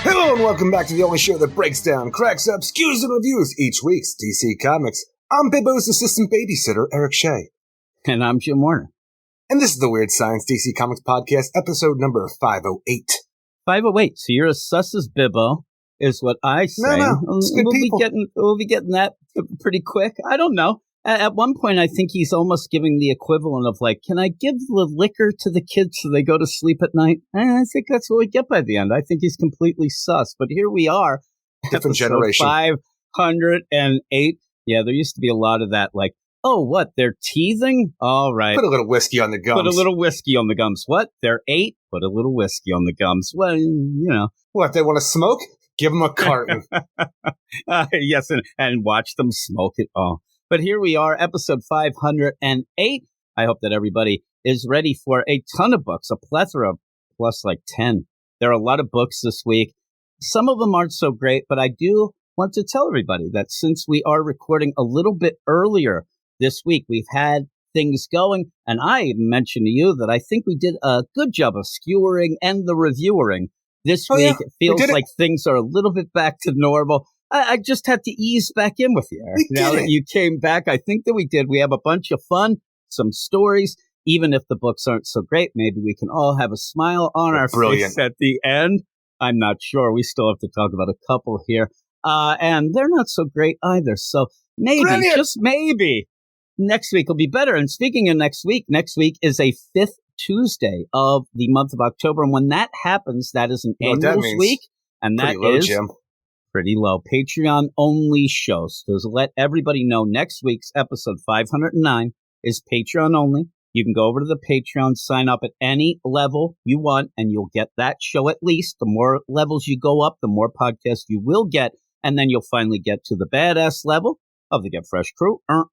Hello and welcome back to the only show that breaks down, cracks up, skews, and reviews each week's DC Comics. I'm Bibbo's assistant babysitter, Eric Shea. And I'm Jim Warner. And this is the Weird Science DC Comics Podcast, episode number 508. 508. So you're as sus as Bibbo, is what I say. No, it's good people. We'll be getting that pretty quick. I don't know. At one point, I think he's almost giving the equivalent of like, can I give the liquor to the kids so they go to sleep at night? I think that's what we get by the end. I think he's completely sus. But here we are. Different generation. 508. Yeah, there used to be a lot of that, like, oh, what, they're teething? All right. Put a little whiskey on the gums. Put a little whiskey on the gums. What? They're 8? Put a little whiskey on the gums. Well, you know. What, they want to smoke? Give them a carton. Yes, and watch them smoke it all. But here we are, episode 508. I hope that everybody is ready for a ton of books, a plethora, plus like 10. There are a lot of books this week. Some of them aren't so great, but I do want to tell everybody that since we are recording a little bit earlier this week, we've had things going. And I mentioned to you that I think we did a good job of skewering and the reviewering. This week, it feels like things are a little bit back to normal. I just had to ease back in with you, Eric. Now that you came back, I think that we did. We have a bunch of fun, some stories. Even if the books aren't so great, maybe we can all have a smile on our face at the end. I'm not sure. We still have to talk about a couple here. And they're not so great either. So maybe, just maybe, next week will be better. And speaking of next week is a 5th Tuesday of the month of October. And when that happens, that is an annual week. And that is Jim. Pretty low. Patreon only shows. So to let everybody know, next week's episode 509 is Patreon only. You can go over to the Patreon, sign up at any level you want, and you'll get that show at least. The more levels you go up, the more podcasts you will get. And then you'll finally get to the badass level of the Get Fresh crew. And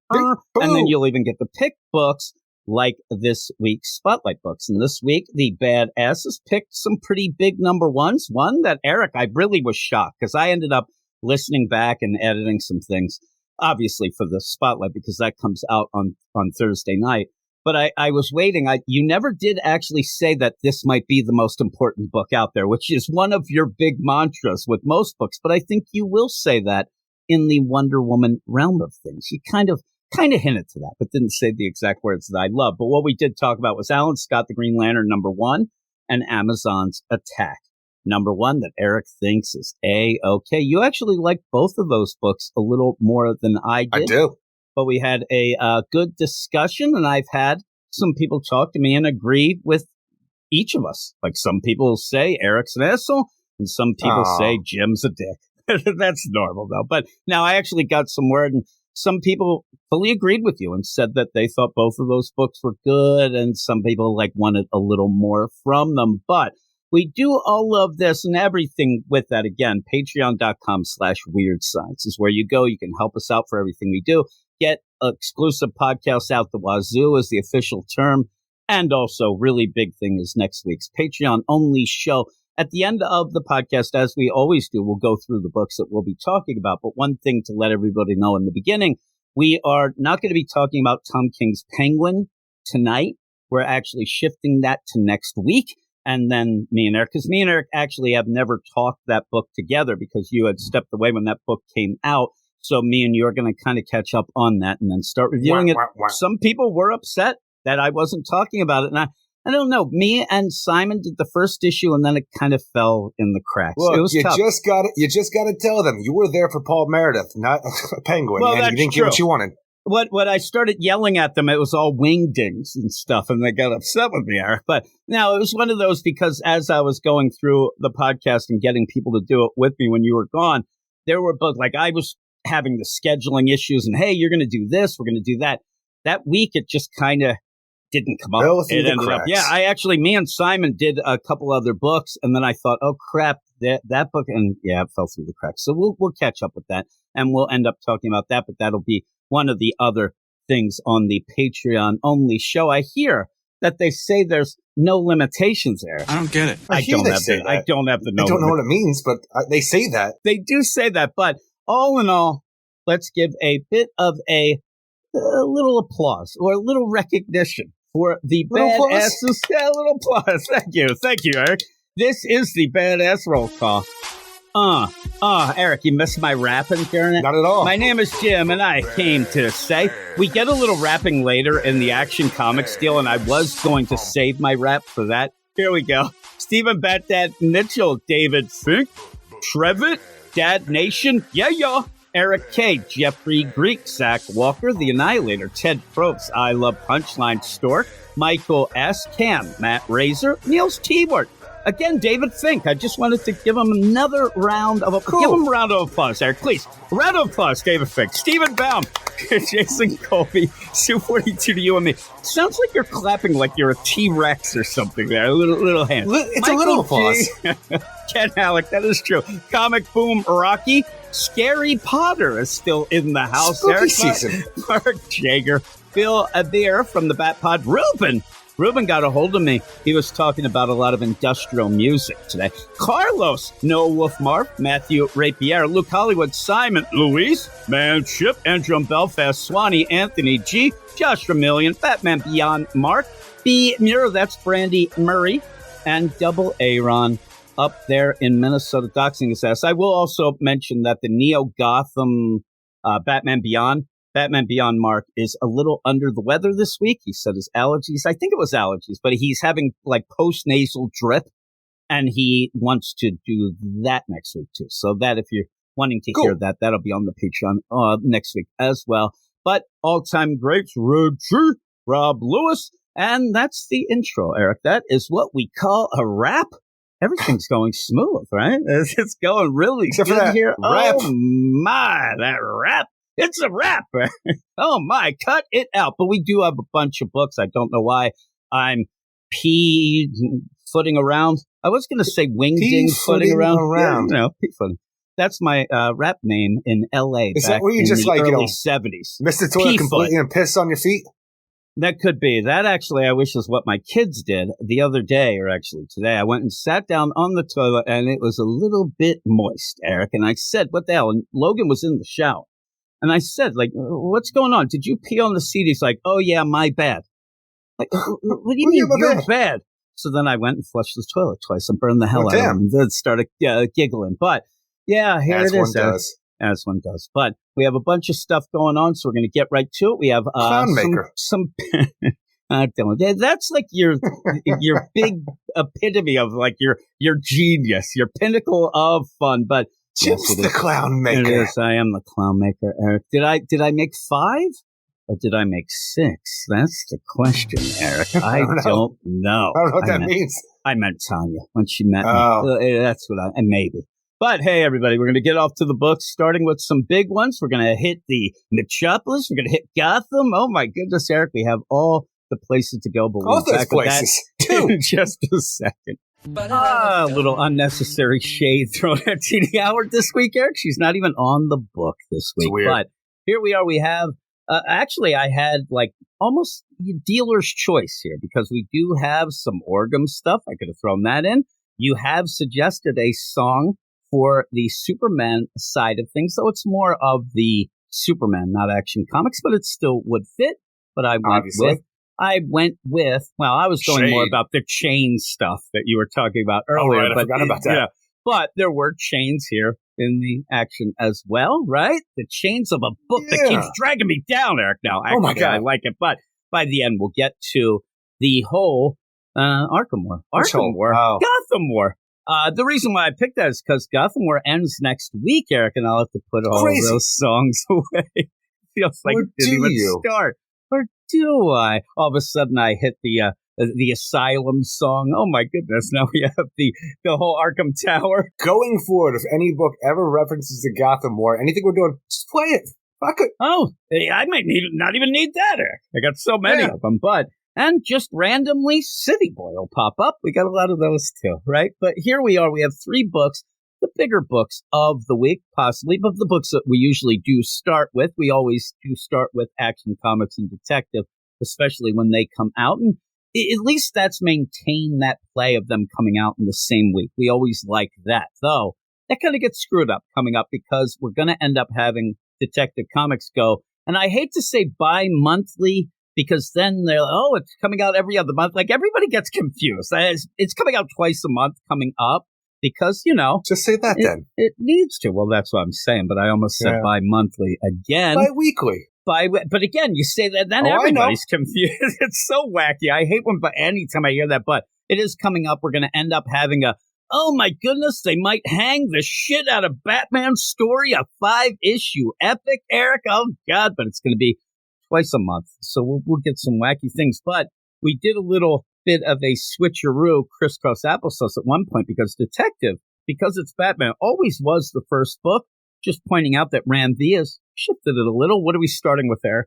then you'll even get the pick books like this week's Spotlight books. And this week, the badasses picked some pretty big number ones. One that, Eric, I really was shocked because I ended up listening back and editing some things, obviously for the Spotlight, because that comes out on Thursday night. But I was waiting. You never did actually say that this might be the most important book out there, which is one of your big mantras with most books. But I think you will say that in the Wonder Woman realm of things. You kind of hinted to that, but didn't say the exact words that I love. But what we did talk about was Alan Scott, the Green Lantern, number 1, and Amazon's Attack, number 1, that Eric thinks is A-okay. You actually like both of those books a little more than I did. I do. But we had a good discussion, and I've had some people talk to me and agree with each of us. Like some people say Eric's an asshole, and some people say Jim's a dick. That's normal, though. But now I actually got some word, and some people fully agreed with you and said that they thought both of those books were good, and some people wanted a little more from them. But we do all of this and everything with that. Again, patreon.com/weirdscience is where you go. You can help us out for everything we do. Get exclusive podcasts out the wazoo is the official term. And also, really big thing is next week's Patreon only show. At the end of the podcast, as we always do, we'll go through the books that we'll be talking about. But one thing to let everybody know in the beginning, we are not going to be talking about Tom King's Penguin tonight. We're actually shifting that to next week. And then me and Eric, because me and Eric actually have never talked that book together because you had stepped away when that book came out. So me and you are going to kind of catch up on that and then start reviewing it. Some people were upset that I wasn't talking about it. And I don't know. Me and Simon did the first issue, and then it kind of fell in the cracks. Look, it was tough. You just got to tell them you were there for Paul Meredith, not a Penguin, well, and you didn't get what you wanted. What I started yelling at them, it was all wingdings and stuff, and they got upset with me, Eric. But now it was one of those because as I was going through the podcast and getting people to do it with me when you were gone, there were both I was having the scheduling issues, and hey, you're going to do this, we're going to do that. That week, it just kind of didn't come up. It ended up. Yeah, me and Simon did a couple other books, and then I thought, oh crap, that book, and yeah, it fell through the cracks. So we'll catch up with that, and we'll end up talking about that. But that'll be one of the other things on the Patreon only show. I hear that they say there's no limitations there. I don't get it. I don't have the I don't know what it means, but they say that. They do say that, but all in all, let's give a bit of a little applause or a little recognition for the badasses. Yeah, a little applause. Thank you, Eric. This is the Badass Roll Call. Eric, you missed my rapping during it? Not at all. My name is Jim, and I came to say we get a little rapping later in the Action Comics deal, and I was going to save my rap for that. Here we go. Stephen Bat-Dad Mitchell, David Fink, Trevitt, Dad Nation, yeah. Eric K, Jeffrey Greek, Zach Walker, The Annihilator, Ted Probst, I Love Punchline Stork, Michael S, Cam, Matt Razor, Niels T-Word. Again, David Fink. I just wanted to give him another round of applause. Give him a round of applause, Eric, please. A round of applause, David Fink. Stephen Baum, Jason Colby, Sue 42 to you and me. Sounds like you're clapping like you're a T-Rex or something there. A little hand. It's Michael a little applause. Ken Halleck, that is true. Comic Boom Rocky. Scary Potter is still in the house. Spooky Eric season. Mark Jager. Phil Adair from the Bat Pod. Ruben got a hold of me. He was talking about a lot of industrial music today. Carlos, Noah Wolf Marv, Matthew Rapier, Luke Hollywood, Simon, Luis, Manship, Andrew Belfast, Swanee, Anthony G, Josh Vermillion, Batman Beyond Mark, B Mirror, that's Brandy Murray, and Double Aaron up there in Minnesota doxing his ass. I will also mention that the Neo Gotham Batman Beyond Mark is a little under the weather this week. He said his allergies, I think it was allergies, but he's having like post-nasal drip, and he wants to do that next week too. So that if you're wanting to hear that, that'll be on the Patreon next week as well. But all-time greats, Reggie, Rob Lewis, and that's the intro, Eric. That is what we call a wrap. Everything's going smooth, right? It's going really Except good for that here. rap. Oh my, that rap. It's a wrap. Oh my, cut it out. But we do have a bunch of books. I don't know why I'm footing around. I was going to say wingding footing around. Yeah, no, footing. That's my rap name in L.A. Is back that where you in just the like, early 70s. missed the toilet completely and pissed on your feet? That could be. That actually, I wish is what my kids did the other day, or actually today. I went and sat down on the toilet, and it was a little bit moist, Eric. And I said, what the hell? And Logan was in the shower. And I said, like, what's going on? Did you pee on the seat? He's like, oh, yeah, my bad. Like, what do you mean you're bad? So then I went and flushed the toilet twice and burned the hell out of him. And then started giggling. But, yeah, here it is. As one does. But we have a bunch of stuff going on, so we're going to get right to it. We have some that's like your big epitome of like your genius, your pinnacle of fun. But Jim's the clown maker. It is. I am the clown maker, Eric. Did I make 5 or did I make 6? That's the question, Eric. I don't know. I don't know what that means. I meant Tanya when she met me. That's what and maybe. But hey, everybody, we're going to get off to the books, starting with some big ones. We're going to hit the Metropolis. We're going to hit Gotham. Oh, my goodness, Eric, we have all the places to go. But all those places, too. In just a second. A little unnecessary shade thrown at T.D. Howard this week, Eric. She's not even on the book this week. But here we are. We have, actually, I had like almost dealer's choice here because we do have some Orgum stuff. I could have thrown that in. You have suggested a song for the Superman side of things, so it's more of the Superman, not Action Comics, but it still would fit. But I went with, well, I was going more about the chain stuff that you were talking about earlier. I forgot about that. Yeah, but there were chains here in the action as well, right? The chains of a book that keeps dragging me down, Eric. Now, actually, oh my God, I like it, but by the end, we'll get to the whole Arkham War. Gotham War. The reason why I picked that is because Gotham War ends next week, Eric, and I'll have to put all of those songs away. Feels like it didn't even start. Or do I? All of a sudden, I hit the Asylum song. Oh my goodness! Now we have the whole Arkham Tower. Going forward, if any book ever references the Gotham War, anything we're doing, just play it. Fuck it. Oh, I might not even need that, Eric. I got so many of them, but. And just randomly, City Boy will pop up. We got a lot of those too, right? But here we are. We have 3 books, the bigger books of the week, possibly, but the books that we usually do start with. We always do start with Action Comics and Detective, especially when they come out. And at least that's maintained that play of them coming out in the same week. We always like that. Though, that kind of gets screwed up coming up because we're going to end up having Detective Comics go. And I hate to say bi-monthly, because then they're like, oh, it's coming out every other month. Like, everybody gets confused. It's coming out twice a month coming up. because, Just say that then. It needs to. Well, that's what I'm saying, but I almost said bi-monthly again. Bi-weekly. But again, you say that, then everybody's confused. It's so wacky. I hate anytime I hear that, but it is coming up. We're going to end up having oh my goodness, they might hang the shit out of Batman's story, a 5-issue epic, Eric. Oh God, but it's going to be twice a month. So we'll get some wacky things. But we did a little bit of a switcheroo, crisscross applesauce at one point, because Detective, because it's Batman, always was the first book. Just pointing out that Ram V has shifted it a little. What are we starting with there?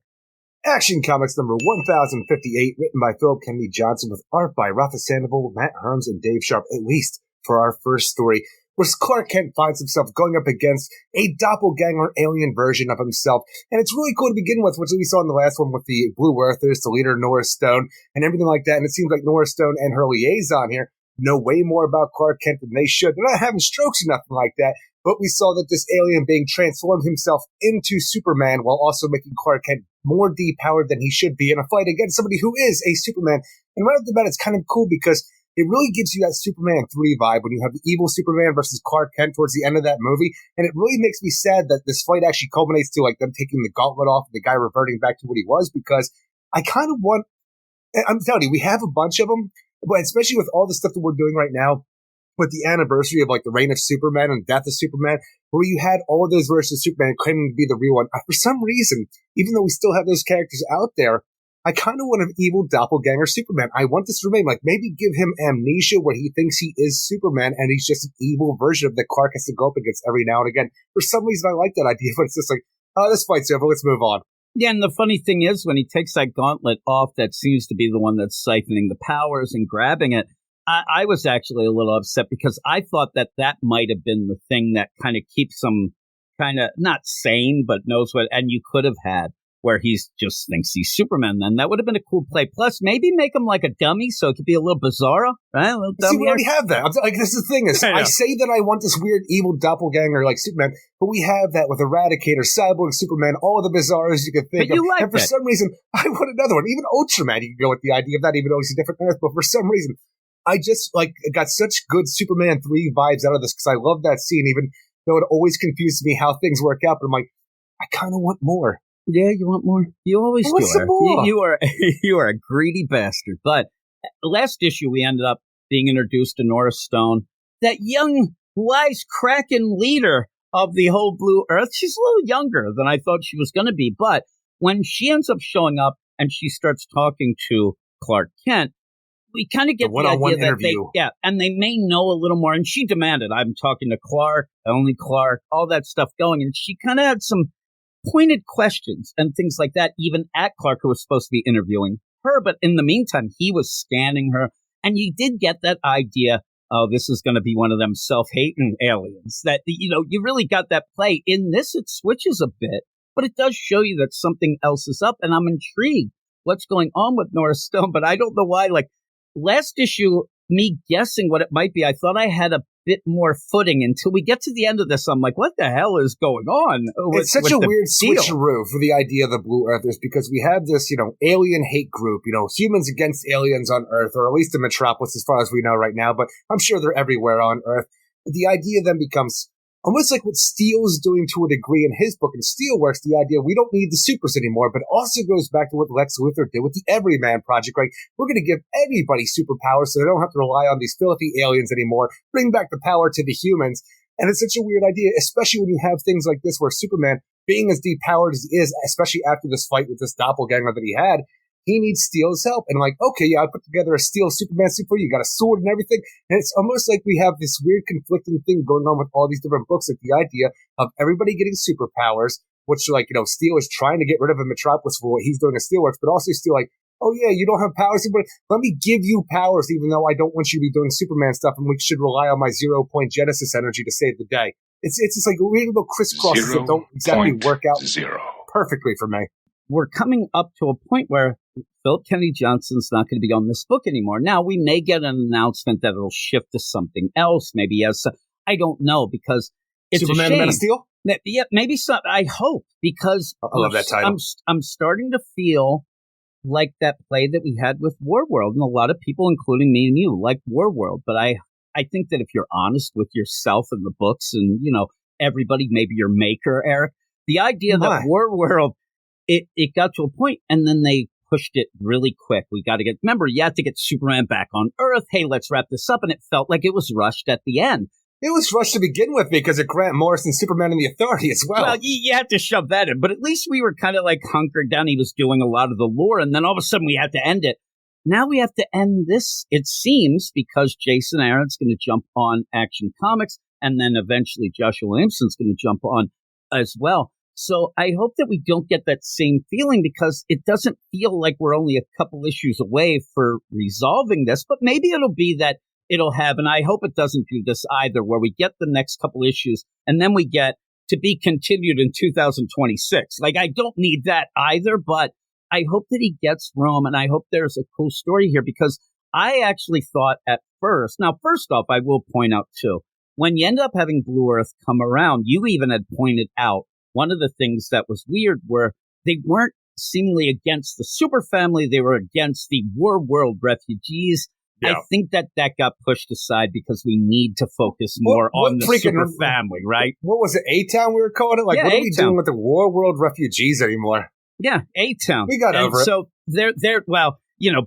Action Comics number 1058, written by Philip Kennedy Johnson, with art by Rafa Sandoval, Matt Herms, and Dave Sharp, at least for our first story, where Clark Kent finds himself going up against a doppelganger alien version of himself. And it's really cool to begin with, which we saw in the last one with the Blue Earthers, the leader Nora Stone, and everything like that. And it seems like Nora Stone and her liaison here know way more about Clark Kent than they should. They're not having strokes or nothing like that. But we saw that this alien being transformed himself into Superman while also making Clark Kent more depowered than he should be in a fight against somebody who is a Superman. And right off the bat, it's kind of cool because it really gives you that Superman 3 vibe when you have the evil Superman versus Clark Kent towards the end of that movie. And it really makes me sad that this fight actually culminates to like them taking the gauntlet off and the guy reverting back to what he was, because I kind of want, I'm telling you, we have a bunch of them, but especially with all the stuff that we're doing right now, with the anniversary of like the reign of Superman and death of Superman, where you had all of those versions of Superman claiming to be the real one. For some reason, even though we still have those characters out there, I kind of want an evil doppelganger Superman. I want this to remain, like maybe give him amnesia where he thinks he is Superman and he's just an evil version of that Clark has to go up against every now and again. For some reason, I like that idea, but it's just like, oh, this fight's over, let's move on. Yeah, and the funny thing is, when he takes that gauntlet off, that seems to be the one that's siphoning the powers and grabbing it. I was actually a little upset because I thought that might have been the thing that kind of keeps him kind of not sane, but knows what, and you could have had where he just thinks he's Superman. Then that would have been a cool play. Plus, maybe make him like a dummy so it could be a little bizarro, right? A little dummy. See, we already have that. Like, this is the thing is, I say that I want this weird evil doppelganger like Superman, but we have that with Eradicator, Cyborg, Superman, all the bizarros you could think of. Like and for some reason, I want another one. Even Ultraman, you can go with the idea of that, even though he's a different Earth. But for some reason, I just got such good Superman 3 vibes out of this because I love that scene, even though it always confuses me how things work out. But I'm like, I kind of want more. Yeah, you want more? You always do. Some more. You are a greedy bastard. But last issue, we ended up being introduced to Nora Stone, that young, wisecracking leader of the whole Blue Earth. She's a little younger than I thought she was going to be. But when she ends up showing up and she starts talking to Clark Kent, we kind of get the idea that and they may know a little more. And she demanded, I'm talking to Clark, only Clark, all that stuff going. And she kind of had some pointed questions and things like that, even at Clark, who was supposed to be interviewing her. But in the meantime, he was scanning her. And you did get that idea, oh, this is going to be one of them self-hating aliens. That, you really got that play. In this, it switches a bit, but it does show you that something else is up. And I'm intrigued what's going on with Nora Stone, but I don't know why. Like, last issue, me guessing what it might be, I thought I had a bit more footing until we get to the end of this. I'm like, what the hell is going on? It's such a weird switcheroo for the idea of the Blue Earthers, because we have this, alien hate group, humans against aliens on Earth, or at least in Metropolis as far as we know right now, but I'm sure they're everywhere on Earth. The idea then becomes almost like what Steele's doing to a degree in his book in Steelworks, the idea we don't need the supers anymore, but also goes back to what Lex Luthor did with the Everyman Project, right? We're going to give everybody superpowers so they don't have to rely on these filthy aliens anymore, bring back the power to the humans. And it's such a weird idea, especially when you have things like this where Superman, being as depowered as he is, especially after this fight with this doppelganger that he had, he needs Steel's help. And okay, yeah, I put together a Steel Superman suit for you. You got a sword and everything. And it's almost like we have this weird conflicting thing going on with all these different books. Like the idea of everybody getting superpowers, which Steel is trying to get rid of in Metropolis for what he's doing at Steelworks, but also Steel oh yeah, you don't have powers, but let me give you powers even though I don't want you to be doing Superman stuff and we should rely on my 0-point Genesis energy to save the day. It's just like weird little crisscrosses that don't exactly work out perfectly for me. We're coming up to a point where Philip Kennedy Johnson's not going to be on this book anymore. Now, we may get an announcement that it'll shift to something else. Maybe I don't know, because it's Superman a shame. and Man of Steel? Yeah, maybe some. I hope, because I love that title. I'm starting to feel like that play that we had with Warworld, and a lot of people, including me and you, like Warworld. But I I think that if you're honest with yourself and the books and, everybody, maybe your maker, Eric, the idea that War World, it got to a point and then they pushed it really quick. Remember, you had to get Superman back on Earth. Hey, let's wrap this up. And it felt like it was rushed at the end. It was rushed to begin with because of Grant Morrison, Superman and the Authority as well. Well, you had to shove that in, but at least we were kind of like hunkered down. He was doing a lot of the lore, and then all of a sudden we had to end it. Now we have to end this, it seems, because Jason Aaron's going to jump on Action Comics, and then eventually Joshua Williamson's going to jump on as well. So I hope that we don't get that same feeling, because it doesn't feel like we're only a couple issues away for resolving this, but maybe it'll be that it'll have, and I hope it doesn't do this either, where we get the next couple issues and then we get to be continued in 2026. Like, I don't need that either, but I hope that he gets Rome, and I hope there's a cool story here, because I actually thought at first, now, first off, I will point out too, when you end up having Blue Earth come around, you even had pointed out one of the things that was weird where they weren't seemingly against the super family, they were against the War World refugees. Yeah. I think that got pushed aside because we need to focus more on the super family, right? What was it, A-Town we were calling it? Like, what are we doing with the War World refugees anymore? Yeah, A-Town. We got over it. So they're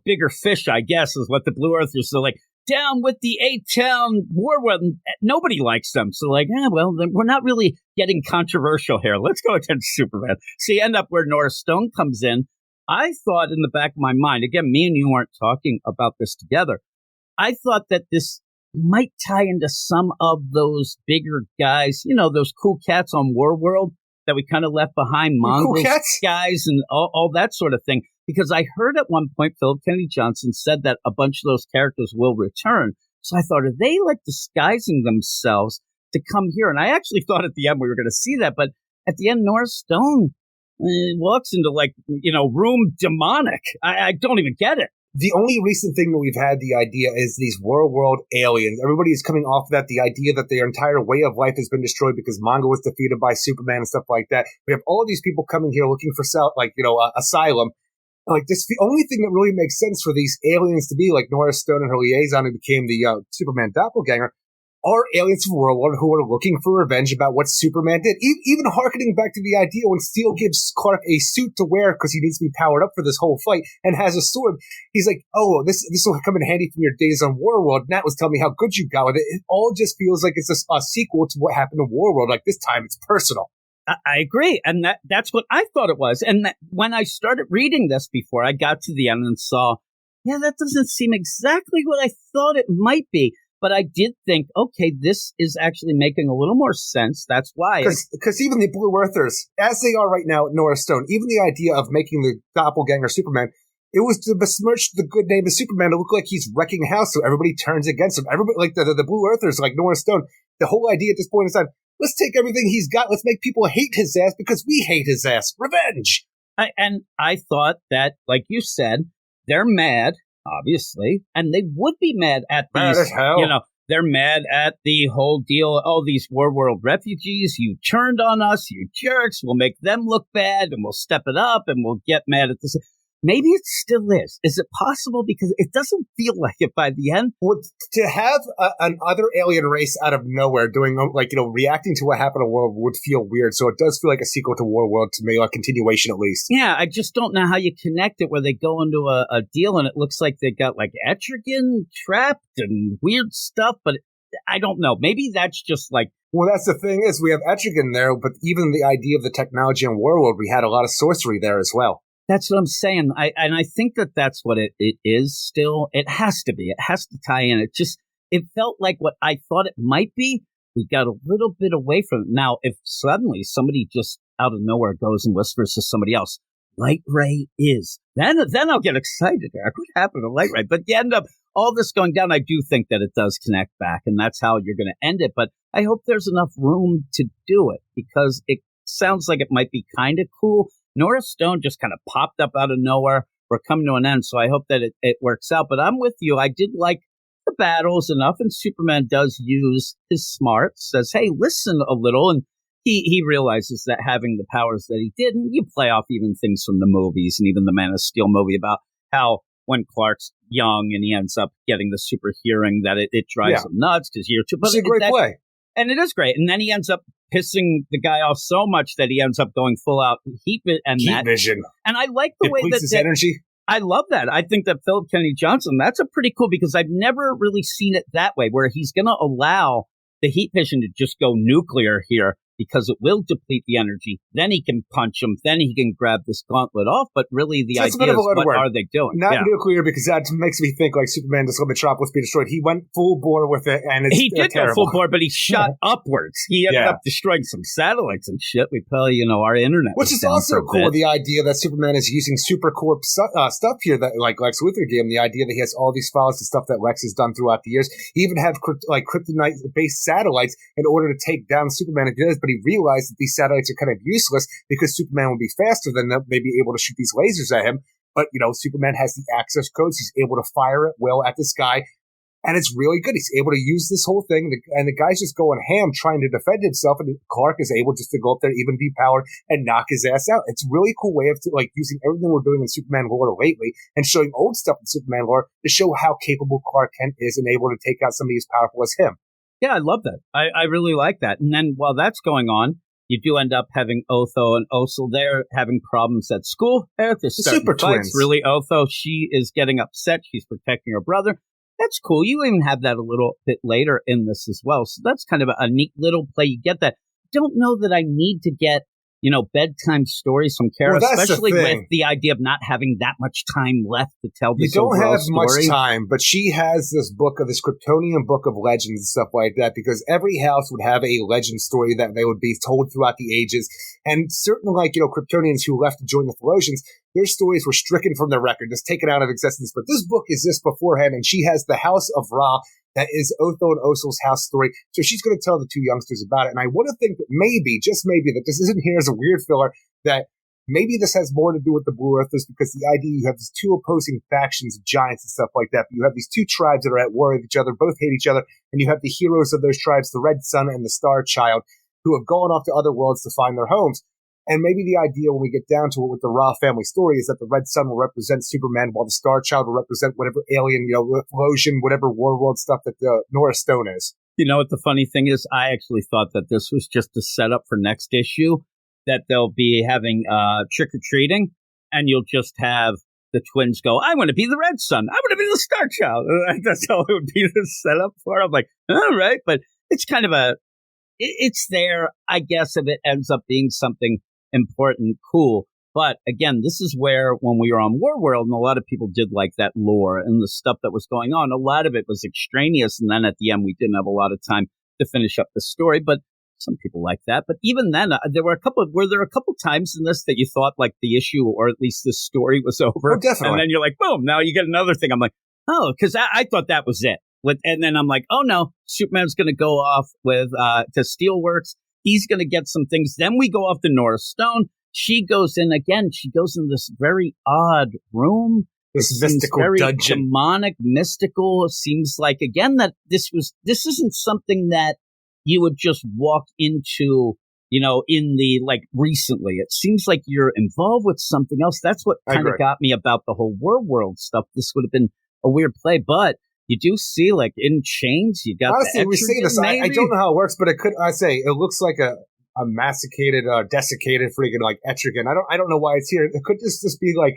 bigger fish, I guess, is what the Blue Earthers are like. Down with the A-Town War World. Nobody likes them. So we're not really getting controversial here. Let's go against Superman. So you end up where Nora Stone comes in. I thought in the back of my mind, again, me and you weren't talking about this together, I thought that this might tie into some of those bigger guys, those cool cats on War World that we kind of left behind, mongrel guys and all that sort of thing. Because I heard at one point Philip Kennedy Johnson said that a bunch of those characters will return. So I thought, are they like disguising themselves to come here? And I actually thought at the end we were going to see that. But at the end, Nora Stone walks into room demonic. I don't even get it. The only recent thing that we've had the idea is these War World aliens. Everybody is coming off that, the idea that their entire way of life has been destroyed because Mongo was defeated by Superman and stuff like that. We have all of these people coming here looking for asylum. Like, this, the only thing that really makes sense for these aliens to be like Nora Stone and her liaison who became the Superman doppelganger are aliens from World War who are looking for revenge about what Superman did. Even harkening back to the idea when Steel gives Clark a suit to wear because he needs to be powered up for this whole fight and has a sword. He's like, oh, this will come in handy from your days on War World. Nat was telling me how good you got with it. It all just feels like it's a sequel to what happened in War World. Like, this time it's personal. I agree. And that's what I thought it was. And when I started reading this before, I got to the end and saw, that doesn't seem exactly what I thought it might be. But I did think, okay, this is actually making a little more sense. That's why. Because even the Blue Earthers, as they are right now at Nora Stone, even the idea of making the doppelganger Superman, it was to besmirch the good name of Superman to look like he's wrecking house so everybody turns against him. Everybody, like the Blue Earthers, like Nora Stone, the whole idea at this point is that let's take everything he's got, let's make people hate his ass because we hate his ass. Revenge! I thought that, like you said, they're mad, obviously, and they would be mad at these, they're mad at the whole deal. Oh, these War World refugees, you turned on us, you jerks. We'll make them look bad, and we'll step it up, and we'll get mad at this. Maybe it still is. Is it possible? Because it doesn't feel like it by the end. Well, to have another alien race out of nowhere doing, reacting to what happened in War World would feel weird. So it does feel like a sequel to War World to me, or a continuation at least. Yeah, I just don't know how you connect it where they go into a deal and it looks like they got like Etrigan trapped and weird stuff, but I don't know. Maybe that's just like... Well, that's the thing is we have Etrigan there, but even the idea of the technology in War World, we had a lot of sorcery there as well. That's what I'm saying. I think that's what it is still. It has to be. It has to tie in. It felt like what I thought it might be. We got a little bit away from it. Now, if suddenly somebody just out of nowhere goes and whispers to somebody else, Light Ray is, then I'll get excited. What happened to Light Ray? But you end up all this going down. I do think that it does connect back, and that's how you're going to end it. But I hope there's enough room to do it because it sounds like it might be kind of cool. Nora Stone just kind of popped up out of nowhere. We're coming to an end, so I hope that it works out. But I'm with you. I did like the battles enough, and Superman does use his smarts, says, hey, listen a little, and he realizes that having the powers that he did, and you play off even things from the movies and even the Man of Steel movie about how when Clark's young and he ends up getting the super hearing that it drives him nuts because year two. But it's a great play. And it is great. And then he ends up pissing the guy off so much that he ends up going full out heat vision. And I like the way that his energy. I love that. I think that Philip Kennedy Johnson, that's a pretty cool because I've never really seen it that way, where he's going to allow the heat vision to just go nuclear here because it will deplete the energy. Then he can punch him. Then he can grab this gauntlet off. But really, the idea is, what are they doing? Not nuclear, because that makes me think like Superman just let Metropolis be destroyed. He went full bore with it, and he did go full bore, but he shot upwards. He ended up destroying some satellites and shit. We probably, our internet, which is also cool. The idea that Superman is using SuperCorp stuff here that like Lex Luthor gave him. The idea that he has all these files and stuff that Lex has done throughout the years. He even have kryptonite-based satellites in order to take down Superman if he does, but he realized that these satellites are kind of useless because Superman will be faster than them. They'd be able to shoot these lasers at him. But, Superman has the access codes. He's able to fire at will at this guy. And it's really good. He's able to use this whole thing. And the guy's just going ham trying to defend himself. And Clark is able just to go up there, even be powered, and knock his ass out. It's a really cool way of using everything we're doing in Superman lore lately and showing old stuff in Superman lore to show how capable Clark Kent is and able to take out somebody as powerful as him. Yeah, I love that. I really like that. And then while that's going on, you do end up having Otho and Osel there having problems at school. They're super twins. Really, Otho, she is getting upset. She's protecting her brother. That's cool. You even have that a little bit later in this as well. So that's kind of a neat little play. You get that. Don't know that I need to get, bedtime stories from Kara, especially with the idea of not having that much time left to tell this overall story. You don't have story. Much time, but she has this Kryptonian book of legends and stuff like that, because every house would have a legend story that they would be told throughout the ages. And certain, Kryptonians who left to join the Phalosians, their stories were stricken from their record, just taken out of existence. But this book exists beforehand, and she has the House of Ra. That is Otho and Osel's house story. So she's going to tell the two youngsters about it. And I want to think that maybe, just maybe, that this isn't here as a weird filler, that maybe this has more to do with the Blue Earthers, because the idea you have these two opposing factions of giants and stuff like that. But you have these two tribes that are at war with each other, both hate each other. And you have the heroes of those tribes, the Red Sun and the Star Child, who have gone off to other worlds to find their homes. And maybe the idea when we get down to it with the Ra family story is that the Red Sun will represent Superman, while the Star Child will represent whatever alien, Phalosian, whatever Warworld stuff that the Norris Stone is. You know what the funny thing is? I actually thought that this was just a setup for next issue, that they'll be having trick-or-treating, and you'll just have the twins go, I want to be the Red Sun. I want to be the Star Child. That's all it would be the setup for. I'm like, all right. But it's kind of it's there, I guess, if it ends up being something important, cool. But again, this is where, when we were on Warworld, and a lot of people did like that lore and the stuff that was going on, a lot of it was extraneous, and then at the end we didn't have a lot of time to finish up the story, but some people like that. But even then, were there a couple times in this that you thought like the issue, or at least the story, was over? Oh, definitely. And then you're like, boom, now you get another thing. I'm like, oh, because I thought that was it. And then I'm like, oh no, Superman's going to go off to Steelworks. He's going to get some things. Then we go off to Norris Stone. She goes in again. She goes in this very odd room. This mystical very dungeon. Demonic, mystical. It seems like, again, that this isn't something that you would just walk into, in the, recently. It seems like you're involved with something else. That's what kind of got me about the whole World stuff. This would have been a weird play, but you do see, in chains, you got honestly, we say this. I don't know how it works, but it looks like a masticated, desiccated freaking Etrigan. I don't know why it's here. It could just be I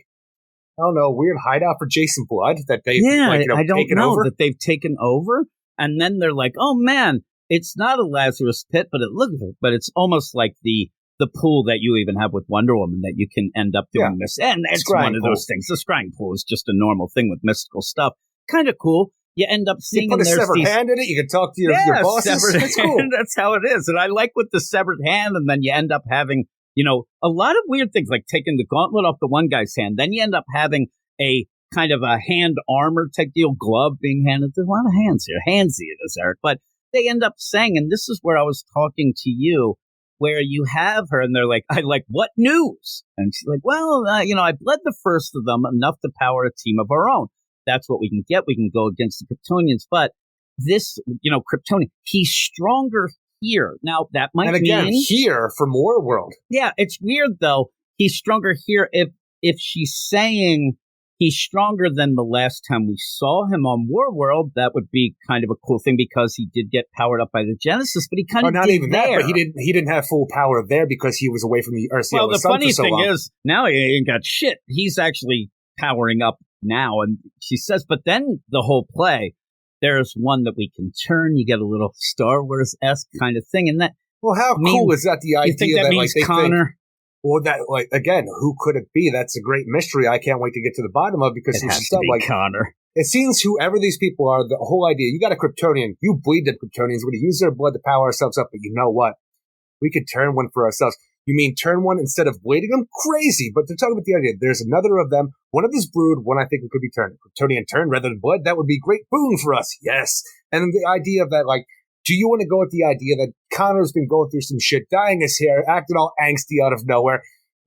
don't know, a weird hideout for Jason Blood that they've I don't taken know over. That they've taken over, and then they're like, oh man, it's not a Lazarus pit, but it's almost like the pool that you even have with Wonder Woman that you can end up doing this. And it's one of those things. The scrying pool is just a normal thing with mystical stuff. Kind of cool. You end up seeing, you put a severed hand in it. You can talk to your bosses. That's cool. That's how it is. And I like with the severed hand, and then you end up having, a lot of weird things, like taking the gauntlet off the one guy's hand. Then you end up having a kind of a hand armor type deal, glove being handed. There's a lot of hands here. Handsy it is, Eric. But they end up saying, and this is where I was talking to you, where you have her, and they're like, what news? And she's like, well, I've led the first of them enough to power a team of our own. That's what we can get. We can go against the Kryptonians. But this, Kryptonian, he's stronger here. Now, that might mean... And again, here from Warworld. Yeah, it's weird, though. He's stronger here if she's saying he's stronger than the last time we saw him on Warworld. That would be kind of a cool thing because he did get powered up by the Genesis, but he kind of not did even there. that, but he didn't have full power there because he was away from the Earth. Well, the funny thing is, now he ain't got shit. He's actually powering up now, and she says, but then the whole play, there's one that we can turn. You get a little Star Wars-esque kind of thing, and that. Well, how cool is that? The idea you think that means like, Connor. Or that, like, again, who could it be? That's a great mystery I can't wait to get to the bottom of because it has to be like Connor. It seems whoever these people are, the whole idea, you got a Kryptonian, you bleed the Kryptonians, we're going to use their blood to power ourselves up, but you know what? We could turn one for ourselves. You mean turn one instead of bleeding them? Crazy, but they're talking about the idea. There's another of them, one of this brood, one I think we could be turned. Kryptonian turn rather than blood, that would be great boon for us, yes. And then the idea of that, like, do you want to go with the idea that Connor's been going through some shit, dyeing his hair, acting all angsty out of nowhere?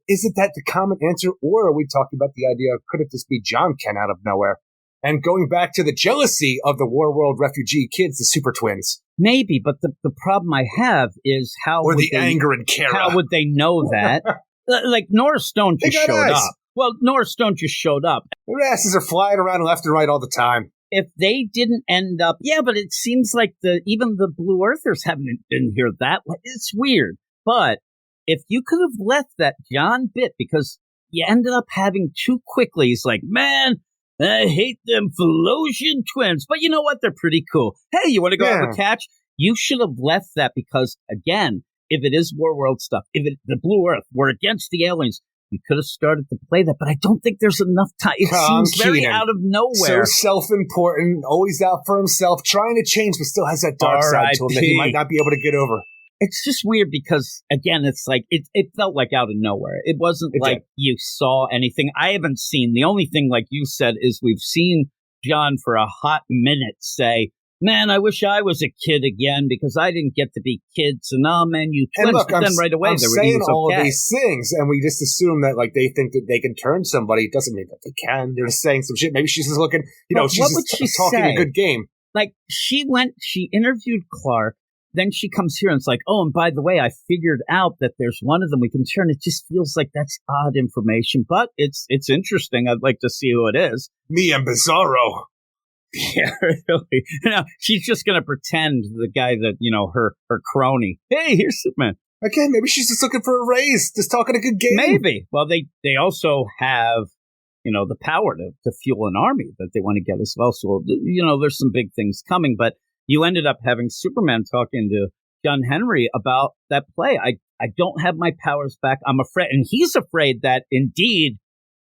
Isn't that the common answer? Or are we talking about the idea of could it just be John Kent out of nowhere? And going back to the jealousy of the Warworld refugee kids, the super twins. Maybe, but the problem I have is how or the anger in Kara. How would they know that? Like Nora Stone just showed up. Well, Nora Stone just showed up. Their asses are flying around left and right all the time. If they didn't end up, yeah, but it seems like even the Blue Earthers haven't been here that way. It's weird, but. If you could have left that John bit, because you ended up having too quickly, he's like, man, I hate them Philosian twins. But you know what? They're pretty cool. Hey, you want to go have a catch? You should have left that because, again, if it is Warworld stuff, the Blue Earth, we're against the aliens, you could have started to play that. But I don't think there's enough time. It seems very out of nowhere. So self-important, always out for himself, trying to change, but still has that dark side to him that he might not be able to get over. It's just weird because, again, it's like, it felt like out of nowhere. It wasn't like you saw anything. I haven't seen, the only thing, like you said, is we've seen John for a hot minute say, man, I wish I was a kid again because I didn't get to be kids. And man, you twins. And look, but then right away, I'm saying all of these things, and we just assume that, like, they think that they can turn somebody. It doesn't mean that they can. They're just saying some shit. Maybe she's just looking, she's just talking a good game. Like, she interviewed Clark. Then she comes here and it's like, oh, and by the way, I figured out that there's one of them we can turn. It just feels like that's odd information, but it's interesting. I'd like to see who it is. Me and Bizarro. Yeah, really. Now, she's just going to pretend the guy that, her crony. Hey, here's Superman. Okay, maybe she's just looking for a raise, just talking a good game. Maybe. Well, they also have, the power to fuel an army that they want to get as well. So, there's some big things coming, but you ended up having Superman talking to John Henry about that play. I don't have my powers back. I'm afraid. And he's afraid that, indeed,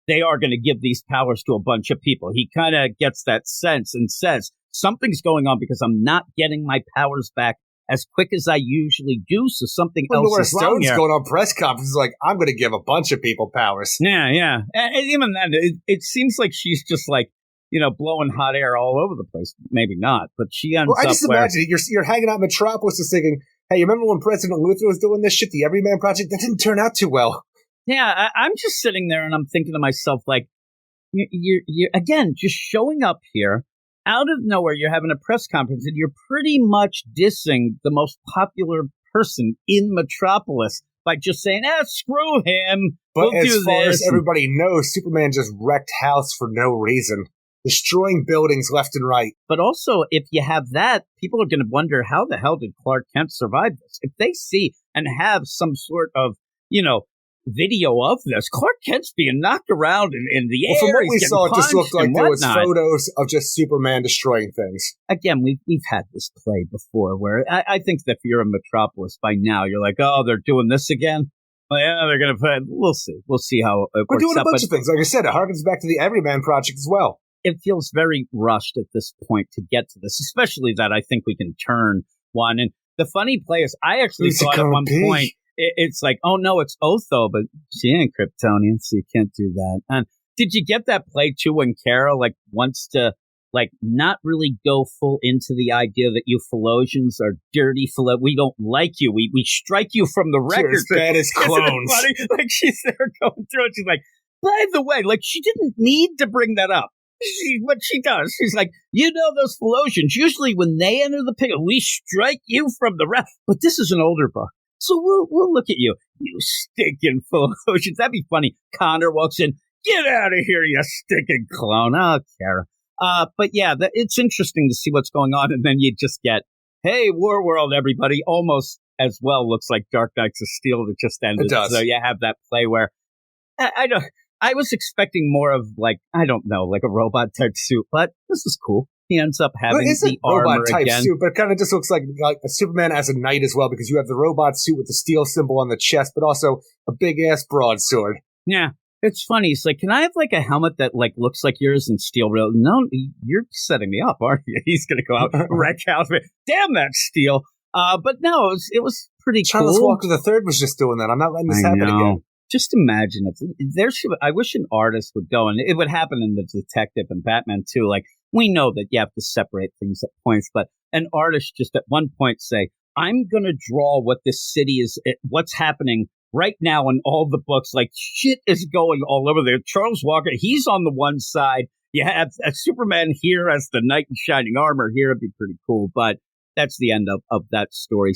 they are going to give these powers to a bunch of people. He kind of gets that sense and says, something's going on because I'm not getting my powers back as quick as I usually do. So something else Laura is wrong here. Stone's going on press conferences like, I'm going to give a bunch of people powers. Yeah. And even then, it seems like she's just like, blowing hot air all over the place. Maybe not, but she ends up. I just imagine you're hanging out in Metropolis and thinking, hey, you remember when President Luthor was doing this shit, the Everyman Project? That didn't turn out too well. Yeah, I'm just sitting there and I'm thinking to myself, like, you're again, just showing up here out of nowhere. You're having a press conference and you're pretty much dissing the most popular person in Metropolis by just saying, screw him. But as far as everybody knows, Superman just wrecked house for no reason. Destroying buildings left and right. But also, if you have that, people are going to wonder, how the hell did Clark Kent survive this? If they see and have some sort of, video of this, Clark Kent's being knocked around in the air. From what we saw, it just looked like there was whatnot. Photos of just Superman destroying things. Again, we've had this play before where I think that if you're in Metropolis by now, you're like, oh, they're doing this again? Well, yeah, they're going to, we'll see. We'll see how it works out. We're doing a bunch of things. Like I said, it harkens back to the Everyman Project as well. It feels very rushed at this point to get to this, especially that I think we can turn one. And the funny play is, I actually thought at one point, it's like, oh no, it's Otho, but she ain't Kryptonian, so you can't do that. And did you get that play too when Kara wants to not really go full into the idea that you Philosians are dirty we don't like you. We strike you from the record. That is clones. Like she's there going through it. She's like, by the way, she didn't need to bring that up. What she does, she's like, those Philosians, usually when they enter the picture, we strike you from the rest. But this is an older book, so we'll look at you, you stinking Philosians. That'd be funny. Connor walks in, Get out of here, you stinking clone. Oh, Kara. But yeah, it's interesting to see what's going on. And then you just get, hey, War World, everybody. Almost as well looks like Dark Knights of Steel that just ended. It does. So you have that play where I was expecting more of like a robot type suit, but this is cool. He ends up having the armor type again. suit, but it kind of just looks like a Superman as a knight as well, because you have the robot suit with the steel symbol on the chest, but also a big ass broadsword. Yeah. It's funny. It's like, can I have like a helmet that like looks like yours in steel? No, you're setting me up, aren't you? He's going to go out wreck house. Damn, that's steel. But no, it was pretty cool. Charles Walker III was just doing that. I'm not letting this happen again. Just imagine I wish an artist would go, and it would happen in the Detective and Batman too. Like, we know that you have to separate things at points, but an artist just at one point say, I'm going to draw what this city is, what's happening right now in all the books. Like, shit is going all over there. Charles Walker, he's on the one side. You have a Superman here as the knight in shining armor here. It'd be pretty cool, but that's the end of that story.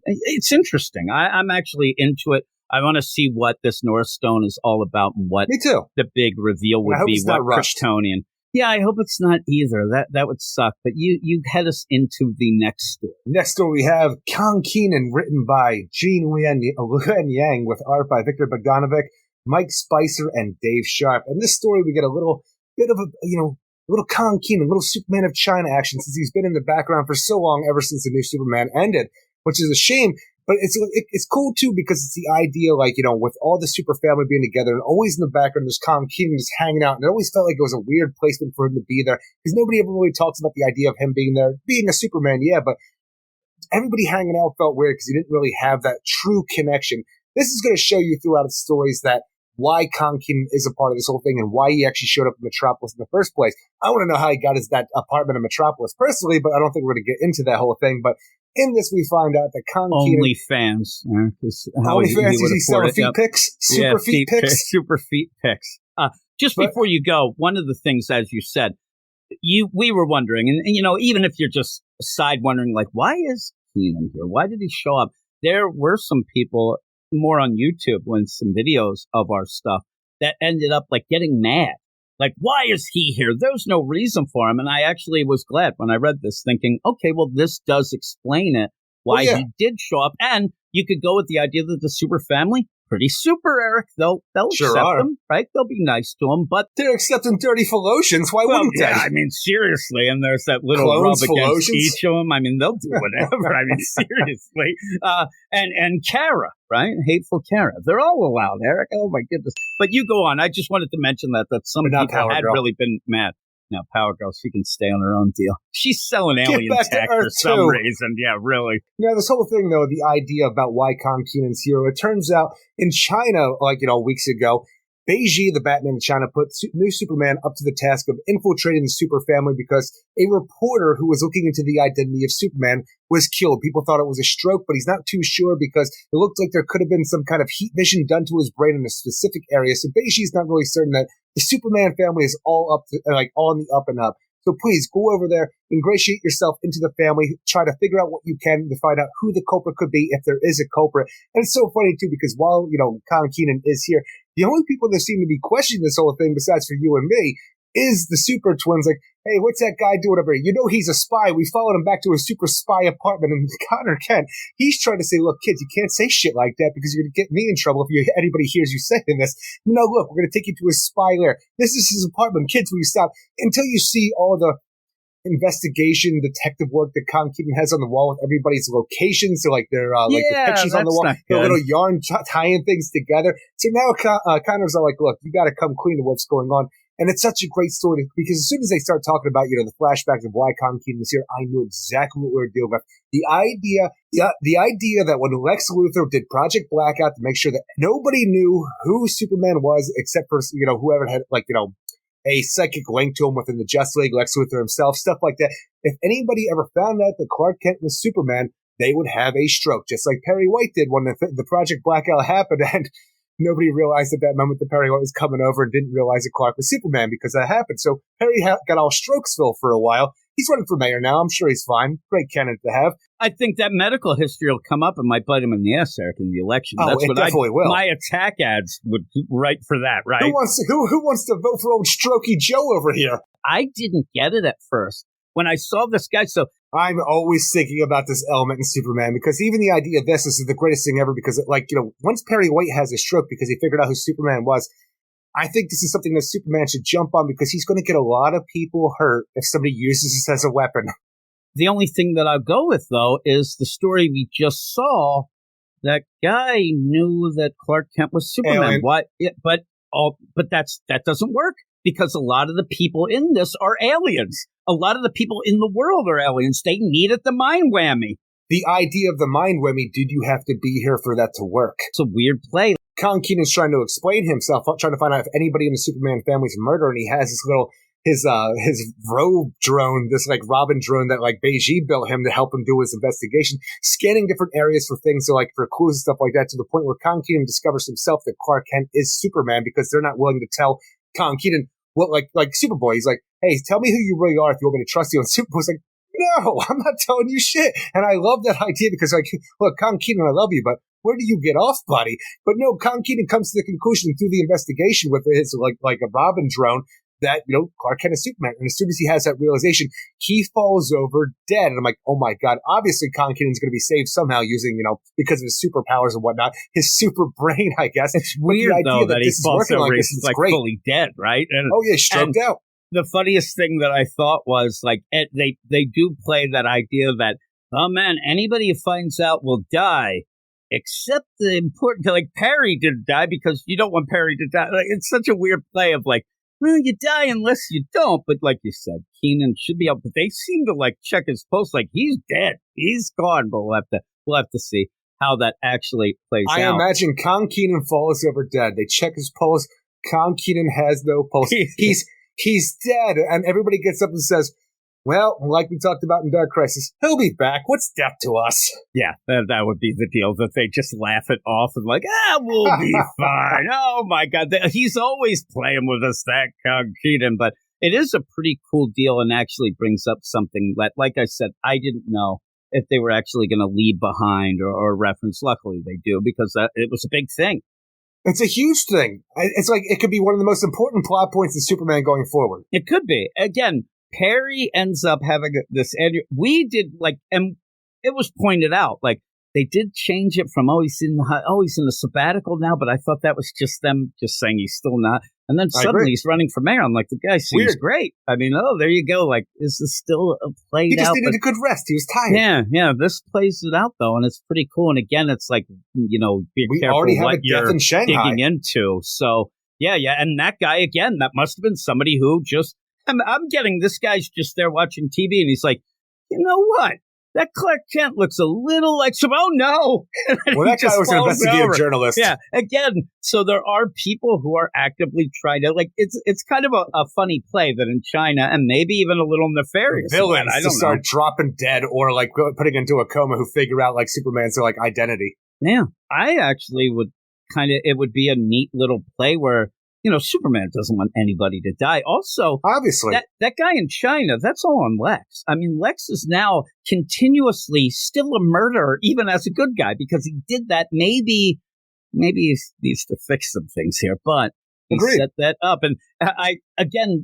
It's interesting. I'm actually into it. I want to see what this North Stone is all about and what Me too. The big reveal would be. What Kryptonian. Yeah, I hope it's not either. That would suck. But you head us into the next story. Next story we have Kang Keenan, written by Gene Luen Yang, with art by Victor Bogdanovic, Mike Spicer, and Dave Sharp. In this story, we get a little bit of little Kang Keenan, little Superman of China action, since he's been in the background for so long, ever since the new Superman ended, which is a shame. But it's cool, too, because it's the idea, with all the super family being together, and always in the background, there's Kang Keenan just hanging out. And it always felt like it was a weird placement for him to be there, because nobody ever really talks about the idea of him being there. Being a Superman, yeah, but everybody hanging out felt weird because he didn't really have that true connection. This is going to show you throughout the stories that why Kang Keenan is a part of this whole thing and why he actually showed up in Metropolis in the first place. I want to know how he got that apartment in Metropolis personally, but I don't think we're going to get into that whole thing. But in this, we find out that Kang Keenan... OnlyFans. OnlyFans, is he selling feet pics? Super feet pics? Super feet pics. Before you go, one of the things, as you said, we were wondering, and even if you're just side wondering, like, why is Keenan here? Why did he show up? There were some people more on YouTube when some videos of our stuff that ended up like getting mad. Like, why is he here? There's no reason for him. And I actually was glad when I read this, thinking, okay, well, this does explain it, why he did show up. And you could go with the idea that the super family, pretty super, Eric. They'll accept him, right? They'll be nice to him, but they're accepting dirty Philosians. Why wouldn't they? I mean, seriously. And there's that little Clones, rub against Philosians? each of them. I mean, they'll do whatever. I mean, seriously. And Kara, right? Hateful Kara. They're all allowed, Eric. Oh my goodness. But you go on. I just wanted to mention that some people had really been mad. Now, Power Girl, she can stay on her own deal. She's selling alien tech for some reason. Yeah, really. Now, this whole thing, though, the idea about why Kang Keenan's here, it turns out in China, weeks ago, Beiji, the Batman in China, put new Superman up to the task of infiltrating the super family because a reporter who was looking into the identity of Superman was killed. People thought it was a stroke, but he's not too sure because it looked like there could have been some kind of heat vision done to his brain in a specific area. So Beiji's not really certain that the Superman family is all on the up and up. So please go over there, ingratiate yourself into the family, try to figure out what you can to find out who the culprit could be if there is a culprit. And it's so funny too because while, Kang Keenan is here, the only people that seem to be questioning this whole thing, besides for you and me, is the super twins. Like, hey, what's that guy doing over here? He's a spy. We followed him back to his super spy apartment. And Connor Kent, he's trying to say, look, kids, you can't say shit like that because you're going to get me in trouble if anybody hears you saying this. No, look, we're going to take you to his spy lair. This is his apartment. Kids, will you stop? Until you see all the investigation, detective work that Kang Keenan has on the wall with everybody's locations. So their the pictures on the wall, the little yarn tying things together. So now Connor's all like, look, you got to come clean to what's going on. And it's such a great story because as soon as they start talking about, the flashbacks of why Kang Keenan is here, I knew exactly what we were dealing with. The idea that when Lex Luthor did Project Blackout to make sure that nobody knew who Superman was except for, whoever had a psychic link to him within the Justice League, Lex Luthor himself, stuff like that. If anybody ever found out that Clark Kent was Superman, they would have a stroke, just like Perry White did when the Project Blackout happened, and nobody realized at that moment that Perry White was coming over and didn't realize that Clark was Superman because that happened. So Perry got all Strokesville for a while. He's running for mayor now. I'm sure he's fine. Great candidate to have. I think that medical history will come up and might bite him in the ass, Eric, in the election. Oh, That's it what definitely will. My attack ads would write for that, right? Who wants to vote for old Strokey Joe over here? I didn't get it at first when I saw this guy. So I'm always thinking about this element in Superman because even the idea of this is the greatest thing ever because, once Perry White has a stroke because he figured out who Superman was, I think this is something that Superman should jump on because he's going to get a lot of people hurt if somebody uses this as a weapon. The only thing that I'll go with, though, is the story we just saw. That guy knew that Clark Kent was Superman. Alien. What? Yeah, but that doesn't work because a lot of the people in this are aliens. A lot of the people in the world are aliens. They needed the mind whammy. The idea of the mind whammy, did you have to be here for that to work? It's a weird play. Con Keenan's trying to explain himself, trying to find out if anybody in the Superman family's a murderer, and he has this little his rogue drone, this Robin drone that Beijing built him to help him do his investigation, scanning different areas for things, so for clues and stuff like that, to the point where Con Keenan discovers himself that Clark Kent is Superman because they're not willing to tell Con Keenan what Superboy. He's like, hey, tell me who you really are if you want me to trust you. And Superboy's like, no, I'm not telling you shit. And I love that idea because look, Con Keenan, I love you, but where do you get off, buddy? But no, Con Keenan comes to the conclusion through the investigation with his a Robin drone that, Clark Kent is Superman. And as soon as he has that realization, he falls over dead. And I'm like, oh my God, obviously Con Keenan's going to be saved somehow using, because of his superpowers and whatnot, his super brain, I guess. It's weird, though, that he falls over, he's fully dead, right? And, he's stroked out. The funniest thing that I thought was, they do play that idea that, oh man, anybody who finds out will die. Except the important, Perry didn't die because you don't want Perry to die. It's such a weird play of well, you die unless you don't. But like you said, Keenan should be able. But they seem to check his pulse, he's dead, he's gone. But we'll have to see how that actually plays out. I imagine Con Keenan falls over dead. They check his pulse. Con Keenan has no pulse. He's dead, and everybody gets up and says, well, like we talked about in Dark Crisis, he'll be back. What's death to us? Yeah, that would be the deal, that they just laugh it off and we'll be fine. Oh, my God. He's always playing with us, that Con Keenan. But it is a pretty cool deal and actually brings up something that, like I said, I didn't know if they were actually going to leave behind or reference. Luckily, they do, because it was a big thing. It's a huge thing. It's it could be one of the most important plot points in Superman going forward. It could be. Again, Perry ends up having this. We did and it was pointed out they did change it from he's in a sabbatical now, but I thought that was just them just saying he's still not. And then suddenly he's running for mayor. I'm like, the guy seems great. I mean, there you go. Is this still played out? He just needed a good rest. He was tired. Yeah. This plays it out though, and it's pretty cool. And again, it's be careful already have what a you're death in Shanghai. digging into. So yeah. And that guy again, that must have been somebody who just. I'm getting this guy's just there watching TV, and he's like, you know what? That Clark Kent looks a little like some. Oh no! Well, that guy was an investigative journalist. Yeah, again. So there are people who are actively trying to It's kind of a funny play that in China, and maybe even a little nefarious. Villains to start dropping dead or putting into a coma who figure out Superman's identity. Yeah, I actually would it would be a neat little play where. Superman doesn't want anybody to die. Also, obviously, that guy in China, that's all on Lex. I mean, Lex is now continuously still a murderer, even as a good guy, because he did that. Maybe he needs to fix some things here, but he set that up. And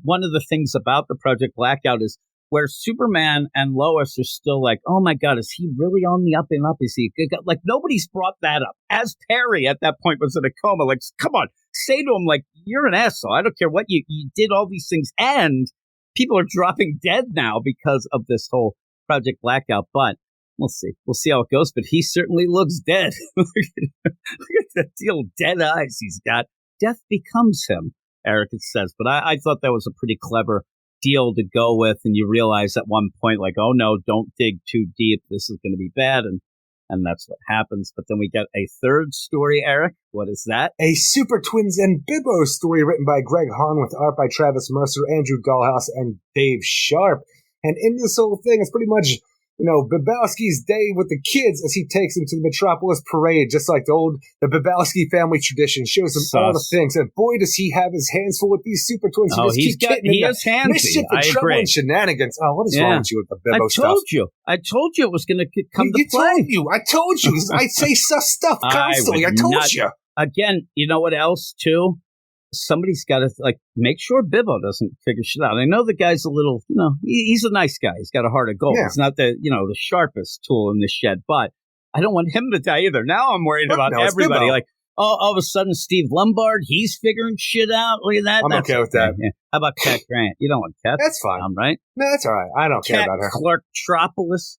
one of the things about the Project Blackout is where Superman and Lois are still oh my God, is he really on the up and up? Is he a good guy? Nobody's brought that up. As Perry at that point was in a coma, come on, say to him, you're an asshole. I don't care what you did all these things. And people are dropping dead now because of this whole Project Blackout. But we'll see. We'll see how it goes. But he certainly looks dead. Look at the deal, dead eyes he's got. Death becomes him, Eric, it says. But I thought that was a pretty clever deal to go with, and you realize at one point oh no, don't dig too deep, this is going to be bad, and that's what happens. But then we get a third story, Eric. What is that? A Super Twins and Bibbo story written by Greg Hahn with art by Travis Mercer, Andrew Dahlhaus, and Dave Sharp. And in this whole thing, it's pretty much Babowski's day with the kids as he takes them to the Metropolis parade, just like the Babowski family tradition, shows them all the things. And boy, does he have his hands full with these super twins. He is handsy. Mischief and trouble and shenanigans. Oh, what is wrong with you with the Bibbo stuff? I told you it was going to come to play. I told you. I say stuff constantly. I told you. Again, you know what else, too? Somebody's got to, make sure Bibbo doesn't figure shit out. I know the guy's a little, he's a nice guy. He's got a heart of gold. Yeah. He's not the sharpest tool in the shed, but I don't want him to die either. Now I'm worried about everybody. Bibbo. All of a sudden, Steve Lombard, he's figuring shit out. Look at that. I'm okay with that. Yeah. How about Cat Grant? You don't want Cat. That's fine. Right? No, that's all right. I don't care about her. Clark-tropolis.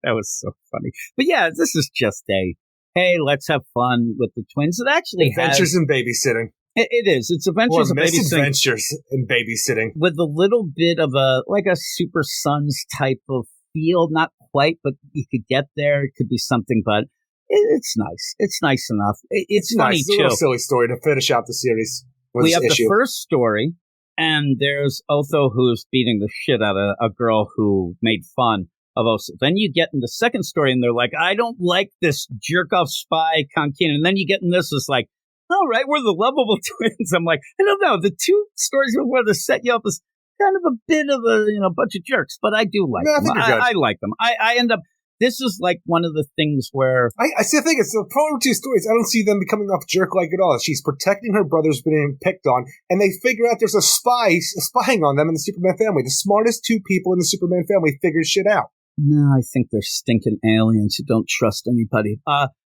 That was so funny. But yeah, this is just hey, let's have fun with the twins. It actually Adventures in babysitting. It is. It's Adventures in Babysitting. Adventures in Babysitting. With a little bit of a Super Sons type of feel. Not quite, but you could get there. It could be something, but it's nice. It's nice enough. It's funny, nice. Too. It's a little silly story to finish out the series. We have the first story, and there's Otho who's beating the shit out of a girl who made fun of Otho. Then you get in the second story, and they're like, I don't like this jerk-off spy Conkin. And then you get in this, it's like, all right, we're the lovable twins. I'm like, I don't know. The two stories where they set you up as kind of a bit of a bunch of jerks, but I do like them. I like them. I end up. This is like one of the things where I see the thing. It's the problem with two stories. I don't see them becoming off jerk-like at all. She's protecting her brothers being picked on, and they figure out there's a spying on them in the Superman family. The smartest two people in the Superman family figure shit out. No, I think they're stinking aliens who don't trust anybody.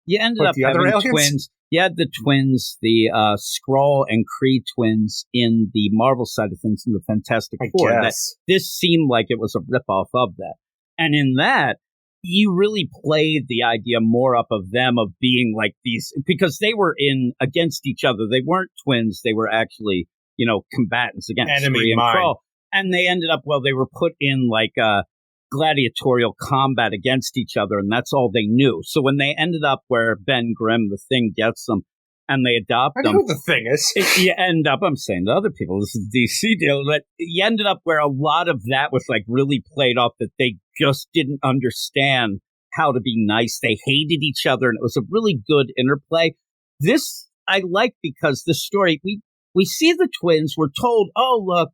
You ended up having twins. You had the twins, the Skrull and Kree twins in the Marvel side of things in the Fantastic Four. This seemed like it was a ripoff of that. And in that, you really played the idea more up of them of being like these, because they were against each other. They weren't twins. They were actually, combatants against enemy and Skrull. And they ended up, they were put in gladiatorial combat against each other, and that's all they knew. So when they ended up where Ben Grimm, the Thing, gets them, and they adopt them. I know who the Thing is. You end up, I'm saying to other people, this is a DC deal, but you ended up where a lot of that was really played off that they just didn't understand how to be nice. They hated each other, and it was a really good interplay. This I like because the story, we see the twins, we're told, oh, look,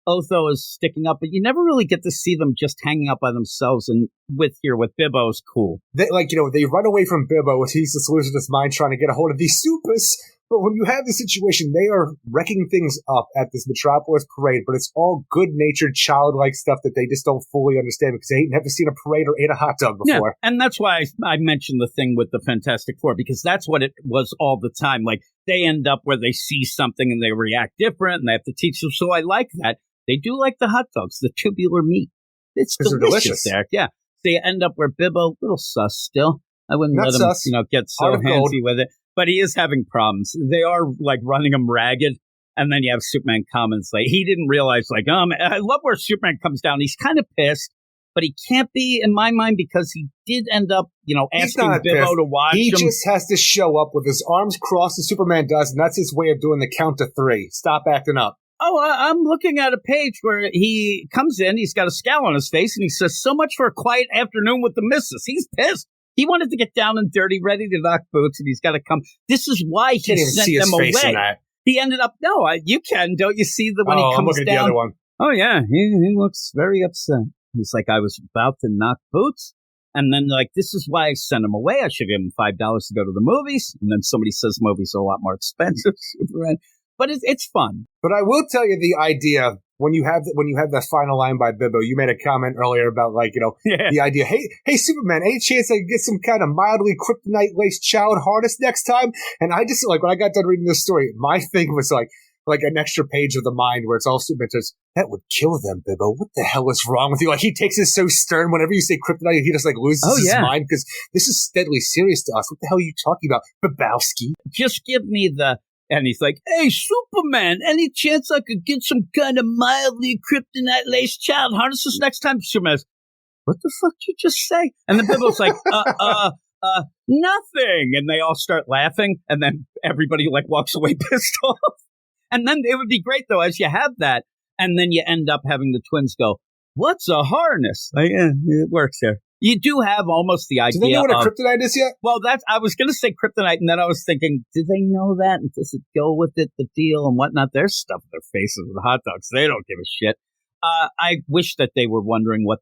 Otho is sticking up, but you never really get to see them just hanging out by themselves. And with Bibbo's cool. They run away from Bibbo as he's just losing his mind trying to get a hold of these supers. But when you have this situation, they are wrecking things up at this Metropolis parade, but it's all good-natured, childlike stuff that they just don't fully understand because they ain't never seen a parade or ate a hot dog before. Yeah, and that's why I mentioned the thing with the Fantastic Four, because that's what it was all the time. They end up where they see something and they react different, and they have to teach them. So I like that. They do like the hot dogs, the tubular meat. It's delicious there. Yeah. So you end up where Bibbo, little sus still. I wouldn't let him, get so handsy with it. But he is having problems. They are running him ragged. And then you have Superman comments he didn't realize I love where Superman comes down. He's kind of pissed, but he can't be in my mind because he did end up, asking Bibbo to watch him. He just has to show up with his arms crossed as Superman does. And that's his way of doing the count to 3. Stop acting up. Oh, I'm looking at a page where he comes in, he's got a scowl on his face, and he says, so much for a quiet afternoon with the missus. He's pissed. He wanted to get down and dirty, ready to knock boots, and he's got to come. This is why he sent them away. He ended up, you can. Don't you see when he comes I'm looking down? At the other one. Oh, yeah, he looks very upset. He's like, I was about to knock boots. And then, this is why I sent him away. I should give him $5 to go to the movies. And then somebody says movies are a lot more expensive. But it's fun. But I will tell you the idea when you have that final line by Bibbo. You made a comment earlier about the idea. Hey, Superman, any chance I could get some kind of mildly kryptonite laced child harness next time? And I just when I got done reading this story, my thing was like an extra page of the mind where it's all Superman says, that would kill them, Bibbo. What the hell is wrong with you? He takes it so stern. Whenever you say kryptonite, he just loses his mind because this is deadly serious to us. What the hell are you talking about, Babowski? Just give me And he's like, hey, Superman, any chance I could get some kind of mildly kryptonite-laced child harnesses next time? Superman says, what the fuck did you just say? And then Bibbo's like, nothing. And they all start laughing, and then everybody walks away pissed off. And then it would be great, though, as you have that, and then you end up having the twins go, what's a harness? It works there. You do have almost the idea. Do they know what a kryptonite is yet? Well, I was going to say kryptonite, and then I was thinking, do they know that? And does it go with it, the deal and whatnot? They're stuffing their faces with hot dogs. They don't give a shit. I wish that they were wondering what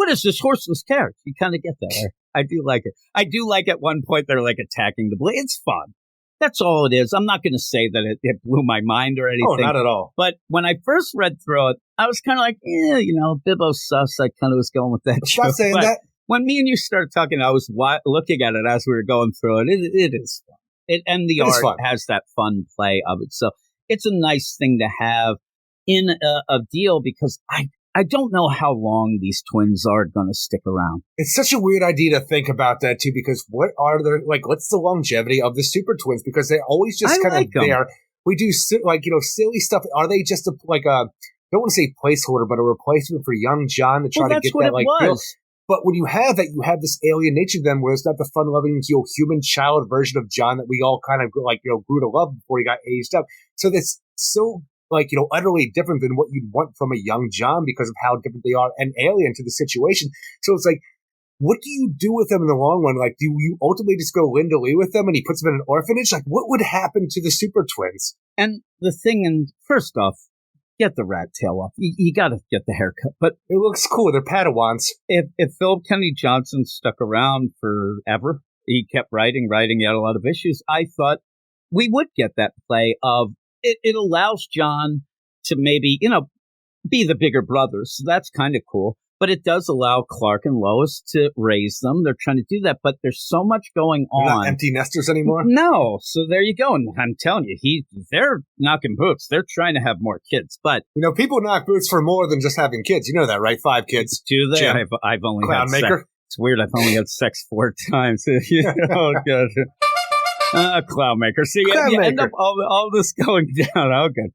is this horseless carriage? You kind of get that. I do like it. I do like at one point they're like attacking the blade. It's fun. That's all it is. I'm not going to say that it blew my mind or anything. Oh, not at all. But when I first read through it, I was kind of like, Bibbo sus. I kind of was going with that. Stop saying that. When me and you started talking, I was looking at it as we were going through it. It is fun. And the art has that fun play of it. So it's a nice thing to have in a deal because I don't know how long these twins are going to stick around. It's such a weird idea to think about that, too, because what's the longevity of the super twins? Because they're always just kind of there. We do, silly stuff. Are they just I don't want to say placeholder, but a replacement for young John to try to get that, bill? But when you have that, you have this alien nature to them where it's not the fun-loving, human child version of John that we all kind of, grew to love before he got aged up. So that's so, utterly different than what you'd want from a young John because of how different they are and alien to the situation. So it's like, what do you do with them in the long run? Like, do you ultimately just go Linda Lee with them and he puts them in an orphanage? Like, what would happen to the super twins? And the thing, and first off, get the rat tail off. You got to get the haircut. But it looks cool. They're Padawans. If Philip Kennedy Johnson stuck around forever, he kept writing, he had a lot of issues, I thought we would get that play of it allows John to maybe, be the bigger brothers. So that's kind of cool. But it does allow Clark and Lois to raise them. They're trying to do that, but there's so much going on. They're not empty nesters anymore? No. So there you go. And I'm telling you, they're knocking boots. They're trying to have more kids. But people knock boots for more than just having kids. You know that, right? 5 kids. Do they? Jim. I've only Clown had maker. Sex. It's weird. I've only had sex 4 times. Oh, God. Clown maker. See, you end up all this going down. Oh, good.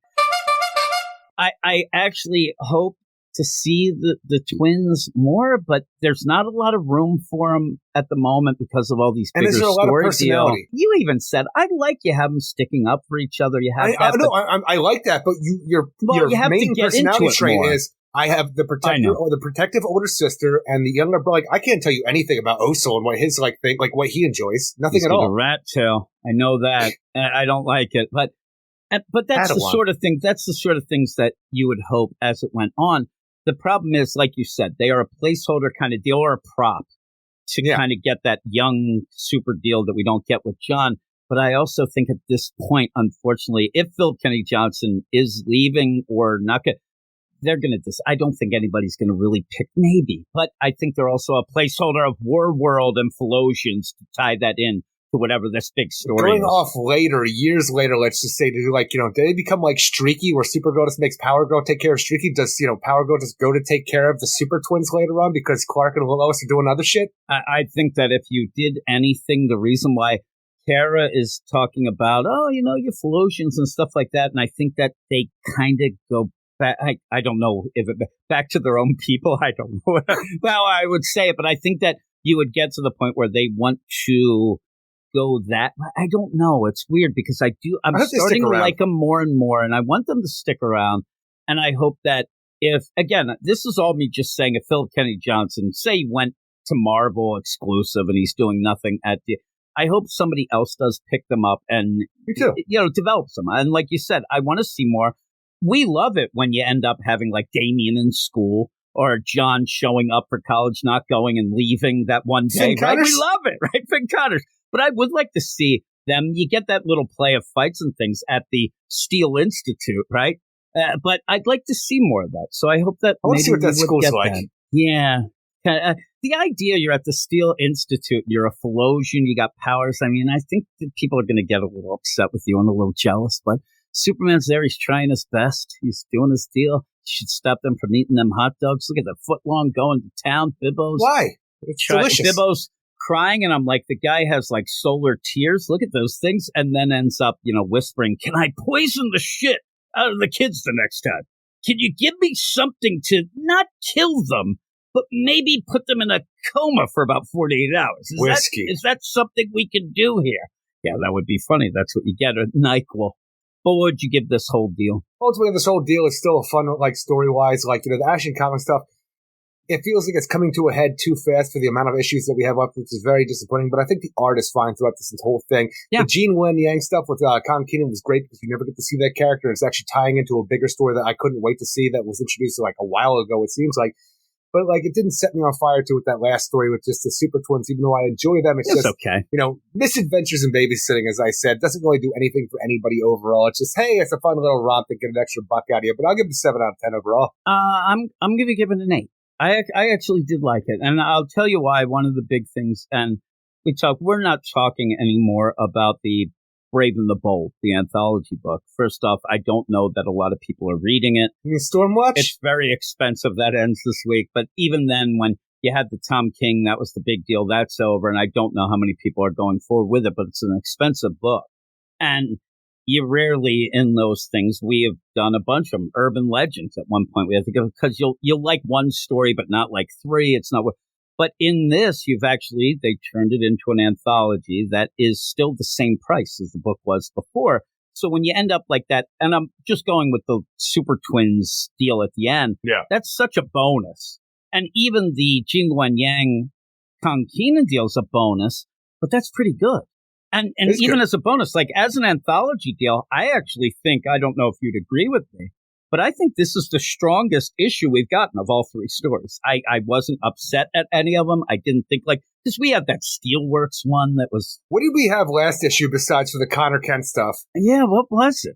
I actually hope to see the twins more, but there's not a lot of room for them at the moment because of all these bigger stories. And there's a lot of personality. You even said, I like you have them sticking up for each other. You have I like that, but your main personality trait is I have the protector or the protective older sister and the younger brother. I can't tell you anything about Oso and what his thing, what he enjoys. Nothing at all. A rat tail. I know that. I don't like it, but that's the sort of thing. That's the sort of things that you would hope as it went on. The problem is, like you said, they are a placeholder kind of deal or a prop to kind of get that young super deal that we don't get with John. But I also think at this point, unfortunately, if Phil Kennedy Johnson is leaving or not, they're going to I don't think anybody's going to really pick, maybe. But I think they're also a placeholder of War World and Philosians to tie that in to whatever this big story is. Off later, years later, let's just say, do they become like Streaky, where Supergirl just makes Power Girl take care of Streaky? Does, Power Girl just go to take care of the Super Twins later on because Clark and Lois are doing other shit? I think that if you did anything, the reason why Kara is talking about, your Philosians and stuff like that, and I think that they kind of go back, I don't know if back to their own people. I don't know. Well, I would say it, but I think that you would get to the point where they want to go that. I don't know. It's weird because I'm starting to like them more and more, and I want them to stick around. And I hope that this is all me just saying, if Philip Kennedy Johnson, say he went to Marvel exclusive and he's doing nothing I hope somebody else does pick them up and, develops them. And like you said, I want to see more. We love it when you end up having like Damien in school or John showing up for college, not going and leaving that one day. Right? We love it, right? Finn Connors. But I would like to see them. You get that little play of fights and things at the Steel Institute, right? But I'd like to see more of that. So I hope that I want to see what that school's like. That. Yeah. The idea you're at the Steel Institute, you're a Philosian, you got powers. I mean, I think that people are going to get a little upset with you and a little jealous, but Superman's there. He's trying his best. He's doing his deal. You should stop them from eating them hot dogs. Look at the footlong going to town. Bibbo's. Why? It's delicious. Bibbo's crying, and I'm like, the guy has like solar tears. Look at those things. And then ends up, whispering, can I poison the shit out of the kids the next time? Can you give me something to not kill them, but maybe put them in a coma for about 48 hours? Whiskey. Is that something we can do here? Yeah, that would be funny. That's what you get, a NyQuil. But what would you give this whole deal? Ultimately, this whole deal is still fun, like story-wise, the Action Comics stuff. it feels like it's coming to a head too fast for the amount of issues that we have left, which is very disappointing. But I think the art is fine throughout this whole thing. Yeah. The Gene Wen Yang stuff with Con Keenan was great because you never get to see that character. It's actually tying into a bigger story that I couldn't wait to see that was introduced like a while ago, it seems like. But like it didn't set me on fire too with that last story with just the Super Twins, even though I enjoy them. It's just okay. Misadventures in babysitting, as I said, doesn't really do anything for anybody overall. It's just, hey, it's a fun little romp to get an extra buck out of you. But I'll give it a 7 out of 10 overall. I'm going to give it an 8. I actually did like it, and I'll tell you why. One of the big things, and we're not talking anymore about the Brave and the Bold, the anthology book. First off, I don't know that a lot of people are reading it. You mean Stormwatch? It's very expensive. That ends this week. But even then, when you had the Tom King, that was the big deal. That's over, and I don't know how many people are going forward with it, but it's an expensive book. And you rarely, in those things, we have done a bunch of them. Urban Legends at one point. We have to go, because you'll like one story, but not like 3. It's not. But in this, they turned it into an anthology that is still the same price as the book was before. So when you end up like that, and I'm just going with the Super Twins deal at the end, that's such a bonus. And even the Gene Luen Yang Kong Keenan deal is a bonus, but that's pretty good. And even as a bonus, like as an anthology deal, I actually think, I don't know if you'd agree with me, but I think this is the strongest issue we've gotten of all 3 stories. I wasn't upset at any of them. I didn't think because we had that Steelworks one that was... What did we have last issue besides for the Connor Kent stuff? Yeah, what was it?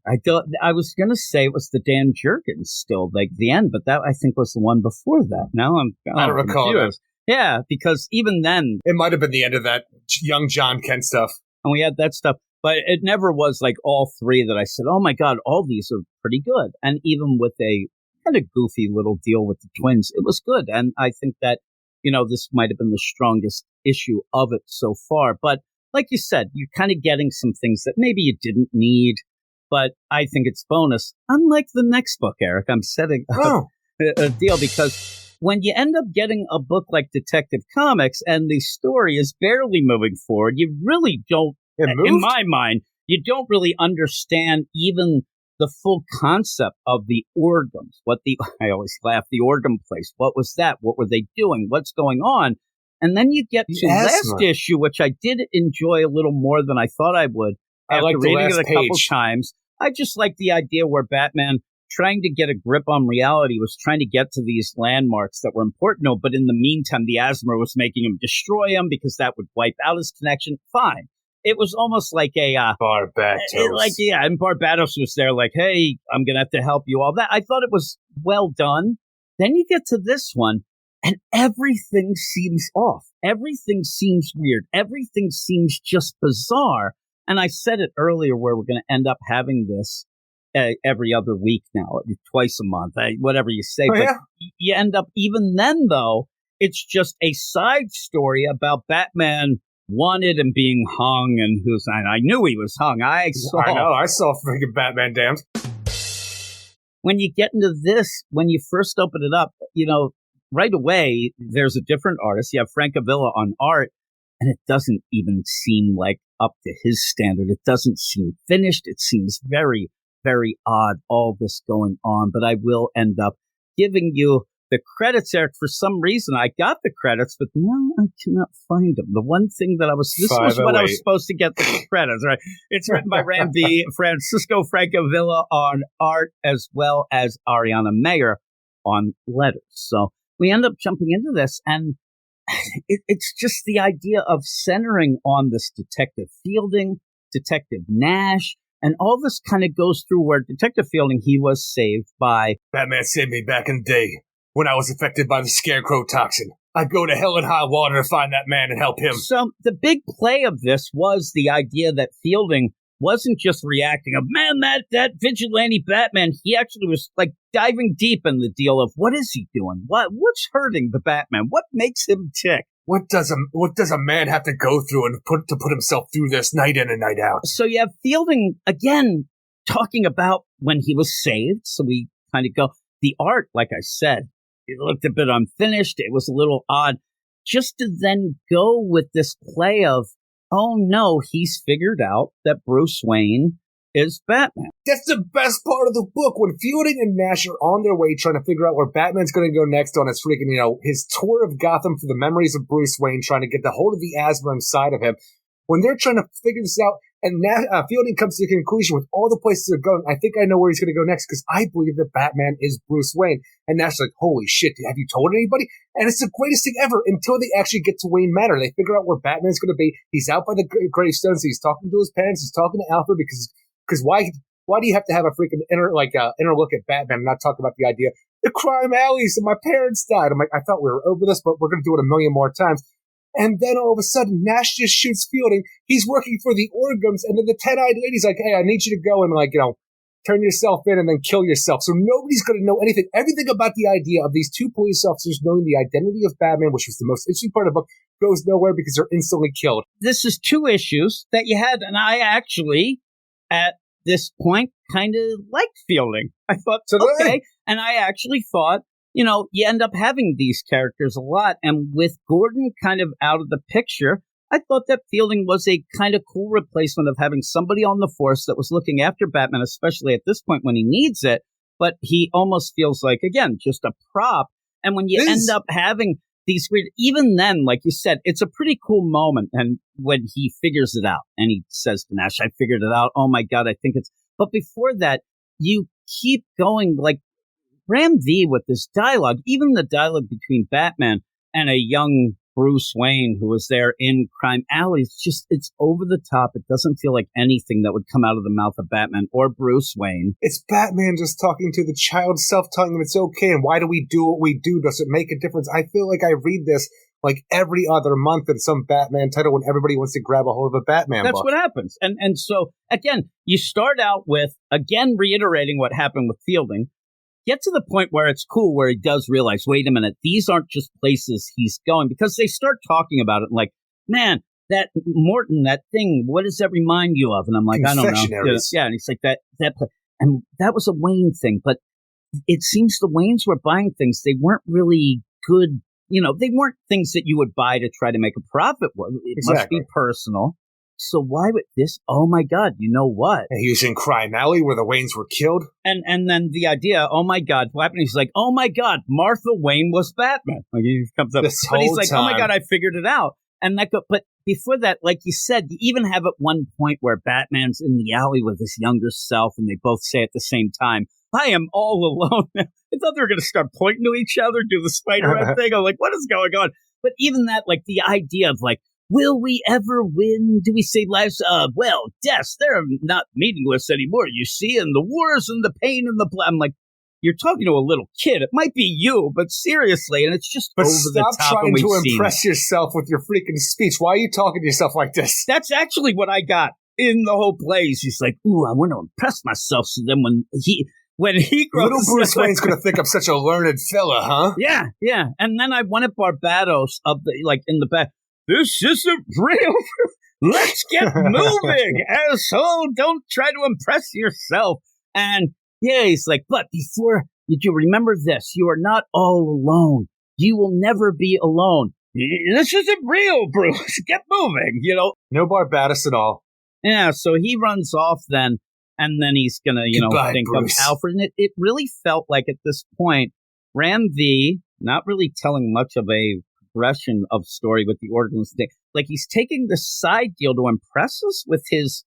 I was going to say it was the Dan Jurgens still, like the end, but that I think was the one before that. Now I don't recall that. Yeah, because even then... It might have been the end of that young John Kent stuff. And we had that stuff. But it never was like all 3 that I said, oh my God, all these are pretty good. And even with a kind of goofy little deal with the twins, it was good. And I think that, this might have been the strongest issue of it so far. But like you said, you're kind of getting some things that maybe you didn't need, but I think it's bonus. Unlike the next book, Eric, I'm setting up a deal because when you end up getting a book like Detective Comics and the story is barely moving forward, you really don't, in my mind, you don't really understand even the full concept of the organs. I always laugh, the organ place. What was that? What were they doing? What's going on? And then you get to last issue, which I did enjoy a little more than I thought I would. After reading it a couple times, I just like the idea where Batman, trying to get a grip on reality, was trying to get to these landmarks that were important. No, but in the meantime, the Asthma was making him destroy him because that would wipe out his connection. Fine. It was almost like a... Barbatos. And Barbatos was there like, hey, I'm going to have to help you, all that. I thought it was well done. Then you get to this one, and everything seems off. Everything seems weird. Everything seems just bizarre. And I said it earlier where we're going to end up having this every other week now, twice a month, whatever you say. You end up, even then, though, it's just a side story about Batman wanted and being hung, and I knew he was hung. I saw freaking Batman damned. When you get into this, when you first open it up, right away, there's a different artist. You have Frank Avila on art, and it doesn't even seem like up to his standard. It doesn't seem finished. It seems very, very odd, all this going on. But I will end up giving you the credits, Eric. For some reason, I got the credits, but now I cannot find them. The one thing that this was what I was supposed to get the credits, right? It's written by Randy Francisco Francavilla on art, as well as Ariana Mayer on letters. So we end up jumping into this, and it's just the idea of centering on this Detective Fielding, Detective Nash, and all this kind of goes through where Detective Fielding, he was saved by... Batman saved me back in the day when I was affected by the Scarecrow toxin. I'd go to hell and high water to find that man and help him. So the big play of this was the idea that Fielding wasn't just reacting of, man, that vigilante Batman, he actually was like diving deep in the deal of what is he doing? What's hurting the Batman? What makes him tick? What does a man have to go through and put himself through this night in and night out? So you have Fielding, again, talking about when he was saved. So we kind of go, the art, like I said, it looked a bit unfinished. It was a little odd. Just to then go with this play of, oh no, he's figured out that Bruce Wayne is Batman. That's the best part of the book, when Fielding and Nash are on their way trying to figure out where Batman's going to go next on his freaking, his tour of Gotham for the memories of Bruce Wayne, trying to get the hold of the asthma inside of him. When they're trying to figure this out, and Fielding comes to the conclusion with all the places they're going, I think I know where he's going to go next, because I believe that Batman is Bruce Wayne. And Nash's like, holy shit, have you told anybody? And it's the greatest thing ever until they actually get to Wayne Manor. They figure out where Batman's going to be. He's out by the gravestones. He's talking to his parents. He's talking to Alfred, because why do you have to have a freaking inner look at Batman and not talk about the idea, the crime alleys and my parents died? I'm like, I thought we were over this, but we're going to do it a million more times. And then all of a sudden, Nash just shoots Fielding. He's working for the Orgums, and then the 10-eyed lady's like, hey, I need you to go and, turn yourself in and then kill yourself. So nobody's going to know anything. Everything about the idea of these two police officers knowing the identity of Batman, which was the most interesting part of the book, goes nowhere because they're instantly killed. This is two issues that you had, and I actually, at this point, kind of liked Fielding. I thought, okay, and I actually thought, you end up having these characters a lot. And with Gordon kind of out of the picture, I thought that Fielding was a kind of cool replacement of having somebody on the force that was looking after Batman, especially at this point when he needs it. But he almost feels like, again, just a prop. And when you end up having these weird, even then, like you said, it's a pretty cool moment. And when he figures it out and he says to Nash, I figured it out. Oh my God, I think it's, but before that, you keep going like, Ram V with this dialogue, even the dialogue between Batman and a young Bruce Wayne who was there in Crime Alley, it's over the top. It doesn't feel like anything that would come out of the mouth of Batman or Bruce Wayne. It's Batman just talking to the child self, telling him it's okay, and why do we do what we do? Does it make a difference? I feel like I read this like every other month in some Batman title when everybody wants to grab a hold of a Batman book. That's what happens. And so, again, you start out with, again, reiterating what happened with Fielding. Get to the point where it's cool, where he does realize, wait a minute, these aren't just places he's going, because they start talking about it like, man, that Morton, that thing, what does that remind you of? And I'm like, I don't know. Yeah, and he's like, that and that was a Wayne thing, but it seems the Waynes were buying things. They weren't really good, they weren't things that you would buy to try to make a profit. It must be personal. So why would this? Oh my God! You know what? And he was in Crime Alley where the Waynes were killed. And then the idea. Oh my God! What happened? He's like, oh my God! Martha Wayne was Batman. Like he comes up, but he's like, oh my God! I figured it out. And but before that, like you said, you even have at one point where Batman's in the alley with his younger self, and they both say at the same time, "I am all alone." I thought they were going to start pointing to each other, do the Spider-Man thing. I'm like, what is going on? But even that, like the idea of like, will we ever win? Do we save lives? Well, deaths, they're not meaningless anymore, you see, and the wars and the pain and the blood. I'm like, you're talking to a little kid. It might be you, but seriously, and it's just over the top. Stop trying to impress yourself with your freaking speech. Why are you talking to yourself like this? That's actually what I got in the whole place. He's like, ooh, I want to impress myself. So then when he grows, little Bruce Wayne's going to think I'm such a learned fella, huh? Yeah. And then I wanted Barbados in the back. This isn't real. Let's get moving, asshole. Don't try to impress yourself. And yeah, he's like, but before you do, remember this. You are not all alone. You will never be alone. This isn't real, Bruce. Get moving, No Barbados at all. Yeah, so he runs off then, and then he's going to, Goodbye, think Bruce. of Alfred. And it really felt like at this point, Ram V, not really telling much of a progression of story with the Organs thing. Like he's taking the side deal to impress us with his,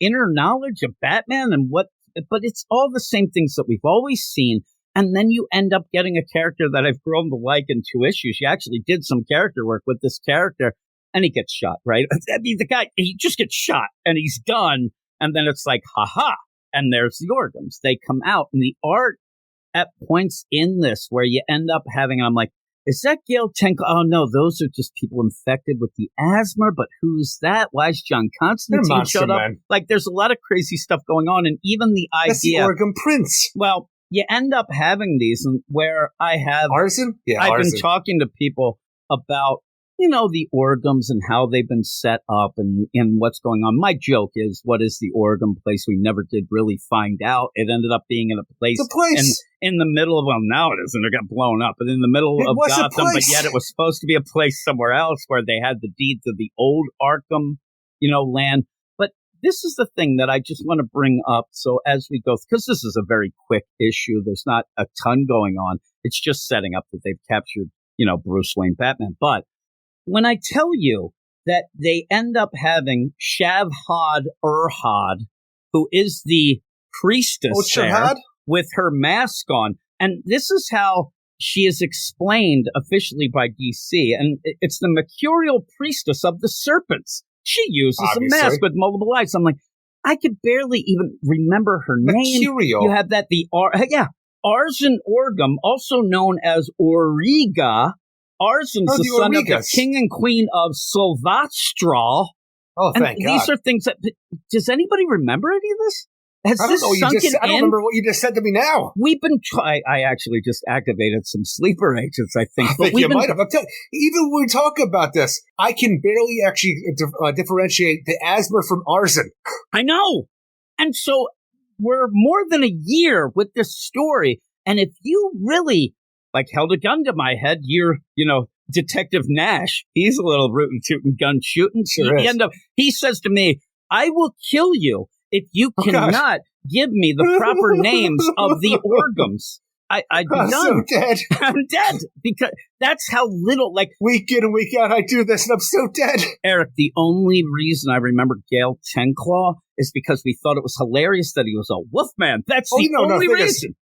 inner knowledge of Batman and but it's all the same things that we've always seen. And then you end up getting a character that I've grown to like in 2 issues. You actually did some character work with this character, and he gets shot, right? I mean, the guy, he just gets shot and he's done. And then it's like, haha. And there's the Organs. They come out, and the art at points in this where you end up having, I'm like, is that Gail Tenko? Oh, no, those are just people infected with the asthma, but who's that? Why is John Constantine showed up? Man. Like, there's a lot of crazy stuff going on, and even the idea... That's the Organ Prince. Well, you end up having these, and where I have... Arson? Yeah, I've Arson. Been talking to people about, the Organs and how they've been set up and what's going on. My joke is, what is the Organ place? We never did really find out. It ended up being in a place... It's a place! In the middle of, well, now it isn't. It got blown up. But in the middle of Gotham, but yet it was supposed to be a place somewhere else where they had the deeds of the old Arkham, land. But this is the thing that I just want to bring up. So as we go, because this is a very quick issue, there's not a ton going on. It's just setting up that they've captured, Bruce Wayne Batman. But when I tell you that they end up having Shavhad Urhad, who is the priestess there, with her mask on, and this is how she is explained officially by DC, and it's the mercurial priestess of the serpents. She uses a mask with multiple eyes. I'm like, I could barely even remember her name. Mercurial. You have that, Arzen Orgum, also known as Auriga. Arzen's the son of the king and queen of Silvastral. Oh, thank God. These are things that... Does anybody remember any of this? Has this sunk in? I don't remember what you just said to me now. We've been I actually just activated some sleeper agents, I think. I think you might have. Even when we talk about this, I can barely actually differentiate the asthma from arson. I know. And so we're more than a year with this story. And if you really held a gun to my head, you're, Detective Nash, he's a little rootin' tootin' gun shooting. Sure he says to me, I will kill you if you cannot give me the proper names of the Orgums. I'd be done. So dead. I'm dead because that's how little, week in and week out, I do this and I'm so dead. Eric, the only reason I remember Gale Tenclaw is because we thought it was hilarious that he was a Wolfman. That's the only reason.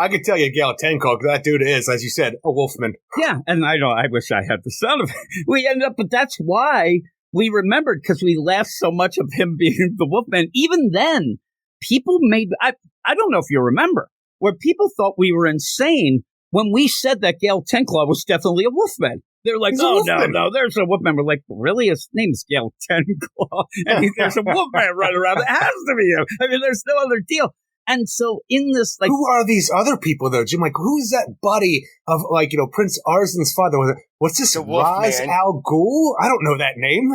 I could tell you Gale Tenclaw, that dude is, as you said, a Wolfman. Yeah, and I wish I had the sound of it. We ended up, but that's why we remembered, because we laughed so much of him being the Wolfman. Even then, people made, I don't know if you remember, where people thought we were insane when we said that Gale Tenclaw was definitely a Wolfman. They're like, no, there's a Wolfman. We're like, really? His name's Gale Tenclaw, and there's a Wolfman running around. It has to be him. I mean, there's no other deal. And so in this, who are these other people, though, Jim? Who's that buddy of, Prince Arzen's father? What's this, Ra's al Ghul? I don't know that name.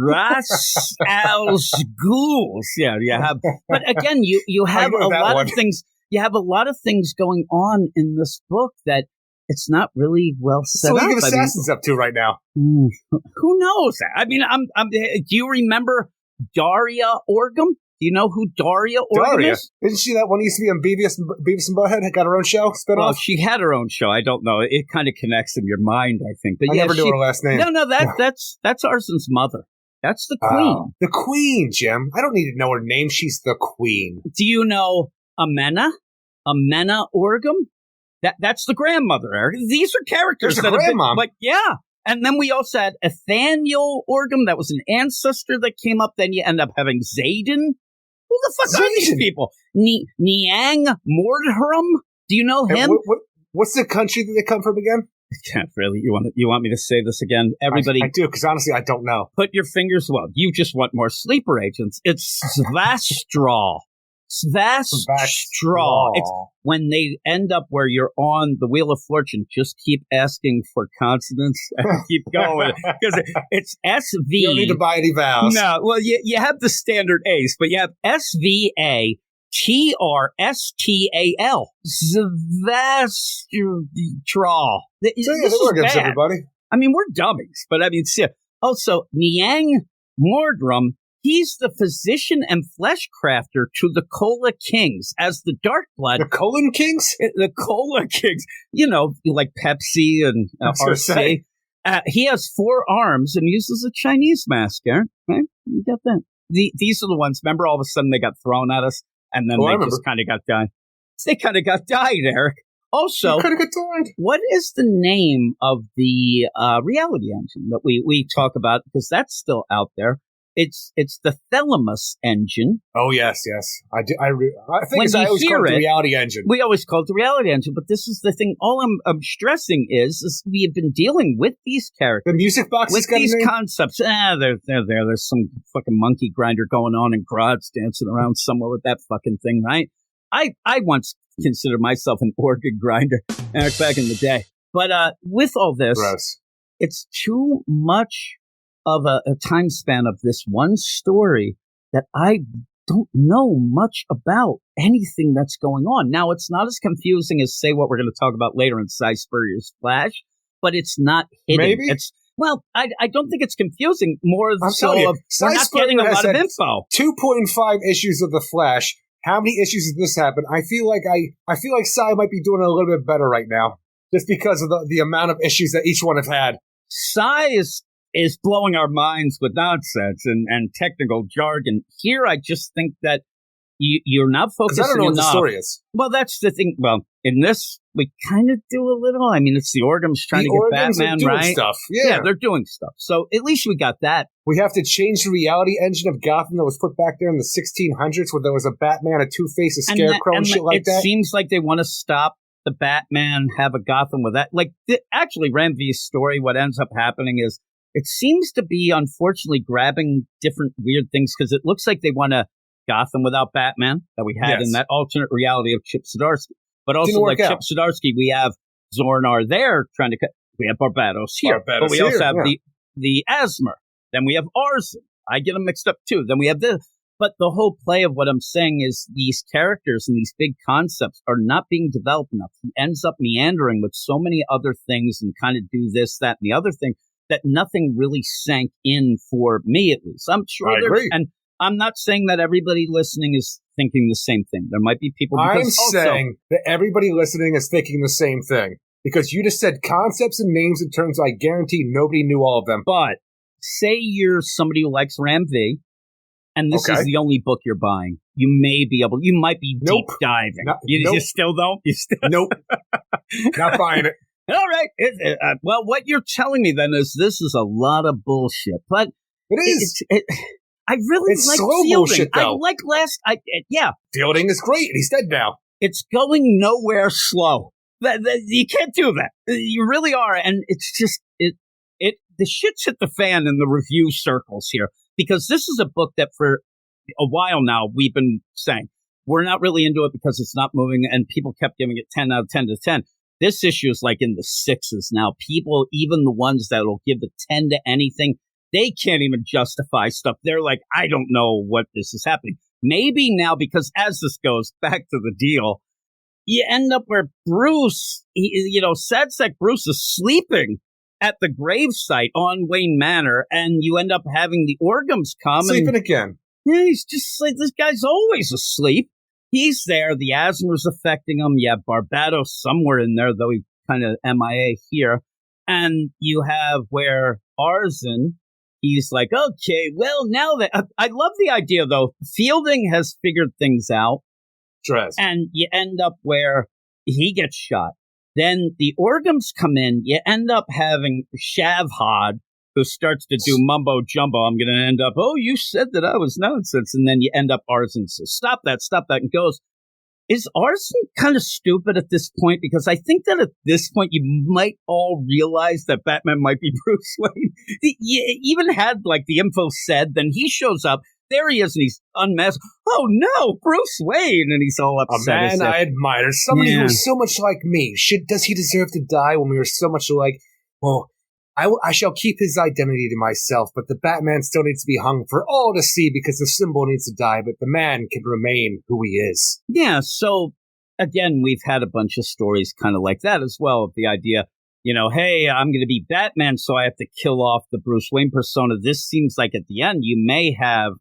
Ra's al Ghul. Yeah, you have. But again, you have a lot of things. You have a lot of things going on in this book that it's not really well set up. So what are Assassins up to right now? Who knows? I mean, do you remember Daria Orgum? Do you know who Daria Orgum is? Isn't she that one used to be on Beavis and Butthead? Got her own show? Well, she had her own show. I don't know. It kind of connects in your mind, I think. But I never knew her last name. No, that's Arzen's mother. That's the queen. The queen, Jim. I don't need to know her name. She's the queen. Do you know Amena? Amena Orgum? That's the grandmother, Eric. These are characters that have been, yeah. And then we also had Ethaniel Orgum. That was an ancestor that came up. Then you end up having Zayden. Who the fuck are these people? Niang Mordhrum? Do you know him? What's the country that they come from again? I can't really. You want me to say this again? Everybody, I do, because honestly, I don't know. Put your fingers. Well, you just want more sleeper agents. It's Svastral. Svastral. It's when they end up where you're on the Wheel of Fortune. Just keep asking for consonants and keep going because it's SV. You don't need to buy any vowels. No, well, you have the standard A's, but you have SVA. TRSTAL. Svastral. So yeah, that works, everybody. I mean, we're dummies, but I mean, also, Niang Mordrum, he's the physician and flesh crafter to the Cola Kings as the Dark Blood. The Colon Kings? The Cola Kings. Like Pepsi and RC. He has 4 arms and uses a Chinese mask, Aaron. Right? You got that. These are the ones, remember all of a sudden they got thrown at us? And then they just kind of got died. They kind of got died, Eric. Also, what is the name of the reality engine that we talk about? Because that's still out there. It's the Thelamus engine. Oh, yes. I think I always call it the reality engine. We always call it the reality engine, but this is the thing. All I'm stressing is we have been dealing with these characters. The music box with these concepts. They're there. There's some fucking monkey grinder going on in Graz dancing around somewhere with that fucking thing, right? I once considered myself an organ grinder back in the day. But with all this, it's too much of a time span of this one story that I don't know much about anything that's going on. Now, it's not as confusing as, say, what we're going to talk about later in Cy Spurrier's Flash, but it's not hidden. Maybe? Well, I don't think it's confusing. More I'm so telling you, of we're not getting a lot of info. 2.5 issues of The Flash. How many issues has this happened? I feel like Cy might be doing a little bit better right now, just because of the amount of issues that each one have had. Cy is blowing our minds with nonsense and technical jargon. Here, I just think that you're not focusing enough. I don't know what the story is. Well, that's the thing. Well, in this, we kind of do a little. I mean, it's the Organs trying to get Batman, are doing right? Stuff. Yeah, they're doing stuff. So at least we got that. We have to change the reality engine of Gotham that was put back there in the 1600s, where there was a Batman, a Two-Face, a Scarecrow, and shit like that. It seems like they want to stop the Batman, have a Gotham with that. Like, actually, Ram V's story, what ends up happening is it seems to be, unfortunately, grabbing different weird things, because it looks like they want to Gotham without Batman that we had in that alternate reality of Chip Zdarsky. But also, like Chip Zdarsky, we have Zornar there trying to cut. We have Barbados here. But we also have the Asmer. Then we have Arzen. I get them mixed up too. Then we have this. But the whole play of what I'm saying is these characters and these big concepts are not being developed enough. He ends up meandering with so many other things and kind of do this, that, and the other thing that nothing really sank in for me, at least. I'm sure I agree. And I'm not saying that everybody listening is thinking the same thing. There might be people. I'm saying that everybody listening is thinking the same thing, because you just said concepts and names and terms. I guarantee nobody knew all of them. But say you're somebody who likes Ram V, and this is the only book you're buying. You might be deep diving. You still don't? You still Nope. Not buying it. All right. Well, what you're telling me then is this is a lot of bullshit. But it is. I really it's like slow Fielding. Bullshit, though. I like Fielding is great, and he's dead now. It's going nowhere slow. You can't do that. You really are, and it's just the shit's hit the fan in the review circles here, because this is a book that for a while now we've been saying we're not really into it because it's not moving, and people kept giving it 10 out of 10 to 10. This issue is like in the 6s now. People, even the ones that will give the 10 to anything, they can't even justify stuff. They're like, I don't know what this is happening. Maybe now, because as this goes back to the deal, you end up where Bruce, sad sack Bruce is sleeping at the gravesite on Wayne Manor, and you end up having the Organs come. Sleeping again. Yeah, he's just like, this guy's always asleep. He's there. The asthma's affecting him. You have Barbados somewhere in there, though he kind of MIA here. And you have where Arzen, he's like, okay, well, now that I love the idea, though. Fielding has figured things out. And you end up where he gets shot. Then the Organs come in. You end up having Shavhad, who starts to do mumbo jumbo. I'm going to end up, you said that I was nonsense. And then you end up Arzen says, stop that, and goes, is Arzen kind of stupid at this point? Because I think that at this point, you might all realize that Batman might be Bruce Wayne. You even had like the info said, then he shows up. There he is, and he's unmasked. Oh no, Bruce Wayne, and he's all upset. A man I admire, somebody who is so much like me. Does he deserve to die when we were so much alike? Well, I shall keep his identity to myself, but the Batman still needs to be hung for all to see, because the symbol needs to die, but the man can remain who he is. Yeah, so again, we've had a bunch of stories kind of like that as well, of the idea, hey, I'm going to be Batman, so I have to kill off the Bruce Wayne persona. This seems like at the end, you may have,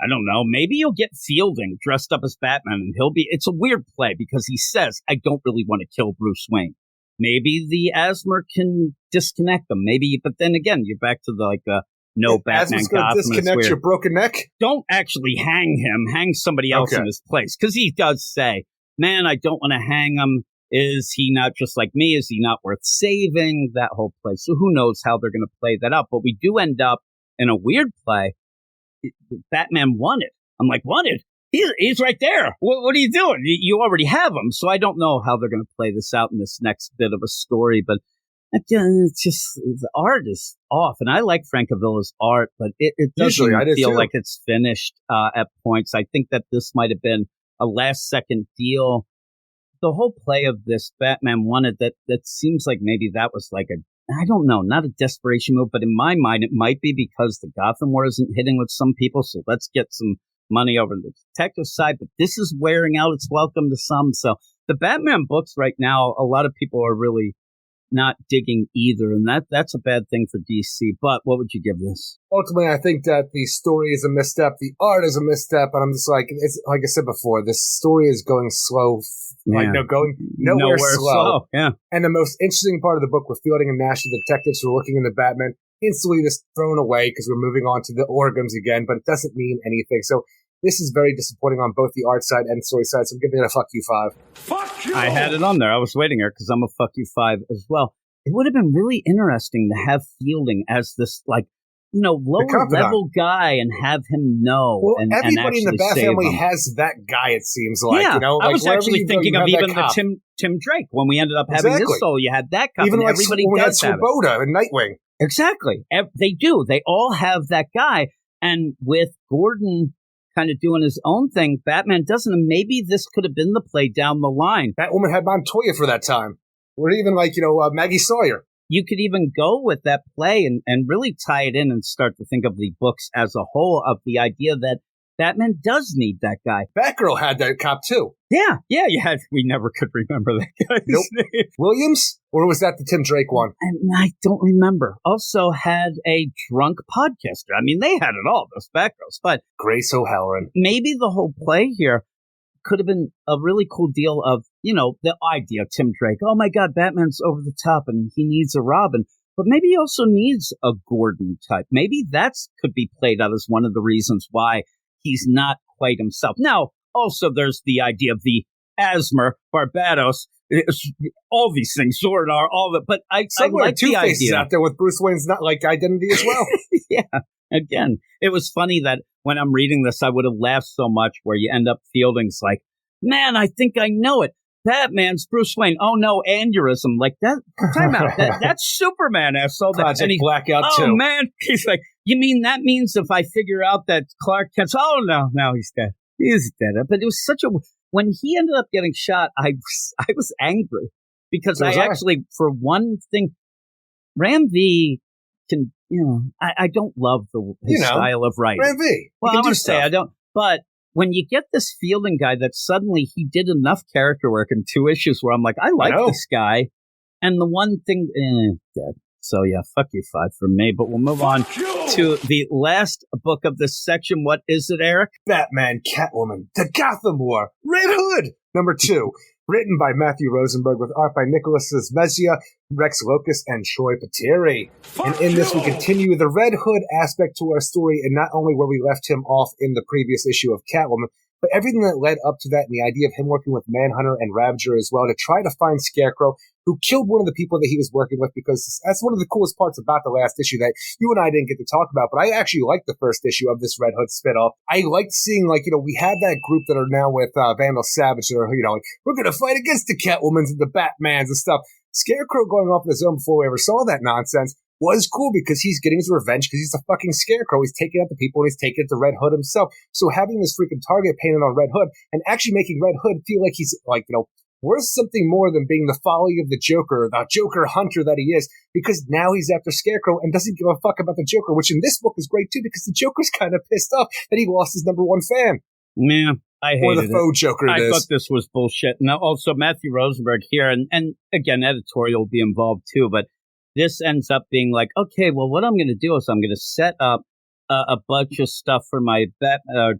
I don't know, maybe you'll get Fielding dressed up as Batman, and it's a weird play, because he says, I don't really want to kill Bruce Wayne. Maybe the Asmer can disconnect them. Maybe, but then again, you're back to no Batman Gotham. Disconnect your broken neck? Don't actually hang him. Hang somebody else in his place. Because he does say, man, I don't want to hang him. Is he not just like me? Is he not worth saving? That whole play. So who knows how they're going to play that out. But we do end up in a weird play. Batman wanted. I'm like, wanted? He's right there. What are you doing? You already have him. So I don't know how they're going to play this out in this next bit of a story. But again, it's just the art is off. And I like Francavilla's art, but it doesn't feel like it's finished at points. I think that this might have been a last-second deal. The whole play of this Batman wanted, that seems like maybe that was like I don't know, not a desperation move, but in my mind, it might be because the Gotham War isn't hitting with some people. So let's get some money over the detective side, but this is wearing out its welcome to some. So the Batman books right now, a lot of people are really not digging either, and that's a bad thing for DC. But what would you give this? Ultimately, I think that the story is a misstep, the art is a misstep, and I'm just like, it's like I said before, this story is going slow, going nowhere slow. Yeah. And the most interesting part of the book with Fielding and Nash, the detectives who are looking into Batman, instantly just thrown away because we're moving on to the organs again, but it doesn't mean anything. So this is very disappointing on both the art side and story side, so I'm giving it a fuck you 5. Fuck you! I had it on there. I was waiting here because I'm a fuck you 5 as well. It would have been really interesting to have Fielding as this, lower level guy and have him know. Well, and everybody in the Bat family has that guy, it seems like. Yeah, I was actually thinking of even the Tim Drake. When we ended up having his soul, you had that cop. Even like everybody when we had does have Swoboda and Nightwing. Exactly. They do. They all have that guy. And with Gordon kind of doing his own thing, Batman doesn't. And maybe this could have been the play down the line. Batwoman had Montoya for that time. Or even Maggie Sawyer. You could even go with that play and really tie it in and start to think of the books as a whole, of the idea that Batman does need that guy. Batgirl had that cop too. Yeah. We never could remember that guy's name. Williams? Or was that the Tim Drake one? I don't remember. Also had a drunk podcaster. I mean, they had it all, those Batgirls. But Grace O'Halloran. Maybe the whole play here could have been a really cool deal of, the idea of Tim Drake. Oh my God, Batman's over the top and he needs a Robin. But maybe he also needs a Gordon type. Maybe that's could be played out as one of the reasons why he's not quite himself. Now, also there's the idea of the Asmer, Barbados, all these things, Zordar, all that. But I like the idea out there with Bruce Wayne's not like identity as well. Yeah. Again, it was funny that when I'm reading this, I would have laughed so much where you end up Fielding's like, man, I think I know it. Batman's Bruce Wayne. Oh no, aneurysm. Like that. Time out. That's Superman, asshole. Project Blackout too. Oh man, he's like, you mean that means if I figure out that Clark Kent's? Oh no, now he's dead. He's dead. But it was such a. When he ended up getting shot, I was angry because I actually, for one thing, Ram V can. I don't love his style of writing. Ram V. Well, I'm going to say I don't, but. When you get this Fielding guy that suddenly he did enough character work in 2 issues where I'm like, I like this guy. And the one thing, dead. So yeah, fuck you 5 from me. But we'll move on to the last book of this section. What is it, Eric? Batman, Catwoman, the Gotham War, Red Hood, number 2. Written by Matthew Rosenberg with art by Nicholas Zvezia, Rex Locust, and Troy Pateri. And in this, we continue the Red Hood aspect to our story, and not only where we left him off in the previous issue of Catwoman, but everything that led up to that, and the idea of him working with Manhunter and Ravager as well to try to find Scarecrow, who killed one of the people that he was working with, because that's one of the coolest parts about the last issue that you and I didn't get to talk about, but I actually liked the first issue of this Red Hood spinoff. I liked seeing, we had that group that are now with Vandal Savage that are, we're going to fight against the Catwomans and the Batmans and stuff. Scarecrow going off on his own before we ever saw that nonsense was cool because he's getting his revenge because he's a fucking Scarecrow. He's taking out the people and he's taking it to Red Hood himself. So having this freaking target painted on Red Hood and actually making Red Hood feel like he's worth something more than being the folly of the Joker hunter that he is, because now he's after Scarecrow and doesn't give a fuck about the Joker, which in this book is great too because the Joker's kind of pissed off that he lost his number 1 fan. Yeah. I hated or the faux Joker it is. I thought this was bullshit. Now, also Matthew Rosenberg here, and again, editorial will be involved too, but this ends up being like, okay, well, what I'm going to do is I'm going to set up a bunch of stuff for my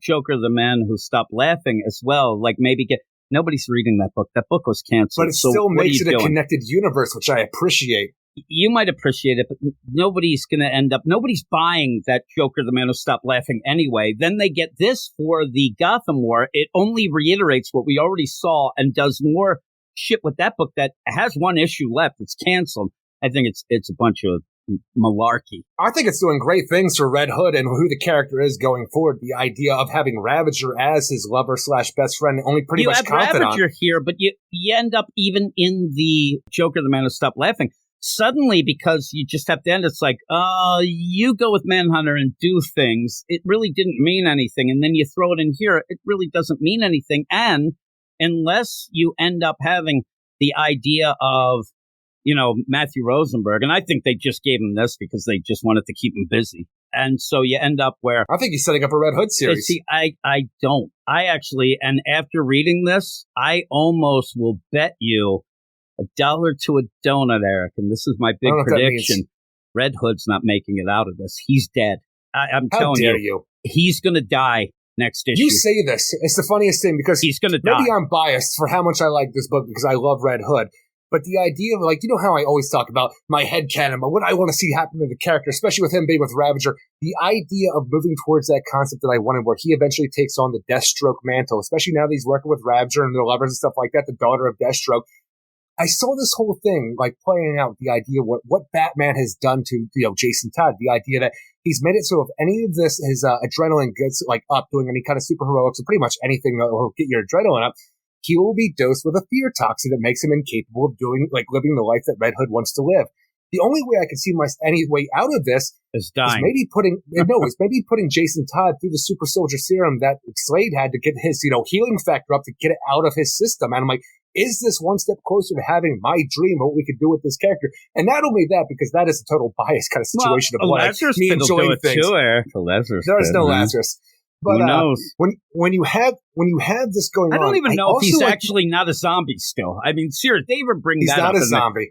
Joker, the Man Who Stopped Laughing as well. Like maybe nobody's reading that book. That book was canceled. But it still makes it a connected universe, which I appreciate. You might appreciate it, but nobody's buying that Joker, the Man Who Stopped Laughing anyway. Then they get this for the Gotham War. It only reiterates what we already saw and does more shit with that book that has 1 issue left. It's canceled. I think it's a bunch of malarkey. I think it's doing great things for Red Hood and who the character is going forward. The idea of having Ravager as his lover / best friend, only pretty much confident. You have Ravager here, but you end up even in the Joker, the Man Who Stopped Laughing. Suddenly, because you just have to end, it's like, you go with Manhunter and do things. It really didn't mean anything. And then you throw it in here, it really doesn't mean anything. And unless you end up having the idea of, Matthew Rosenberg, and I think they just gave him this because they just wanted to keep him busy. And so you end up where... I think he's setting up a Red Hood series. See, I don't. I actually, and after reading this, I almost will bet you $1 to a donut, Eric. And this is my big prediction. Red Hood's not making it out of this. He's dead. I'm telling you. He's going to die next issue. You say this. It's the funniest thing because he's going to die. Maybe I'm biased for how much I like this book because I love Red Hood. But the idea of, like, you know how I always talk about my headcanon, what I want to see happen to the character, especially with him being with Ravager, the idea of moving towards that concept that I wanted where he eventually takes on the Deathstroke mantle, especially now that he's working with Ravager and their lovers and stuff like that, the daughter of Deathstroke. I saw this whole thing, like, playing out the idea of what Batman has done to, Jason Todd, the idea that he's made it so if any of this, his adrenaline gets, like, up, doing any kind of superheroics or pretty much anything that will get your adrenaline up, he will be dosed with a fear toxin that makes him incapable of living the life that Red Hood wants to live. The only way I can see any way out of this is maybe putting Jason Todd through the super soldier serum that Slade had to get his, healing factor up to get it out of his system. And I'm like, is this one step closer to having my dream of what we could do with this character? And not only that, because that is a total bias kind of situation of what me enjoying things. There is no Lazarus. But who knows? When you have this going on, I don't even know if he's actually not a zombie still. I mean, seriously, they even bring that up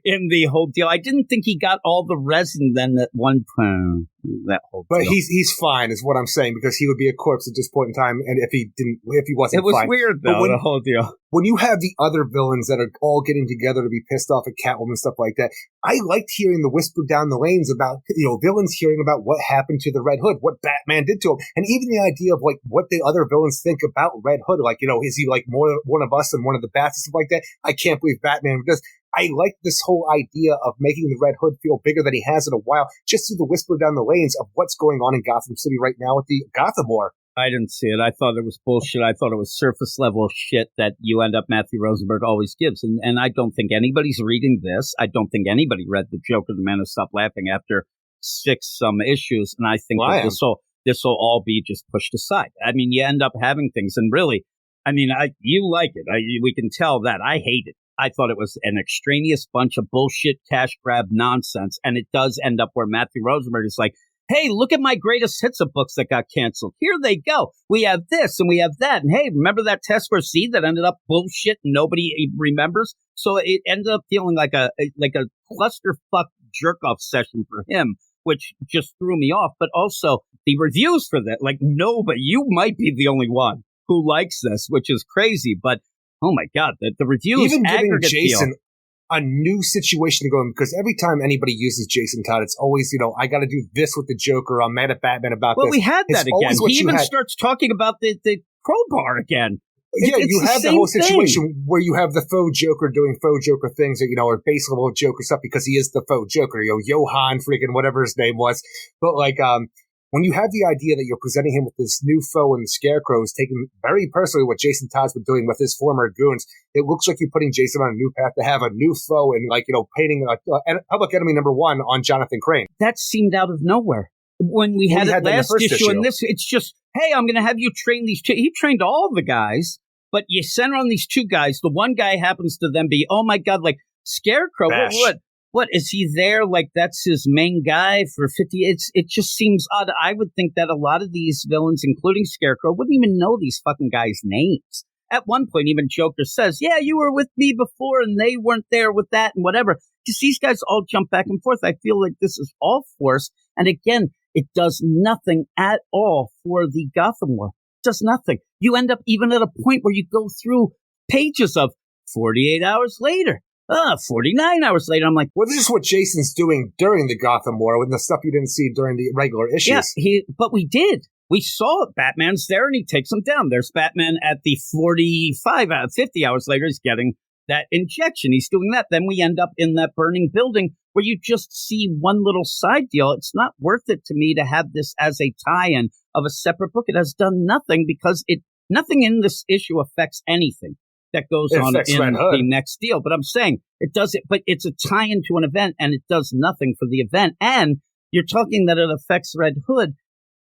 in the whole deal. I didn't think he got all the resin then at one point. That whole but deal. he's fine, is what I'm saying, because he would be a corpse at this point in time, and if he wasn't, it was fine. Weird though. The whole deal. When you have the other villains that are all getting together to be pissed off at Catwoman and stuff like that, I liked hearing the whisper down the lanes about villains hearing about what happened to the Red Hood, what Batman did to him, and even the idea of like what the other villains think about Red Hood. Like, is he like more one of us than one of the bats and stuff like that? I can't believe Batman does. I like this whole idea of making the Red Hood feel bigger than he has in a while, just through the whisper down the lanes of what's going on in Gotham City right now with the Gotham War. I didn't see it. I thought it was bullshit. I thought it was surface level shit that you end up Matthew Rosenberg always gives. And I don't think anybody's reading this. I don't think anybody read The Joker, the Man Who Stopped Laughing after 6 issues. And I think that this will all be just pushed aside. I mean, you end up having things. And really, I mean, you like it. We can tell that. I hate it. I thought it was an extraneous bunch of bullshit cash grab nonsense. And it does end up where Matthew Rosenberg is like, hey, look at my greatest hits of books that got canceled. Here they go. We have this and we have that. And hey, remember that Task Force C that ended up bullshit and nobody remembers? So it ended up feeling like a clusterfuck jerk-off session for him, which just threw me off. But also the reviews for that, like, no, but you might be the only one who likes this, which is crazy. But oh my God, the reviews even giving Jason feel. A new situation to go in, because every time anybody uses Jason Todd, it's always, I got to do this with the Joker. I'm mad at Batman about this. Well, we had that again. He even starts talking about the crowbar again. You have the whole situation where you have the faux Joker doing faux Joker things that, are base level Joker stuff because he is the faux Joker, Johan freaking whatever his name was. But when you have the idea that you're presenting him with this new foe and the Scarecrow is taking very personally what Jason Todd's been doing with his former goons, it looks like you're putting Jason on a new path to have a new foe and painting public enemy number 1 on Jonathan Crane. That seemed out of nowhere. When we had it last issue and this, it's just, hey, I'm going to have you train these two. He trained all the guys, but you send on these 2 guys. The one guy happens to then be, oh my God, like Scarecrow. What is he there? Like that's his main guy for 50? It just seems odd. I would think that a lot of these villains, including Scarecrow, wouldn't even know these fucking guys' names. At one point, even Joker says, yeah, you were with me before and they weren't there with that and whatever. Just these guys all jump back and forth. I feel like this is all forced. And again, it does nothing at all for the Gotham War. It does nothing. You end up even at a point where you go through pages of 48 hours later. 49 hours later, I'm like... Well, this is what Jason's doing during the Gotham War with the stuff you didn't see during the regular issues. Yeah, but we did. We saw it. Batman's there and he takes him down. There's Batman at the 50 hours later. He's getting that injection. He's doing that. Then we end up in that burning building where you just see one little side deal. It's not worth it to me to have this as a tie-in of a separate book. It has done nothing because nothing in this issue affects anything that goes on in the next deal. But I'm saying it does it, but it's a tie-in to an event and it does nothing for the event. And you're talking that it affects Red Hood.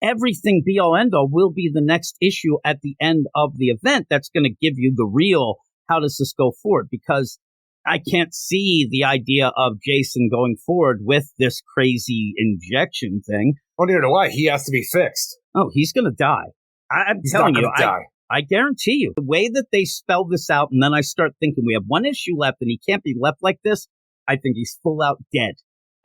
Everything be all end all will be the next issue at the end of the event. That's going to give you the real, how does this go forward? Because I can't see the idea of Jason going forward with this crazy injection thing. Oh, neither do I. He has to be fixed. Oh, he's going to die. I'm telling you, I guarantee you, the way that they spell this out, and then I start thinking we have one issue left and he can't be left like this, I think he's full out dead.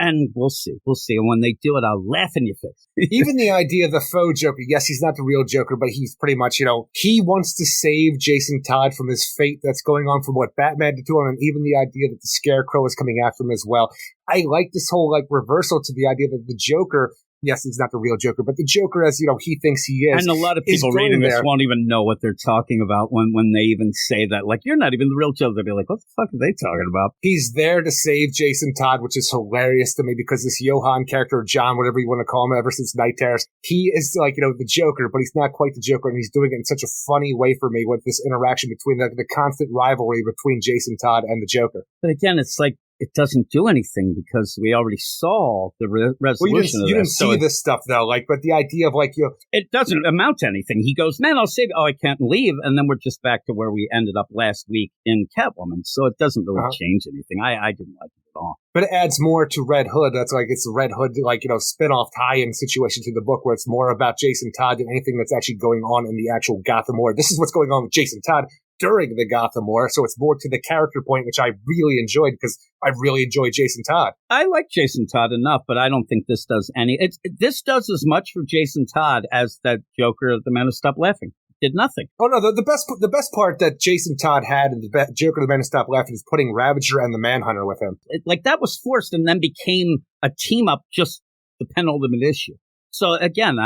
And we'll see. We'll see. And when they do it, I'll laugh in your face. Even the idea of the faux Joker, yes, he's not the real Joker, but he's pretty much, he wants to save Jason Todd from his fate that's going on from what Batman did to him, and even the idea that the Scarecrow is coming after him as well. I like this whole, reversal to the idea that the Joker, yes, he's not the real Joker, but the Joker, as he thinks he is. And a lot of people reading this won't even know what they're talking about when they even say that. Like, you're not even the real Joker. They'll be like, what the fuck are they talking about? He's there to save Jason Todd, which is hilarious to me because this Johan character, John, whatever you want to call him, ever since Night Terrors, he is the Joker, but he's not quite the Joker, and he's doing it in such a funny way for me with this interaction between the constant rivalry between Jason Todd and the Joker. But again, it's like, it doesn't do anything because we already saw the resolution of this. You didn't see this stuff, though. But the idea of, it doesn't amount to anything. He goes, man, I'll save you. Oh, I can't leave. And then we're just back to where we ended up last week in Catwoman. So it doesn't really change anything. I didn't like it at all. But it adds more to Red Hood. That's it's a Red Hood, spin-off tie-in situation to the book where it's more about Jason Todd than anything that's actually going on in the actual Gotham War. This is what's going on with Jason Todd during the Gotham War, so it's more to the character point, which I really enjoyed because I really enjoy Jason Todd. I like Jason Todd enough, but I don't think this does any. This does as much for Jason Todd as that Joker, the Man Who Stopped Laughing. Did nothing. Oh no, the best part that Jason Todd had in the Joker, the Man Who Stopped Laughing, is putting Ravager and the Manhunter with him. That was forced and then became a team up, just the penultimate issue. So again,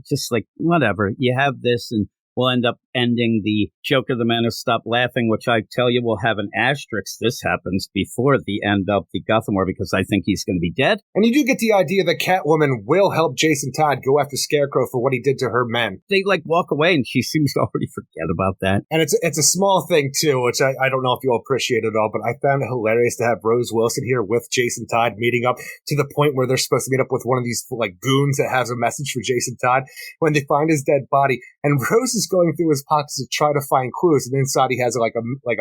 just whatever. You have this and we'll end up ending the Joker, the Man Who Stopped Laughing, which I tell you will have an asterisk. This happens before the end of the Gotham War because I think he's going to be dead. And you do get the idea that Catwoman will help Jason Todd go after Scarecrow for what he did to her men. They walk away and she seems to already forget about that. And it's a small thing too, which I don't know if you'll appreciate it all, but I found it hilarious to have Rose Wilson here with Jason Todd meeting up to the point where they're supposed to meet up with one of these goons that has a message for Jason Todd when they find his dead body. And Rose is going through his pockets to try to find clues, and inside he has a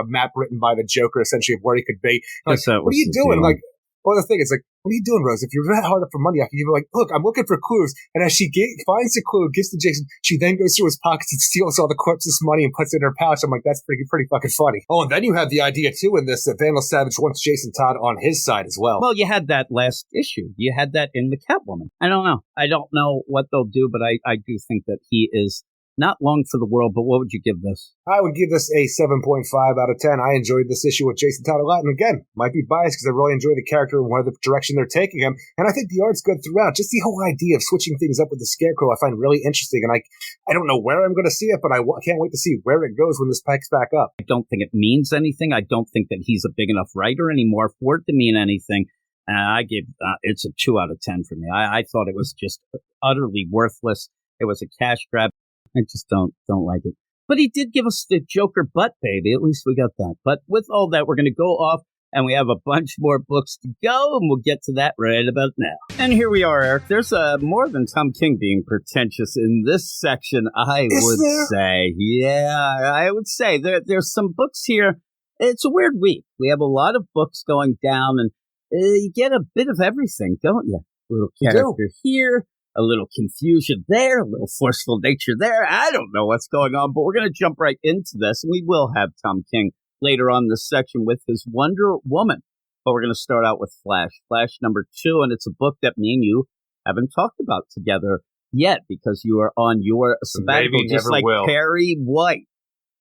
map written by the Joker, essentially, of where he could be. What are you doing? The thing is, what are you doing, Rose? If you're that hard up for money, I can give her look, I'm looking for clues. And as she finds the clue, gives to Jason, she then goes through his pockets and steals all the corpse's money and puts it in her pouch. I'm like, that's pretty fucking funny. Oh, and then you have the idea too in this that Vandal Savage wants Jason Todd on his side as well. Well, you had that last issue. You had that in the Catwoman. I don't know what they'll do, but I do think that he is not long for the world. But what would you give this? I would give this a 7.5 out of 10. I enjoyed this issue with Jason Todd a lot. And again, might be biased because I really enjoy the character and where the direction they're taking him. And I think the art's good throughout. Just the whole idea of switching things up with the Scarecrow I find really interesting. And I don't know where I'm going to see it, but I can't wait to see where it goes when this picks back up. I don't think it means anything. I don't think that he's a big enough writer anymore for it to mean anything. I gave it's a 2 out of 10 for me. I thought it was just utterly worthless. It was a cash grab. I just don't like it. But he did give us the Joker butt baby. At least we got that. But with all that, we're going to go off and we have a bunch more books to go, and we'll get to that right about now. And here we are, Eric. There's more than Tom King being pretentious in this section, I would say. Yeah, I would say. There's some books here. It's a weird week. We have a lot of books going down, and you get a bit of everything, don't you? A little character here, a little confusion there, a little forceful nature there. I don't know what's going on, but we're going to jump right into this. We will have Tom King later on this section with his Wonder Woman. But we're going to start out with Flash. Flash number 2, and it's a book that me and you haven't talked about together yet because you are on your sabbatical, just like Perry White.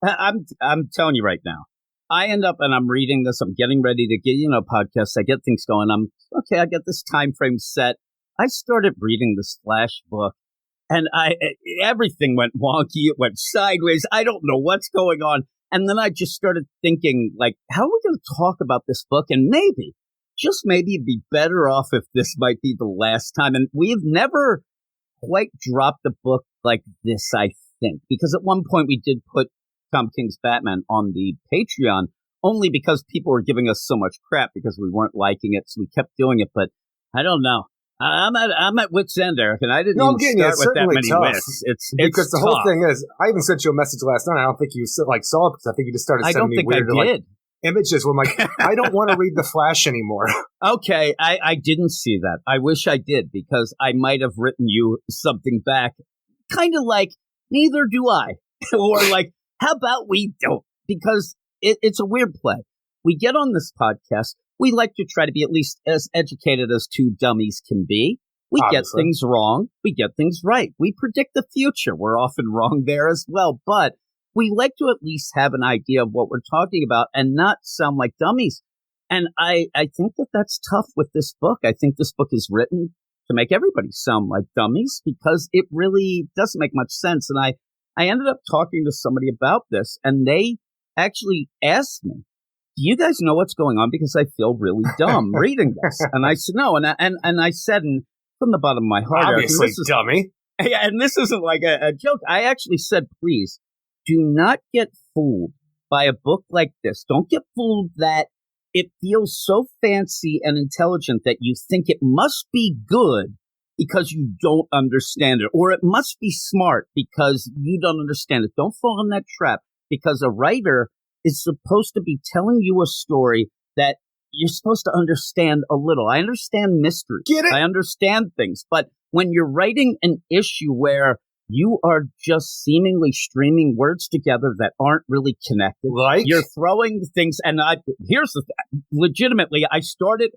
I'm telling you right now. I end up and I'm reading this. I'm getting ready to get, podcasts. I get things going. I get this time frame set. I started reading this Flash book, and everything went wonky. It went sideways. I don't know what's going on. And then I just started thinking, how are we going to talk about this book? And maybe, just maybe, it'd be better off if this might be the last time. And we've never quite dropped a book like this, I think, because at one point we did put Tom King's Batman on the Patreon, only because people were giving us so much crap because we weren't liking it. So we kept doing it. But I don't know. I'm at wit's end, Eric, and I didn't start with that many wits. It's because the tough. whole thing is, I even sent you a message last night. I don't think you saw it because I think you just started sending me weird images where I'm like, I don't want to read The Flash anymore. Okay, I didn't see that. I wish I did because I might have written you something back, kind of like, neither do I, or like, How about we don't? Because it's a weird play. We get on this podcast. We like to try to be at least as educated as two dummies can be. We Obviously. get things wrong. We get things right. We predict the future. We're often wrong there as well. But we like to at least have an idea of what we're talking about and not sound like dummies. And I think that that's tough with this book. I think this book is written to make everybody sound like dummies because it really doesn't make much sense. And I ended up talking to somebody about this, and they actually asked me, do you guys know what's going on? Because I feel really dumb reading this. And I said, no. And I said, and from the bottom of my heart, obviously, dummy. And this isn't like a joke. I actually said, please do not get fooled by a book like this. Don't get fooled that it feels so fancy and intelligent that you think it must be good because you don't understand it, or it must be smart because you don't understand it. Don't fall in that trap, because a writer is supposed to be telling you a story that you're supposed to understand a little. I understand mystery. Get it? I understand things. But when you're writing an issue where you are just seemingly streaming words together that aren't really connected, like you're throwing things. And here's the legitimately, I started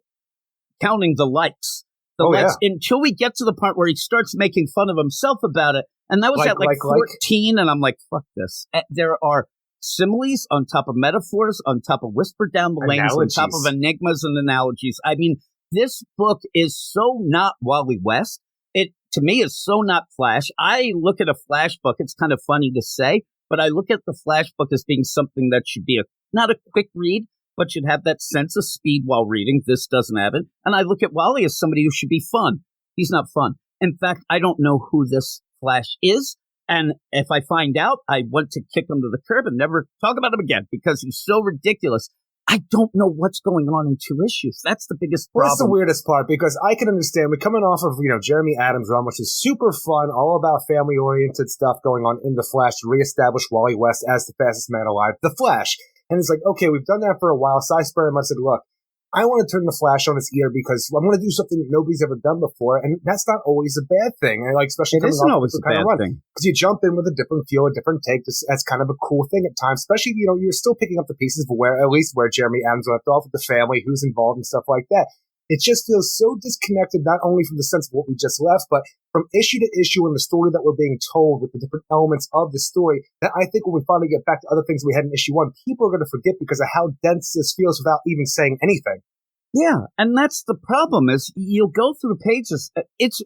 counting the likes. Until we get to the part where he starts making fun of himself about it. And that was at 14. And I'm like, fuck this. There are similes on top of metaphors, on top of whisper down the lanes, on top of enigmas and analogies. I mean, this book is so not Wally West. It, to me, is so not Flash. I look at a Flash book. It's kind of funny to say, but I look at the Flash book as being something that should be not a quick read, but should have that sense of speed while reading. This doesn't have it. And I look at Wally as somebody who should be fun. He's not fun. In fact, I don't know who this Flash is. And if I find out, I want to kick him to the curb and never talk about him again because he's so ridiculous. I don't know what's going on in 2 issues. That's the biggest problem. Well, that's the weirdest part, because I can understand we're coming off of, Jeremy Adams' run, which is super fun, all about family-oriented stuff going on in The Flash to reestablish Wally West as the fastest man alive, The Flash. And it's like, okay, we've done that for a while. So I spurred him. I said, look, I want to turn The Flash on its ear because I want to do something that nobody's ever done before, and that's not always a bad thing. And especially it isn't always a bad thing because you jump in with a different feel, a different take. That's kind of a cool thing at times. Especially you're still picking up the pieces of where Jeremy Adams left off with the family, who's involved, and stuff like that. It just feels so disconnected, not only from the sense of what we just left, but from issue to issue and the story that we're being told with the different elements of the story, that I think when we finally get back to other things we had in issue 1, people are going to forget because of how dense this feels without even saying anything. Yeah, and that's the problem is you'll go through pages. It's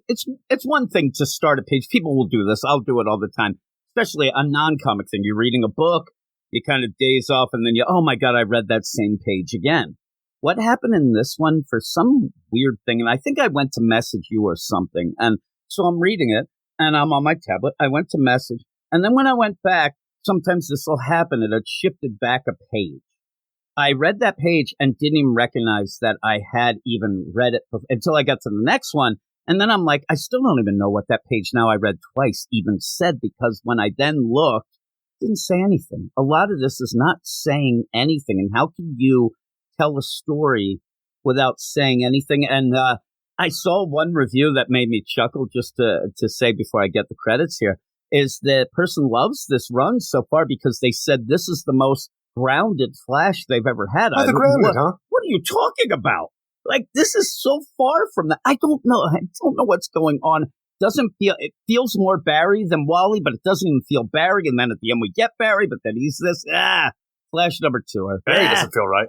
one thing to start a page. People will do this. I'll do it all the time, especially a non-comic thing. You're reading a book, you kind of daze off, and then oh my God, I read that same page again. What happened in this one, for some weird thing, and I think I went to message you or something, and so I'm reading it, and I'm on my tablet. I went to message, and then when I went back, sometimes this will happen, it had shifted back a page. I read that page and didn't even recognize that I had even read it until I got to the next one, and then I'm like, I still don't even know what that page now I read twice even said, because when I then looked, it didn't say anything. A lot of this is not saying anything, and how can you tell a story without saying anything? And I saw one review that made me chuckle, just to say before I get the credits here, is the person loves this run so far because they said this is the most grounded Flash they've ever had. What are you talking about? Like, this is so far from that. I don't know what's going on. It feels more Barry than Wally, but it doesn't even feel Barry. And then at the end we get Barry, but then he's this Flash number 2. Barry doesn't feel right.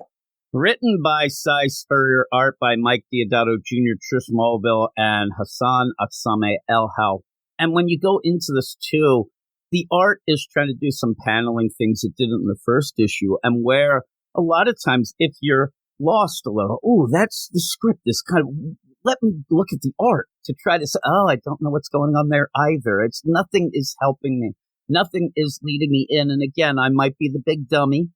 Written by Cy Spurrier, art by Mike Deodato Jr., Trish Mulville, and Hassan Atsame El-Hal. And when you go into this too, the art is trying to do some paneling things it didn't in the first issue, and where a lot of times if you're lost a little, that's the script, this kind of, let me look at the art to try to say, I don't know what's going on there either. Nothing is helping me. Nothing is leading me in. And again, I might be the big dummy,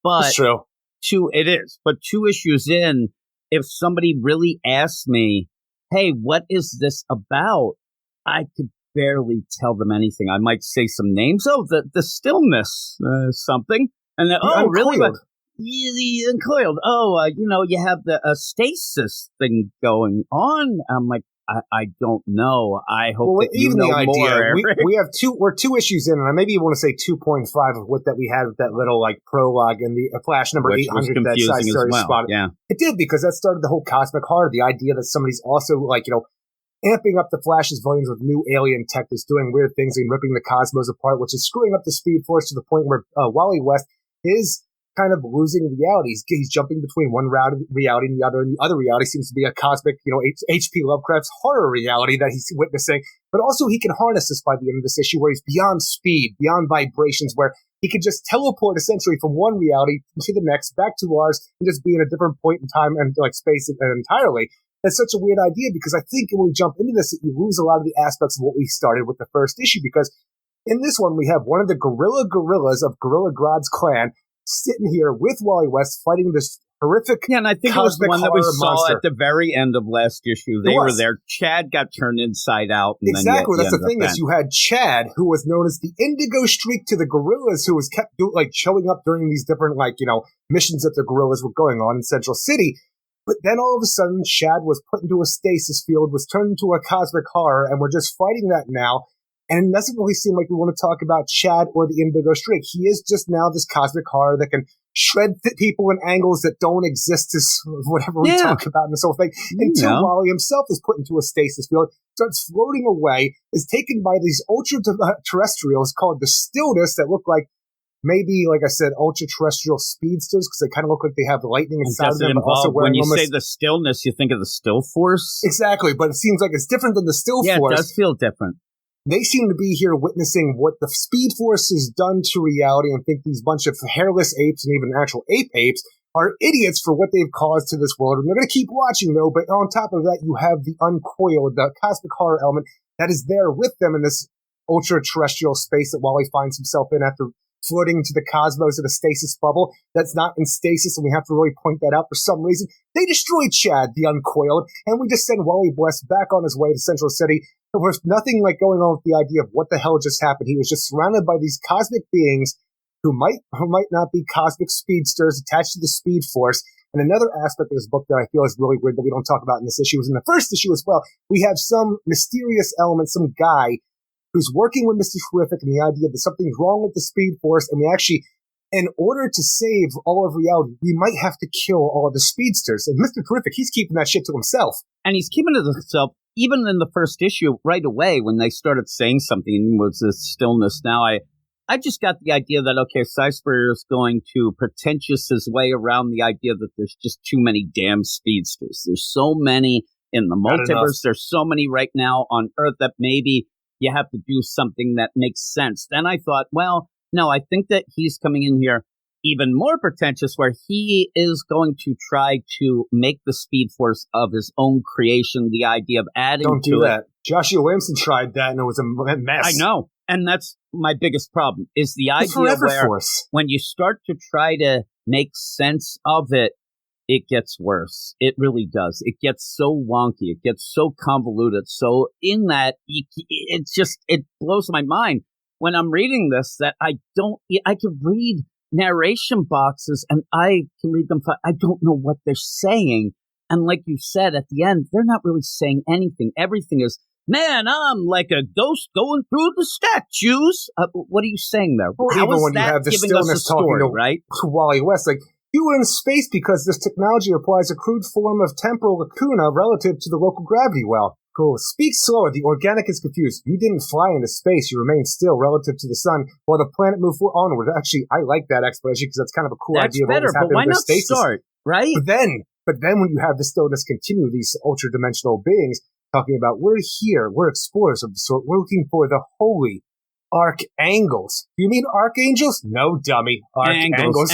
but it's true. It is. But 2 issues in, if somebody really asked me, hey, what is this about? I could barely tell them anything. I might say some names. The stillness, something. And then, really? The uncoiled. You have the stasis thing going on. I'm like, I don't know. I hope that you even know the idea, more. we have we're 2 issues in, and I maybe want to say 2.5 of what that we had with that little like prologue and the Flash number 800 that I started spotting. Yeah, it did, because that started the whole cosmic horror, the idea that somebody's also like, amping up the Flash's volumes with new alien tech that's doing weird things and ripping the cosmos apart, which is screwing up the Speed Force to the point where Wally West is kind of losing reality. He's jumping between one reality and the other reality seems to be a cosmic, H.P. Lovecraft's horror reality that he's witnessing. But also he can harness this by the end of this issue, where he's beyond speed, beyond vibrations, where he can just teleport essentially from one reality to the next, back to ours, and just be in a different point in time and like space entirely. That's such a weird idea, because I think when we jump into this, you lose a lot of the aspects of what we started with the first issue, because in this one, we have one of the gorillas of Gorilla Grodd's clan sitting here with Wally West fighting this horrific and I think it was the one that we saw monster at the very end of last issue. They were there. Chad got turned inside out. And exactly. Then that's the thing, is you had Chad, who was known as the Indigo Streak to the gorillas, who was kept showing up during these different missions that the gorillas were going on in Central City. But then all of a sudden, Chad was put into a stasis field, was turned into a cosmic horror, and we're just fighting that now. And it doesn't really seem like we want to talk about Chad or the Indigo Streak. He is just now this cosmic horror that can shred people in angles that don't exist, as whatever we talk about in this whole thing, until Wally himself is put into a stasis field, starts floating away, is taken by these ultra-terrestrials called the Stillness that look like maybe, like I said, ultra-terrestrial speedsters, because they kind of look like they have lightning inside of them. But also when you say the stillness, you think of the Still Force? Exactly, but it seems like it's different than the Still Force. Yeah, it does feel different. They seem to be here witnessing what the Speed Force has done to reality, and think these bunch of hairless apes and even actual apes are idiots for what they've caused to this world. And they're going to keep watching, though, but on top of that, you have the Uncoiled, the cosmic horror element that is there with them in this ultra-terrestrial space that Wally finds himself in after floating into the cosmos in a stasis bubble that's not in stasis, and we have to really point that out for some reason. They destroy Chad, the Uncoiled, and we just send Wally West back on his way to Central City. There was nothing going on with the idea of what the hell just happened. He was just surrounded by these cosmic beings who might not be cosmic speedsters attached to the Speed Force. And another aspect of this book that I feel is really weird that we don't talk about in this issue is in the first issue as well. We have some mysterious element, some guy who's working with Mr. Terrific, and the idea that something's wrong with the Speed Force, and we actually, in order to save all of reality, we might have to kill all of the speedsters. And Mr. Terrific, he's keeping that shit to himself. And he's keeping it to himself, even in the first issue, right away, when they started saying something, was this stillness. Now, I just got the idea that, okay, Cyspher is going to pretentious his way around the idea that there's just too many damn speedsters. There's so many in the multiverse. There's so many right now on Earth that maybe you have to do something that makes sense. Then I thought, well, no, I think that he's coming in here even more pretentious, where he is going to try to make the Speed Force of his own creation, the idea of adding Don't do that. Joshua Williamson tried that, and it was a mess. I know. And that's my biggest problem, is the idea where when you start to try to make sense of it, it gets worse. It really does. It gets so wonky. It gets so convoluted. So in that, it blows my mind when I'm reading this that I can read narration boxes and I can read them. I don't know what they're saying. And like you said, at the end, they're not really saying anything. Everything is, man, I'm like a ghost going through the statues. What are you saying there? Well, how even is when that you have the giving us a Stillness talking story, right? to Wally West, like, you were in space because this technology applies a crude form of temporal lacuna relative to the local gravity well. Cool. Speak slower. The organic is confused. You didn't fly into space. You remained still relative to the sun while the planet moved onward. Actually, I like that explanation because that's kind of a cool idea. That's better, but why not start, right? But then when you have the Stillness continue, these ultra-dimensional beings talking about, we're here, we're explorers of the sort, we're looking for the holy archangels. You mean archangels? No, dummy. Archangels.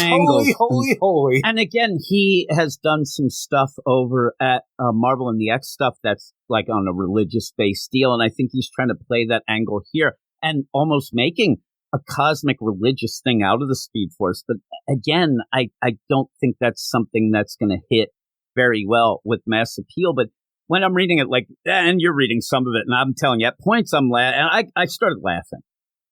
Holy. And again, he has done some stuff over at Marvel and the X stuff that's like on a religious-based deal, and I think he's trying to play that angle here and almost making a cosmic religious thing out of the Speed Force. But again, I don't think that's something that's going to hit very well with mass appeal. But when I'm reading it, like, and you're reading some of it, and I'm telling you, at points I'm laughing, and I started laughing.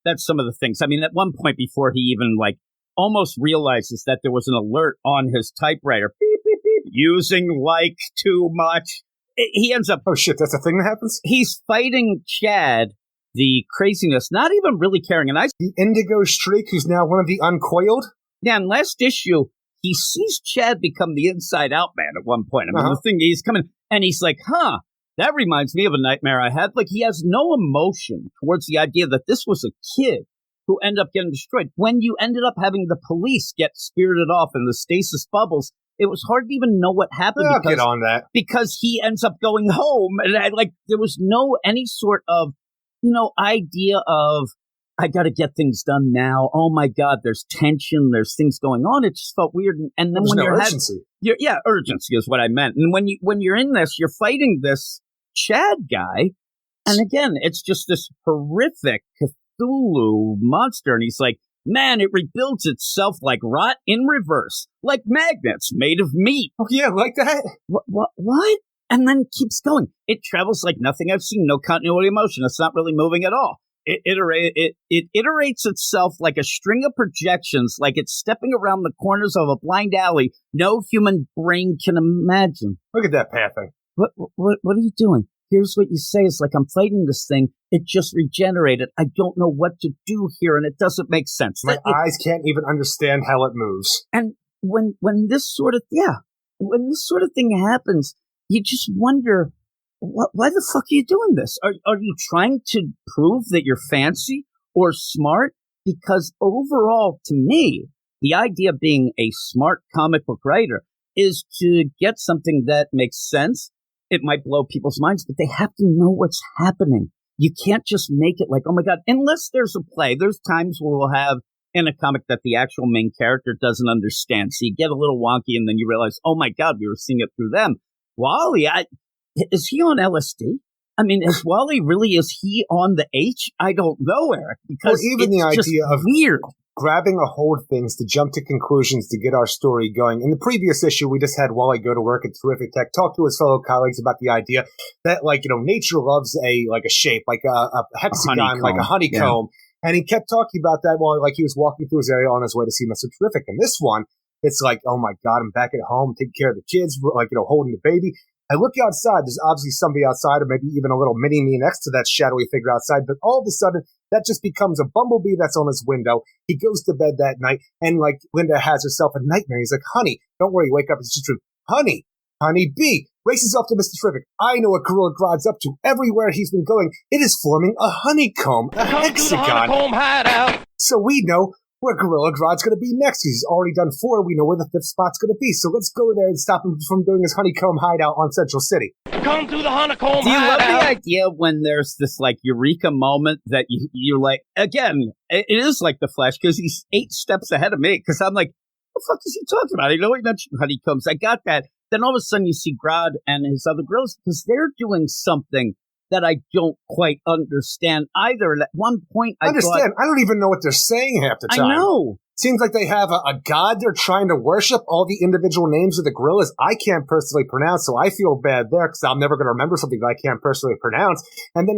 That's some of the things. I mean, at one point before he even like almost realizes that there was an alert on his typewriter, beep, beep, beep, using like too much. he ends up... Oh, shit, that's a thing that happens? He's fighting Chad, the craziness, not even really caring. And the Indigo Streak, who's now one of the Uncoiled? Yeah, in last issue, he sees Chad become the Inside-Out Man at one point. I mean, the thing, he's coming, and he's like, that reminds me of a nightmare I had. Like, he has no emotion towards the idea that this was a kid who ended up getting destroyed. When you ended up having the police get spirited off in the stasis bubbles, it was hard to even know what happened. I'll get on that. Because he ends up going home, and there was any sort of, idea of, I got to get things done now. Oh my God, there's tension, there's things going on. It just felt weird. And then when urgency. Urgency is what I meant. And when you're in this, you're fighting this Chad guy, and again, it's just this horrific Cthulhu monster, and he's like, man, it rebuilds itself like rot in reverse, like magnets made of meat. Oh yeah, like that. What? And then keeps going. It travels like nothing I've seen. No continuity of motion. It's not really moving at all. It iterates itself like a string of projections, like it's stepping around the corners of a blind alley no human brain can imagine. Look at that pathing. What are you doing? Here's what you say. It's like, I'm fighting this thing. It just regenerated. I don't know what to do here, and it doesn't make sense. My eyes can't even understand how it moves. And when this sort of thing happens, you just wonder, why the fuck are you doing this? Are you trying to prove that you're fancy or smart? Because overall, to me, the idea of being a smart comic book writer is to get something that makes sense. It might blow people's minds, but they have to know what's happening. You can't just make it like, oh my God, unless there's a play. There's times where we'll have in a comic that the actual main character doesn't understand. So you get a little wonky and then you realize, oh my God, we were seeing it through them. Wally, is he on LSD? I mean, is he on the H? I don't know, Eric, because even the idea of weird. Grabbing a hold of things to jump to conclusions to get our story going. In the previous issue, we just had Wally go to work at Terrific Tech, talk to his fellow colleagues about the idea that, nature loves a shape, like a hexagon, like a honeycomb. Yeah. And he kept talking about that while, he was walking through his area on his way to see Mr. Terrific. And this one, it's like, oh my God, I'm back at home, taking care of the kids, holding the baby. I look outside, there's obviously somebody outside, or maybe even a little mini-me next to that shadowy figure outside, but all of a sudden, that just becomes a bumblebee that's on his window. He goes to bed that night, and Linda has herself a nightmare. He's like, honey, don't worry, wake up, it's just true. Honey bee, races off to Mr. Terrific. I know what Gorilla Grodd's up to. Everywhere he's been going, it is forming a honeycomb, a hexagon. To the honeycomb hideout. So we know where Gorilla Grodd's going to be next. He's already done 4. We know where the 5th spot's going to be. So let's go there and stop him from doing his honeycomb hideout on Central City. Come to the honeycomb hideout. Do you love the idea when there's this eureka moment that you're like, again, it is like the Flash because he's 8 steps ahead of me because I'm like, what the fuck is he talking about? He mentioned honeycombs. I got that. Then all of a sudden you see Grodd and his other gorillas because they're doing something that I don't quite understand either. And at one point, I don't even know what they're saying half the time. I know. Seems like they have a god they're trying to worship. All the individual names of the gorillas I can't personally pronounce, so I feel bad there because I'm never going to remember something that I can't personally pronounce. And then,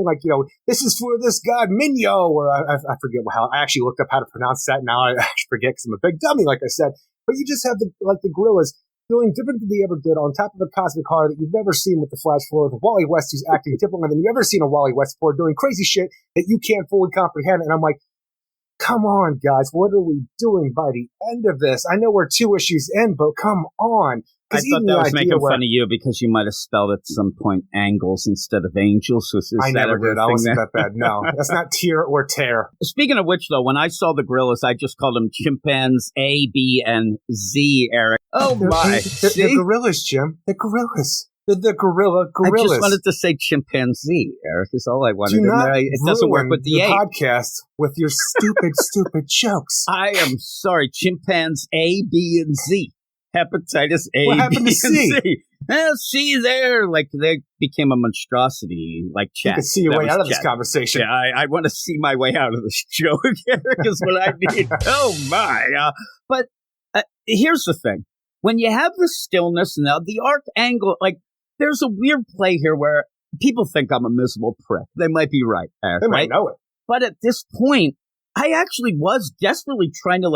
this is for this god Minyo, or I forget how. I actually looked up how to pronounce that. Now I forget because I'm a big dummy, like I said. But you just have the gorillas feeling different than they ever did on top of a cosmic horror that you've never seen with the Flash Forward, with Wally West who's acting differently than you've ever seen a Wally West before, doing crazy shit that you can't fully comprehend. And I'm like, come on, guys, what are we doing by the end of this? I know we're 2 issues in, but come on. I thought that was making fun of you because you might have spelled at some point angles instead of angels. I never did. I wasn't that bad. No, that's not tear or tear. Speaking of which, though, when I saw the gorillas, I just called them chimpanzees A, B, and Z, Eric. Oh, my. They're gorillas, Jim. They're gorillas. The gorillas. I just wanted to say chimpanzee, Eric, is all I wanted. It doesn't work with the A. Podcast with your stupid jokes. I am sorry. Chimpanzee A, B, and Z. Hepatitis A, what happened B, to and C? C. Well, see there, they became a monstrosity, like Chat. You can see your way out of this conversation. Yeah, I want to see my way out of this joke, Eric, is what I need. Oh, my. But here's the thing. When you have the stillness and the arc angle, there's a weird play here where people think I'm a miserable prick. They might be right, Eric, They might know it. But at this point, I actually was desperately trying to,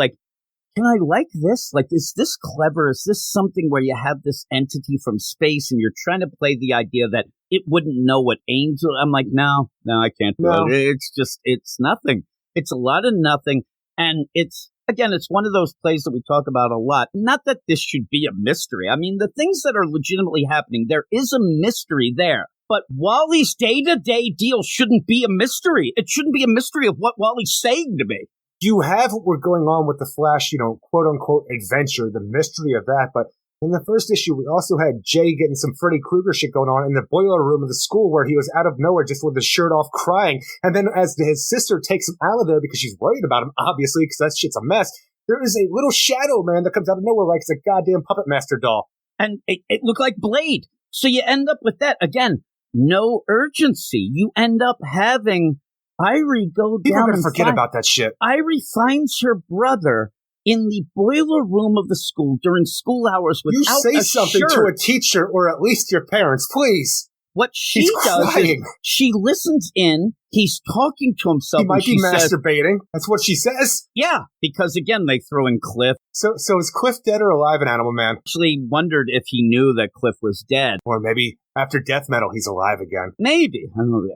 can I like this? Like, is this clever? Is this something where you have this entity from space and you're trying to play the idea that it wouldn't know what angel? I'm like, no, I can't do it. It's nothing. It's a lot of nothing. And it's one of those plays that we talk about a lot. Not that this should be a mystery. I mean, the things that are legitimately happening, there is a mystery there. But Wally's day-to-day deal shouldn't be a mystery. It shouldn't be a mystery of what Wally's saying to me. You have what we're going on with the Flash, quote-unquote adventure, the mystery of that. But in the first issue, we also had Jay getting some Freddy Krueger shit going on in the boiler room of the school where he was out of nowhere just with his shirt off crying. And then as his sister takes him out of there because she's worried about him, obviously, because that shit's a mess, there is a little shadow man that comes out of nowhere like it's a goddamn Puppet Master doll. And it looked like Blade. So you end up with that. Again, no urgency. You end up having Irie go People down are going to forget about that shit. Irie finds her brother in the boiler room of the school during school hours without You say something shirt. to a teacher or at least your parents, please. What she does is she listens in. He's talking to himself. He might be masturbating. That's what she says. Yeah, because again, they throw in Cliff. So is Cliff dead or alive in Animal Man? Actually wondered if he knew that Cliff was dead. Or maybe after death metal, he's alive again. Maybe. I don't know.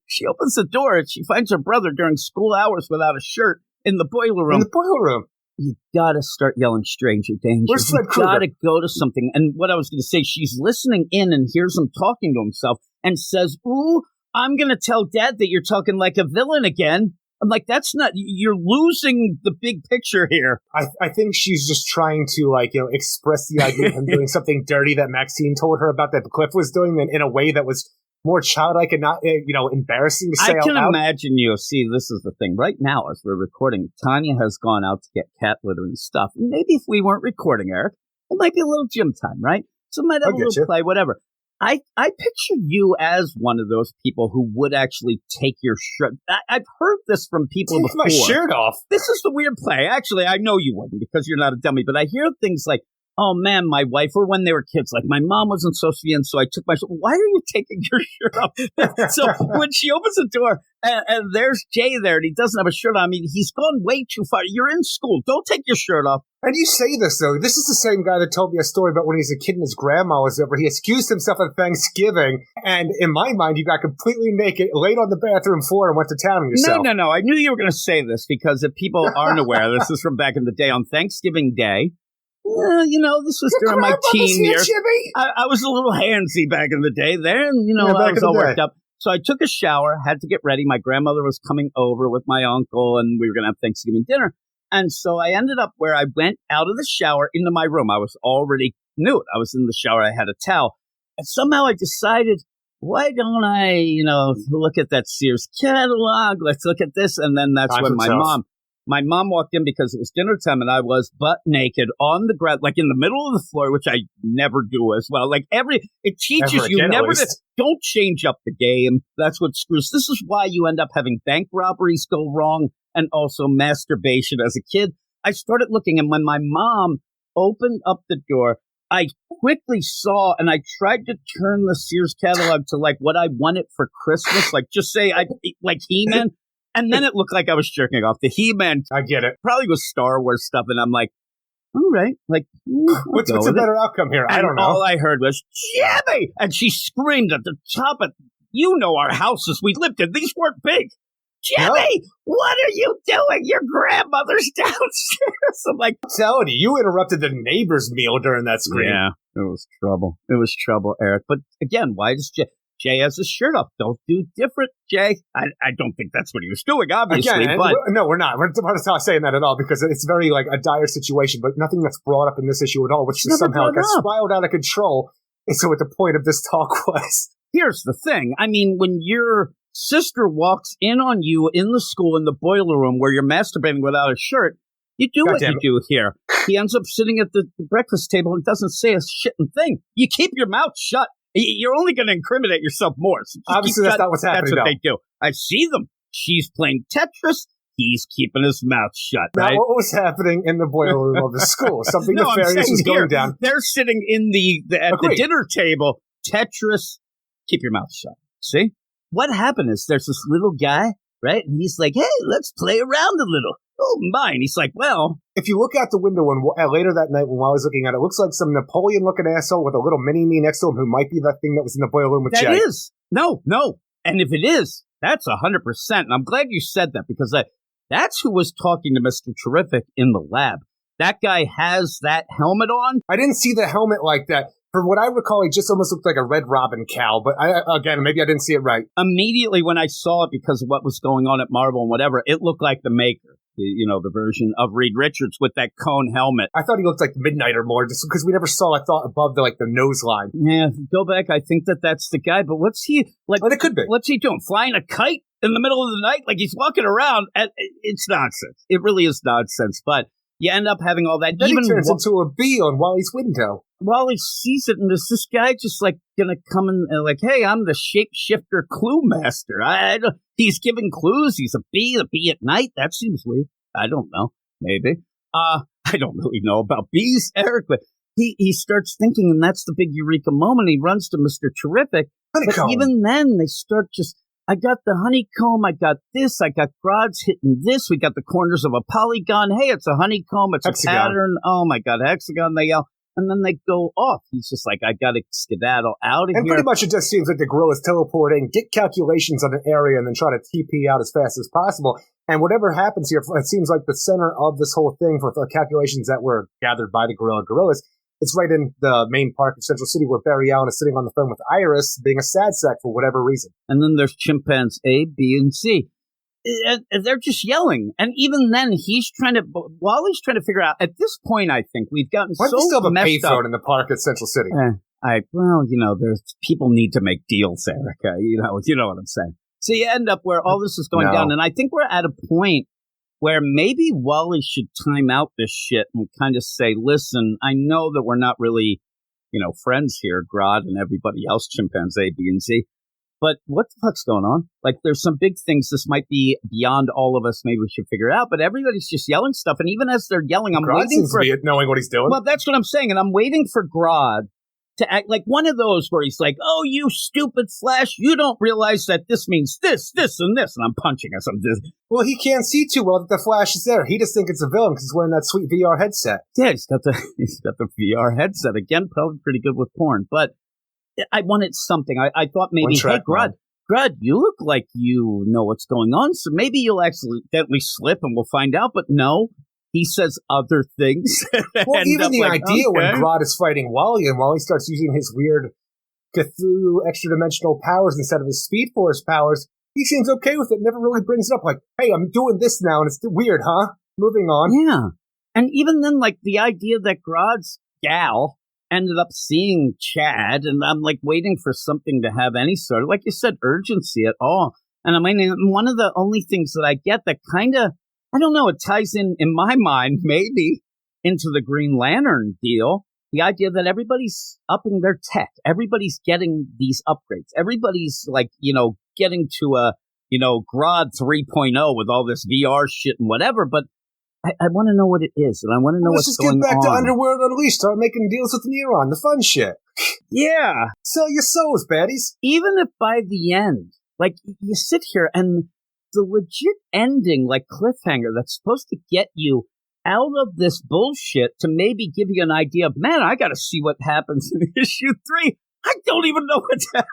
She opens the door and she finds her brother during school hours without a shirt in the boiler room. In the boiler room. You gotta start yelling stranger danger. Where's Fred Krueger? You gotta go to something. And what I was gonna say, she's listening in and hears him talking to himself and says, "Ooh, I'm gonna tell Dad that you're talking like a villain again." I'm like, that's not, you're losing the big picture here. I think she's just trying to, express the idea of him doing something dirty that Maxine told her about that Cliff was doing in a way that was more childlike and not, embarrassing to say out loud. I can imagine you. See, this is the thing. Right now, as we're recording, Tanya has gone out to get cat litter and stuff. Maybe if we weren't recording, Eric, it might be a little gym time, right? So we might have a little play, whatever. I picture you as one of those people who would actually take your shirt. I've heard this from people before. Take my shirt off. This is the weird play. Actually, I know you wouldn't because you're not a dummy, but I hear things like, oh, man, my wife, or when they were kids, like my mom wasn't supposed to be in, so I took my shirt. Why are you taking your shirt off? So when she opens the door and there's Jay there and he doesn't have a shirt on, I mean, he's gone way too far. You're in school. Don't take your shirt off. And you say this, though. This is the same guy that told me a story about when he was a kid and his grandma was over. He excused himself on Thanksgiving, and in my mind, you got completely naked, laid on the bathroom floor, and went to town on yourself. No. I knew you were going to say this because if people aren't aware, this is from back in the day on Thanksgiving Day. This was during my teen years. I was a little handsy back in the day there, and, I was all worked up. So I took a shower, had to get ready. My grandmother was coming over with my uncle, and we were going to have Thanksgiving dinner. And so I ended up where I went out of the shower into my room. I was already nude. I was in the shower. I had a towel. And somehow I decided, why don't I, look at that Sears catalog? Let's look at this. And then that's when my mom walked in because it was dinner time and I was butt naked on the ground, like in the middle of the floor, which I never do as well. Like it teaches you never to, don't change up the game. That's what screws. This is why you end up having bank robberies go wrong and also masturbation as a kid. I started looking, and when my mom opened up the door, I quickly saw, and I tried to turn the Sears catalog to like what I wanted for Christmas, like just say like He-Man. And then it looked like I was jerking off. The He-Man. I get it. Probably was Star Wars stuff. And I'm like, all right. Like, what's a better outcome here? I don't know. All I heard was, Jimmy! And she screamed at the top of, our houses we lived in. These weren't big. Jimmy, what are you doing? Your grandmother's downstairs. I'm like, I'm telling you interrupted the neighbor's meal during that scream. Yeah, it was trouble. It was trouble, Eric. But again, why does Jay has his shirt up? Don't do different, Jay. I don't think that's what he was doing, obviously. Again, but no, we're not. We're not saying that at all because it's very like a dire situation, but nothing that's brought up in this issue at all, which is somehow got spiraled out of control. And so what the point of this talk was. Here's the thing. I mean, when your sister walks in on you in the school in the boiler room where you're masturbating without a shirt, you do what you do here. He ends up sitting at the breakfast table and doesn't say a shitting thing. You keep your mouth shut. You're only going to incriminate yourself more. So obviously, that's not what's happening. That's what they do. I see them. She's playing Tetris. He's keeping his mouth shut, now, right? What was happening in the boiler room of the school? Something nefarious was going down. They're sitting in at the dinner table. Tetris. Keep your mouth shut. See? What happened is there's this little guy, right? And he's like, hey, let's play around a little. oh, mine. He's like, well. If you look out the window later that night when Wally's looking at it, it looks like some Napoleon-looking asshole with a little mini-me next to him who might be that thing that was in the boiler room with Jay. That is. No. And if it is, that's 100%. And I'm glad you said that because that's who was talking to Mr. Terrific in the lab. That guy has that helmet on. I didn't see the helmet like that. From what I recall, he just almost looked like a Red Robin cowl. But again, maybe I didn't see it right. Immediately when I saw it because of what was going on at Marvel and whatever, it looked like the Maker. The version of Reed Richards with that cone helmet. I thought he looked like Midnighter more, just because we never saw, I thought, above the nose line. Yeah, go back. I think that's the guy. But what's he like? Well, it could be. What's he doing? Flying a kite in the middle of the night? Like he's walking around. It's nonsense. It really is nonsense. But you end up having all that. Then he turns into a bee on Wally's window. Wally sees it, and is this guy just like gonna come in and like, hey, I'm the shapeshifter clue master. He's giving clues. He's a bee at night. That seems weird. I don't know. Maybe. I don't really know about bees, Eric, but he starts thinking, and that's the big eureka moment. He runs to Mr. Terrific. Honeycomb. But even then, they start just, I got the honeycomb, I got this, I got Grodd's hitting this, we got the corners of a polygon. Hey, it's a honeycomb, it's hexagon. A pattern. Oh my God, hexagon, they yell. And then they go off. He's just like, I got to skedaddle out of here. And pretty much it just seems like the Gorilla's teleporting, get calculations on an area, and then try to TP out as fast as possible. And whatever happens here, it seems like the center of this whole thing for the calculations that were gathered by the Gorillas, it's right in the main park of Central City where Barry Allen is sitting on the phone with Iris, being a sad sack for whatever reason. And then there's chimpanzees A, B, and C. And they're just yelling. And even then, Wally's trying to figure out, at this point, I think, we've gotten Why so still have a messed up. payphone in the park at Central City? There's people need to make deals, Erica. You know what I'm saying. So you end up where all this is going down. And I think we're at a point where maybe Wally should time out this shit and kind of say, listen, I know that we're not really, friends here, Grodd and everybody else, chimpanzee A, B, and Z. But what the fuck's going on? Like, there's some big things. This might be beyond all of us. Maybe we should figure it out. But everybody's just yelling stuff. And even as they're yelling, I'm Grodd waiting for... knowing what he's doing. Well, that's what I'm saying. And I'm waiting for Grodd to act like one of those where he's like, oh, you stupid Flash, you don't realize that this means this, and this. And I'm punching or something. Well, he can't see too well that the Flash is there. He just thinks it's a villain because he's wearing that sweet VR headset. Yeah, he's got the VR headset. Again, probably pretty good with porn. But I wanted something. I thought maybe, hey, Grodd, you look like you know what's going on, so maybe you'll accidentally slip and we'll find out. But no, he says other things. Well, even the idea when Grodd is fighting Wally and Wally starts using his weird Cthulhu extra-dimensional powers instead of his Speed Force powers, he seems okay with it, never really brings it up like, hey, I'm doing this now, and it's weird, huh? Moving on. Yeah. And even then, like, the idea that Grodd's gal ended up seeing Chad, and I'm like waiting for something to have any sort of, like you said, urgency at all. And I mean, one of the only things that I get that kind of, I don't know, it ties in my mind, maybe into the Green Lantern deal. The idea that everybody's upping their tech. Everybody's getting these upgrades. Everybody's like, getting to a, Grodd 3.0 with all this VR shit and whatever. But I want to know what it is, and I want to know what's going on. Let's just get back to Underworld Unleashed, start making deals with Neuron, the fun shit. Yeah. Sell your souls, baddies. Even if by the end, like, you sit here and the legit ending, like cliffhanger, that's supposed to get you out of this bullshit to maybe give you an idea of, man, I got to see what happens in issue 3. I don't even know what's happening.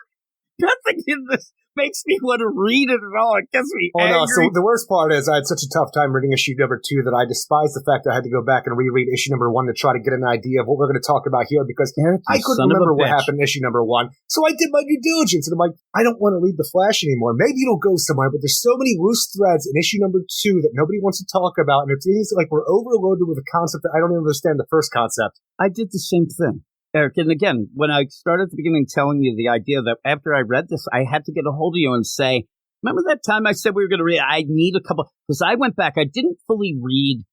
Nothing in this makes me want to read it at all. It gets me angry. No, so the worst part is I had such a tough time reading issue number 2 that I despise the fact that I had to go back and reread issue number 1 to try to get an idea of what we're going to talk about here because I couldn't remember what happened in issue number 1. So I did my due diligence and I'm like, I don't want to read The Flash anymore. Maybe it'll go somewhere, but there's so many loose threads in issue number 2 that nobody wants to talk about, and it seems like we're overloaded with a concept that I don't even understand the first concept. I did the same thing, Eric. And again, when I started at the beginning telling you the idea that after I read this, I had to get a hold of you and say, remember that time I said we were going to read? I need a couple, because I went back. I didn't fully read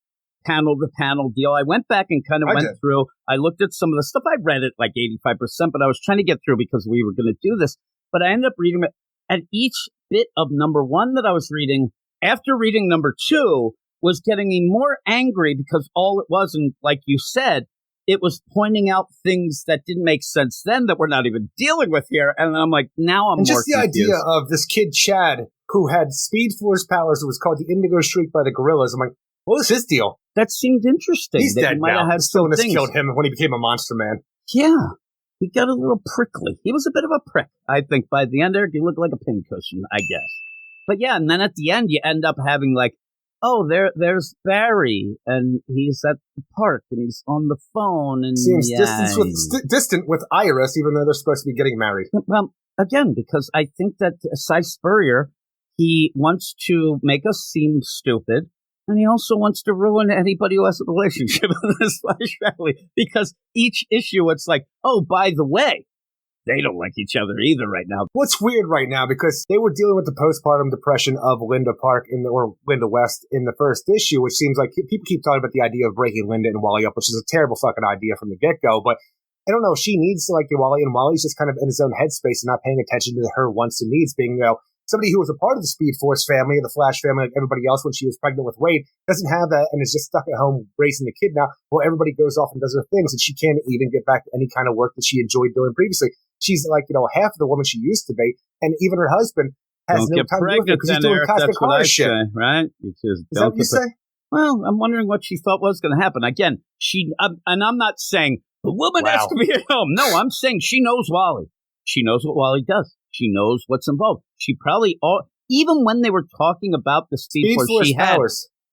panel to panel deal. I went back and kind of went through. I looked at some of the stuff. I read it like 85%, but I was trying to get through because we were going to do this. But I ended up reading it. And each bit of number 1 that I was reading, after reading number 2, was getting me more angry because all it was, and like you said, it was pointing out things that didn't make sense then that we're not even dealing with here. And I'm like, now I'm and more just the confused. idea of this kid, Chad, who had Speed Force powers that was called the Indigo Streak by the Gorillas. I'm like, What was his deal? That seemed interesting. He's dead might now. have had Stillness killed him when he became a monster man. Yeah. He got a little prickly. He was a bit of a prick, I think. By the end, Eric, he looked like a pincushion, I guess. But yeah, and then at the end, you end up having like, oh, there's Barry, and he's at the park, and he's on the phone, and seems distant with Iris, even though they're supposed to be getting married. Well, again, because I think that Cy Spurrier, he wants to make us seem stupid, and he also wants to ruin anybody who has a relationship with this Flash family. Because each issue, it's like, oh, by the way, they don't like each other either right now. What's weird right now, because they were dealing with the postpartum depression of Linda Park or Linda West in the first issue, which seems like people keep talking about the idea of breaking Linda and Wally up, which is a terrible fucking idea from the get-go. But I don't know, she needs to like Wally, and Wally's just kind of in his own headspace and not paying attention to her wants and needs, being, somebody who was a part of the Speed Force family, the Flash family, like everybody else when she was pregnant with Wade, doesn't have that and is just stuck at home raising the kid now. Well, everybody goes off and does their things, and she can't even get back to any kind of work that she enjoyed doing previously. She's like, half of the woman she used to be, and even her husband has no time to do it because he's doing cosmic horror shit. Say, right? Is that what you say? Well, I'm wondering what she thought was going to happen. Again, and I'm not saying the woman has to be at home. No, I'm saying she knows Wally. She knows what Wally does. She knows what's involved. She probably even when they were talking about the Speed Force she had,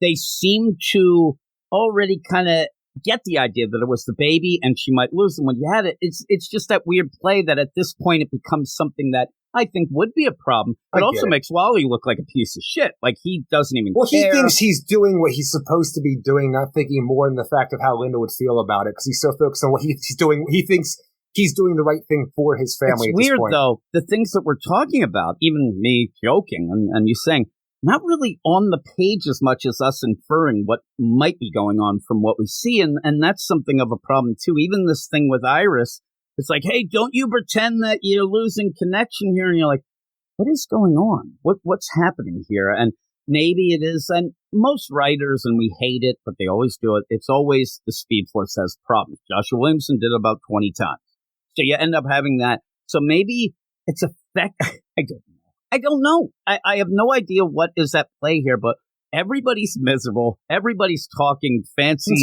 they seemed to already kind of get the idea that it was the baby and she might lose them when you had it. It's just that weird play that at this point it becomes something that I think would be a problem, but also makes Wally look like a piece of shit. Like he doesn't even care. He thinks he's doing what he's supposed to be doing, not thinking more in the fact of how Linda would feel about it, because he's so focused on what he's doing. He thinks he's doing the right thing for his family. It's weird, though, the things that we're talking about, even me joking and you saying, not really on the page as much as us inferring what might be going on from what we see. And that's something of a problem, too. Even this thing with Iris, it's like, hey, don't you pretend that you're losing connection here. And you're like, what is going on? What's happening here? And maybe it is, and most writers, and we hate it, but they always do it, it's always the Speed Force has problems. Joshua Williamson did it about 20 times. So you end up having that. So maybe it's a fact. I don't know. I have no idea what is at play here, but everybody's miserable. Everybody's talking fancy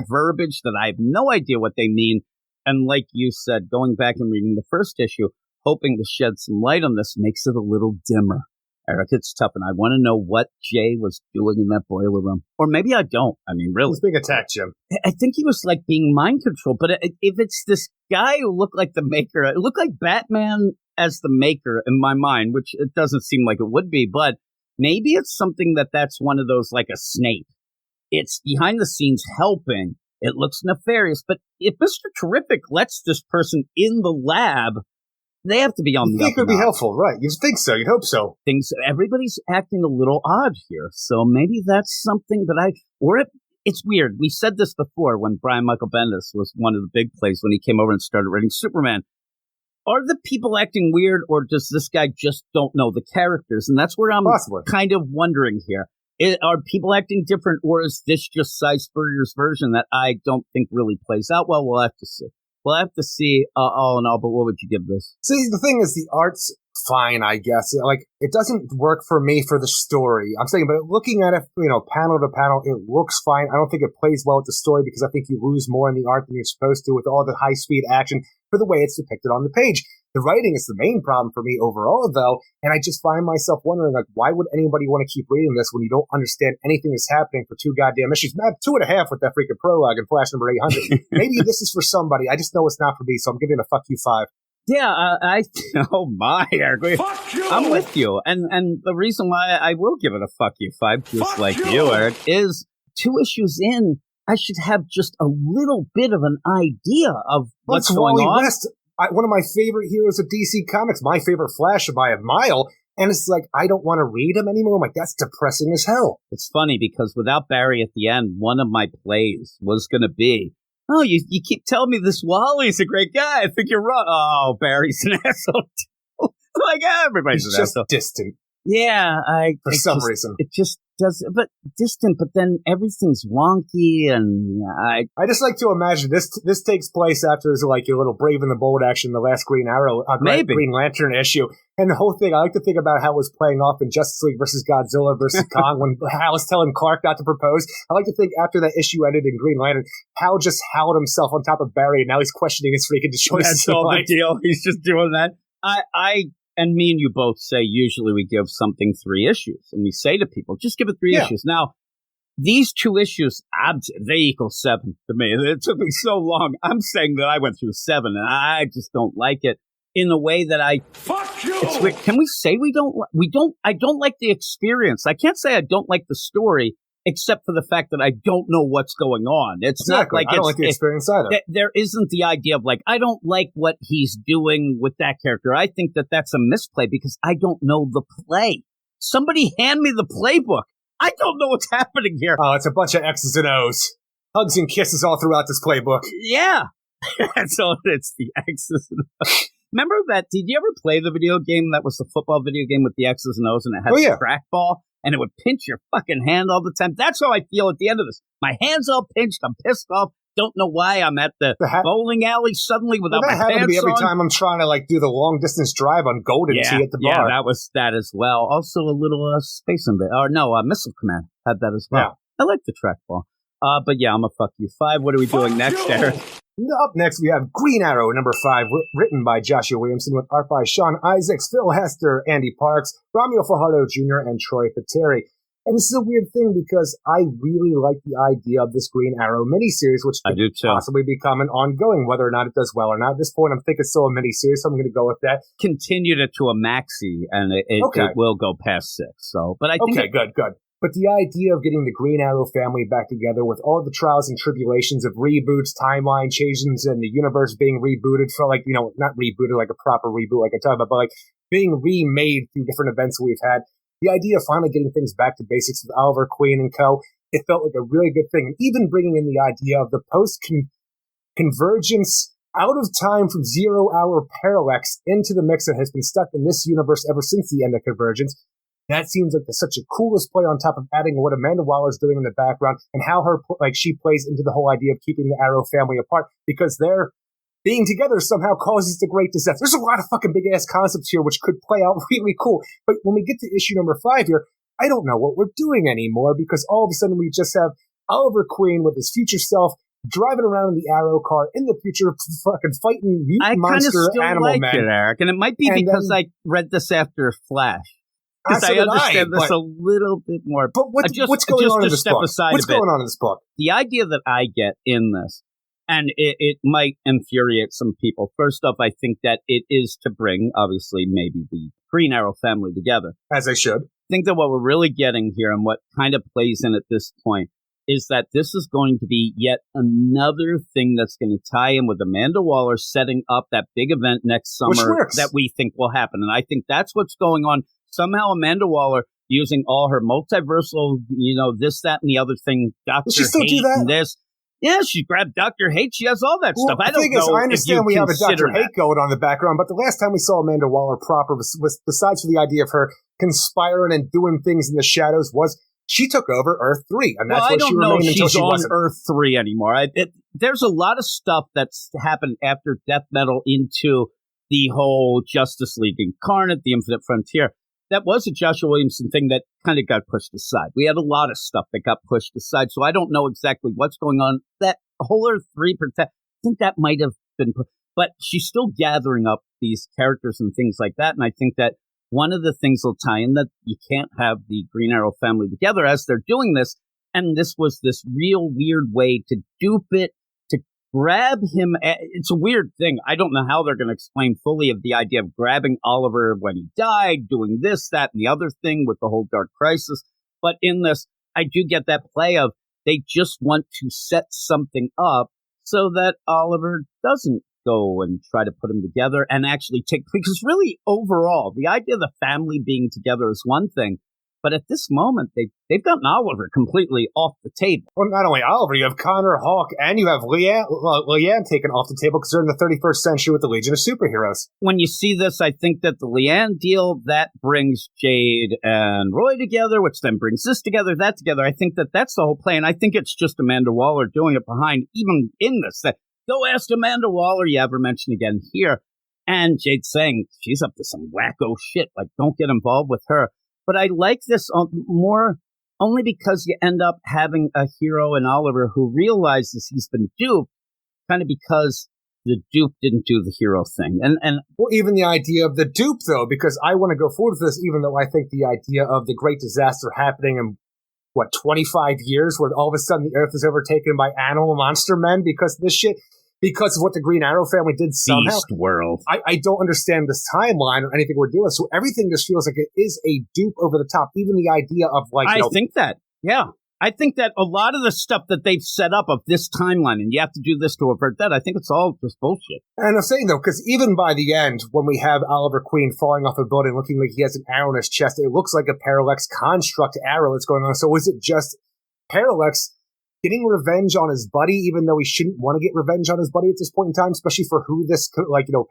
verbiage that I have no idea what they mean. And like you said, going back and reading the first issue, hoping to shed some light on this makes it a little dimmer. Eric, it's tough, and I want to know what Jay was doing in that boiler room. Or maybe I don't. I mean, really. He was being attacked, Jim. I think he was, like, being mind controlled. But if it's this guy who looked like the Maker, it looked like Batman as the Maker in my mind, which it doesn't seem like it would be. But maybe it's something that's one of those, like a Snape. It's behind the scenes helping. It looks nefarious. But if Mr. Terrific lets this person in the lab, they have to be on the up. You think it would be helpful, right? You'd think so. You'd hope so. Everybody's acting a little odd here. So maybe that's something that it's weird. We said this before when Brian Michael Bendis was one of the big plays when he came over and started writing Superman. Are the people acting weird, or does this guy just don't know the characters? And that's where I'm kind of wondering here. Are people acting different, or is this just Cy Spurrier's version that I don't think really plays out well? We'll have to see. We'll have to see all in all, but what would you give this? See, the thing is, the art's fine, I guess. Like, it doesn't work for me for the story. I'm saying, but looking at it, panel to panel, it looks fine. I don't think it plays well with the story because I think you lose more in the art than you're supposed to with all the high-speed action for the way it's depicted on the page. The writing is the main problem for me overall, though, and I just find myself wondering, like, why would anybody want to keep reading this when you don't understand anything that's happening for 2 goddamn issues? Not 2.5 with that freaking prologue in Flash number 800. Maybe this is for somebody. I just know it's not for me, so I'm giving it a fuck you 5. Yeah, Eric. Fuck you! I'm with you. And the reason why I will give it a fuck you 5, just like you, Eric, is 2 issues in, I should have just a little bit of an idea of what's going on. West, one of my favorite heroes of DC Comics, my favorite Flash by a mile, and it's like, I don't want to read him anymore. I'm like, that's depressing as hell. It's funny because without Barry at the end, one of my plays was going to be, oh, you keep telling me this Wally's a great guy. I think you're wrong. Oh, Barry's an asshole too. Like, everybody's an asshole. Just distant. Yeah, for some reason. It just but distant, but then everything's wonky, and I just like to imagine this takes place after there's like your little Brave and the Bold action, the last Green Arrow, Green Lantern issue, and the whole thing. I like to think about how it was playing off in Justice League versus Godzilla versus Kong when Hal was telling Clark not to propose. I like to think after that issue ended in Green Lantern, Hal just howled himself on top of Barry, and now he's questioning his freaking choices. That's all the deal. He's just doing that. And me and you both say usually we give something 3 issues, and we say to people, just give it 3 issues. Now, these 2 issues, they equal 7 to me. It took me so long. I'm saying that I went through 7, and I just don't like it in a way that Fuck you! It's weird. Can we say I don't like the experience. I can't say I don't like the story, except for the fact that I don't know what's going on. It's not like I don't like the experience either. There isn't the idea of like, I don't like what he's doing with that character. I think that that's a misplay because I don't know the play. Somebody hand me the playbook. I don't know what's happening here. Oh, it's a bunch of X's and O's. Hugs and kisses all throughout this playbook. Yeah. So it's the X's and O's. Remember that? Did you ever play the video game that was the football video game with the X's and O's and it had the trackball? And it would pinch your fucking hand all the time. That's how I feel at the end of this. My hand's all pinched. I'm pissed off. Don't know why I'm at the bowling alley suddenly without my pants on. That happened to me every time I'm trying to like do the long distance drive on Golden Tee at the bar. Yeah, that was that as well. Also a little Space Invader. Or no, Missile Command had that as well. Yeah. I like the trackball. But yeah, I'm a fuck you 5. What are we doing next, Eric? Up next, we have Green Arrow, number 5, written by Joshua Williamson with art by Sean Isaacs, Phil Hester, Andy Parks, Ramiro Fajardo Jr., and Troy Pateri. And this is a weird thing because I really like the idea of this Green Arrow miniseries, which could possibly become an ongoing, whether or not it does well or not. At this point, I'm thinking it's still a miniseries, so I'm going to go with that. Continued it to a maxi, and it will go past 6. So, but I think good. But the idea of getting the Green Arrow family back together with all the trials and tribulations of reboots, timeline changes, and the universe being rebooted for like, not rebooted like a proper reboot like I talked about, but like being remade through different events we've had. The idea of finally getting things back to basics with Oliver Queen and co., it felt like a really good thing. And even bringing in the idea of the post-convergence out of time from 0-hour parallax into the mix that has been stuck in this universe ever since the end of Convergence. That seems like such a coolest play on top of adding what Amanda Waller's doing in the background and how she plays into the whole idea of keeping the Arrow family apart because their being together somehow causes the great disaster. There's a lot of fucking big ass concepts here which could play out really cool. But when we get to issue number 5 here, I don't know what we're doing anymore because all of a sudden we just have Oliver Queen with his future self driving around in the Arrow car in the future, fucking fighting mutant monster animal men. I kind of still like it, Eric, and it might be because I read this after Flash. Because I understand this a little bit more. But what's going on in this book? What's going on in this book? The idea that I get in this, and it might infuriate some people. First off, I think that it is to bring, obviously, maybe the Green Arrow family together. As they should. I think that what we're really getting here and what kind of plays in at this point is that this is going to be yet another thing that's going to tie in with Amanda Waller setting up that big event next summer that we think will happen. And I think that's what's going on. Somehow Amanda Waller using all her multiversal, this, that, and the other thing, Dr. Hate and this. Yeah, she grabbed Dr. Hate. She has all that stuff. I don't know. I understand we have a Dr. Hate going on in the background, but the last time we saw Amanda Waller proper was besides for the idea of her conspiring and doing things in the shadows was she took over Earth 3, and that's what she remained until she wasn't. Earth 3 anymore. There's a lot of stuff that's happened after Death Metal into the whole Justice League Incarnate, the Infinite Frontier. That was a Joshua Williamson thing that kind of got pushed aside. We had a lot of stuff that got pushed aside, so I don't know exactly what's going on. That whole Earth 3, I think that might have been, but she's still gathering up these characters and things like that, and I think that one of the things will tie in that you can't have the Green Arrow family together as they're doing this, and this was this real weird way to dupe it, to grab him. It's a weird thing. I don't know how they're going to explain fully of the idea of grabbing Oliver when he died, doing this, that, and the other thing with the whole Dark Crisis. But in this, I do get that play of they just want to set something up so that Oliver doesn't go and try to put them together and actually take, because really overall, the idea of the family being together is one thing, But at this moment, they've gotten Oliver completely off the table. Well, not only Oliver, you have Connor, Hawk, and you have Leanne taken off the table because they're in the 31st century with the Legion of Superheroes. When you see this, I think that the Leanne deal, that brings Jade and Roy together, which then brings this together, that together. I think that that's the whole play, and I think it's just Amanda Waller doing it behind, even in this. That, go ask Amanda Waller, you ever mention again here. And Jade saying she's up to some wacko shit, like don't get involved with her. But I like this more only because you end up having a hero in Oliver who realizes he's been duped, kind of because the dupe didn't do the hero thing. And well, even the idea of the dupe, though, because I want to go forward with this, even though I think the idea of the great disaster happening in, 25 years, where all of a sudden the Earth is overtaken by animal monster men because of this shit, because of what the Green Arrow family did somehow. Beast world. I don't understand this timeline or anything we're doing. So everything just feels like it is a dupe over the top. Even the idea of I think that, yeah. I think that a lot of the stuff that they've set up of this timeline, and you have to do this to avert that, I think it's all just bullshit. And I'm saying, though, because even by the end, when we have Oliver Queen falling off a building looking like he has an arrow in his chest, it looks like a Parallax construct arrow that's going on. So is it just Parallax getting revenge on his buddy, even though he shouldn't want to get revenge on his buddy at this point in time, especially for who this,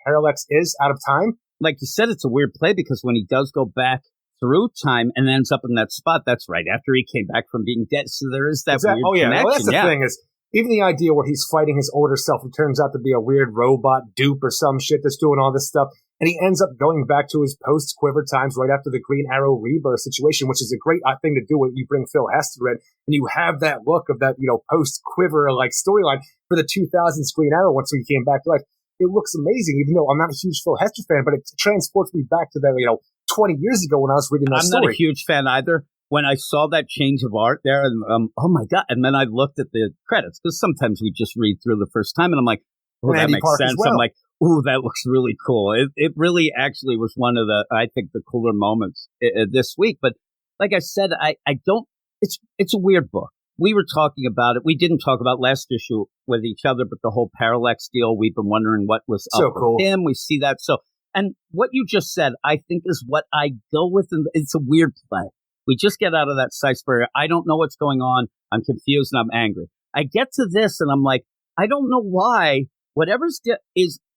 Parallax is out of time? Like you said, it's a weird play because when he does go back through time and ends up in that spot, that's right after he came back from being dead. So there is that weird connection. Well, that's the thing is, even the idea where he's fighting his older self, who turns out to be a weird robot dupe or some shit that's doing all this stuff, and he ends up going back to his post-Quiver times right after the Green Arrow rebirth situation, which is a great thing to do when you bring Phil Hester in, and you have that look of that, post-Quiver storyline for the 2000s Green Arrow once he came back to life. It looks amazing, even though I'm not a huge Phil Hester fan, but it transports me back to that, 20 years ago when I was reading that story. I'm not a huge fan either. When I saw that change of art there, and oh my God, and then I looked at the credits, because sometimes we just read through the first time, and I'm like, oh, that makes sense. Well. I'm like, ooh, that looks really cool. It really actually was one of I think, the cooler moments this week. But like I said, I don't, it's a weird book. We were talking about it. We didn't talk about last issue with each other, but the whole Parallax deal, we've been wondering what was up with him. We see that. So, and what you just said, I think is what I go with. And it's a weird play. We just get out of that Sykes barrier. I don't know what's going on. I'm confused and I'm angry. I get to this and I'm like, I don't know why. Whatever's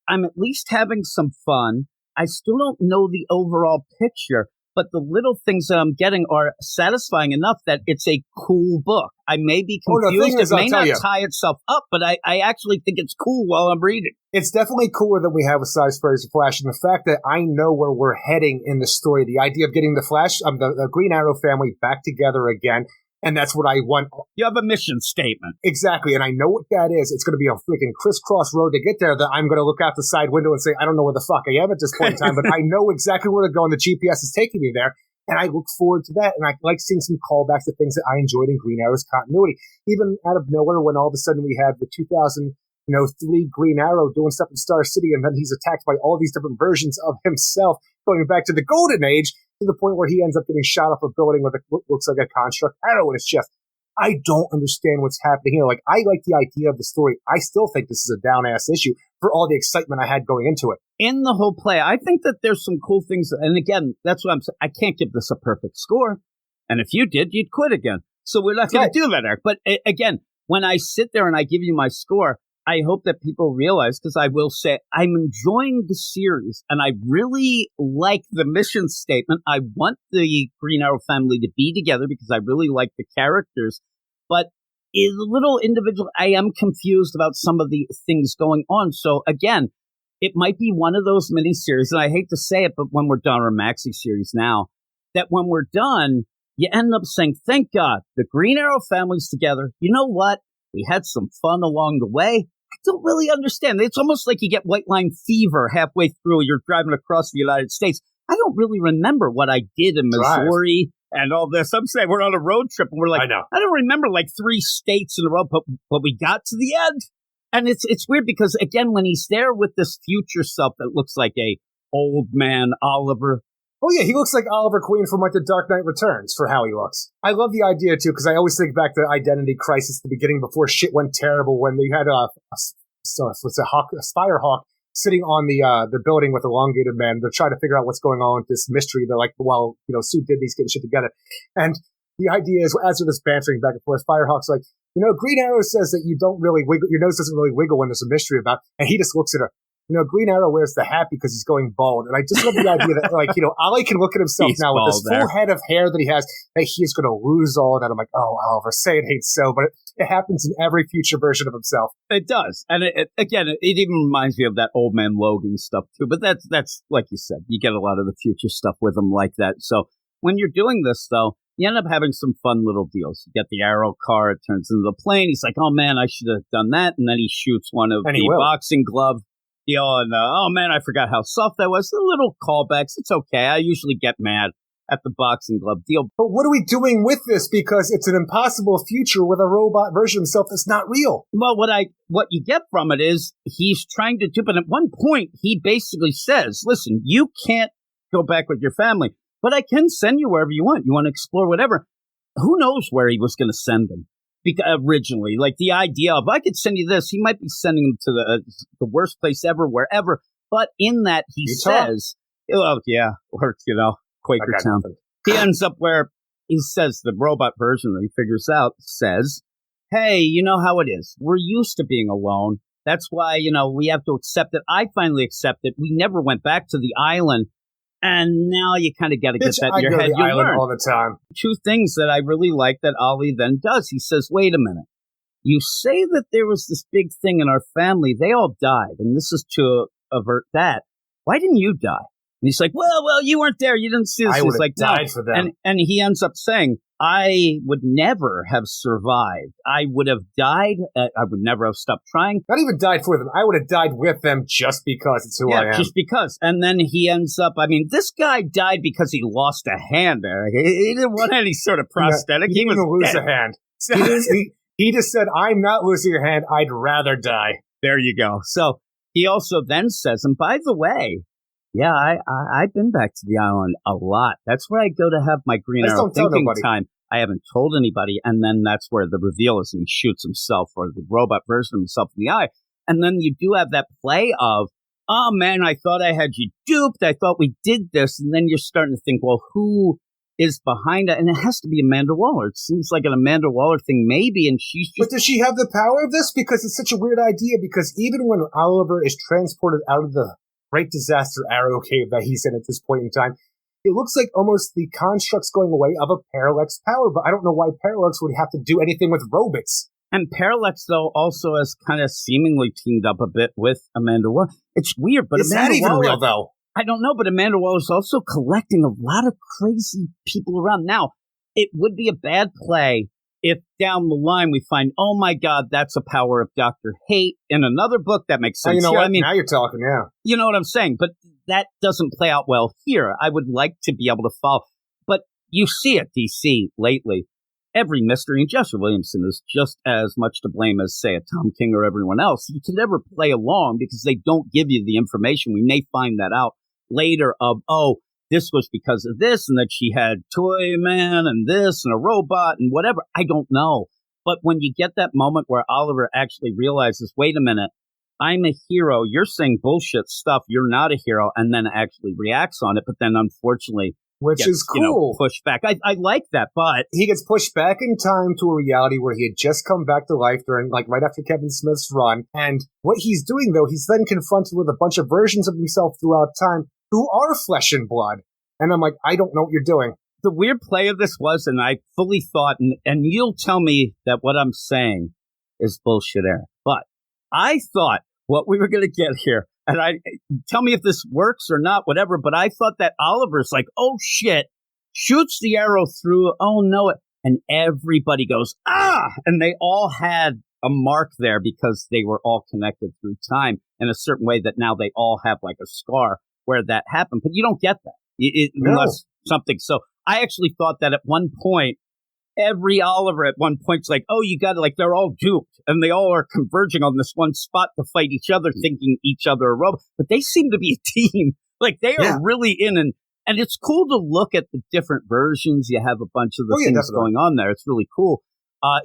I'm at least having some fun. I still don't know the overall picture, but the little things that I'm getting are satisfying enough that it's a cool book. I may be confused. It may not tie itself up, but I actually think it's cool while I'm reading. It's definitely cooler than we have with Sykes Fairies and Flash. And the fact that I know where we're heading in the story, the idea of getting the Flash, the Green Arrow family back together again. And that's what I want. You have a mission statement. Exactly. And I know what that is. It's going to be a freaking crisscross road to get there that I'm going to look out the side window and say, I don't know where the fuck I am at this point in time, but I know exactly where to go and the GPS is taking me there. And I look forward to that. And I like seeing some callbacks to things that I enjoyed in Green Arrow's continuity. Even out of nowhere, when all of a sudden we have the 2003 Green Arrow doing stuff in Star City, and then he's attacked by all these different versions of himself, going back to the Golden Age, to the point where he ends up getting shot off a building with what looks like a construct arrow in his chest. I don't understand what's happening here. I like the idea of the story. I still think this is a down-ass issue for all the excitement I had going into it. In the whole play, I think that there's some cool things. And again, that's what I'm saying. I can't give this a perfect score. And if you did, you'd quit again. So we're not going to do that, Eric. But again, when I sit there and I give you my score, I hope that people realize, because I will say, I'm enjoying the series, and I really like the mission statement. I want the Green Arrow family to be together because I really like the characters. But in a little individual, I am confused about some of the things going on. So again, it might be one of those miniseries, and I hate to say it, but when we're done, or maxi series now, that when we're done, you end up saying, thank God, the Green Arrow family's together. You know what? We had some fun along the way. I don't really understand. It's almost like you get white line fever halfway through. You're driving across the United States. I don't really remember what I did in Missouri and all this. I'm saying we're on a road trip, and we're like, I don't remember 3 states in a row, but we got to the end. And it's weird because, again, when he's there with this future self that looks like a old man Oliver. Oh, yeah, he looks like Oliver Queen from The Dark Knight Returns for how he looks. I love the idea, too, because I always think back to Identity Crisis at the beginning before shit went terrible when they had a Firehawk sitting on the building with elongated men. They're trying to figure out what's going on with this mystery. They're like, well, Sue Diddy's getting shit together. And the idea is, as they're just bantering back and forth, Firehawk's like, Green Arrow says that you don't really wiggle, your nose doesn't really wiggle when there's a mystery about, and he just looks at her. Green Arrow wears the hat because he's going bald. And I just love the idea that, Ollie can look at himself now with this full head of hair that he has, that he is going to lose all that. I'm like, oh, Oliver, say it ain't so. But it happens in every future version of himself. It does. And it even reminds me of that Old Man Logan stuff, too. But that's like you said, you get a lot of the future stuff with him like that. So when you're doing this, though, you end up having some fun little deals. You get the arrow car, it turns into the plane. He's like, oh, man, I should have done that. And then he shoots one of the boxing glove. And oh man, I forgot how soft that was. The little callbacks. It's okay. I usually get mad at the boxing glove deal. But what are we doing with this? Because it's an impossible future with a robot version of himself that's not real. Well, what you get from it is he's trying to do, but at one point he basically says, listen, you can't go back with your family, but I can send you wherever you want. You want to explore whatever. Who knows where he was going to send them? Originally, like the idea of, I could send you this, he might be sending them to the worst place ever, wherever. But in that, he says, oh, yeah, or, Quaker Town. He ends up where he says, the robot version that he figures out says, hey, you know how it is. We're used to being alone. That's why, we have to accept it. I finally accept it. We never went back to the island. And now you kind of got to get that in your head. You learn all the time. Two things that I really like that Ollie then does. He says, wait a minute. You say that there was this big thing in our family. They all died. And this is to avert that. Why didn't you die? And he's like, well, you weren't there. You didn't see this. I would have died for them. And he ends up saying, I would never have survived. I would have died. I would never have stopped trying. Not even died for them. I would have died with them just because it's who I am. Just because. And then he ends up, this guy died because he lost a hand. He didn't want any sort of prosthetic. He was lose a hand. He just said, I'm not losing a hand. I'd rather die. There you go. So he also then says, and by the way, yeah, I've been back to the island a lot. That's where I go to have my Green Arrow thinking time. I haven't told anybody. And then that's where the reveal is, and he shoots himself, or the robot version of himself, in the eye. And then you do have that play of, oh man, I thought I had you duped. I thought we did this. And then you're starting to think, well, who is behind it? And it has to be Amanda Waller. It seems like an Amanda Waller thing, maybe. And she's just. But does she have the power of this? Because it's such a weird idea. Because even when Oliver is transported out of the Great Disaster Arrow Cave that he's in at this point in time, it looks like almost the construct's going away of a Parallax power, but I don't know why Parallax would have to do anything with robots. And Parallax, though, also has kind of seemingly teamed up a bit with Amanda Waller. It's weird, but is Amanda that even Waller, real, though? I don't know, but Amanda Waller's also collecting a lot of crazy people around. Now, it would be a bad play if down the line we find, oh my God, that's a power of Dr. Hate in another book. That makes sense. You know what? Now you're talking, yeah. You know what I'm saying? But that doesn't play out well here. I would like to be able to follow. But you see at DC lately, every mystery, and Jesse Williamson is just as much to blame as, say, a Tom King or everyone else. You can never play along because they don't give you the information. We may find that out later of, oh, this was because of this, and that she had Toy Man and this and a robot and whatever. I don't know. But when you get that moment where Oliver actually realizes, wait a minute, I'm a hero. You're saying bullshit stuff. You're not a hero. And then actually reacts on it. But then unfortunately, which is cool. Pushed back. I like that, but he gets pushed back in time to a reality where he had just come back to life during, right after Kevin Smith's run. And what he's doing, though, he's then confronted with a bunch of versions of himself throughout time who are flesh and blood. And I'm like, I don't know what you're doing. The weird play of this was, and I fully thought, and you'll tell me that what I'm saying is bullshit, Aaron, but I thought what we were going to get here, and tell me if this works or not, whatever, but I thought that Oliver's like, oh shit, shoots the arrow through, oh no, and everybody goes, ah, and they all had a mark there because they were all connected through time in a certain way that now they all have like a scar where that happened, but you don't get that. Unless something. So I actually thought that at one point, every Oliver at one point's like, oh, you got it. Like they're all duped and they all are converging on this one spot to fight each other, thinking each other are robots. But they seem to be a team. Like they are really in. And it's cool to look at the different versions. You have a bunch of the things going on there. It's really cool.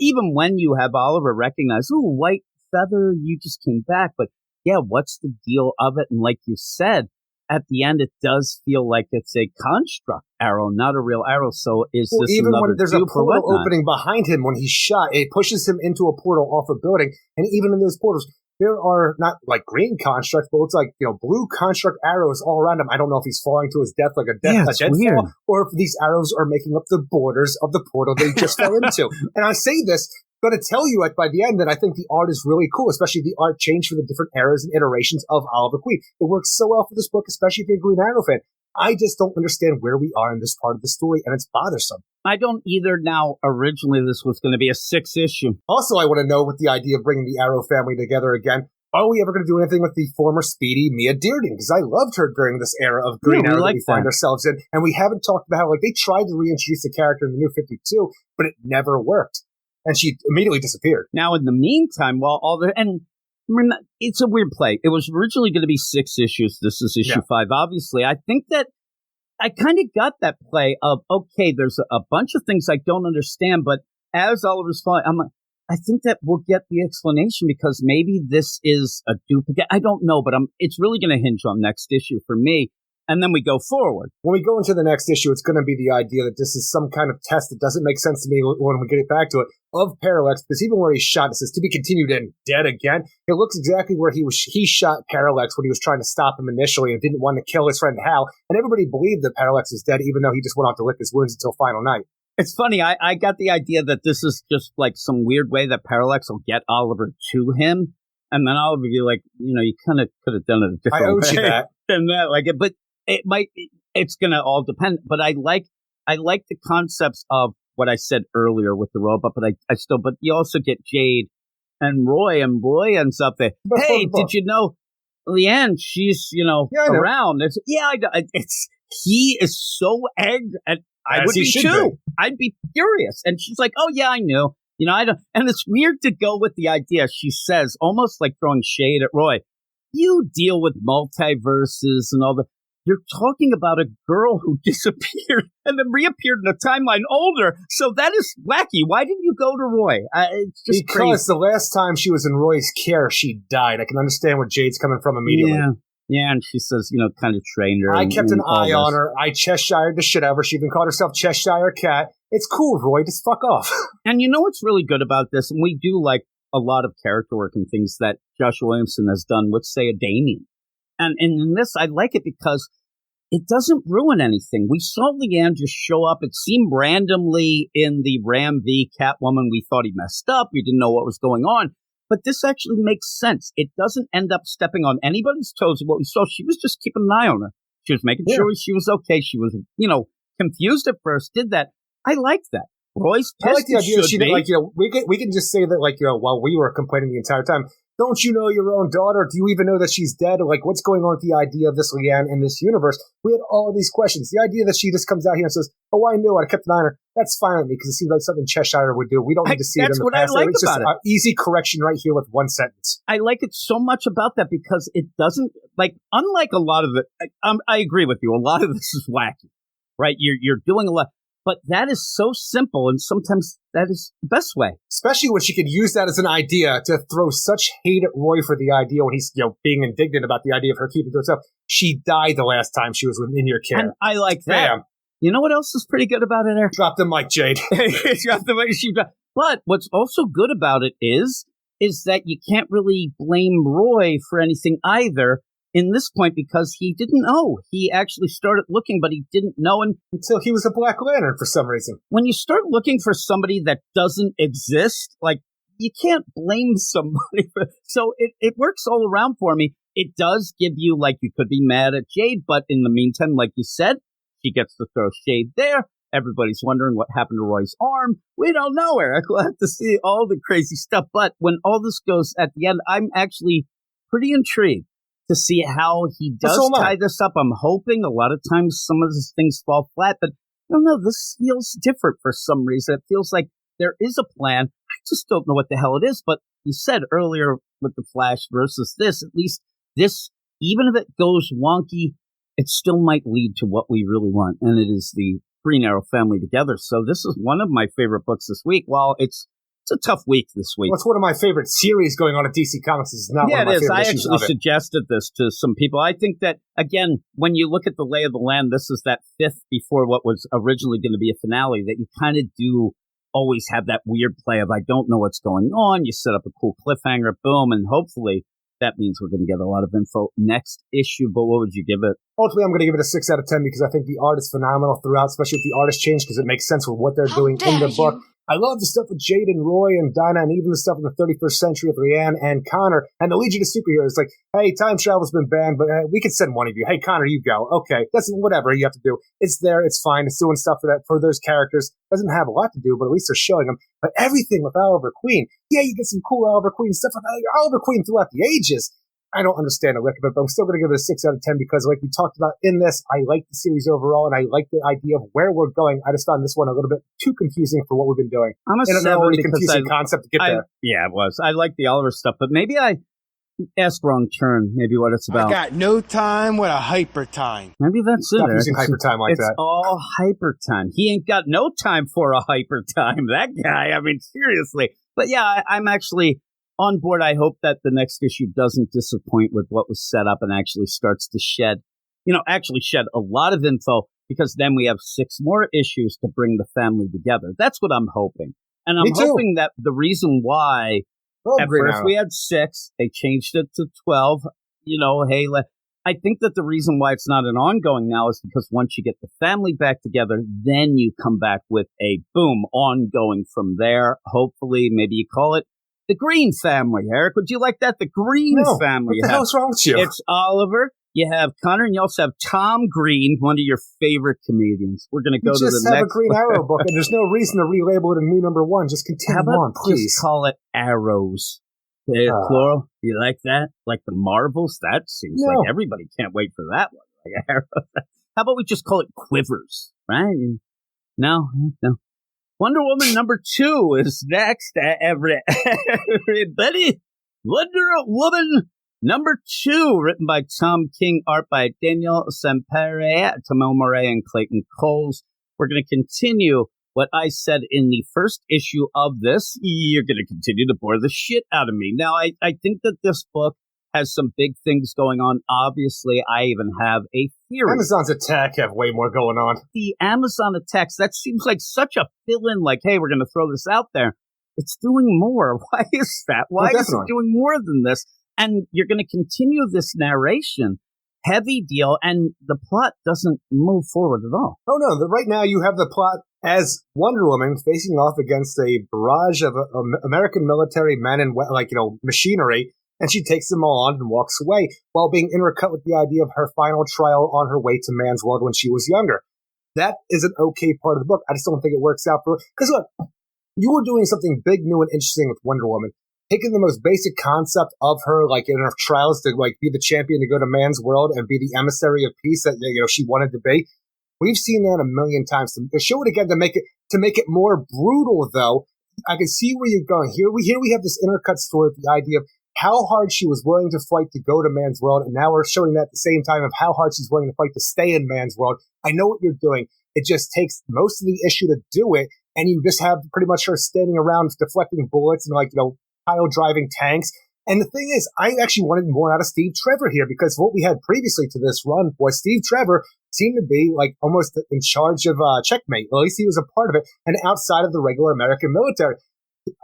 Even when you have Oliver recognize, oh, white feather, you just came back. But yeah, what's the deal of it? And like you said, at the end, it does feel like it's a construct arrow, not a real arrow. So is this even another when there's a dupe or portal whatnot? opening behind him when he's shot, it pushes him into a portal off a building. And even in those portals, there are not like green constructs, but it's like, blue construct arrows all around him. I don't know if he's falling to his death like a death fall, or if these arrows are making up the borders of the portal they just fell into. And I say this, going to tell you by the end that I think the art is really cool, especially the art change for the different eras and iterations of Oliver Queen. It works so well for this book, especially if you're a Green Arrow fan. I just don't understand where we are in this part of the story, and it's bothersome. I don't either now. Originally, this was going to be a 6-issue. Also, I want to know with the idea of bringing the Arrow family together again, are we ever going to do anything with the former Speedy Mia Dearden? Because I loved her during this era of Green Arrow that we find ourselves in, and we haven't talked about how they tried to reintroduce the character in the New 52, but it never worked. And she immediately disappeared. Now, in the meantime, while it's a weird play. It was originally going to be 6 issues. This is issue 5. Obviously, I think that I kind of got that play of, okay, there's a bunch of things I don't understand, but as Oliver's falling, I'm like, I think that we'll get the explanation because maybe this is a duplicate. I don't know, but it's really going to hinge on next issue for me. And then we go forward. When we go into the next issue, it's going to be the idea that this is some kind of test that doesn't make sense to me when we get it back to it, of Parallax, because even where he's shot, it says to be continued and dead again. It looks exactly where he shot Parallax when he was trying to stop him initially and didn't want to kill his friend Hal. And everybody believed that Parallax is dead, even though he just went out to lick his wounds until final night. It's funny. I got the idea that this is just like some weird way that Parallax will get Oliver to him. And then Oliver will be like, you kind of could have done it a different way. I owed you that. Than that. Like it, but it's going to all depend. But I like the concepts of what I said earlier with the robot, but but you also get Jade and Roy ends up there. Hey, did you know Leanne, she's, around. He is so angry. And I would be too. I'd be furious. And she's like, oh yeah, I knew. And it's weird to go with the idea. She says, almost like throwing shade at Roy. You deal with multiverses and all the. You're talking about a girl who disappeared and then reappeared in a timeline older. So that is wacky. Why didn't you go to Roy? It's just because crazy. The last time she was in Roy's care, she died. I can understand where Jade's coming from immediately. Yeah, and she says, kind of trained her. I kept an eye on her. I Cheshired the shit out of her. She even called herself Cheshire Cat. It's cool, Roy. Just fuck off. And what's really good about this? And we do like a lot of character work and things that Joshua Williamson has done with, say, a Damien. And in this, I like it because it doesn't ruin anything. We saw Leanne just show up. It seemed randomly in the Ram v. Catwoman. We thought he messed up. We didn't know what was going on. But this actually makes sense. It doesn't end up stepping on anybody's toes of what we saw. She was just keeping an eye on her. She was making sure she was okay. She was, confused at first, did that. I like that. Roy's pissed. I like the idea she did, we can just say that, while we were complaining the entire time, don't you know your own daughter? Do you even know that she's dead? Like, what's going on with the idea of this Leanne in this universe? We had all of these questions. The idea that she just comes out here and says, oh, I knew, I kept an eye on her. That's fine with me because it seems like something Cheshire would do. We don't need to see it in the past. That's what I like it's about just an easy correction right here with one sentence. I like it so much about that because it doesn't, unlike a lot of it, I agree with you. A lot of this is wacky, right? You're doing a lot. But that is so simple, and sometimes that is the best way. Especially when she could use that as an idea to throw such hate at Roy for the idea when he's, being indignant about the idea of her keeping to herself. She died the last time she was in your care. And I like that. Damn. You know what else is pretty good about it, Eric? Drop the mic, Jade. Drop the mic. But what's also good about it is that you can't really blame Roy for anything either. In this point, because he didn't know. He actually started looking, but he didn't know until he was a Black Lantern for some reason. When you start looking for somebody that doesn't exist, you can't blame somebody. So it works all around for me. It does give you, you could be mad at Jade, but in the meantime, like you said, she gets to throw shade there. Everybody's wondering what happened to Roy's arm. We don't know, Eric. We'll have to see all the crazy stuff. But when all this goes at the end, I'm actually pretty intrigued to see how he does tie this up. I'm hoping a lot of times some of these things fall flat, but I don't know, this feels different for some reason. It feels like there is a plan. I just don't know what the hell it is, but you said earlier with the Flash versus this, at least this, even if it goes wonky, it still might lead to what we really want, and it is the Green Arrow family together. So this is one of my favorite books this week. While it's it's a tough week this week. Well, it's one of my favorite series going on at DC Comics. It's not one of my favorite issues of it. I actually suggested this to some people. I think that, again, when you look at the lay of the land, this is that fifth before what was originally going to be a finale, that you kind of do always have that weird play of, I don't know what's going on. You set up a cool cliffhanger, boom, and hopefully that means we're going to get a lot of info next issue. But what would you give it? Ultimately, I'm going to give it a 6 out of 10 because I think the art is phenomenal throughout, especially with the artist change, because it makes sense with what they're doing in the book. I love the stuff with Jade and Roy and Dinah, and even the stuff in the 31st century with Leanne and Connor and the Legion of Superheroes. Like, hey, time travel's been banned, but we could send one of you. Hey, Connor, you go. Okay, that's whatever you have to do. It's there. It's fine. It's doing stuff for those characters. Doesn't have a lot to do, but at least they're showing them. But everything with Oliver Queen, yeah, you get some cool Oliver Queen stuff. Oliver Queen throughout the ages. I don't understand a lick of it, but I'm still going to give it a 6 out of 10 because, like we talked about in this, I like the series overall, and I like the idea of where we're going. I just found this one a little bit too confusing for what we've been doing. I'm a and 7 already because confusing concept to get there. Yeah, it was. I like the Oliver stuff, but maybe I asked wrong turn. Maybe what it's about. I got no time with a hyper time. Maybe that's it. Stop using hyper time like that. It's all hyper time. He ain't got no time for a hyper time. That guy. I mean, seriously. But yeah, I'm actually on board. I hope that the next issue doesn't disappoint with what was set up and actually starts to shed a lot of info, because then we have 6 more issues to bring the family together. That's what I'm hoping. And I'm hoping that the reason why at first we had 6, they changed it to 12, hey, I think that the reason why it's not an ongoing now is because once you get the family back together, then you come back with a boom, ongoing from there. Hopefully, maybe you call it the Green family. Eric, would you like that? The Green family. What the hell's wrong with you? It's Oliver. You have Connor, and you also have Tom Green, one of your favorite comedians. We're going to go to the next. Just have a Green Arrow book, and there's no reason to relabel it in new number 1. Just continue on, please. Just call it Arrows. Plural. You like that? Like the Marvels? That seems like everybody can't wait for that one. Like Arrows. How about we just call it Quivers? Right? No. Wonder Woman number 2 is next. Everybody. Wonder Woman number 2, written by Tom King, art by Daniel Sampere, Tamil Murray, and Clayton Coles. We're going to continue what I said in the first issue of this. You're going to continue to bore the shit out of me. Now, I think that this book has some big things going on. Obviously, I even have a theory. Amazon's Attack have way more going on. The Amazon Attacks, that seems like such a fill-in, like, hey, we're going to throw this out there. It's doing more. Why is that? Why is it doing more than this? And you're going to continue this narration, heavy deal, and the plot doesn't move forward at all. Oh, no. Right now you have the plot as Wonder Woman facing off against a barrage of American military men and, machinery. And she takes them all on and walks away while being intercut with the idea of her final trial on her way to Man's World when she was younger. That is an okay part of the book. I just don't think it works out for her. Because look, you were doing something big, new, and interesting with Wonder Woman. Taking the most basic concept of her, like in her trials to be the champion to go to Man's World and be the emissary of peace that she wanted to be. We've seen that a million times. To show it again to make it more brutal, though. I can see where you're going. Here we have this intercut story with the idea of how hard she was willing to fight to go to Man's World, and now we're showing that at the same time of how hard she's willing to fight to stay in Man's World. I know what you're doing. It just takes most of the issue to do it, and you just have pretty much her standing around deflecting bullets and pile driving tanks. And the thing is, I actually wanted more out of Steve Trevor here, because what we had previously to this run was Steve Trevor seemed to be almost in charge of Checkmate. At least he was a part of it, and outside of the regular American military.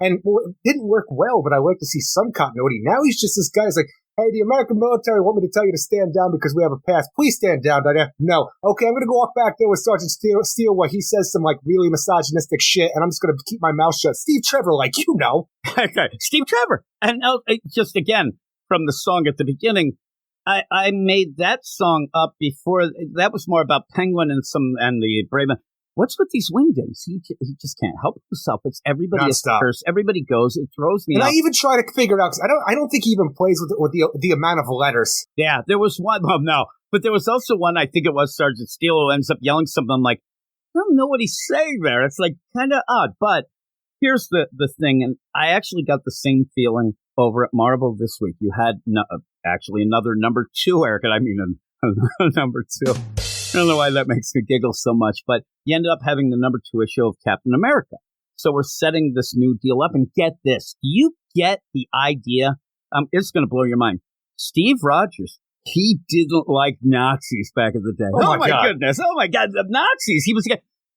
And it didn't work well, but I like to see some continuity. Now he's just this guy who's like, hey, the American military want me to tell you to stand down because we have a pass. Please stand down, Diana. No. Okay, I'm going to go walk back there with Sergeant Steele while he says some really misogynistic shit, and I'm just going to keep my mouth shut. Steve Trevor, Okay, Steve Trevor. And just again, from the song at the beginning, I made that song up before. That was more about Penguin and the Brave Man. What's with these wingdings? He just can't help himself. It's everybody is cursed. Everybody goes. It throws me. And out. I even try to figure out, because I don't think he even plays with the amount of letters. Yeah, there was one. Oh no, but there was also one. I think it was Sergeant Steele who ends up yelling something. I'm like, I don't know what he's saying there. It's kind of odd. But here's the thing, and I actually got the same feeling over at Marvel this week. You had actually another number 2, Eric. I mean, number 2. I don't know why that makes me giggle so much, but you ended up having the number 2 issue of Captain America. So we're setting this new deal up, and get this. Do you get the idea? It's going to blow your mind. Steve Rogers, he didn't like Nazis back in the day. Oh my God. Goodness. Oh my God. The Nazis. He was,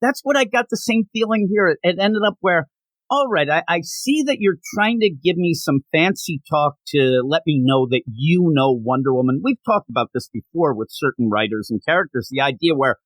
that's what I got the same feeling here. It ended up where, all right, I see that you're trying to give me some fancy talk to let me know that you know Wonder Woman. We've talked about this before with certain writers and characters, the idea where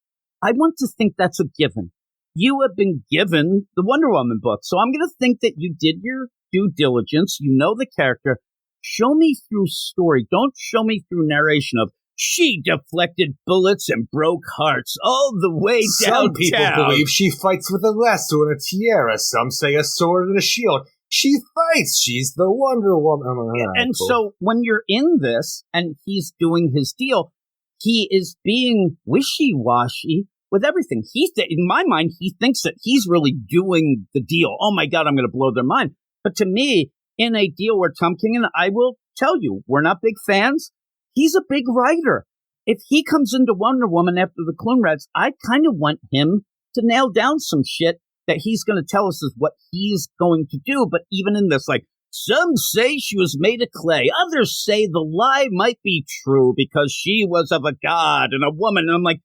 I want to think that's a given. You have been given the Wonder Woman book, so I'm going to think that you did your due diligence. You know the character. Show me through story. Don't show me through narration of she deflected bullets and broke hearts all the way downtown. Some people believe she fights with a lasso and a tiara. Some say a sword and a shield. She fights. She's the Wonder Woman. And so when you're in this and he's doing his deal, he is being wishy-washy with everything. In my mind, he thinks that he's really doing the deal. Oh my God, I'm going to blow their mind. But to me, in a deal where Tom King, and I will tell you, we're not big fans. He's a big writer. If he comes into Wonder Woman after the Clone Rats, I kind of want him to nail down some shit that he's going to tell us is what he's going to do. But even in this, like, some say she was made of clay. Others say the lie might be true because she was of a god and a woman. And I'm like,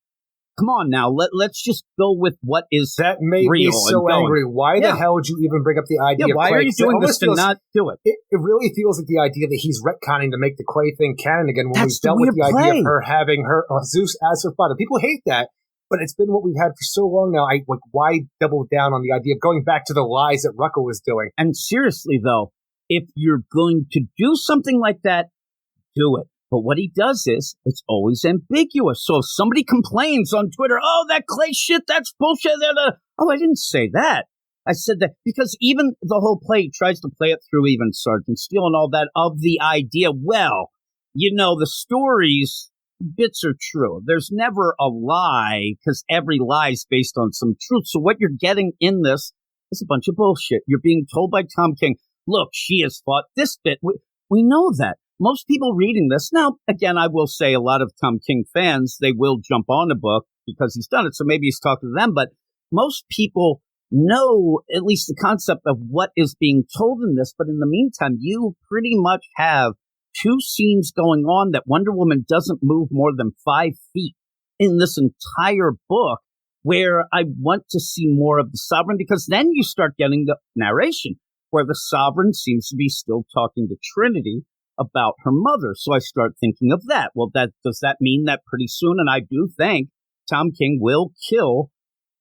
come on now, let's just go with what is that made real me so angry. Why the hell would you even bring up the idea of why clay? Are you doing this to not do it? It really feels like the idea that he's retconning to make the clay thing canon again when we dealt with the idea of her having her Zeus as her father. People hate that, but it's been what we've had for so long now. Why double down on the idea of going back to the lies that Rucka was doing? And seriously, though, if you're going to do something like that, do it. But what he does is, it's always ambiguous. So if somebody complains on Twitter, oh, that clay shit, that's bullshit. Oh, I didn't say that. I said that because even the whole play tries to play it through even Sergeant Steele and all that of the idea, well, you know, the stories, bits are true. There's never a lie because every lie is based on some truth. So what you're getting in this is a bunch of bullshit. You're being told by Tom King, look, she has fought this bit. We know that. Most people reading this, now, again, I will say a lot of Tom King fans, they will jump on a book because he's done it, so maybe he's talking to them, but most people know at least the concept of what is being told in this, but in the meantime, you pretty much have two scenes going on that Wonder Woman doesn't move more than 5 feet in this entire book, where I want to see more of the Sovereign, because then you start getting the narration, where the Sovereign seems to be still talking to Trinity about her mother. So I start thinking of that. Well, does that mean that pretty soon, and I do think Tom King will kill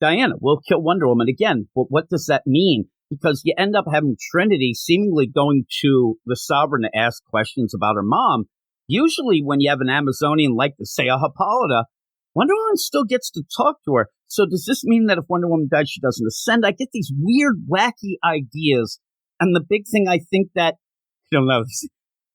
Diana, will kill Wonder Woman again. But what does that mean? Because you end up having Trinity seemingly going to the Sovereign to ask questions about her mom. Usually when you have an Amazonian like, say, a Hippolyta, Wonder Woman still gets to talk to her. So does this mean that if Wonder Woman dies, she doesn't ascend? I get these weird, wacky ideas. And the big thing I think that, I don't know,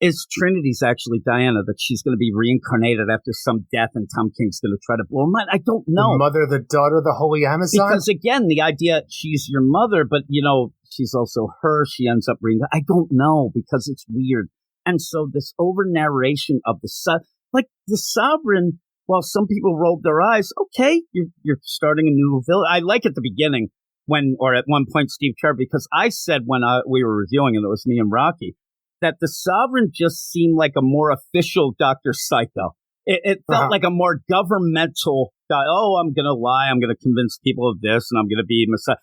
is Trinity's actually Diana, that she's going to be reincarnated after some death and Tom King's going to try to blow her mind. I don't know. The mother, the daughter, the Holy Amazon? Because again, the idea, she's your mother, but you know, she's also her. She ends up I don't know, because it's weird. And so this over narration of the Sovereign, while some people rolled their eyes, okay, you're starting a new villain. I like at the beginning or at one point, Steve Trevor, because I said when we were reviewing, and it was me and Rocky, that the Sovereign just seemed like a more official Dr. Psycho. It felt like a more governmental guy. Oh, I'm going to lie. I'm going to convince people of this, and I'm going to be Messiah.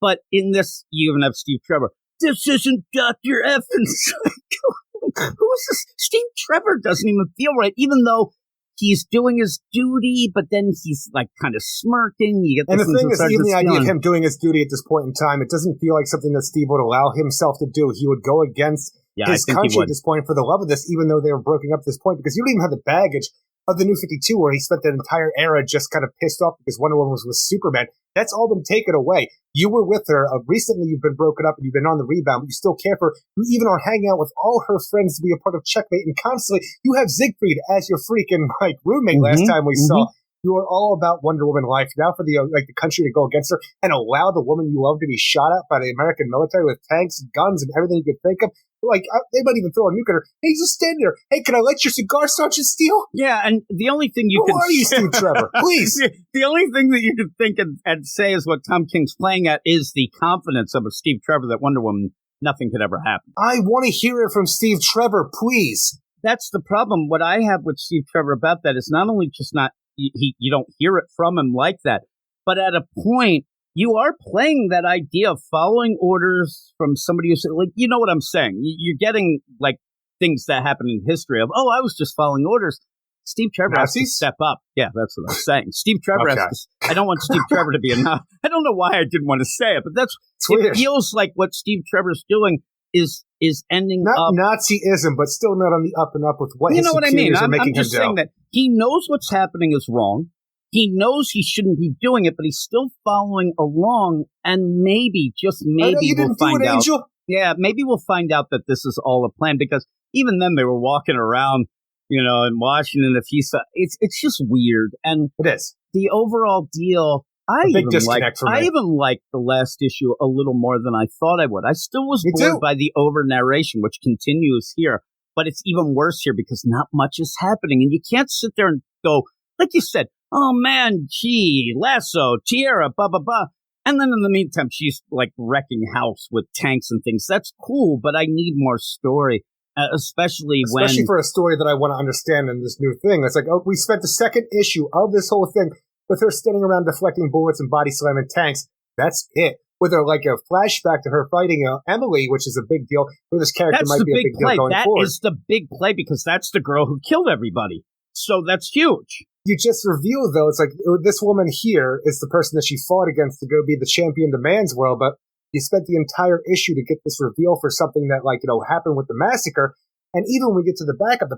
But in this, you even have Steve Trevor. This isn't Dr. F and Psycho. Who is this? Steve Trevor doesn't even feel right, even though he's doing his duty, but then he's like kind of smirking. And the thing is, even the idea of him doing his duty at this point in time, it doesn't feel like something that Steve would allow himself to do. He would go against his country at this point for the love of this, even though they were broken up at this point, because you don't even have the baggage of the New 52, where he spent that entire era just kind of pissed off because Wonder Woman was with Superman. That's all been taken away. You were with her. Recently, you've been broken up and you've been on the rebound, but you still care for her. You even are hanging out with all her friends to be a part of Checkmate, and constantly you have Siegfried as your freaking roommate. Last time we saw. You are all about Wonder Woman life. Now for the country to go against her and allow the woman you love to be shot at by the American military with tanks, guns, and everything you could think of. They might even throw a nuke at her. Hey, just stand there. Hey, can I light your cigar, Sergeant Steele? Yeah, and the only thing you Who can are you, Steve Trevor? Please. The only thing that you could think and say is what Tom King's playing at is the confidence of a Steve Trevor that Wonder Woman, nothing could ever happen. I want to hear it from Steve Trevor, please. That's the problem. What I have with Steve Trevor about that is not only just not you don't hear it from him like that, but at a point you are playing that idea of following orders from somebody who's like, you know what I'm saying? You're getting like things that happen in history of, I was just following orders. Steve Trevor has to step up. Yeah, that's what I'm saying. Steve Trevor has to. I don't want Steve Trevor to be enough. I don't know why I didn't want to say it, but it feels like what Steve Trevor's doing is ending not up. Not Nazism, but still not on the up and up with what his superiors are making I'm just him do. saying that he knows what's happening is wrong. He knows he shouldn't be doing it, but he's still following along, and maybe, just maybe, we'll find out. Angel. Yeah, maybe we'll find out that this is all a plan, because even then they were walking around, in Washington. It's just weird, and it is the overall deal. I even liked the last issue a little more than I thought I would. I still was bored by the over narration, which continues here, but it's even worse here because not much is happening, and you can't sit there and go, like you said, oh man, gee, Lasso, Tierra, blah, blah, blah. And then in the meantime, she's like wrecking house with tanks and things. That's cool, but I need more story, especially for a story that I want to understand in this new thing. It's like, we spent the second issue of this whole thing with her standing around deflecting bullets and body slamming tanks. That's it. With her, like a flashback to her fighting Emily, which is a big deal. Where this character might be a big deal going forward. That is the big play because that's the girl who killed everybody. So that's huge. You just reveal, though, it's like this woman here is the person that she fought against to go be the champion of the man's world, but you spent the entire issue to get this reveal for something that, happened with the massacre. And even when we get to the backup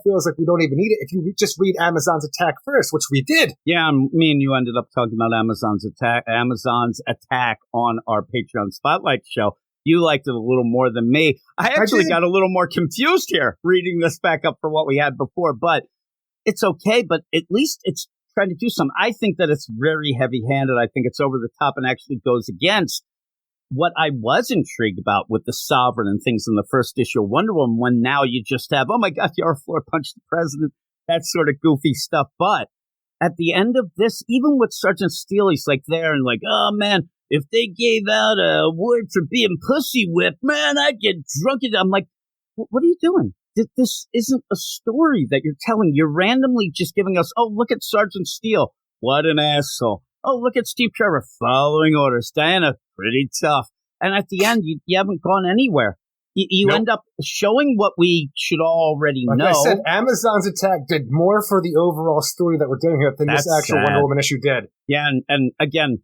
feels like we don't even need it if you just read Amazon's attack first, which we did. Yeah, me and you ended up talking about Amazon's attack on our Patreon Spotlight show. You liked it a little more than me. I actually got a little more confused here reading this back up for what we had before, but it's okay, but at least it's trying to do something. I think that it's very heavy-handed. I think it's over the top and actually goes against what I was intrigued about with the Sovereign and things in the first issue of Wonder Woman, when now you just have, oh my God, Yara Flor punched the president, that sort of goofy stuff. But at the end of this, even with Sergeant Steele, he's like there and like, oh man, if they gave out a award for being pussy whipped, man, I'd get drunk. I'm like, what are you doing? This isn't a story that you're telling. You're randomly just giving us, oh, look at Sergeant Steele. What an asshole. Oh, look at Steve Trevor following orders. Diana, pretty tough. And at the end, you haven't gone anywhere. You end up showing what we should already know. Like I said, Amazon's attack did more for the overall story that we're doing here than this actual Wonder Woman issue did. Yeah, and again,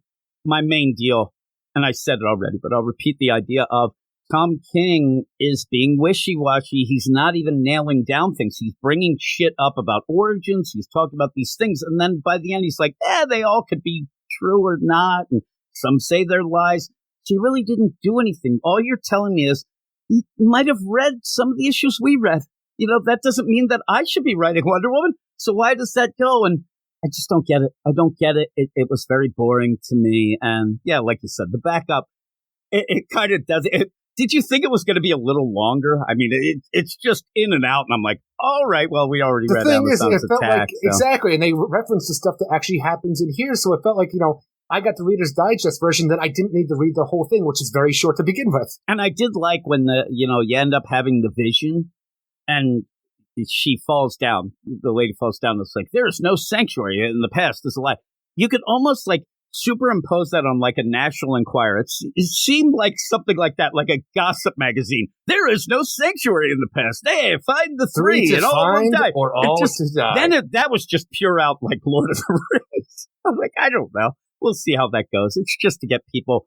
my main deal, and I said it already, but I'll repeat the idea of Tom King is being wishy-washy. He's not even nailing down things. He's bringing shit up about origins. He's talking about these things. And then by the end, he's like, they all could be true or not. And some say they're lies. So you really didn't do anything. All you're telling me is you might have read some of the issues we read. That doesn't mean that I should be writing Wonder Woman. So why does that go? And I just don't get it. I don't get it. It was very boring to me. And yeah, like you said, the backup, it kind of does it. Did you think it was going to be a little longer? I mean, it's just in and out, and I'm like, all right, well, we already read Amazon's attack. Exactly, and they referenced the stuff that actually happens in here, so it felt like, I got the Reader's Digest version that I didn't need to read the whole thing, which is very short to begin with. And I did like when you end up having the vision, and she falls down. The lady falls down. It's like, there is no sanctuary in the past. There's a lie. You could almost superimpose that on like a National Enquirer. It seemed like something like that, like a gossip magazine. There is no sanctuary in the past. Hey, find the three and all of them die. Or all to die. Then that was just pure out like Lord of the Rings. I'm like, I don't know. We'll see how that goes. It's just to get people.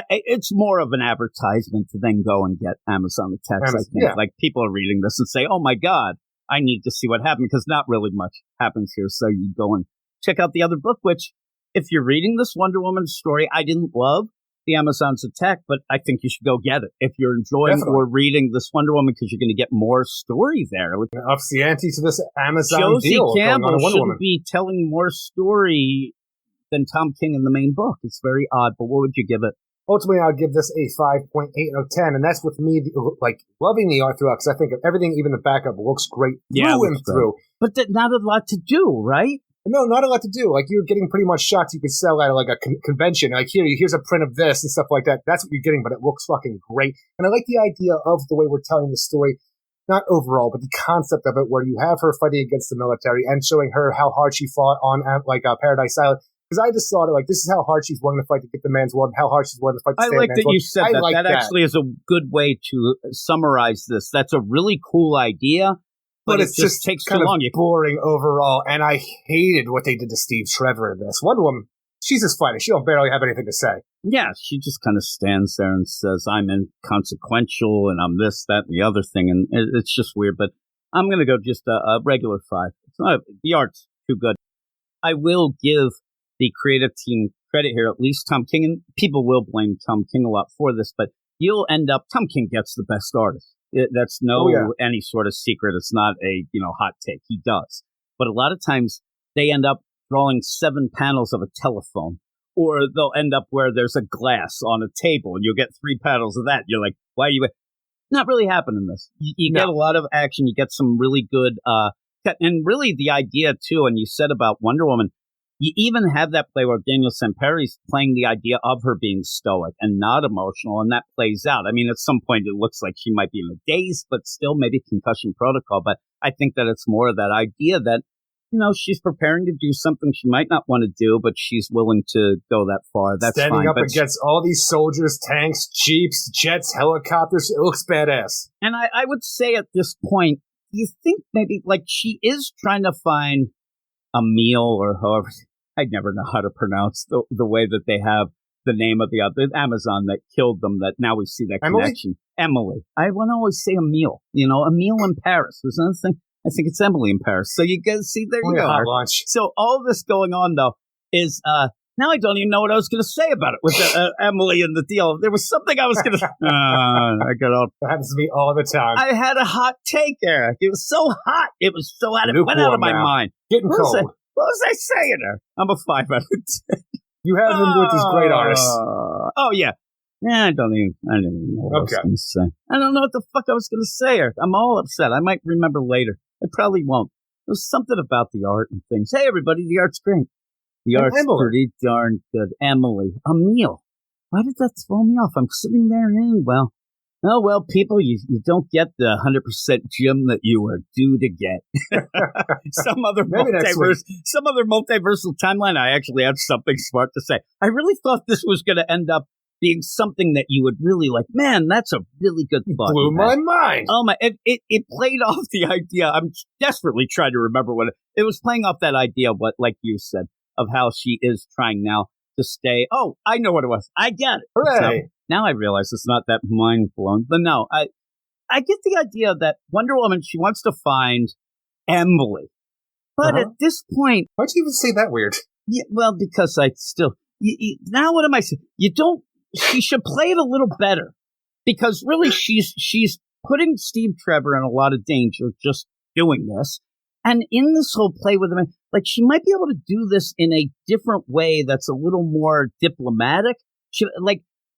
It's more of an advertisement to then go and get Amazon attacks. I think. Yeah. Like people are reading this and say, oh my God, I need to see what happened, because not really much happens here. So you go and check out the other book, which, if you're reading this Wonder Woman story, I didn't love the Amazon's attack, but I think you should go get it if you're enjoying or reading this Wonder Woman, because you're going to get more story there. Ups the ante to this Amazon Josie deal. Campbell shouldn't be telling more story than Tom King in the main book. It's very odd, but what would you give it? Ultimately, I'll give this a 5.8 out of 10, and that's with me, loving the art throughout, because I think everything, even the backup, looks great through and through. But not a lot to do, right? No, not a lot to do. Like, you're getting pretty much shots you could sell at, like, a convention. Like, here's a print of this and stuff like that. That's what you're getting, but it looks fucking great. And I like the idea of the way we're telling the story, not overall, but the concept of it, where you have her fighting against the military and showing her how hard she fought on, Paradise Island. Because I just thought, like, this is how hard she's willing to fight to get the man's world, and how hard she's willing to fight to stay I like man's that you said that. That actually is a good way to summarize this. That's a really cool idea. But it just takes kind too of long. Boring overall, and I hated what they did to Steve Trevor in this. Wonder Woman, she's just fighting. She don't barely have anything to say. Yeah, she just kind of stands there and says, I'm inconsequential, and I'm this, that, and the other thing, and it's just weird. But I'm going to go just a regular 5. It's not the art's too good. I will give the creative team credit here, at least Tom King, and people will blame Tom King a lot for this, but you'll end up, Tom King gets the best artist. That's any sort of secret. It's not a hot take. He does, but a lot of times they end up drawing 7 panels of a telephone, or they'll end up where there's a glass on a table, and you'll get 3 panels of that. You're like, why are you? Not really happening this. You get a lot of action. You get some really good, and really the idea too. And you said about Wonder Woman. You even have that play where Daniel Samperi's playing the idea of her being stoic and not emotional, and that plays out. I mean, at some point it looks like she might be in a daze, but still maybe concussion protocol. But I think that it's more of that idea that, she's preparing to do something she might not want to do, but she's willing to go that far. That's standing fine. Up against all these soldiers, tanks, jeeps, jets, helicopters. It looks badass. And I would say at this point, you think maybe like she is trying to find a meal, or however, I never know how to pronounce the way that they have the name of the Amazon that killed them, that now we see that connection. Emily. I want to always say a meal, a meal in Paris. There's another thing. I think it's Emily in Paris. So you guys see, there you go. Hot lunch. So all of this going on, though, is, now I don't even know what I was going to say about it with Emily and the deal. There was something I was going to. I got all. That happens to me all the time. I had a hot take there. It was so hot. It was so hot. It went out of my mind. Getting cold. What was I saying there? I'm a 5 out of 10. You have them with these great artists. Oh yeah. Yeah, I didn't even know what I was going to say. I don't know what the fuck I was going to say. I'm all upset. I might remember later. I probably won't. There's something about the art and things. Hey, everybody, the art's great. The art's pretty darn good. Emily, a meal. Why did that throw me off? I'm sitting there and, well, people, you don't get the 100% gem that you were due to get. some other multiversal timeline, I actually had something smart to say. I really thought this was going to end up being something that you would really like. Man, that's a really good thought. Blew my mind. Oh my! It played off the idea. I'm desperately trying to remember what it was playing off that idea of what, like you said, of how she is trying now to stay. Oh, I know what it was. I get it. Hooray! So, now I realize it's not that mind blowing, but no, I get the idea that Wonder Woman, she wants to find Emily, but at this point, why'd you even say that weird? Yeah, well, because I still now what am I saying? She should play it a little better, because really she's putting Steve Trevor in a lot of danger just doing this. And in this whole play with him, like, she might be able to do this in a different way that's a little more diplomatic.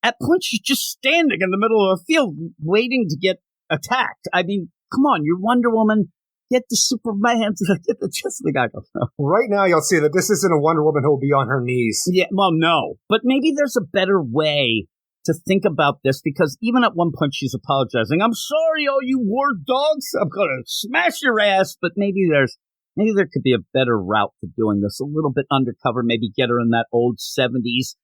At points, she's just standing in the middle of a field waiting to get attacked. I mean, come on, you're Wonder Woman. Get the Superman, get the Justice League. I don't know. Right now, you'll see that this isn't a Wonder Woman who will be on her knees. Yeah, well, no. But maybe there's a better way to think about this, because even at one point she's apologizing. I'm sorry, all you war dogs. I'm going to smash your ass. But maybe there could be a better route to doing this. A little bit undercover. Maybe get her in that old 70s,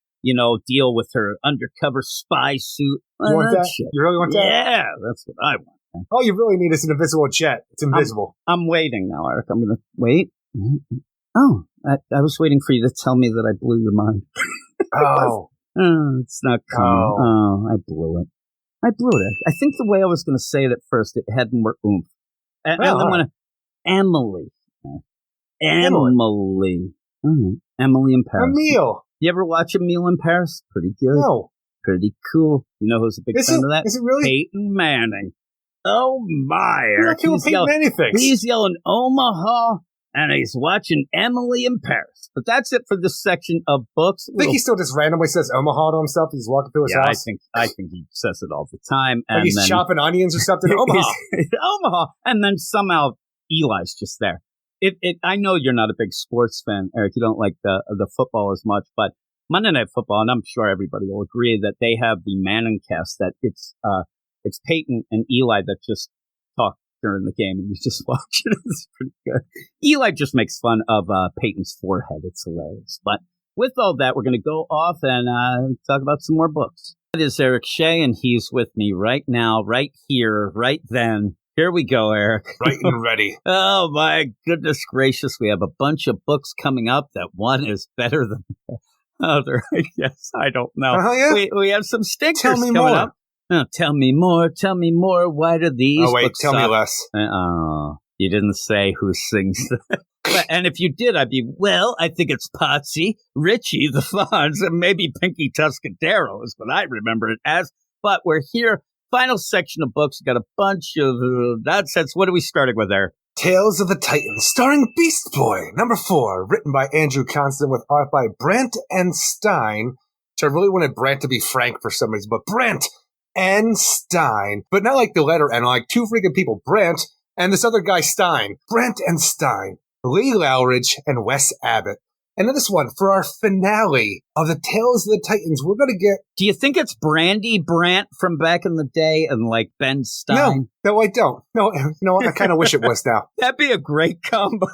deal with her undercover spy suit. You want that? Shit. You really want that? Yeah, that's what I want. All you really need is an invisible jet. It's invisible. I'm waiting now, Eric. I'm going to wait. Oh, I was waiting for you to tell me that I blew your mind. It's not coming. Oh, I blew it. I think the way I was going to say it at first, it had more oomph. I'm going to... Emily. Emily. Emily in Paris. A meal. You ever watch A Meal in Paris? Pretty good. No. Pretty cool. You know who's a big fan of that? Is it really? Peyton Manning. Oh, my. You're not killing Peyton anything. He's yelling, Omaha, and he's watching Emily in Paris. But that's it for this section of books. I think he still just randomly says Omaha to himself. He's walking through his house. I think he says it all the time. And he's chopping onions or something. Omaha. Omaha. And then somehow Eli's just there. I know you're not a big sports fan, Eric. You don't like the football as much, but Monday Night Football, and I'm sure everybody will agree that they have the Manning cast, that it's Peyton and Eli that just talk during the game, and you just watch it. It's pretty good. Eli just makes fun of Peyton's forehead. It's hilarious. But with all that, we're going to go off and talk about some more books. That is Eric Shea, and he's with me right now, right here, right then. Here we go, Eric. Right and ready. Oh, my goodness gracious. We have a bunch of books coming up that one is better than the other. I guess. I don't know. Yeah? We have some stinkers coming more. up. Oh, tell me more. Tell me more. Why do these books tell me less. Oh, you didn't say who sings that. And if you did, I'd be, I think it's Potsy, Richie, the Fonz, and maybe Pinky Tuscadero is what I remember it as. But we're here. Final section of books. We've got a bunch of nonsense. What are we starting with there? Tales of the Titans, starring Beast Boy, number 4, written by Andrew Constant with art by Brant and Stein. Which I really wanted Brant to be Frank for some reason, but Brant and Stein. But not like the letter N, like two freaking people, Brant and this other guy Stein. Brant and Stein, Lee Lowridge and Wes Abbott. And then this one, for our finale of the Tales of the Titans, we're going to get... Do you think it's Brandy Brant from back in the day and like Ben Stein? No, I don't. No, I kind of wish it was now. That'd be a great combo.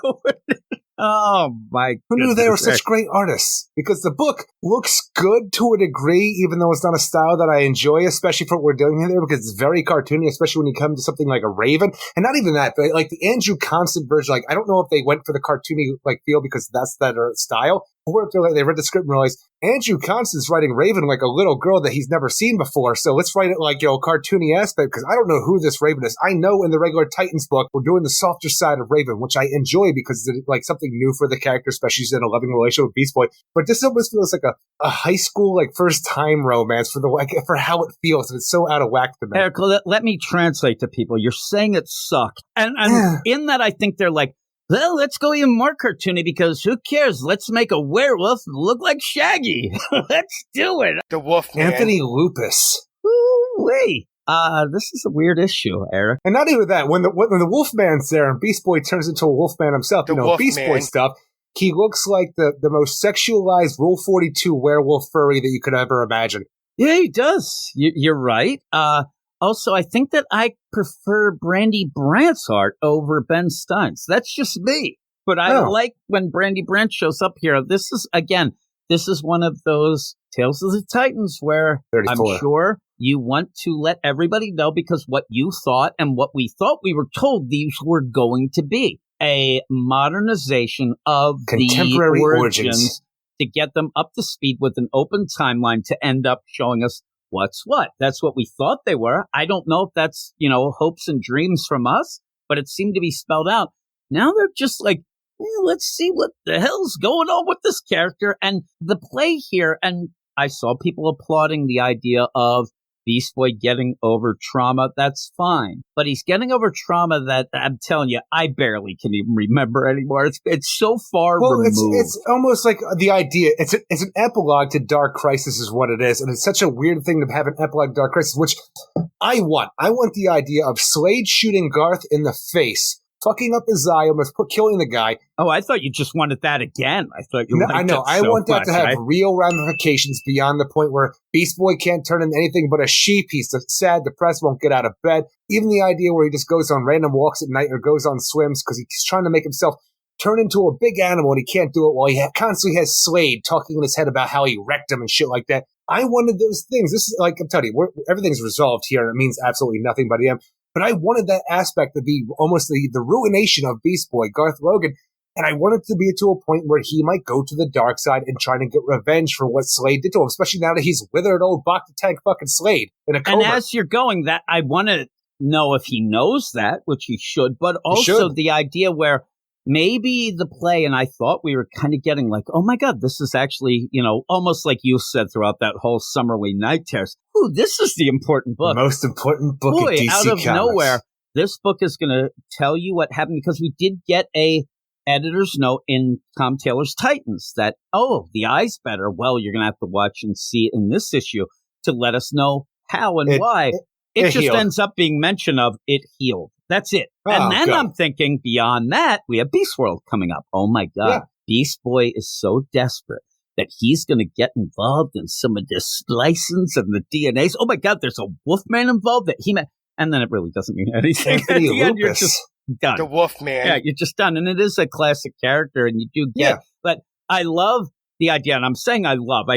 Oh, my goodness. Who knew they were such great artists? Because the book looks good to a degree, even though it's not a style that I enjoy, especially for what we're doing here, because it's very cartoony, especially when you come to something like a Raven. And not even that, but like the Andrew Constant version, like I don't know if they went for the cartoony like feel because that's their style, or if they read the script and realized Andrew Constant's writing Raven like a little girl that he's never seen before, so let's write it like, cartoony aspect, because I don't know who this Raven is. I know in the regular Titans book, we're doing the softer side of Raven, which I enjoy because it's like something new for the character, especially she's in a loving relationship with Beast Boy. But this almost feels like a high school, like first time romance for how it feels, and it's so out of whack to me. Eric, let me translate to people. You're saying it sucked. And in that, I think they're like, well, let's go even more cartoony because who cares? Let's make a werewolf look like Shaggy. Let's do it. The Wolfman. Anthony Lupus. Woo-wee. This is a weird issue, Eric. And not even that. When the Wolfman's there and Beast Boy turns into a Wolfman himself, Beast Boy stuff, he looks like the most sexualized Rule 42 werewolf furry that you could ever imagine. Yeah, he does. You're right. Also, I think that I prefer Brandy Brant's art over Ben Stein's. That's just me. But I like when Brandy Brant shows up here. This is one of those Tales of the Titans where 34. I'm sure you want to let everybody know because what you thought and what we thought we were told these were going to be. A modernization of contemporary the origins to get them up to speed with an open timeline to end up showing us what's what. That's what we thought they were. I don't know if that's, hopes and dreams from us, but it seemed to be spelled out. Now they're just like, let's see what the hell's going on with this character and the play here. And I saw people applauding the idea of Beast Boy getting over trauma. That's fine. But he's getting over trauma that I'm telling you, I barely can even remember anymore. It's so far removed. It's almost like the idea. It's an epilogue to Dark Crisis is what it is. And it's such a weird thing to have an epilogue to Dark Crisis, which I want. I want the idea of Slade shooting Garth in the face, fucking up his eye, almost killing the guy. Oh, I thought you just wanted that again. I thought you. I know. I want that to have real ramifications beyond the point where Beast Boy can't turn into anything but a sheep. He's sad, depressed, won't get out of bed. Even the idea where he just goes on random walks at night or goes on swims because he's trying to make himself turn into a big animal and he can't do it while he constantly has Slade talking in his head about how he wrecked him and shit like that. I wanted those things. This is like, I'm telling you, everything's resolved here and it means absolutely nothing by the end. But I wanted that aspect to be almost the ruination of Beast Boy, Garth Logan. And I wanted to be to a point where he might go to the dark side and try to get revenge for what Slade did to him, especially now that he's withered old Bacta Tank fucking Slade in a coma. And as you're going, that I want to know if he knows that, which he should, but also the idea where maybe the play, and I thought we were kind of getting like, oh my God, this is actually, almost like you said throughout that whole Summerway Night Terrace. Ooh, this is the important book. The most important book in DC out of Comics. Nowhere, this book is going to tell you what happened because we did get a editor's note in Tom Taylor's Titans that, oh, the eye's better. Well, you're going to have to watch and see it in this issue to let us know how and why. It just healed. ends up being mention of it healed. That's it. Oh, and then good. I'm thinking beyond that, we have Beast World coming up. Oh, my God. Yeah. Beast Boy is so desperate that he's going to get involved in some of the splicings and the DNAs. Oh, my God, there's a Wolfman involved that he met. And then it really doesn't mean anything. Anthony At the end, you're Lupus. just done. The Wolfman. Yeah, you're just done. And it is a classic character, and you do get. Yeah. But I love the idea, and I'm saying I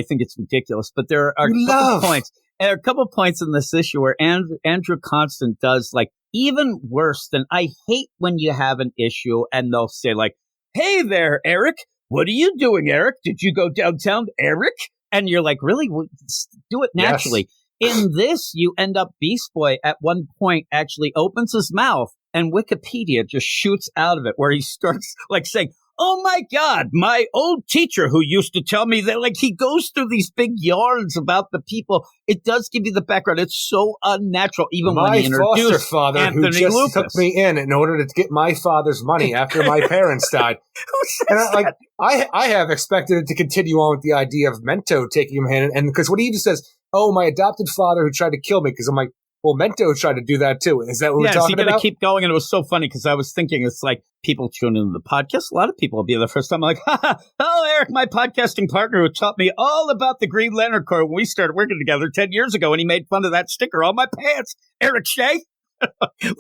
think it's ridiculous, but there are a couple points. There are a couple points in this issue where Andrew Constant does, like, even worse than, I hate when you have an issue and they'll say, like, hey there, Eric. What are you doing, Eric? Did you go downtown, Eric? And you're like, really? Do it naturally. Yes. In this, you end up Beast Boy at one point actually opens his mouth and Wikipedia just shoots out of it where he starts like saying, oh my God, my old teacher who used to tell me that, like, he goes through these big yarns about the people. It does give you the background. It's so unnatural, even when he introduced my foster father Anthony who just Lupus. took me in order to get my father's money after my parents died. Who says that? I have expected it to continue on with the idea of Mento taking him in, and because when he even says, oh, my adopted father who tried to kill me, because I'm like, well, Mento tried to do that too. Is that what we're talking about? Yes, you got to keep going. And it was so funny because I was thinking it's like people tune into the podcast. A lot of people will be the first time like, hello, Eric, my podcasting partner who taught me all about the Green Lantern Corps when we started working together 10 years ago. And he made fun of that sticker on my pants. Eric Shea?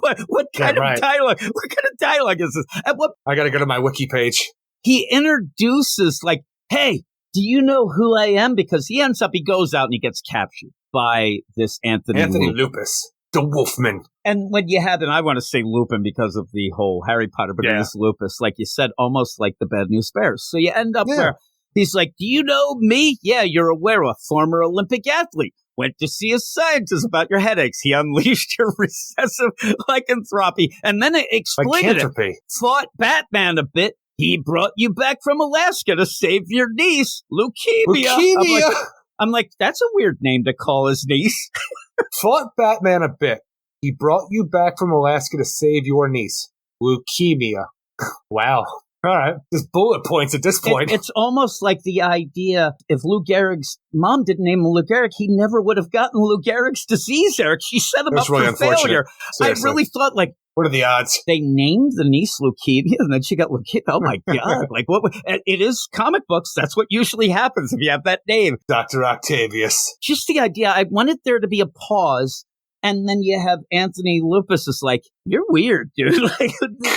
what kind of dialogue? What kind of dialogue is this? I got to go to my wiki page. He introduces like, hey, do you know who I am? Because he goes out and he gets captured by this Anthony Lupus, the Wolfman. And when you had, and I want to say Lupin because of the whole Harry Potter, but this Lupus, like you said, almost like the Bad News Bears. So you end up where he's like, do you know me? Yeah, you're aware of a former Olympic athlete. Went to see a scientist about your headaches. He unleashed your recessive lycanthropy and then it exploited it. Fought Batman a bit. He brought you back from Alaska to save your niece, leukemia. I'm like, that's a weird name to call his niece. Fought Batman a bit. He brought you back from Alaska to save your niece, leukemia. Wow. All right. Just bullet points at this point. It's almost like the idea, if Lou Gehrig's mom didn't name him Lou Gehrig, he never would have gotten Lou Gehrig's disease, Eric. She set him up for failure. Seriously. I really thought, like, what are the odds? They named the niece leukemia, and then she got leukemia. Oh, my God. Like, what? It is comic books. That's what usually happens if you have that name. Dr. Octavius. Just the idea. I wanted there to be a pause, and then you have Anthony Lupus is like, you're weird, dude. Like,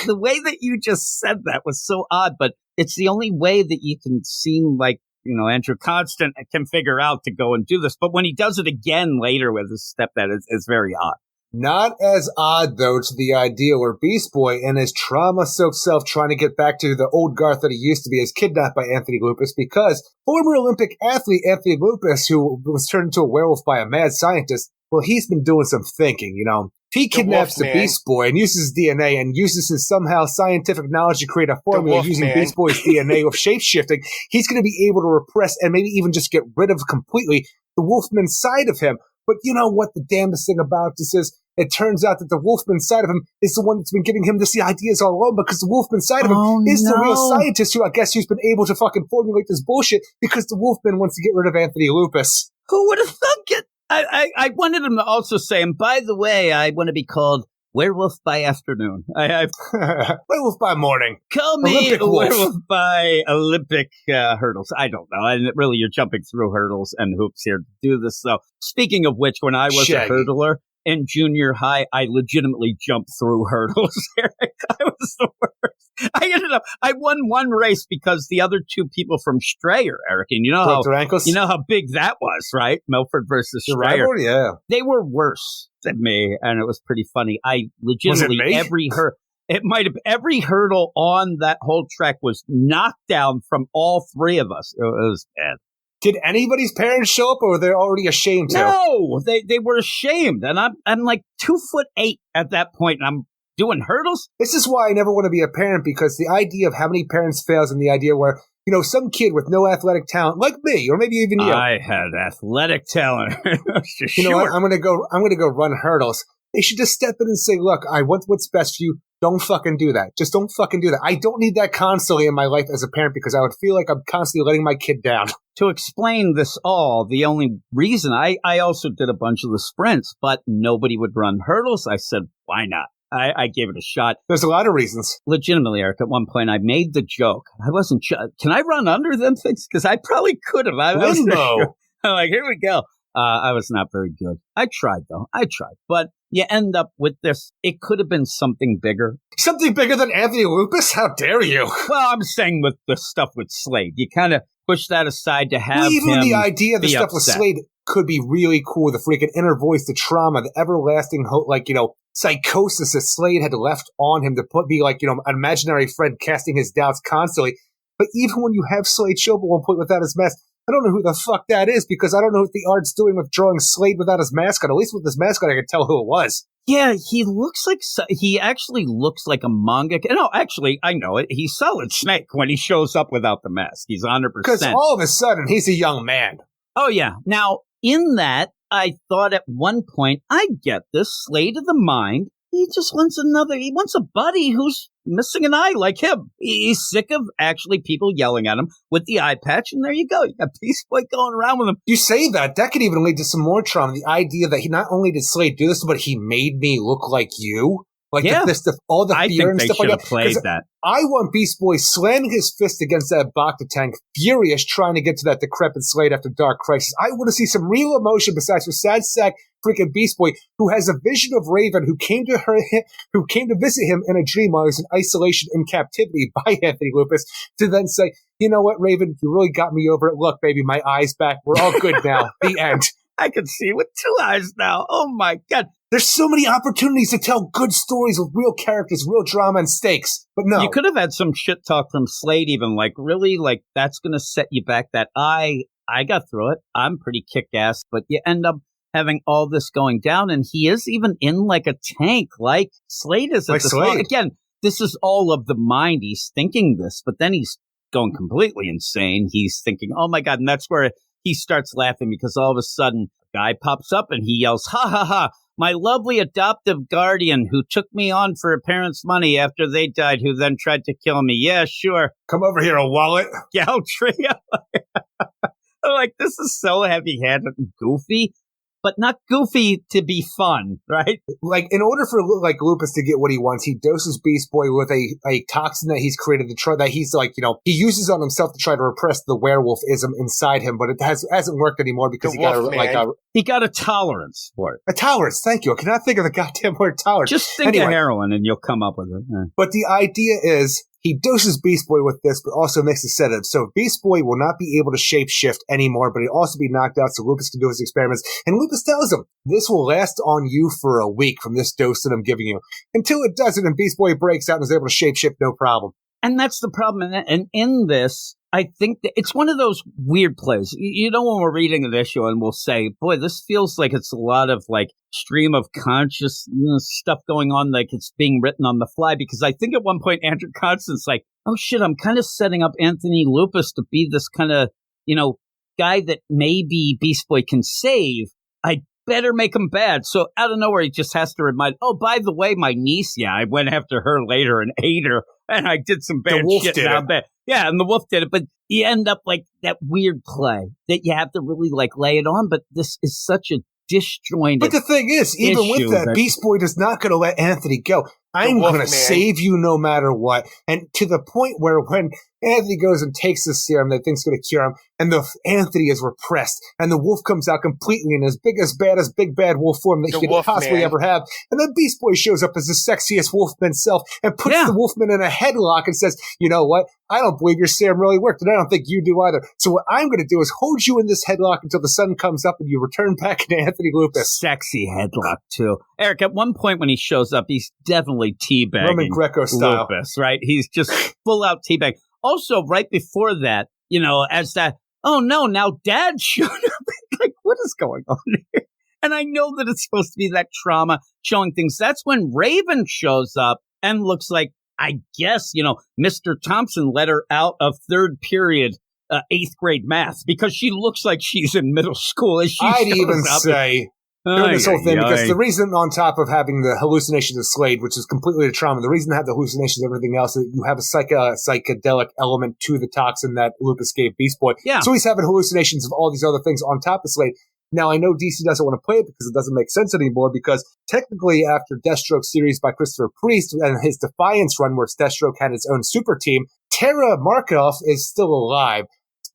the way that you just said that was so odd, but it's the only way that you can seem like, you know, Andrew Constant can figure out to go and do this. But when he does it again later with his stepdad, it's very odd. Not as odd, though, to the idea where Beast Boy and his trauma-soaked self trying to get back to the old Garth that he used to be is kidnapped by Anthony Lupus because former Olympic athlete Anthony Lupus, who was turned into a werewolf by a mad scientist, well, he's been doing some thinking, you know. He kidnaps the Beast Boy and uses his DNA and uses his somehow scientific knowledge to create a formula using Beast Boy's DNA with shape-shifting. He's going to be able to repress and maybe even just get rid of completely the Wolfman side of him. But you know what the damnedest thing about this is? It turns out that the Wolfman side of him is the one that's been giving him this ideas all along because the Wolfman side of him is the real scientist who I guess who's been able to fucking formulate this bullshit because the Wolfman wants to get rid of Anthony Lupus. Who would have thunk it? I wanted him to also say, and by the way, I want to be called Werewolf by Afternoon. Werewolf by Morning. Call me Olympic Werewolf by Olympic hurdles. I don't know. And really, you're jumping through hurdles and hoops here to do this. So speaking of which, when I was a hurdler, in junior high, I legitimately jumped through hurdles. I was the worst. I won one race because the other two people from Strayer, Eric, and you know how big that was, right? Milford versus Strayer. Rival, yeah. They were worse than me, and it was pretty funny. I legitimately every hurdle on that whole track was knocked down from all three of us. It was bad. Did anybody's parents show up, or were they already ashamed to? No, they were ashamed, and I'm like 2'8" at that point, and I'm doing hurdles. This is why I never want to be a parent, because the idea of how many parents fails, and the idea where some kid with no athletic talent, like me, or maybe even you. I had athletic talent. You know what? I'm gonna go run hurdles. They should just step in and say, look, I want what's best for you. Don't fucking do that. Just don't fucking do that. I don't need that constantly in my life as a parent because I would feel like I'm constantly letting my kid down. To explain this all, the only reason I also did a bunch of the sprints, but nobody would run hurdles. I said, why not? I gave it a shot. There's a lot of reasons. Legitimately, Eric, at one point I made the joke. I wasn't sure. Can I run under them things? Because I probably could have. I was Limbo. I'm like, here we go. I was not very good. I tried, though. But you end up with this. It could have been something bigger. Something bigger than Anthony Lupus? How dare you? Well, I'm saying with the stuff with Slade. You kind of push that aside to have even him the idea of the stuff with upset. Slade could be really cool. The freaking inner voice, the trauma, the everlasting hope, psychosis that Slade had left on him to be an imaginary friend casting his doubts constantly. But even when you have Slade show up at one point without his mask, I don't know who the fuck that is because I don't know what the art's doing with drawing Slade without his mask on. At least with his mask on, I could tell who it was. Yeah, he actually looks like a manga. No, actually, I know it. He's Solid Snake when he shows up without the mask. He's 100%. Because all of a sudden, he's a young man. Oh, yeah. Now, in that, I thought at one point, I get this, Slade of the Mind. He wants a buddy who's missing an eye like him. He's sick of actually people yelling at him with the eye patch, and there you go. You got Beast Boy going around with him. You say that could even lead to some more trauma. The idea that he not only did Slade do this, but he made me look like you. Like all the fear and stuff like that. Played that. I want Beast Boy slamming his fist against that Bacta tank, furious, trying to get to that decrepit Slade after Dark Crisis. I want to see some real emotion besides your sad sack freaking Beast Boy, who has a vision of Raven, who came to visit him in a dream while he was in isolation in captivity by Anthony Lupus, to then say, you know what, Raven, you really got me over it. Look, baby, my eye's back. We're all good now. The end. I can see with 2 eyes now. Oh, my God. There's so many opportunities to tell good stories with real characters, real drama and stakes. But no. You could have had some shit talk from Slade even, really, that's going to set you back. That I got through it. I'm pretty kick-ass. But you end up having all this going down, and he is even in, a tank, like Slade is at this point. Again, this is all of the mind. He's thinking this, but then he's going completely insane. He's thinking, oh, my God, and that's where he starts laughing because all of a sudden a guy pops up and he yells, ha, ha, ha. My lovely adoptive guardian who took me on for a parent's money after they died, who then tried to kill me. Yeah, sure. Come over here, a wallet. Galtria. I'm like, this is so heavy-handed and goofy, but not goofy to be fun, right? In order for Lupus to get what he wants, he doses Beast Boy with a toxin that he's created to try that he's he uses on himself to try to repress the werewolf-ism inside him, but it hasn't worked anymore because he got a tolerance for it. A tolerance, thank you. I cannot think of the goddamn word tolerance. Just think of heroin and you'll come up with it. Yeah. But the idea is, he doses Beast Boy with this, but also makes a sedative. So Beast Boy will not be able to shapeshift anymore, but he'll also be knocked out so Lupus can do his experiments. And Lupus tells him, this will last on you for a week from this dose that I'm giving you. Until it doesn't, and Beast Boy breaks out and is able to shapeshift no problem. And that's the problem. And in this, I think that it's one of those weird plays. You know, when we're reading an issue and we'll say, boy, this feels like it's a lot of stream of consciousness stuff going on, like it's being written on the fly. Because I think at one point, Andrew Constant's like, oh shit, I'm kind of setting up Anthony Lupus to be this kind of, guy that maybe Beast Boy can save. I better make him bad. So out of nowhere, he just has to remind, oh, by the way, my niece, I went after her later and ate her. And I did some bad shit. Yeah, and the wolf did it. But you end up like that weird play that you have to really lay it on. But this is such a disjointed. But the thing is, even with that, Beast Boy is not going to let Anthony go. I'm going to save you no matter what. And to the point where when Anthony goes and takes the serum that thinks going to cure him, and Anthony is repressed, and the wolf comes out completely in his biggest, baddest, big bad wolf form that he could possibly ever have. And then Beast Boy shows up as the sexiest Wolfman self and puts the Wolfman in a headlock and says, you know what? I don't believe your serum really worked, and I don't think you do either. So what I'm going to do is hold you in this headlock until the sun comes up and you return back into Anthony Lupus. Sexy headlock, too. Eric, at one point when he shows up, he's definitely teabagging Roman Greco style. Lupus, right? He's just full out teabag. Also, right before that, as that, oh no, now Dad showed up. What is going on here? And I know that it's supposed to be that trauma showing things. That's when Raven shows up and looks like, I guess, Mr. Thompson let her out of third period, 8th grade math because she looks like she's in middle school. As she I'd even say during this whole thing, because the reason on top of having the hallucinations of Slade, which is completely the trauma, the reason to have the hallucinations of everything else is that you have a psychedelic element to the toxin that Lupus gave Beast Boy. Yeah. So he's having hallucinations of all these other things on top of Slade. Now, I know DC doesn't want to play it because it doesn't make sense anymore, because technically after Deathstroke series by Christopher Priest and his Defiance run where Deathstroke had his own super team, Tara Markoff is still alive.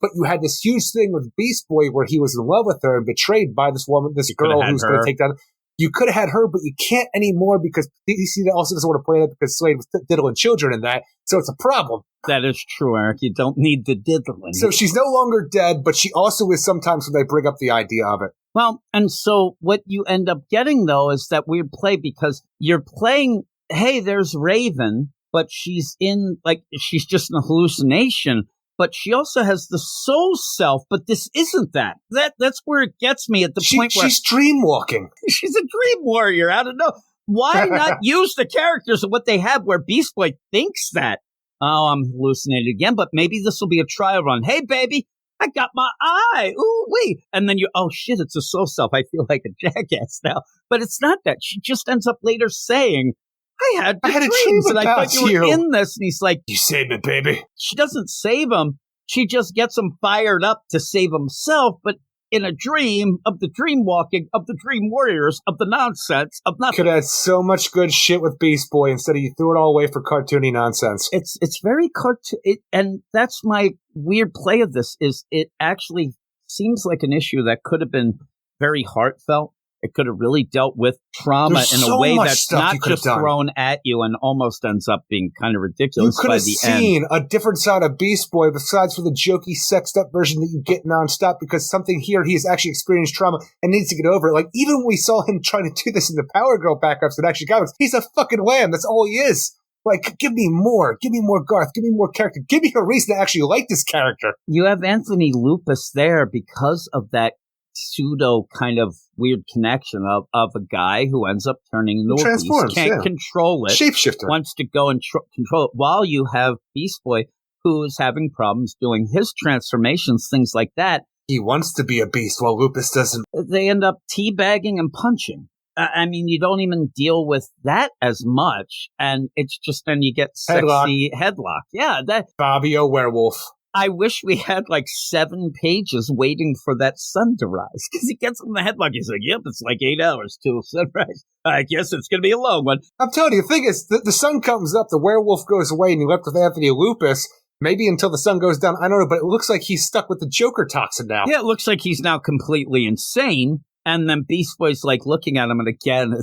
But you had this huge thing with Beast Boy where he was in love with her and betrayed by this woman, this girl who's going to take down. You could have had her, but you can't anymore because DC also doesn't want to play that because Slade was diddling children in that. So it's a problem. That is true, Eric. You don't need the diddling. So she's no longer dead, but she also is sometimes when they bring up the idea of it. Well, and so what you end up getting, though, is that weird play because you're playing, hey, there's Raven, but she's she's just a hallucination. But she also has the soul self, but this isn't that. That's where it gets me at the point where she's dreamwalking. She's a dream warrior. I don't know. Why not use the characters of what they have where Beast Boy thinks that, oh, I'm hallucinated again, but maybe this will be a trial run. Hey, baby, I got my eye. Ooh, wee. And then oh, shit, it's a soul self. I feel like a jackass now. But it's not that. She just ends up later saying, I had a dream and I thought you were in this. And he's like, you saved me, baby. She doesn't save him. She just gets him fired up to save himself. But in a dream of the dream walking, of the dream warriors, of the nonsense, of nothing. Could have had so much good shit with Beast Boy instead of you threw it all away for cartoony nonsense. It's very cartoon. And that's my weird play of this is it actually seems like an issue that could have been very heartfelt. It could have really dealt with trauma in a way that's not just thrown at you and almost ends up being kind of ridiculous by the end. You could have seen a different side of Beast Boy besides for the jokey, sexed up version that you get nonstop because something here he has actually experienced trauma and needs to get over it. Like, even when we saw him trying to do this in the Power Girl backups that actually got us, he's a fucking lamb. That's all he is. Like, give me more. Give me more Garth. Give me more character. Give me a reason to actually like this character. You have Anthony Lupus there because of that pseudo kind of weird connection of a guy who ends up turning into a beast, can't control it, shapeshifter, wants to go and control it, while you have Beast Boy who is having problems doing his transformations, things like that. He wants to be a beast while Lupus doesn't. They end up teabagging and punching. I mean, you don't even deal with that as much, and it's just then you get sexy headlock. Yeah, that Fabio Werewolf. I wish we had like 7 pages waiting for that sun to rise. Because he gets in the headlock. He's like, yep, it's like 8 hours till sunrise. I guess it's going to be a long one. I'm telling you, the thing is, the sun comes up, the werewolf goes away, and you're left with Anthony Lupus. Maybe until the sun goes down. I don't know, but it looks like he's stuck with the Joker toxin now. Yeah, it looks like he's now completely insane. And then Beast Boy's like looking at him, and again,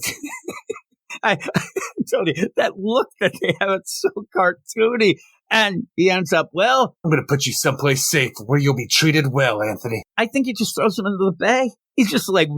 I told you, that look that they have, it's so cartoony. And he ends up, well, I'm going to put you someplace safe where you'll be treated well, Anthony. I think he just throws him into the bay. He's just like,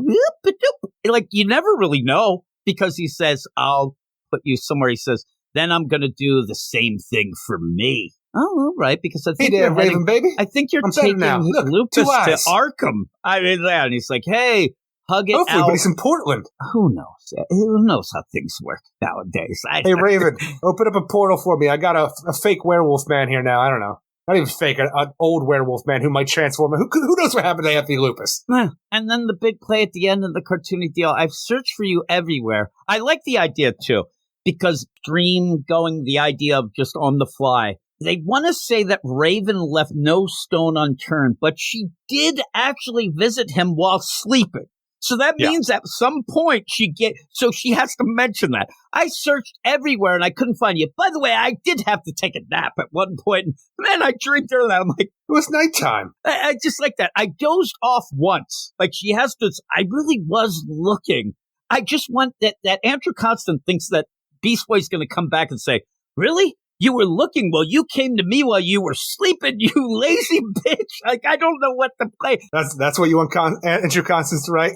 like, you never really know because he says, I'll put you somewhere. He says, then I'm going to do the same thing for me. Oh, all right, because I think you're Raven, baby. I think you're taking Lupus to Arkham. I mean, that. And he's like, hey, hug it Hopefully, out. but he's in Portland. Who knows? Who knows how things work nowadays? Hey, Raven, open up a portal for me. I got a fake werewolf man here now. I don't know. Not even fake, an old werewolf man who might transform. Who knows what happened to Anthony Lupus? And then the big play at the end of the cartoony deal. I've searched for you everywhere. I like the idea, too, because Dream going the idea of just on the fly. They want to say that Raven left no stone unturned, but she did actually visit him while sleeping. So that means at some point she has to mention that. I searched everywhere and I couldn't find you. By the way, I did have to take a nap at one point. And then I dreamed her that. I'm like, it was nighttime. I just like that. I dozed off once. Like she has to, I really was looking. I just want that Andrew Constant thinks that Beast Boy's going to come back and say, really? You were looking? Well, you came to me while you were sleeping, you lazy bitch. Like, I don't know what to play. That's what you want Andrew Constance to write?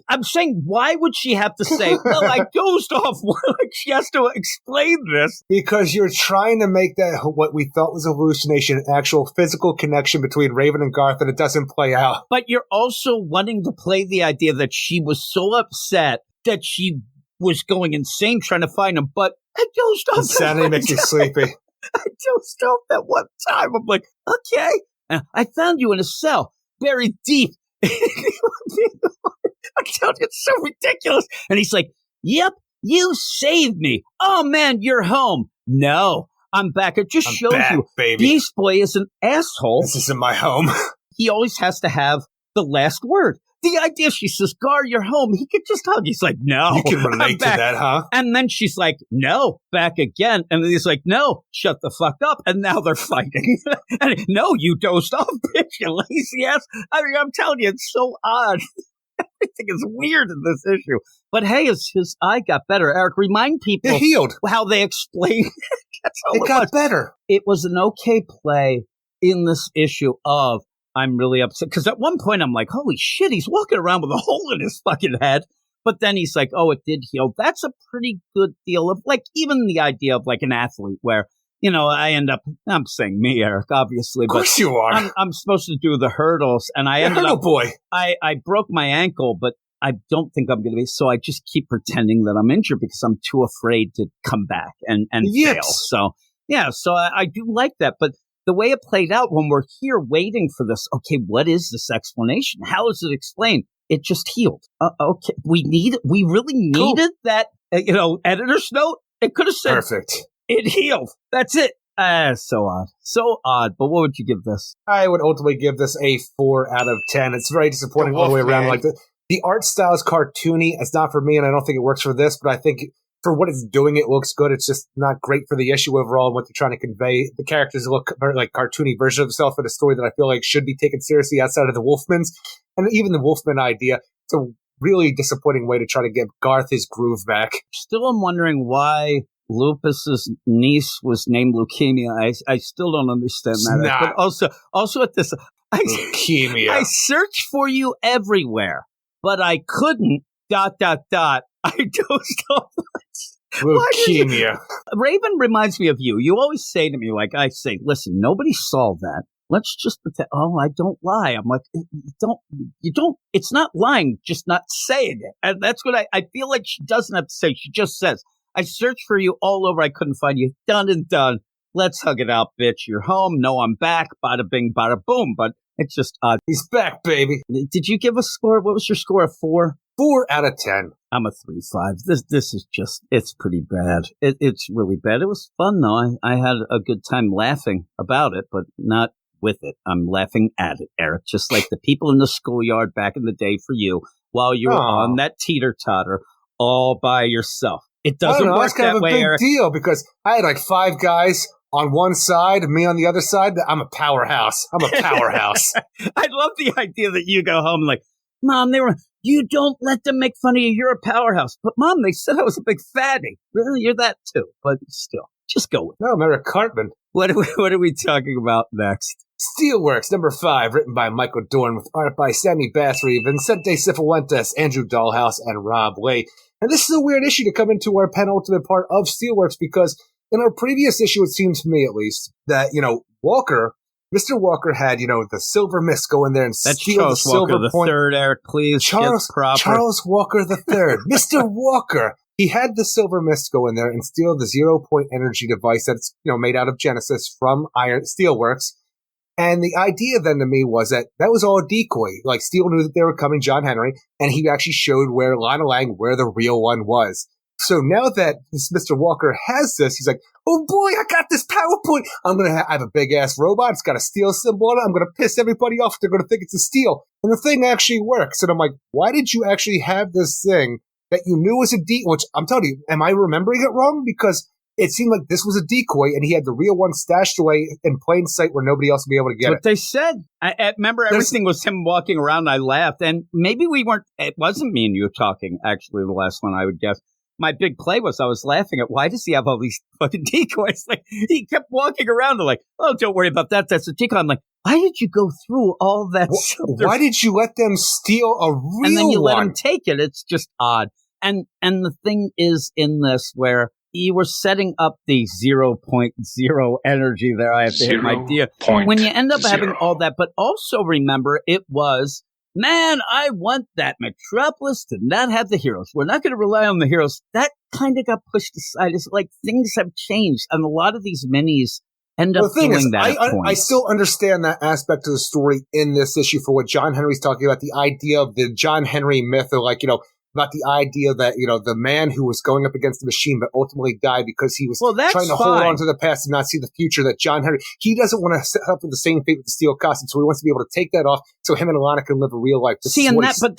I'm saying, why would she have to say, well, I dozed off? Like, she has to explain this. Because you're trying to make that, what we thought was a hallucination, an actual physical connection between Raven and Garth, and it doesn't play out. But you're also wanting to play the idea that she was so upset that she was going insane trying to find him, but I dozed off. Insanity makes you sleepy. I dozed off that one time. I'm like, okay. I found you in a cell, buried deep. I telling you, it's so ridiculous. And he's like, yep, you saved me. Oh, man, you're home. No, I'm back. It just shows back, you, baby. Beast Boy is an asshole. This isn't my home. He always has to have the last word. The idea, she says, Gar, you're home. He could just hug. He's like, no. You can relate to that, huh? And then she's like, no, back again. And then he's like, no, shut the fuck up. And now they're fighting. And no, you dozed off, bitch, you lazy ass. I mean, I'm telling you, it's so odd. Everything is weird in this issue. But hey, his eye got better. Eric, remind people It healed. how they explain. That's all It got better. It was an okay play in this issue of, I'm really upset. Because at one point I'm like, holy shit, he's walking around with a hole in his fucking head. But then he's like, oh, it did heal. That's a pretty good deal of, like, even the idea of, like, an athlete where, you know, I'm saying me, Eric, obviously. Of course you are. I'm supposed to do the hurdles. And I ended up, boy. I broke my ankle, but I don't think I'm going to be. So I just keep pretending that I'm injured because I'm too afraid to come back and fail. So, yeah, so I do like that. But the way it played out when we're here waiting for this, okay, what is this explanation? How is it explained? It just healed. Okay, we really needed that, editor's note. It could have said, perfect. It healed. That's it. So odd. So odd. But what would you give this? I would ultimately give this a 4 out of 10. It's very disappointing all the way around. Like the art style is cartoony. It's not for me, and I don't think it works for this, but I think for what it's doing, it looks good. It's just not great for the issue overall and what they're trying to convey. The characters look very like cartoony version of themselves in a story that I feel like should be taken seriously outside of the Wolfmans. And even the Wolfman idea, it's a really disappointing way to try to get Garth his groove back. Still am wondering why Lupus's niece was named Leukemia. I still don't understand that. But also at this, Leukemia. I searched for you everywhere, but I couldn't, ... I dozed off. Leukemia. Raven reminds me of you. You always say to me, like I say, listen, nobody saw that. Let's just pretend. Oh, I don't lie. I'm like, you don't, it's not lying, just not saying it. And that's what I feel like she doesn't have to say. She just says, I searched for you all over. I couldn't find you. Done and done. Let's hug it out, bitch. You're home. No, I'm back. Bada bing, bada boom. But it's just odd. He's back, baby. Did you give a score? What was your score? A 4? 4 out of 10. I'm a 3.5. This is just, it's pretty bad. It's really bad. It was fun, though. I had a good time laughing about it, but not with it. I'm laughing at it, Eric, just like the people in the schoolyard back in the day for you while you were on that teeter-totter all by yourself. It doesn't work that way, Eric. It's kind of a big deal because I had like 5 guys on one side, me on the other side. I'm a powerhouse. I love the idea that you go home like, Mom, you don't let them make fun of you. You're a powerhouse. But Mom, they said I was a big fatty. Really? You're that too. But still, just go with it. No, I'm Eric Cartman. What are we talking about next? Steelworks, number 5, written by Michael Dorn, with art by Sammy Basri, Vincente Cifuentes, Andrew Dahlhaus, and Rob Way. And this is a weird issue to come into our penultimate part of Steelworks because in our previous issue, it seems to me at least, that, Mr. Walker had, the silver mist go in there and That's steal Charles the silver Walker point. the third, Eric, please. Charles Walker the third. Mr. Walker. He had the silver mist go in there and steal the 0-point energy device that's, made out of Genesis from Steelworks. And the idea then to me was that was all a decoy. Like, Steel knew that they were coming, John Henry, and he actually showed Lana Lang where the real one was. So now that this Mr. Walker has this, he's like, oh boy, I got this PowerPoint. I have a big ass robot. It's got a steel symbol on it. I'm going to piss everybody off. They're going to think it's a steel. And the thing actually works. And I'm like, why did you actually have this thing that you knew was a decoy? Which I'm telling you, am I remembering it wrong? Because it seemed like this was a decoy and he had the real one stashed away in plain sight where nobody else would be able to get it. But they said, I remember everything was him walking around. I laughed. And maybe it wasn't me and you talking, actually, the last one, I would guess. My big play was I was laughing at, why does he have all these fucking decoys? Like, he kept walking around and like, oh, don't worry about that. That's a decoy. I'm like, why did you go through all that stuff? Why did you let them steal a real one? And then you let them take it. It's just odd. And the thing is in this where you were setting up the 0.0 energy there. I have to hit my dear. When you end up having all that, but also remember it was, man, I want that Metropolis to not have the heroes. We're not going to rely on the heroes. That kind of got pushed aside. It's like things have changed. And a lot of these minis end up doing that at I points. still understand that aspect of the story in this issue for what John Henry's talking about, the idea of the John Henry myth, or like, about the idea that, the man who was going up against the machine but ultimately died because he was trying to hold on to the past and not see the future, that John Henry, he doesn't want to suffer the same fate with the steel costume, so he wants to be able to take that off so him and Alana can live a real life. That's a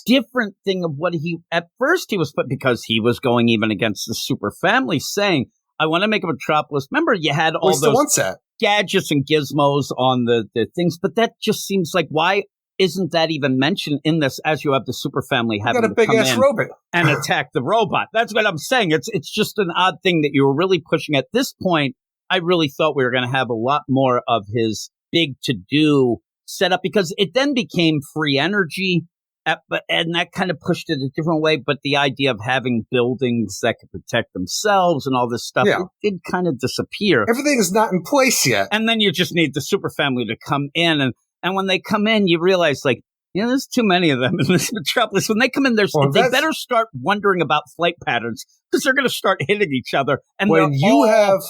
different thing of what at first he was put, because he was going even against the super family, saying, I want to make a metropolis. Remember, you had all those gadgets and gizmos on the things, but that just seems like, why isn't that even mentioned in this, as you have the super family having to come in robot and attack the robot? That's what I'm saying. It's just an odd thing that you were really pushing. At this point, I really thought we were going to have a lot more of his big to-do set up, because it then became free energy, and that kind of pushed it a different way. But the idea of having buildings that could protect themselves and all this stuff, it did kind of disappear. Everything is not in place yet. And then you just need the super family to come in, and when they come in, you realize, like, there's too many of them in this metropolis. When they come in, they better start wondering about flight patterns, because they're going to start hitting each other. And they're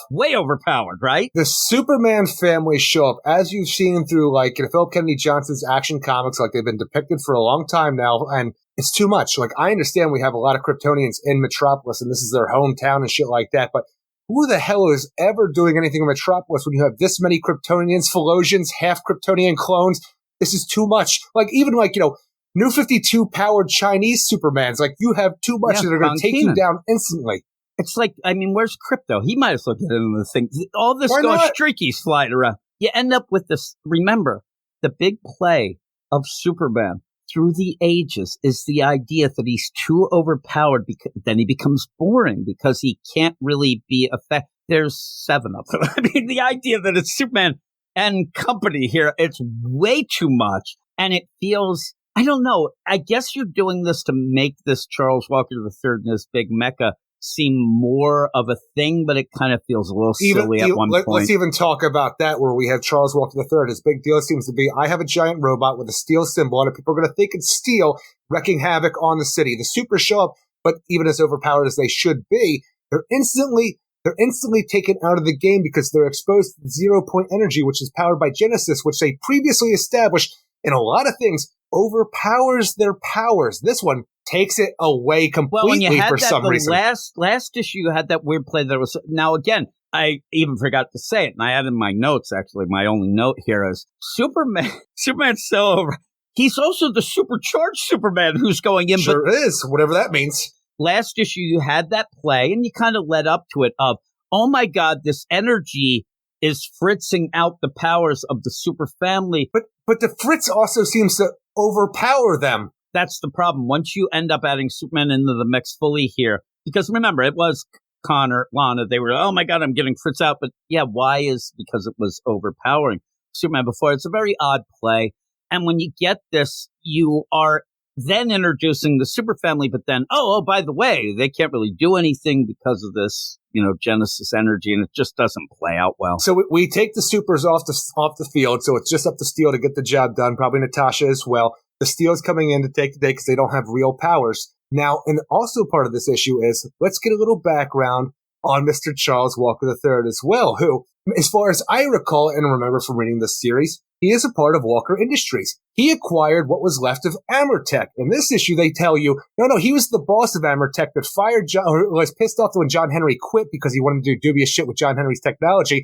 way overpowered, right? The Superman family show up, as you've seen through, like, Phil Kennedy Johnson's Action Comics, like they've been depicted for a long time now, and it's too much. Like, I understand we have a lot of Kryptonians in Metropolis, and this is their hometown and shit like that, but who the hell is ever doing anything in Metropolis when you have this many Kryptonians, Philosians, half Kryptonian clones? This is too much. Like, even like, New 52 powered Chinese Supermans. Like, you have too much that are going to take you down instantly. It's like, where's Crypto? He might as well get into the thing. All this ghost streakies flying around. You end up with this. Remember, the big play of Superman through the ages is the idea that he's too overpowered, because then he becomes boring because he can't really be effective. There's 7 of them. The idea that it's Superman and company here, it's way too much. And it feels, I don't know, I guess you're doing this to make this Charles Walker III and this big mecha seem more of a thing, but it kind of feels a little silly at one point. Let's even talk about that, where we have Charles Walker III. His big deal seems to be, I have a giant robot with a steel symbol on it. People are going to think it's steel, wrecking havoc on the city. The supers show up, but even as overpowered as they should be, they're instantly taken out of the game because they're exposed to 0-point energy, which is powered by Genesis, which they previously established in a lot of things overpowers their powers. This one takes it away completely for some reason. Last issue, you had that weird play that was, now again, I even forgot to say it, and I had in my notes, actually, my only note here is Superman's so over. He's also the supercharged Superman who's going in. Sure is, whatever that means. Last issue, you had that play, and you kind of led up to it of, oh my God, this energy is fritzing out the powers of the super family. But the Fritz also seems to overpower them. That's the problem. Once you end up adding Superman into the mix fully here, because remember, it was Connor, Lana, they were, oh my God, I'm getting Fritz out. But yeah, why is because it was overpowering Superman before. It's a very odd play. And when you get this, you are then introducing the super family, but then, oh, by the way, they can't really do anything because of this, Genesis energy, and it just doesn't play out well. So we take the supers off the field, so it's just up to Steel to get the job done, probably Natasha as well. The Steel's coming in to take the day because they don't have real powers. Now, and also part of this issue is, let's get a little background on Mr. Charles Walker III as well, who, as far as I recall and remember from reading this series, he is a part of Walker Industries. He acquired what was left of Amertech. In this issue, they tell you, no, he was the boss of Amertech that fired John, or was pissed off when John Henry quit because he wanted to do dubious shit with John Henry's technology.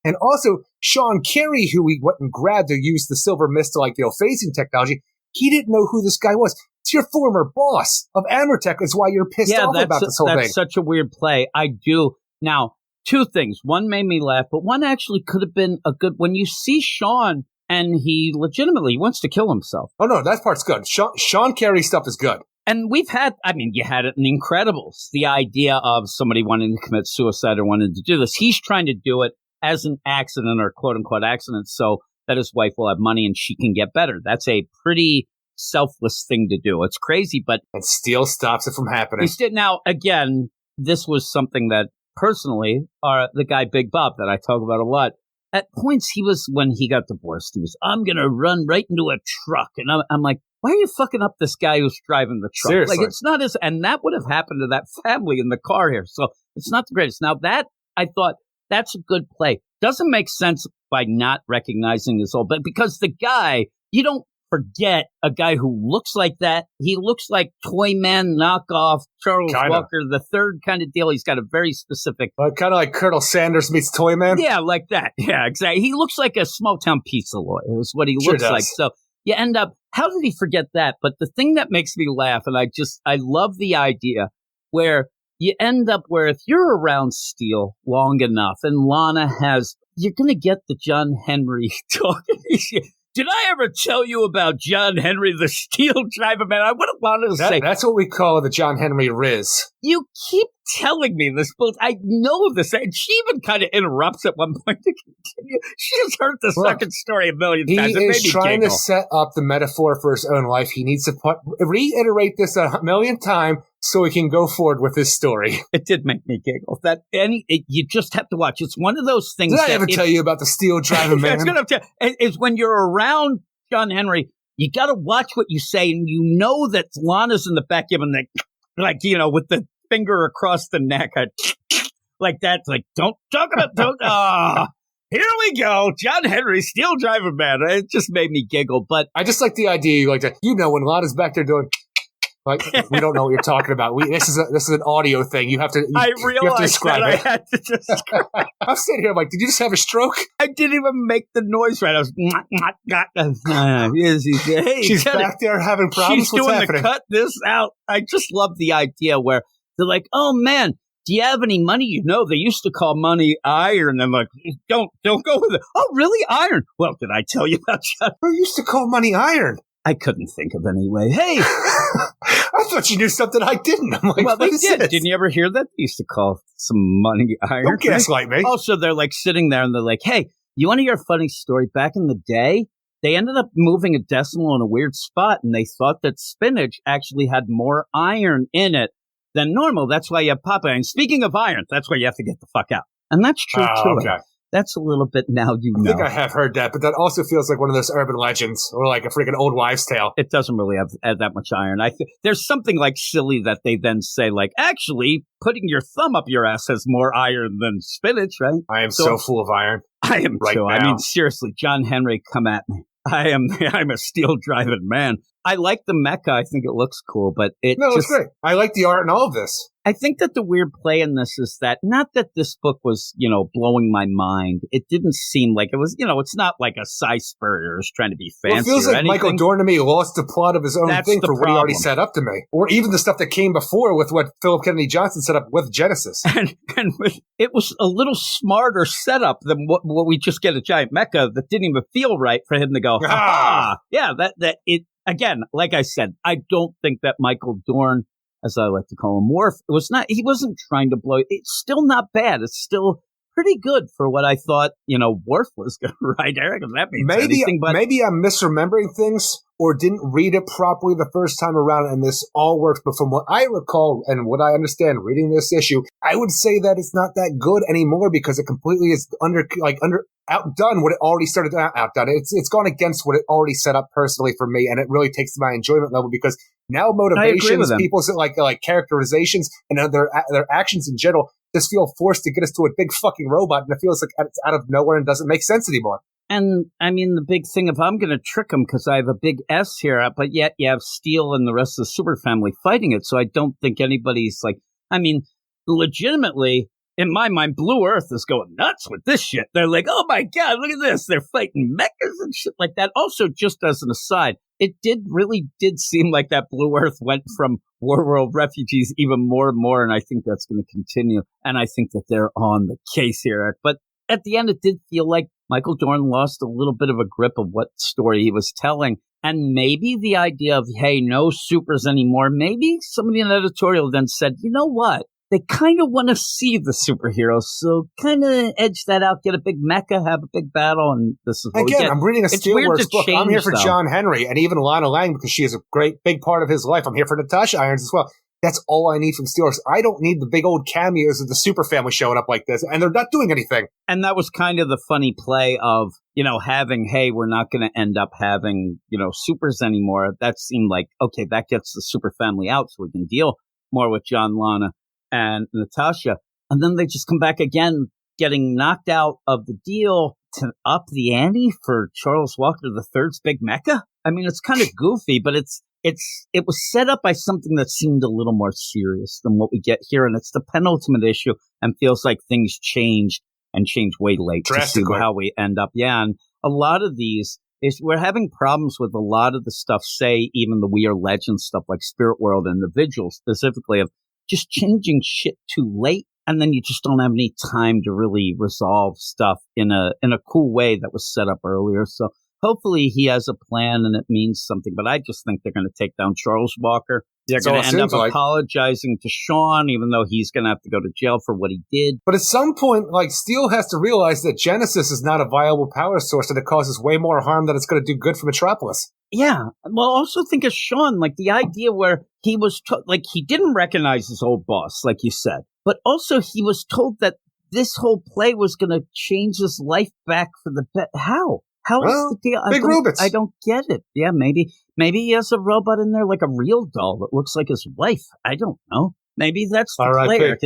And also, Sean Carey, who he went and grabbed to use the Silver Mist to, phasing technology, he didn't know who this guy was. It's your former boss of Amertech is why you're pissed off about this whole thing. That's such a weird play. I do. Now, 2 things. One made me laugh, but one actually could have been a good, when you see Sean, and he legitimately wants to kill himself. Oh, no, that part's good. Sean Carey stuff is good. And we've had, you had it in Incredibles, the idea of somebody wanting to commit suicide or wanting to do this. He's trying to do it as an accident or quote-unquote accident so that his wife will have money and she can get better. That's a pretty selfless thing to do. It's crazy, but... And Steel stops it from happening. Now, again, this was something that personally, the guy Big Bob that I talk about a lot, at points, when he got divorced, he was, I'm going to run right into a truck. And I'm like, why are you fucking up this guy who's driving the truck? Seriously. It's not and that would have happened to that family in the car here. So it's not the greatest. Now that, I thought, that's a good play. doesn't make sense by not recognizing his old, but because the guy, you don't forget a guy who looks like that. He looks like Toyman knockoff Charles Walker the third kind of deal. He's got a very specific, kind of like Colonel Sanders meets Toyman. Yeah, like that. Yeah, exactly. He looks like a small town pizza lawyer. Is what he looks like. So you end up. How did he forget that? But the thing that makes me laugh, and I love the idea where you end up where if you're around Steel long enough, and Lana you're going to get the John Henry talking. Did I ever tell you about John Henry, the Steel Driver Man? I would have wanted to say. That's what we call the John Henry Riz. You keep telling me this, but I know this. And she even kind of interrupts at one point to continue. She has heard this fucking story a million times. He is trying to set up the metaphor for his own life. He needs to reiterate this a million times so he can go forward with his story. It did make me giggle. You just have to watch. It's one of those things. Did I ever tell you about the Steel Driver Man? It's when you're around John Henry, you got to watch what you say, and you know that Lana's in the back giving with the finger across the neck, like that. Like, don't talk about, here we go, John Henry, Steel Driver Man. It just made me giggle. But I just like the idea, like that. When Lana's back there doing. Like, we don't know what you're talking about. This is an audio thing. You have to. I realized you have to describe that it. I had to describe. I'm sitting here like, did you just have a stroke? I didn't even make the noise right. I was. Hey, she's back there having problems. She's doing the cut this out. I just love the idea where they're like, "Oh man, do you have any money? They used to call money iron." I'm like, don't go with it. Oh, really, iron? Well, did I tell you about that? Who used to call money iron? I couldn't think of any way. Hey, I thought you knew something I didn't. I'm like, well, they did. This? Didn't you ever hear that? They used to call some money iron. Don't gaslight me. Also, they're like sitting there and they're like, hey, you want to hear a funny story? Back in the day, they ended up moving a decimal in a weird spot, and they thought that spinach actually had more iron in it than normal. That's why you have Popeye. And speaking of iron, that's why you have to get the fuck out. And that's true, too. Okay. That's a little bit now I think I have heard that, but that also feels like one of those urban legends or like a freaking old wives' tale. It doesn't really have that much iron. There's something like silly that they then say, like, actually, putting your thumb up your ass has more iron than spinach, right? I am so full of iron. I am right too. Now. I mean, seriously, John Henry, come at me. I'm a steel driving man. I like the mecha. I think it looks cool, but it's great. I like the art in all of this. I think that the weird play in this is that not that this book was, blowing my mind. It didn't seem like it was, it's not like a Cy Spurrier is trying to be fancy. Well, it feels like anything. Michael Dorn to me lost the plot of his own thing for what he already set up to me. Or even the stuff that came before with what Philip Kennedy Johnson set up with Genesis. And it was a little smarter setup than what we just get a giant mecha that didn't even feel right for him to go, yeah, that it. Again, like I said, I don't think that Michael Dorn, as I like to call him, Worf, he wasn't trying to blow. It's still not bad. It's still pretty good for what I thought, Worf was going to write. Eric, that means anything, but maybe I'm misremembering things or didn't read it properly the first time around, and this all works. But from what I recall and what I understand reading this issue, I would say that it's not that good anymore because it completely is outdone what it already started outdone. It's gone against what it already set up personally for me, and it really takes my enjoyment level because now motivations, people's like characterizations, and their actions in general just feel forced to get us to a big fucking robot, and it feels like it's out of nowhere and doesn't make sense anymore. And I mean, the big thing, if I'm going to trick him, because I have a big S here, but yet you have Steel and the rest of the super family fighting it, so I don't think anybody's legitimately. In my mind, Blue Earth is going nuts with this shit. They're like, oh my God, look at this. They're fighting mechas and shit like that. Also, just as an aside, it really did seem like that Blue Earth went from War World refugees even more and more, and I think that's going to continue. And I think that they're on the case here, Eric. But at the end, it did feel like Michael Dorn lost a little bit of a grip of what story he was telling. And maybe the idea of, hey, no supers anymore, maybe somebody in the editorial then said, you know what? They kind of want to see the superheroes, so kind of edge that out, get a big mecha, have a big battle, and this is what we get. I'm reading a Steelworks book. I'm here for John Henry, and even Lana Lang, because she is a great, big part of his life. I'm here for Natasha Irons as well. That's all I need from Steelworks. I don't need the big old cameos of the super family showing up like this, and they're not doing anything. And that was kind of the funny play of, having, hey, we're not going to end up having, supers anymore. That seemed like, okay, that gets the super family out so we can deal more with John, Lana, and Natasha, and then they just come back again getting knocked out of the deal to up the ante for Charles Walker III's big mecha. I mean, it's kind of goofy, but it was set up by something that seemed a little more serious than what we get here, and it's the penultimate issue, and feels like things changed and changed way late to see how we end up. Yeah, and a lot of these is we're having problems with a lot of the stuff, say even the We Are Legends stuff like Spirit World and the Vigil specifically, of just changing shit too late, and then you just don't have any time to really resolve stuff in a cool way that was set up earlier. So hopefully he has a plan and it means something, but I just think they're going to take down Charles Walker. They're going to end up apologizing to Sean, even though he's going to have to go to jail for what he did. But at some point, like, Steel has to realize that Genesis is not a viable power source and it causes way more harm than it's going to do good for Metropolis. Yeah. Well, also think of Sean, like the idea where he was, he didn't recognize his old boss, like you said, but also he was told that this whole play was going to change his life back for the better. How? How is the deal? Big robots. I don't get it. Yeah, maybe he has a robot in there, like a real doll that looks like his wife. I don't know. Maybe that's the player.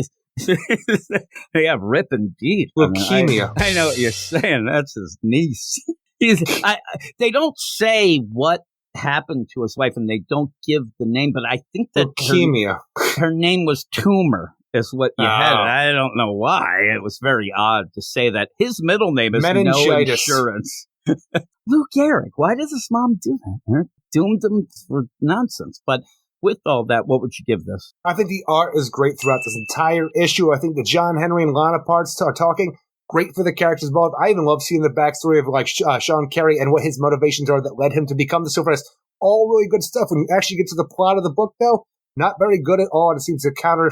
Yeah, Rip indeed. Leukemia. I know what you're saying. That's his niece. They don't say what happened to his wife, and they don't give the name, but I think that leukemia. Her name was Tumor. Is what you had. I don't know why. It was very odd to say that. His middle name is No Insurance. Lou Gehrig, why does his mom do that? They're doomed him for nonsense. But with all that, what would you give this? I think the art is great throughout this entire issue. I think the John Henry and Lana parts are talking. Great for the characters both. I even love seeing the backstory of Sean Carey and what his motivations are that led him to become the Silver Knight. All really good stuff. When you actually get to the plot of the book, though, not very good at all. And it seems to counter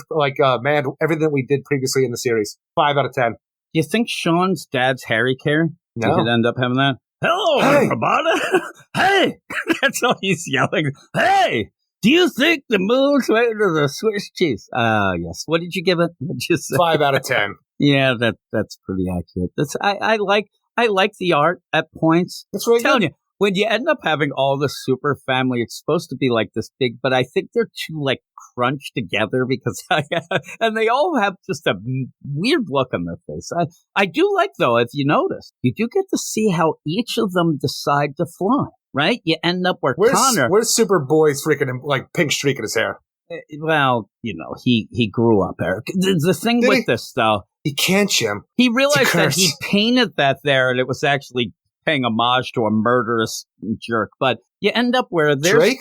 everything that we did previously in the series. 5 out of 10. Do you think Sean's dad's Harry Carey? No. He could end up having that. Hello, Roboto. Hey, that's all he's yelling. Hey, do you think the moon's way to the Swiss cheese? Yes. What did you give it? 5 out of 10. Yeah, that's pretty accurate. I like the art at points. That's really telling you. When you end up having all the super family, it's supposed to be like this big, but I think they're too crunched together because and they all have just a weird look on their face. I do like, though, if you notice, you do get to see how each of them decide to fly, right? You end up where's Connor. Where's Superboy's freaking pink streak in his hair? Well, he grew up, Eric. The thing with this, though, he can't, Jim. He realized that he painted that there, and it was actually paying homage to a murderous jerk. But you end up where there's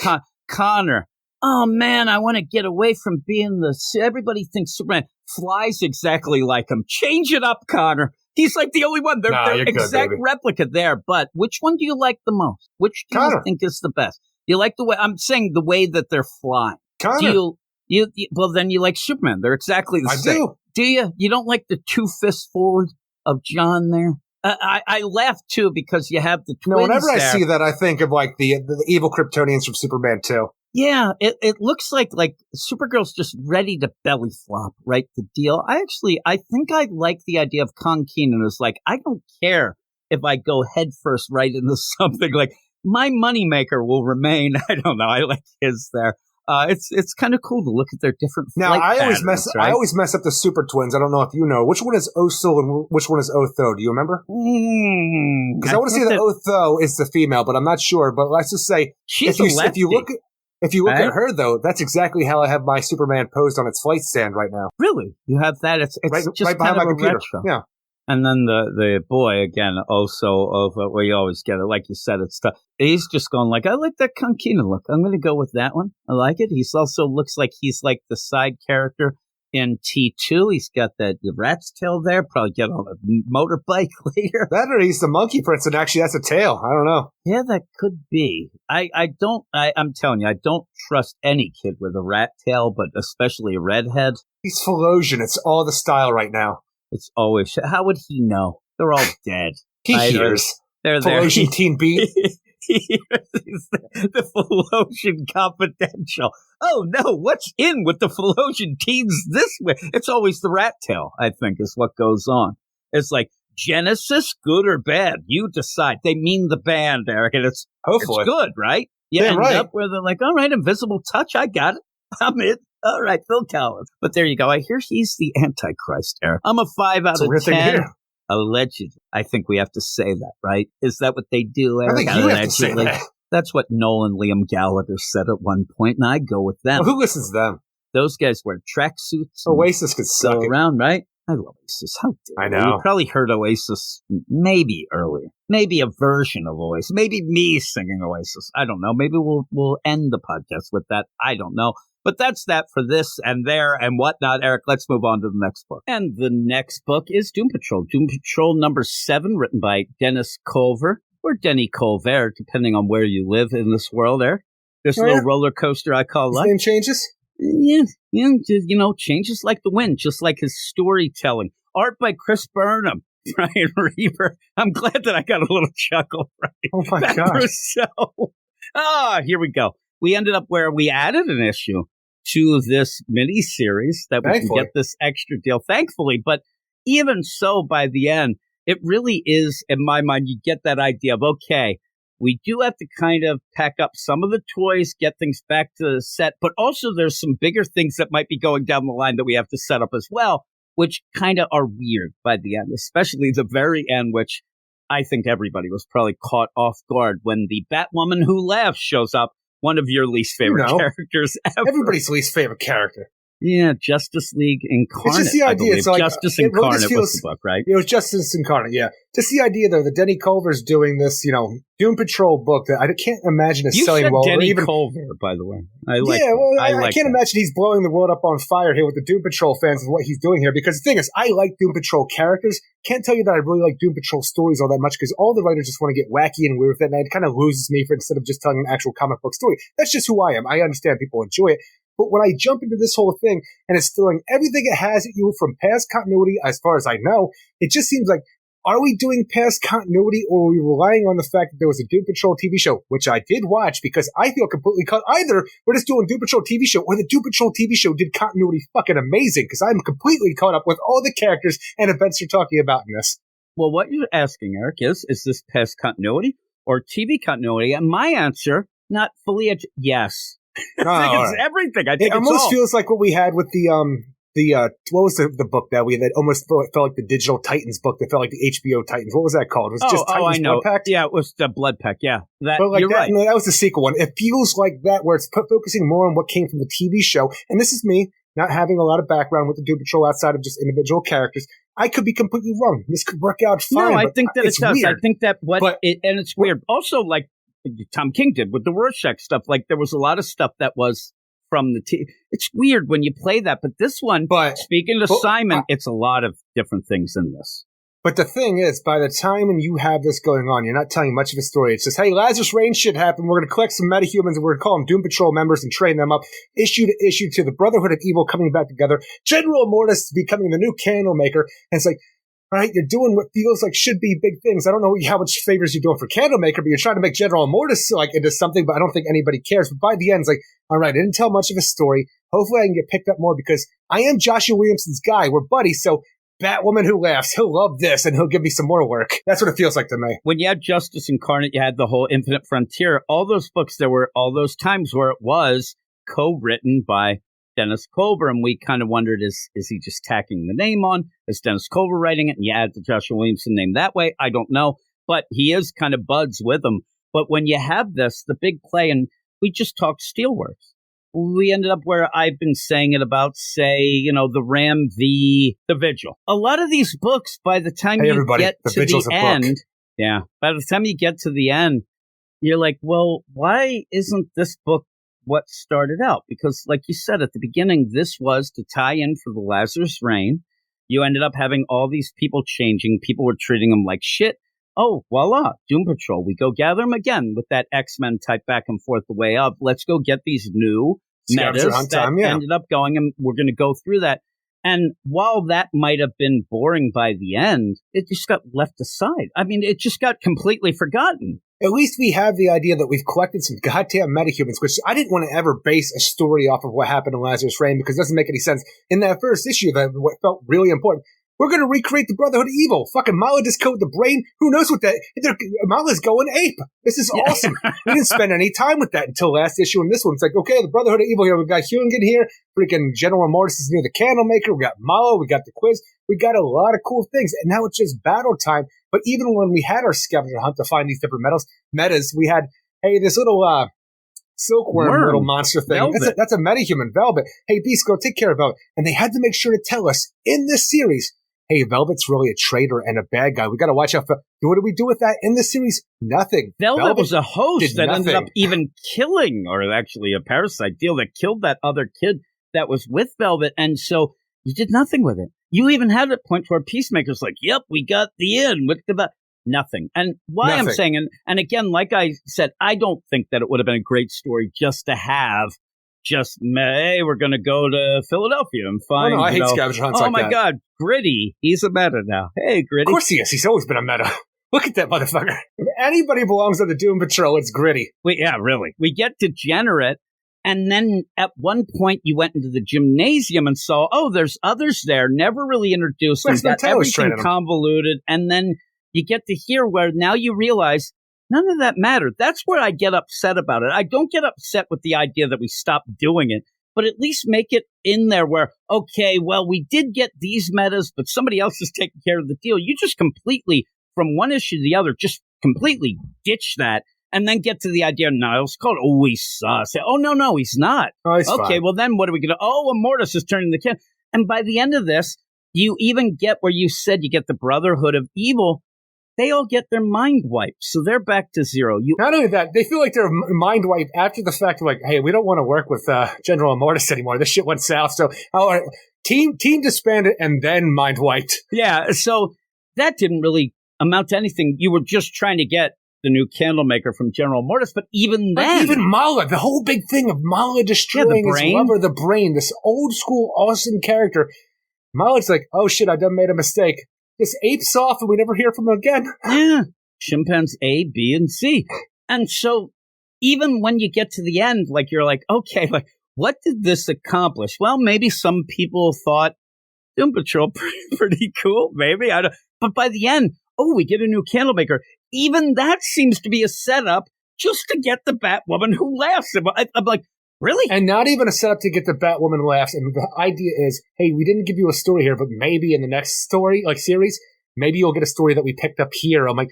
Connor. Oh, man, I want to get away from being everybody thinks Superman flies exactly like him. Change it up, Connor. He's like the only one. They're exact replica there. But which one do you like the most? Which do you think is the best? You like the way, I'm saying the way that they're flying. Connor. Well, then you like Superman. They're exactly the same. I do. Do you? You don't like the 2 fists forward of John there? I laugh, too, because you have the twins. No, whenever there. I see that, I think of the evil Kryptonians from Superman 2. Yeah, it looks like Supergirl's just ready to belly flop, right? The deal. I think I like the idea of Kong Keenan as I don't care if I go headfirst right into something. My moneymaker will remain. I don't know. I like his there. It's kind of cool to look at their different. Now I always mess up the super twins. I don't know if you know which one is Osul and which one is Otho. Do you remember? Because I want to say that Otho is the female, but I'm not sure. But let's just say if you look at her though, that's exactly how I have my Superman posed on its flight stand right now. Really, you have that? It's just right behind my computer. Retro. Yeah. And then the boy, again, where you always get it. Like you said, it's tough. He's just going I like that Konkina look. I'm going to go with that one. I like it. He's also looks like he's like the side character in T2. He's got the rat's tail there. Probably get on a motorbike later. That or he's the monkey prince and actually that's a tail. I don't know. Yeah, that could be. I'm telling you, I don't trust any kid with a rat tail, but especially a redhead. He's Philosian. It's all the style right now. It's always. How would he know? They're all dead. He hears. They're there. Philosian Teen Beat. The Philosian Confidential. Oh no, what's in with the Philosian teens this way? It's always the rat tail, I think, is what goes on. It's Genesis, good or bad? You decide. They mean the band, Eric, and it's good, right? You end up where they're all right, invisible touch, I got it. I'm it. All right, Phil Collins. But there you go. I hear he's the Antichrist, Eric. I'm a 5 out of 10. Allegedly. I think we have to say that, right? Is that what they do, Eric? I think you have to say that. That's what Noel and Liam Gallagher said at one point, and I go with them. Well, who listens to them? Those guys wear tracksuits. Oasis could suck go around, right? I love Oasis. How dare I know. You probably heard Oasis maybe earlier. Maybe a version of Oasis. Maybe me singing Oasis. I don't know. Maybe we'll end the podcast with that. I don't know. But that's that for this and there and whatnot. Eric, let's move on to the next book. And the next book is Doom Patrol. Doom Patrol number 7, written by Dennis Culver, or Denny Colvert, depending on where you live in this world, Eric. This little roller coaster I call life. His name changes? Yeah, changes like the wind, just like his storytelling. Art by Chris Burnham, Brian Reaver. I'm glad that I got a little chuckle. Right? Oh my God! Here we go. We ended up where we added an issue to this mini-series that we can get this extra deal, thankfully. But even so, by the end, it really is, in my mind, you get that idea of, okay, we do have to kind of pack up some of the toys, get things back to the set, but also there's some bigger things that might be going down the line that we have to set up as well, which kind of are weird by the end, especially the very end, which I think everybody was probably caught off guard when the Batwoman Who Laughs shows up, one of your least favorite characters ever. Everybody's least favorite character. Yeah, Justice League Incarnate. It's just the idea. It's like, Justice Incarnate was the book, right? It was Justice Incarnate, yeah. Just the idea, though, that Denny Culver's doing this, Doom Patrol book that I can't imagine is selling well. Denny Culver, by the way. I can't imagine he's blowing the world up on fire here with the Doom Patrol fans and what he's doing here. Because the thing is, I like Doom Patrol characters. Can't tell you that I really like Doom Patrol stories all that much because all the writers just want to get wacky and weird with it, and it kind of loses me for instead of just telling an actual comic book story. That's just who I am. I understand people enjoy it. But when I jump into this whole thing and it's throwing everything it has at you from past continuity, as far as I know, it just seems like, are we doing past continuity or are we relying on the fact that there was a Doom Patrol TV show, which I did watch because I feel completely cut. Either we're just doing Doom Patrol TV show or the Doom Patrol TV show did continuity fucking amazing because I'm completely caught up with all the characters and events you're talking about in this. Well, what you're asking, Eric, is this past continuity or TV continuity? And my answer, not fully, yes. I think it's everything. I think it almost feels like what we had with the what was the book that we had that almost felt like the Digital Titans book that felt like the HBO Titans. What was that called? It was just Titans I know. Blood Pact? Yeah, it was the Blood Pact. Yeah, you're right. That was the sequel one. It feels like that where it's focusing more on what came from the TV show. And this is me not having a lot of background with the Doom Patrol outside of just individual characters. I could be completely wrong. This could work out fine. No, I think that it does. Weird. I think that and it's weird. Also, like Tom King did with the Rorschach stuff. Like there was a lot of stuff that was from the It's weird when you play that, but this one, speaking to Simon, it's a lot of different things in this. But the thing is, by the time when you have this going on, you're not telling much of a story. It's just, hey, Lazarus Reign shit happened. We're going to collect some metahumans and we're going to call them Doom Patrol members and train them up. Issue to issue to the Brotherhood of Evil coming back together. General Mortis becoming the new Candlemaker. And it's like, all right, you're doing what feels like should be big things. I don't know how much favors you're doing for Candlemaker, but you're trying to make General Mortis into something, but I don't think anybody cares. But by the end, it's like, all right, I didn't tell much of a story. Hopefully I can get picked up more because I am Joshua Williamson's guy. We're buddies, so Batwoman Who Laughs, he'll love this and he'll give me some more work. That's what it feels like to me. When you had Justice Incarnate, you had the whole Infinite Frontier. All those books, there were all those times where it was co-written by Dennis Culver, and we kind of wondered, is he just tacking the name on? Is Dennis Culver writing it, and you add the Joshua Williamson name that way? I don't know, but he is kind of buds with him. But when you have this, the big play, and we just talked Steelworks. We ended up where I've been saying it about, say, the Ram v. The Vigil. A lot of these books, by the time you get to the end, by the time you get to the end, you're like, well, why isn't this book what started out? Because like you said at the beginning, this was to tie in for the Lazarus Reign. You ended up having all these people changing. People were treating them like shit. Oh, voila, Doom Patrol. We go gather them again with that X-Men type back and forth the way up. Let's go get these new metas that ended up going, and we're going to go through that. And while that might have been boring by the end, it just got left aside. I mean, it just got completely forgotten. At least we have the idea that we've collected some goddamn metahumans, which I didn't want to ever base a story off of what happened in Lazarus Reign because it doesn't make any sense. In that first issue, that what felt really important, we're going to recreate the Brotherhood of Evil. Fucking Mala just killed the brain. Who knows what that? Mala's going ape. This is awesome. We didn't spend any time with that until last issue. And this one, it's like, okay, the Brotherhood of Evil here. We've got Hungan here. Freaking General Mortis is near the Candlemaker. We got Mala. We got the quiz. We got a lot of cool things. And now it's just battle time. But even when we had our scavenger hunt to find these different metas, we had, hey, this little silkworm little monster thing. That's a metahuman, Velvet. Hey, Beast Girl, take care of Velvet. And they had to make sure to tell us in this series, hey, Velvet's really a traitor and a bad guy. We got to watch out for. What do we do with that in this series? Nothing. Velvet was a host that ended up even killing, or actually a parasite deal that killed that other kid that was with Velvet. And so you did nothing with it. You even had a point where Peacemaker's like, yep, we got the end with the nothing. And why I'm saying, and again, like I said, I don't think that it would have been a great story just to have hey, we're going to go to Philadelphia and find, I hate scavenger hunts like that. Oh my God, Gritty. He's a meta now. Hey, Gritty. Of course he is. He's always been a meta. Look at that motherfucker. If anybody belongs on the Doom Patrol, it's Gritty. Yeah, really. We get Degenerate. And then at one point you went into the gymnasium and saw, there's others there. Never really introduced them. Got everything convoluted. And then you get to hear where now you realize none of that mattered. That's where I get upset about it. I don't get upset with the idea that we stopped doing it, but at least make it in there where, okay, well, we did get these metas, but somebody else is taking care of the deal. You just completely, from one issue to the other, just completely ditch that. And then get to the idea, Niles called, he's sus. No, he's not. He's okay, fine. Well, then what are we going to, Immortus is turning the kid. And by the end of this, you even get where you said you get the Brotherhood of Evil. They all get their mind wiped. So they're back to zero. Not only that, they feel like they're mind wiped after the fact of like, hey, we don't want to work with General Immortus anymore. This shit went south. So, all right, team disbanded and then mind wiped. Yeah, so that didn't really amount to anything. You were just trying to get the new Candlemaker from General Mortis, but even then... Even Mala, the whole big thing of Mala destroying his lover, the Brain, this old school awesome character. Mala's like, oh shit, I done made a mistake. This ape's off and we never hear from him again. Yeah, chimpanzees A, B, and C. And so even when you get to the end, like you're like, okay, like what did this accomplish? Well, maybe some people thought Doom Patrol pretty cool, maybe. I don't. But by the end, we get a new Candlemaker. Even that seems to be a setup just to get the Batwoman who laughs. I'm like, really? And not even a setup to get the Batwoman laughs. And the idea is, hey, we didn't give you a story here, but maybe in the next story, like series, maybe you'll get a story that we picked up here. I'm like,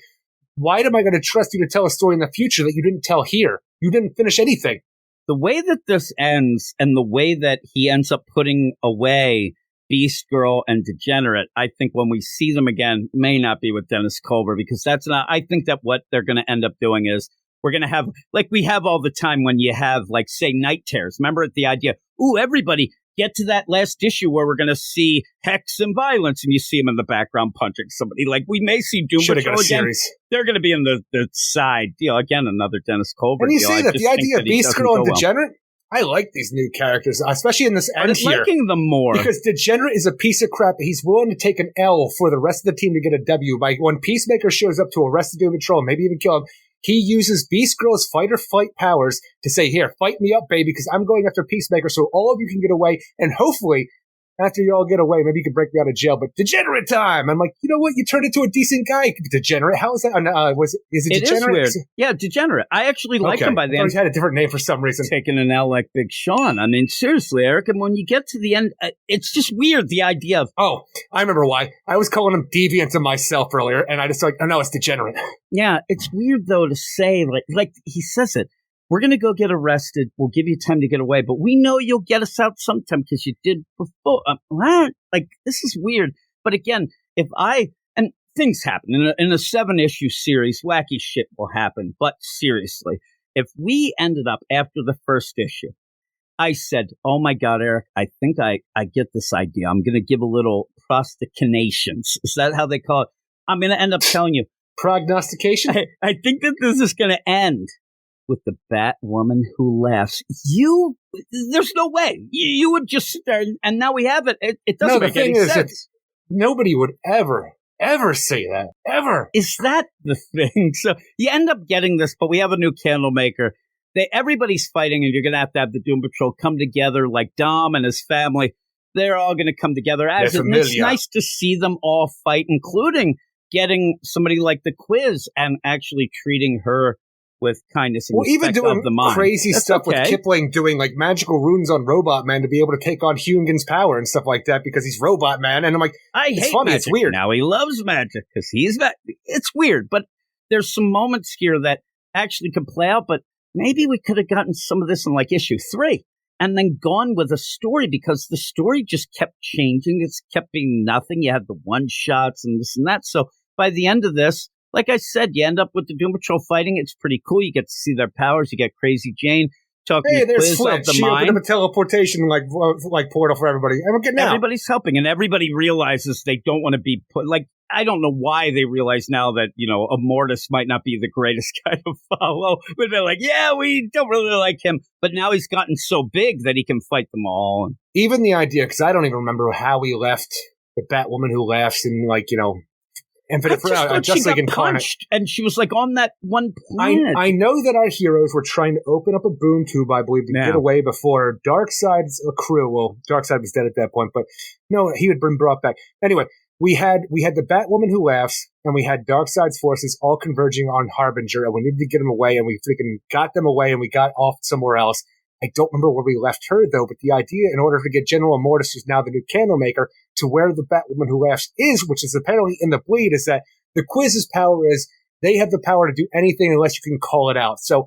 why am I going to trust you to tell a story in the future that you didn't tell here? You didn't finish anything. The way that this ends and the way that he ends up putting away Beast Girl and Degenerate, I think when we see them again, may not be with Dennis Culver, because that's not, I think that what they're going to end up doing is we're going to have, like we have all the time when you have, like, say, Night Terrors. Remember the idea, everybody get to that last issue where we're going to see Hex and Violence, and you see him in the background punching somebody. Like, we may see Doom Patrol again. Series. They're going to be in the side. Again, another Dennis Culver. And you see that the idea of Beast Girl and Degenerate, I like these new characters, especially in this end here. I'm liking them more. Because Degenerate is a piece of crap. He's willing to take an L for the rest of the team to get a W. Like when Peacemaker shows up to arrest the Doom Patrol, maybe even kill him, he uses Beast Girl's fight or flight powers to say, here, fight me up, baby, because I'm going after Peacemaker so all of you can get away. And hopefully, after you all get away, maybe you can break me out of jail. But Degenerate time! I'm like, you know what? You turned into a decent guy. Degenerate? How is that? Is it Degenerate? Is weird. Yeah, Degenerate. I actually like him by the end. He had a different name for some reason. Taking an L like Big Sean. I mean, seriously, Eric. And when you get to the end, it's just weird, the idea of... Oh, I remember why. I was calling him Deviant to myself earlier, and I just like, oh no, it's Degenerate. Yeah, it's weird, though, to say, like he says it. We're going to go get arrested. We'll give you time to get away, but we know you'll get us out sometime because you did before. Like, this is weird. But again, and things happen in a 7-issue series, wacky shit will happen. But seriously, if we ended up after the first issue, I said, oh my God, Eric, I think I get this idea. I'm going to give a little prognostications. Is that how they call it? I'm going to end up telling you. Prognostication? I think that this is going to end with the Batwoman who laughs. There's no way. You would just sit there, and now we have it. It doesn't make any sense. Nobody would ever say that. Ever. Is that the thing? So you end up getting this, but we have a new Candlemaker. Everybody's fighting, and you're going to have the Doom Patrol come together like Dom and his family. they're all going to come together as it. And it's nice to see them all fight, including getting somebody like the Quiz and actually treating her with kindness and respect even doing of the mind. Crazy stuff with Kipling doing like magical runes on Robot Man to be able to take on Huygen's power and stuff like that because he's Robot Man. And I'm like, it's funny, magic. It's weird. Now he loves magic because it's weird, but there's some moments here that actually could play out, but maybe we could have gotten some of this in like issue 3 and then gone with a story because the story just kept changing. It's kept being nothing. You had the one shots and this and that. So by the end of this, like I said, you end up with the Doom Patrol fighting. It's pretty cool. You get to see their powers. You get Crazy Jane talking to Quiz of the she mind. opened up a teleportation like portal for everybody. And we're getting out. Everybody's helping, and everybody realizes they don't want to be put. Like, I don't know why they realize now that, Immortus might not be the greatest guy to follow. But they're like, yeah, we don't really like him. But now he's gotten so big that he can fight them all. Even the idea, because I don't even remember how we left the Batwoman Who Laughs in, Infinite Justice League Incarnate. And she was like on that one planet. I know that our heroes were trying to open up a boom tube, I believe, to get away before Darkseid's crew. Well, Darkseid was dead at that point, but no, he had been brought back. Anyway, we had the Batwoman Who Laughs, and we had Darkseid's forces all converging on Harbinger, and we needed to get them away, and we freaking got them away, and we got off somewhere else. I don't remember where we left her, though, but the idea, in order to get General Immortus, who's now the new Candlemaker, to where the Batwoman Who Laughs is, which is apparently in the Bleed, is that the Quiz's power is they have the power to do anything unless you can call it out. So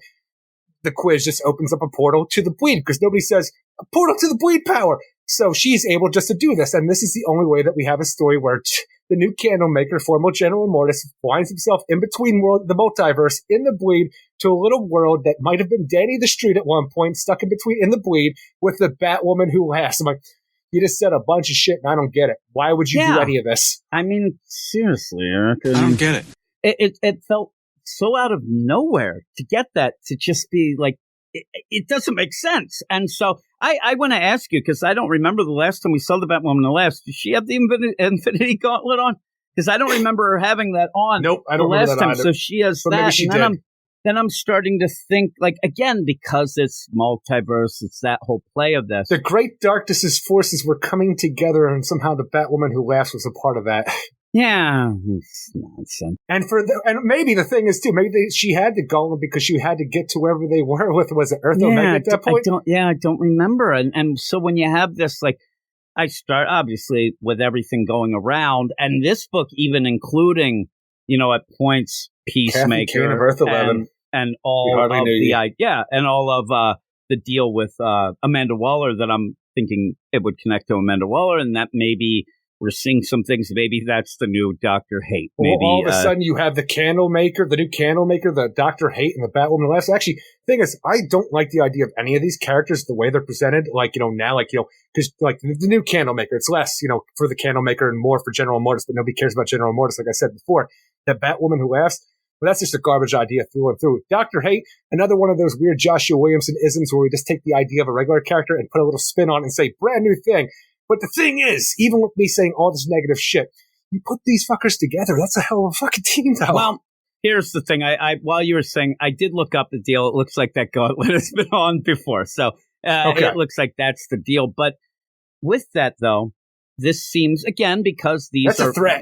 the Quiz just opens up a portal to the Bleed, because nobody says, a portal to the Bleed power! So she's able just to do this, and this is the only way that we have a story where the new Candlemaker, former General Immortus, finds himself in between the multiverse, in the Bleed, to a little world that might have been Danny the Street at one point, stuck in the Bleed, with the Batwoman Who Laughs. I'm like, you just said a bunch of shit, and I don't get it. Why would you do any of this? I mean, seriously, Eric. I don't get it. It felt so out of nowhere to get that, to just be like, it doesn't make sense. And so I want to ask you, because I don't remember the last time we saw the Batwoman Who Laughs. Did she have the Infinity Gauntlet on? Because I don't remember her having that on. Nope, I don't remember that time. either. So she has but that. Maybe she and did. Then I'm starting to think, like, again, because it's multiverse, it's that whole play of this. The Great Darkness's forces were coming together, and somehow the Batwoman Who Laughs was a part of that. Yeah, it's nonsense. And maybe the thing is too, she had the gauntlet because she had to get to wherever they were with. Was it Earth Omega at that point? I don't remember. And so when you have this, like, I start obviously with everything going around, and this book even including, at points Peacemaker Kane of Earth 11. and all of the deal with Amanda Waller, that I'm thinking it would connect to Amanda Waller, and that maybe we're seeing some things. Maybe that's the new Dr. Hate. Maybe all of a sudden you have the Candlemaker, the new Candlemaker, the Dr. Hate, and the Batwoman Last. Actually, the thing is, I don't like the idea of any of these characters, the way they're presented. Because the new Candlemaker, it's less, for the Candlemaker and more for General Immortus, but nobody cares about General Immortus, like I said before. The Batwoman Who Laughs, but that's just a garbage idea through and through. Dr. Hate, another one of those weird Joshua Williamson isms where we just take the idea of a regular character and put a little spin on it and say, brand new thing. But the thing is, even with me saying all this negative shit, you put these fuckers together, that's a hell of a fucking team, though. Well, here's the thing. I while you were saying, I did look up the deal. It looks like that gauntlet has been on before. So It looks like that's the deal. But with that, though, this seems, again, because these that's are a threat,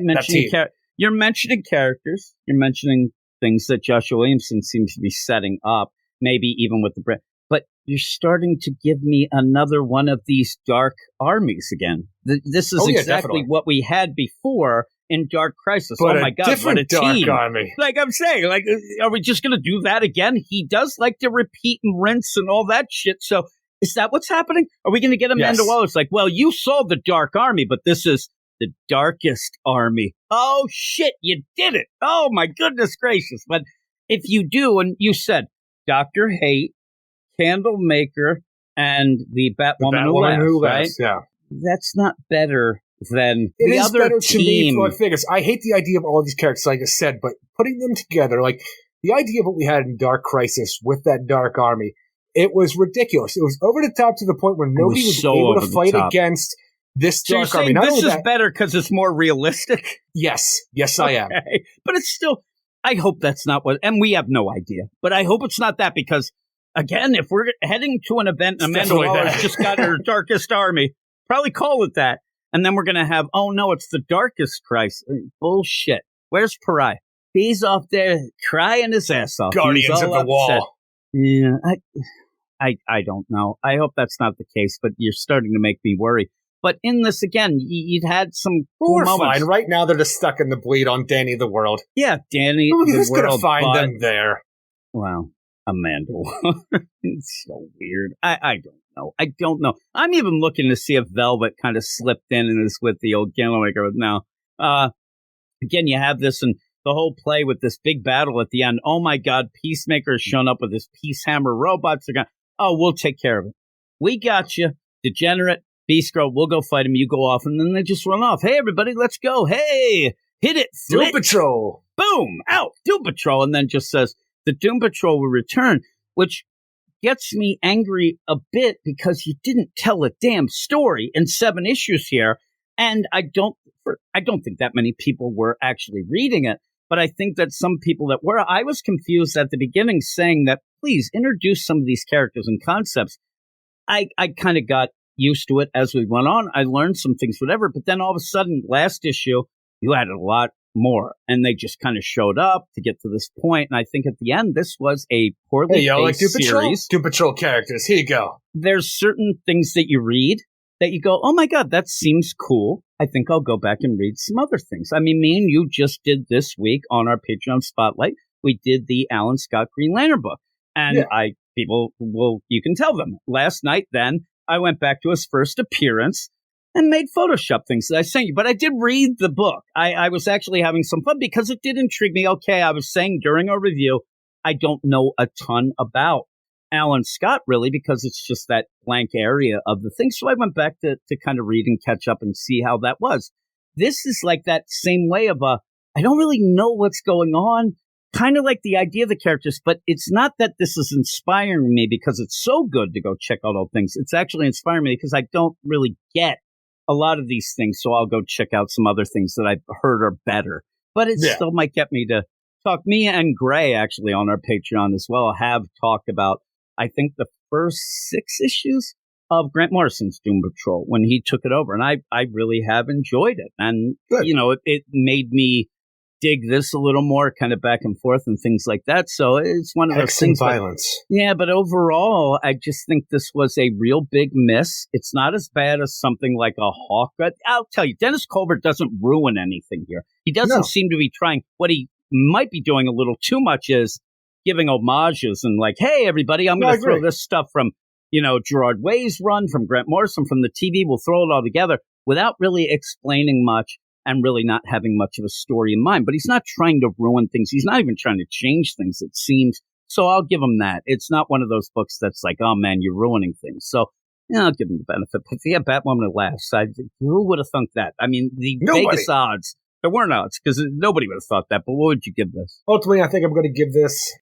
you're mentioning characters. You're mentioning things that Joshua Williamson seems to be setting up, maybe even with the brand. But you're starting to give me another one of these dark armies again. This is exactly what we had before in Dark Crisis. But oh my God, what a dark team. army. Like I'm saying, are we just going to do that again? He does like to repeat and rinse and all that shit. So is that what's happening? Are we going to get Amanda Waller? It's like, well, you saw the dark army, but this is the darkest army. Oh, shit, you did it. Oh, my goodness gracious. But if you do, and you said Dr. Hate, Candlemaker, and the Batwoman Who Laughs, right? Yeah. That's not better than it the is other better team. To me, figures. I hate the idea of all these characters, like I said, but putting them together, like the idea of what we had in Dark Crisis with that dark army, it was ridiculous. It was over the top to the point where nobody was able to fight against this dark army. Not this is better because it's more realistic? Yes, I am. But it's still, I hope that's not what, and we have no idea, but I hope it's not that because, again, if we're heading to an event and Amanda Waller's just got her darkest army, Probably call it that. And then we're going to have, oh no, it's the darkest crisis. Bullshit. Where's Pariah? He's off there crying his ass off. Guardians of the upset. Wall. Yeah, I don't know. I hope that's not the case, but you're starting to make me worry. But in this, again, you'd had some cool moments. Fine. Right now, they're just stuck in the bleed on Danny the World. Yeah, Danny the Who's World. going to find them there? Wow, Amanda. It's so weird. I don't know. I'm even looking to see if Velvet kind of slipped in and is with the old Gallowmaker now. Again, you have this and the whole play with this big battle at the end. Oh my God, Peacemaker has shown up with his Peace Hammer robots. They're going, oh, we'll take care of it. We got you, Degenerate, Beast Girl. We'll go fight him. You go off, and then they just run off. Hey, everybody, let's go. Hey, hit it, Doom Patrol. Boom, out, Doom Patrol, and then just says the Doom Patrol will return, which gets me angry a bit because you didn't tell a damn story in 7 issues here, and I don't think that many people were actually reading it. But I think that some people that were, I was confused at the beginning saying that, please introduce some of these characters and concepts. I kind of got used to it as we went on. I learned some things, whatever. But then all of a sudden, last issue, you had a lot more. And they just kind of showed up to get to this point. And I think at the end, this was a poorly paced series. Doom Patrol characters. Here you go. There's certain things that you read that you go, oh my God, that seems cool. I think I'll go back and read some other things. I mean, me and you just did this week on our Patreon Spotlight. We did the Alan Scott Green Lantern book. And you can tell them. Last night, then, I went back to his first appearance and made Photoshop things that I sent you. But I did read the book. I was actually having some fun because it did intrigue me. Okay, I was saying during our review, I don't know a ton about Alan Scott, really, because it's just that blank area of the thing. So I went back to kind of read and catch up and see how that was. This is like that same way of I don't really know what's going on. Kind of like the idea of the characters, but it's not that this is inspiring me because it's so good to go check out all things. It's actually inspiring me because I don't really get a lot of these things, so I'll go check out some other things that I've heard are better. But it still might get me to talk. Me and Gray, actually, on our Patreon as well, have talked about, I think, the first 6 issues of Grant Morrison's Doom Patrol when he took it over. And I really have enjoyed it. And, it made me dig this a little more, kind of back and forth and things like that. So it's one of those things. Violence. But overall, I just think this was a real big miss. It's not as bad as something like a Hawkeye. I'll tell you, Dennis Colbert doesn't ruin anything here. He doesn't seem to be trying. What he might be doing a little too much is giving homages and like, hey, everybody, I'm going to throw this stuff from, Gerard Way's run, from Grant Morrison, from the TV. We'll throw it all together without really explaining much and really not having much of a story in mind. But he's not trying to ruin things. He's not even trying to change things, it seems. So I'll give him that. It's not one of those books that's like, oh, man, you're ruining things. So I'll give him the benefit. But yeah, Batwoman at last. Who would have thunk that? I mean, the Vegas odds. There weren't odds because nobody would have thought that. But what would you give this? Ultimately, I think I'm going to give this.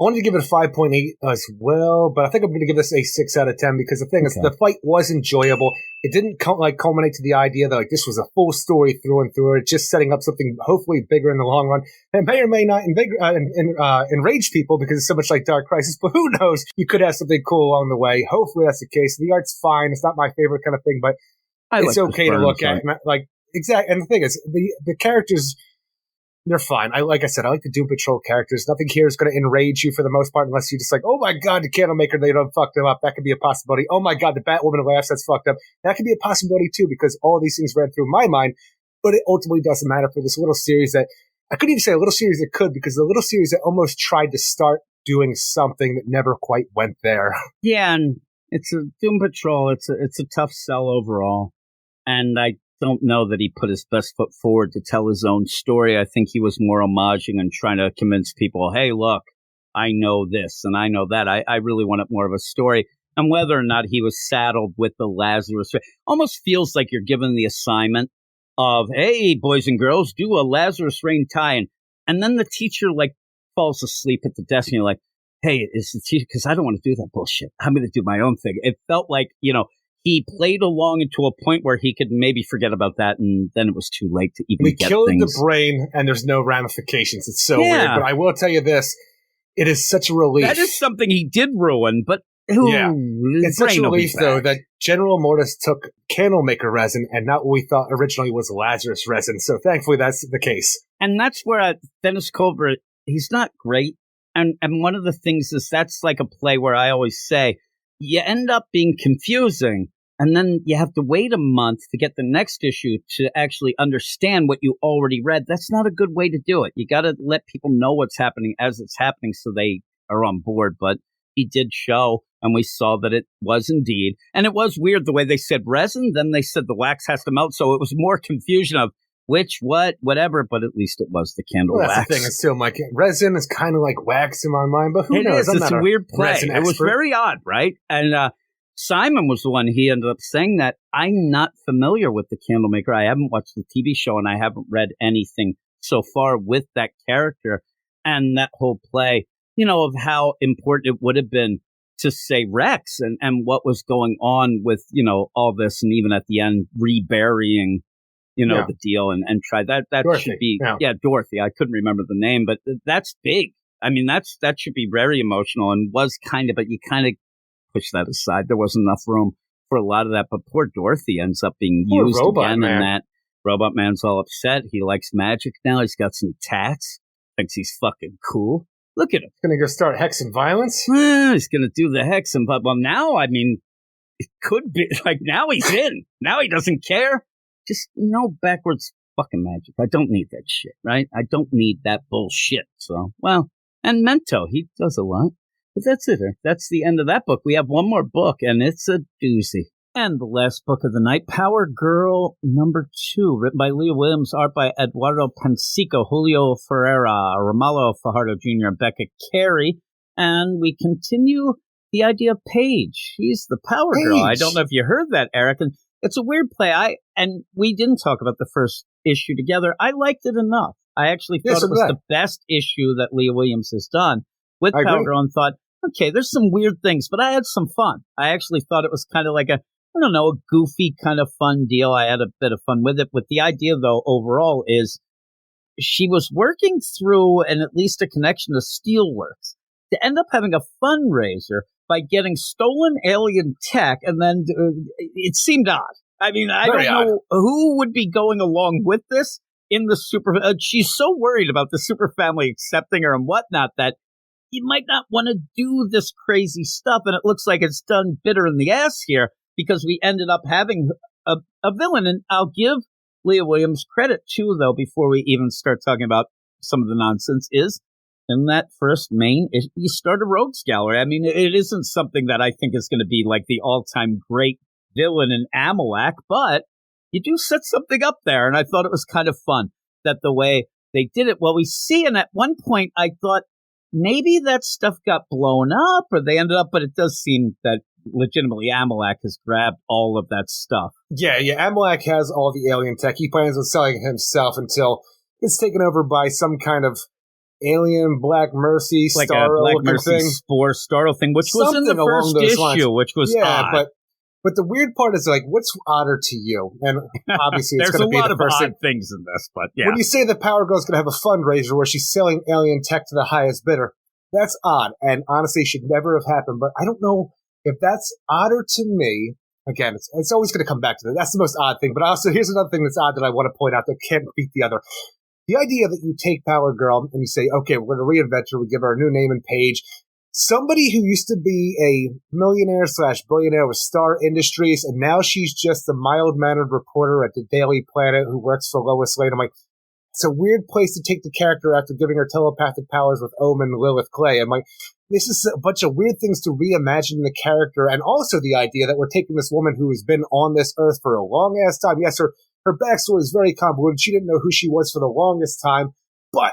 I wanted to give it a 5.8 as well, but I think I'm going to give this a 6 out of 10 because the thing is, the fight was enjoyable. It didn't culminate to the idea that this was a full story through and through. It's just setting up something hopefully bigger in the long run. And may or may not enrage people because it's so much like Dark Crisis, but who knows? You could have something cool along the way. Hopefully that's the case. The art's fine. It's not my favorite kind of thing, but it's okay to look at. Exactly. And the thing is, the characters, they're fine. Like I said, I like the Doom Patrol characters. Nothing here is going to enrage you for the most part unless you're just like, oh my God, the Candlemaker, they don't fuck them up. That could be a possibility. Oh my God, the Batwoman laughs, that's fucked up. That could be a possibility too because all these things ran through my mind, but it ultimately doesn't matter for this little series that, I couldn't even say a little series that could because the little series that almost tried to start doing something that never quite went there. Yeah, and it's a Doom Patrol. It's a tough sell overall. And I don't know that he put his best foot forward to tell his own story. I think he was more homaging and trying to convince people, hey, look, I know this and I know that. I really wanted more of a story. And whether or not he was saddled with the Lazarus, almost feels like you're given the assignment of, hey, boys and girls, do a Lazarus Rain tie-in. And then the teacher falls asleep at the desk and you're like, hey, is the teacher, because I don't want to do that bullshit. I'm going to do my own thing. It felt like, he played along into a point where he could maybe forget about that, and then it was too late to even get things. We killed the brain, and there's no ramifications. It's so weird. But I will tell you this. It is such a relief. That is something he did ruin, but Yeah. It's such a relief, though, that General Mortis took candlemaker resin and not what we thought originally was Lazarus resin. So thankfully that's the case. And that's where Dennis Culver, he's not great. And one of the things is that's like a play where I always say, you end up being confusing. And then you have to wait a month to get the next issue to actually understand what you already read. That's not a good way to do it. You got to let people know what's happening as it's happening so they are on board. But he did show, and we saw that it was indeed. And it was weird the way they said resin, then they said the wax has to melt. So it was more confusion of which, what, whatever, but at least it was the candle wax. That's the thing. It's still like resin is kind of like wax in my mind, but who knows? It's a weird play. It was very odd, right? And Simon was the one, he ended up saying that I'm not familiar with the Candlemaker. I haven't watched the TV show and I haven't read anything so far with that character and that whole play, of how important it would have been to say Rex and what was going on with, all this. And even at the end, reburying, the deal and try that. That Dorothy, should be, Dorothy. I couldn't remember the name, but that's big. I mean, that should be very emotional and was but you kind of push that aside. There wasn't enough room for a lot of that, but poor Dorothy ends up being used again in that. Robot Man's all upset. He likes magic now. He's got some tats. Thinks he's fucking cool. Look at him. Gonna go start hexing violence? He's gonna do the hexing, but now, I mean, it could be like now he's in. Now he doesn't care. Just no backwards fucking magic. I don't need that shit, right? I don't need that bullshit. So, and Mento, he does a lot. But that's it. That's the end of that book. We have one more book, and it's a doozy. And the last book of the night, Power Girl #2, written by Leah Williams, art by Eduardo Pansico, Julio Ferreira, Romulo Fajardo Jr., and Becca Carey. And we continue the idea of Paige. She's the Power Girl. I don't know if you heard that, Eric. And it's a weird play. And we didn't talk about the first issue together. I liked it enough. I actually thought it was the best issue that Leah Williams has done with Power Girl and thought, okay, there's some weird things, but I had some fun. I actually thought it was kind of like a goofy kind of fun deal. I had a bit of fun with it. But the idea, though, overall is she was working through and at least a connection to Steelworks to end up having a fundraiser by getting stolen alien tech. And then it seemed odd. I mean, I don't know who would be going along with this in the super. She's so worried about the super family accepting her and whatnot that you might not want to do this crazy stuff. And it looks like it's done bitter in the ass here because we ended up having a villain. And I'll give Leah Williams credit, too, though, before we even start talking about some of the nonsense, is in that first main, you start a rogues gallery. I mean, it isn't something that I think is going to be like the all-time great villain in Amalek, but you do set something up there. And I thought it was kind of fun that the way they did it. Well, we see, and at one point I thought, maybe that stuff got blown up or they ended up, but it does seem that legitimately Amalek has grabbed all of that stuff. Yeah, Amalek has all the alien tech. He plans on selling it himself until it's taken over by some kind of alien Black Mercy like Starro a Black Mercy thing. Spore Starro thing, which was in the first issue, lines. Which was odd. But the weird part is, like, what's odder to you? And obviously it's going to be the first thing. Things in this, but yeah. When you say the Power Girl's going to have a fundraiser where she's selling alien tech to the highest bidder, that's odd. And honestly, should never have happened. But I don't know if that's odder to me. Again, it's always going to come back to that. That's the most odd thing. But also, here's another thing that's odd that I want to point out that can't beat the other. The idea that you take Power Girl and you say, okay, we're going to reinvent her. We give her a new name and page. Somebody who used to be a millionaire/billionaire with Star Industries, and now she's just a mild-mannered reporter at the Daily Planet who works for Lois Lane. I'm like, it's a weird place to take the character after giving her telepathic powers with Omen and Lilith Clay. I'm like, this is a bunch of weird things to reimagine the character, and also the idea that we're taking this woman who has been on this earth for a long-ass time. Yes, her backstory is very convoluted. She didn't know who she was for the longest time, but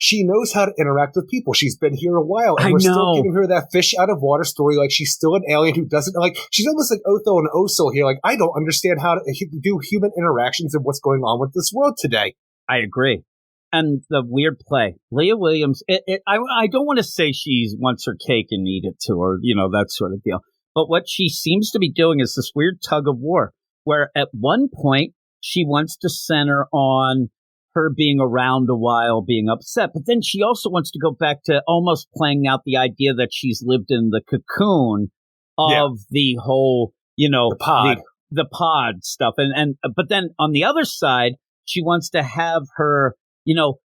she knows how to interact with people. She's been here a while, and we're still giving her that fish out of water story like she's still an alien who doesn't, like, she's almost like Otho and Oso here. Like, I don't understand how to do human interactions and what's going on with this world today. I agree. And the weird play. Leah Williams, I don't want to say she wants her cake and eat it too, or, that sort of deal. But what she seems to be doing is this weird tug of war, where at one point she wants to center on her being around a while, being upset. But then she also wants to go back to almost playing out the idea that she's lived in the cocoon of the whole, the pod. The pod stuff. But then on the other side, she wants to have her,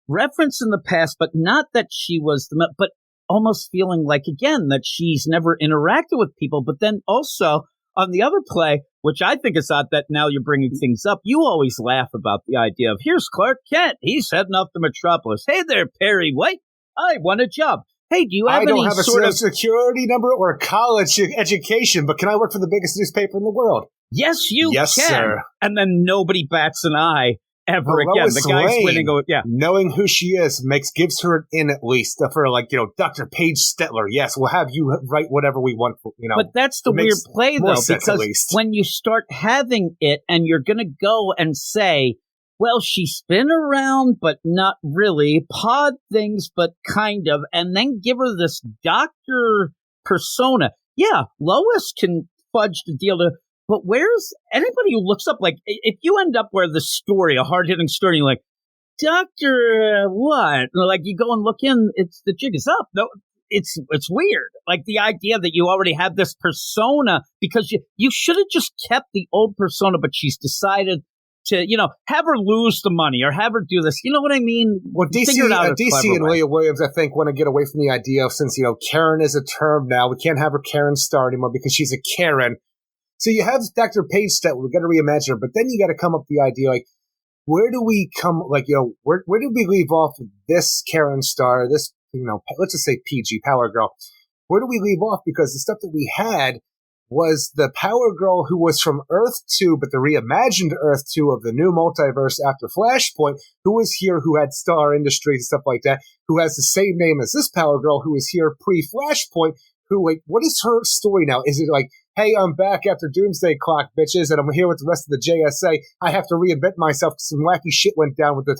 reference in the past, but not that she was but almost feeling like, again, that she's never interacted with people. But then also on the other play, which I think is odd that now you're bringing things up, you always laugh about the idea of, here's Clark Kent. He's heading off to Metropolis. Hey there, Perry White. I want a job. Hey, do you have any a sort of security number or a college education, but can I work for the biggest newspaper in the world? Yes, you can. Yes, sir. And then nobody bats an eye ever again. Lois The guy's Lane, winning. Knowing who she is gives her an in at least for Dr. Paige Stetler. Yes, we'll have you write whatever we want. But that's the weird play though, because when you start having it and you're going to go and say, well, she's been around, but not really. Pod things, but kind of. And then give her this doctor persona. Yeah, Lois can fudge the deal but where's anybody who looks up, if you end up where the story, a hard-hitting story, you're like, Doctor what? You go and look in, the jig is up. No, it's weird. The idea that you already have this persona, because you should have just kept the old persona, but she's decided to, have her lose the money or have her do this. You know what I mean? Well, DC and Leah Williams, I think, want to get away from the idea of, since, Karen is a term now, we can't have her Karen Star anymore because she's a Karen. So you have Dr. Paige Stetler, we're going to reimagine her, but then you got to come up with the idea, where do we come, where did we leave off this Karen Star, this, let's just say PG, Power Girl. Where do we leave off? Because the stuff that we had was the Power Girl who was from Earth 2, but the reimagined Earth 2 of the new multiverse after Flashpoint, who was here, who had Star Industries and stuff like that, who has the same name as this Power Girl who was here pre-Flashpoint, who, what is her story now? Is it hey, I'm back after Doomsday Clock, bitches, and I'm here with the rest of the JSA. I have to reinvent myself because some wacky shit went down with the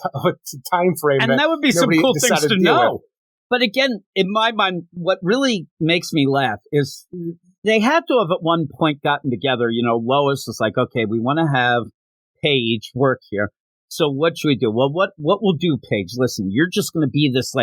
time frame. And that would be some cool things to know. But again, in my mind, what really makes me laugh is they had to have at one point gotten together. Lois was like, okay, we want to have Paige work here. So what should we do? Well, what we'll do, Paige, listen, you're just going to be this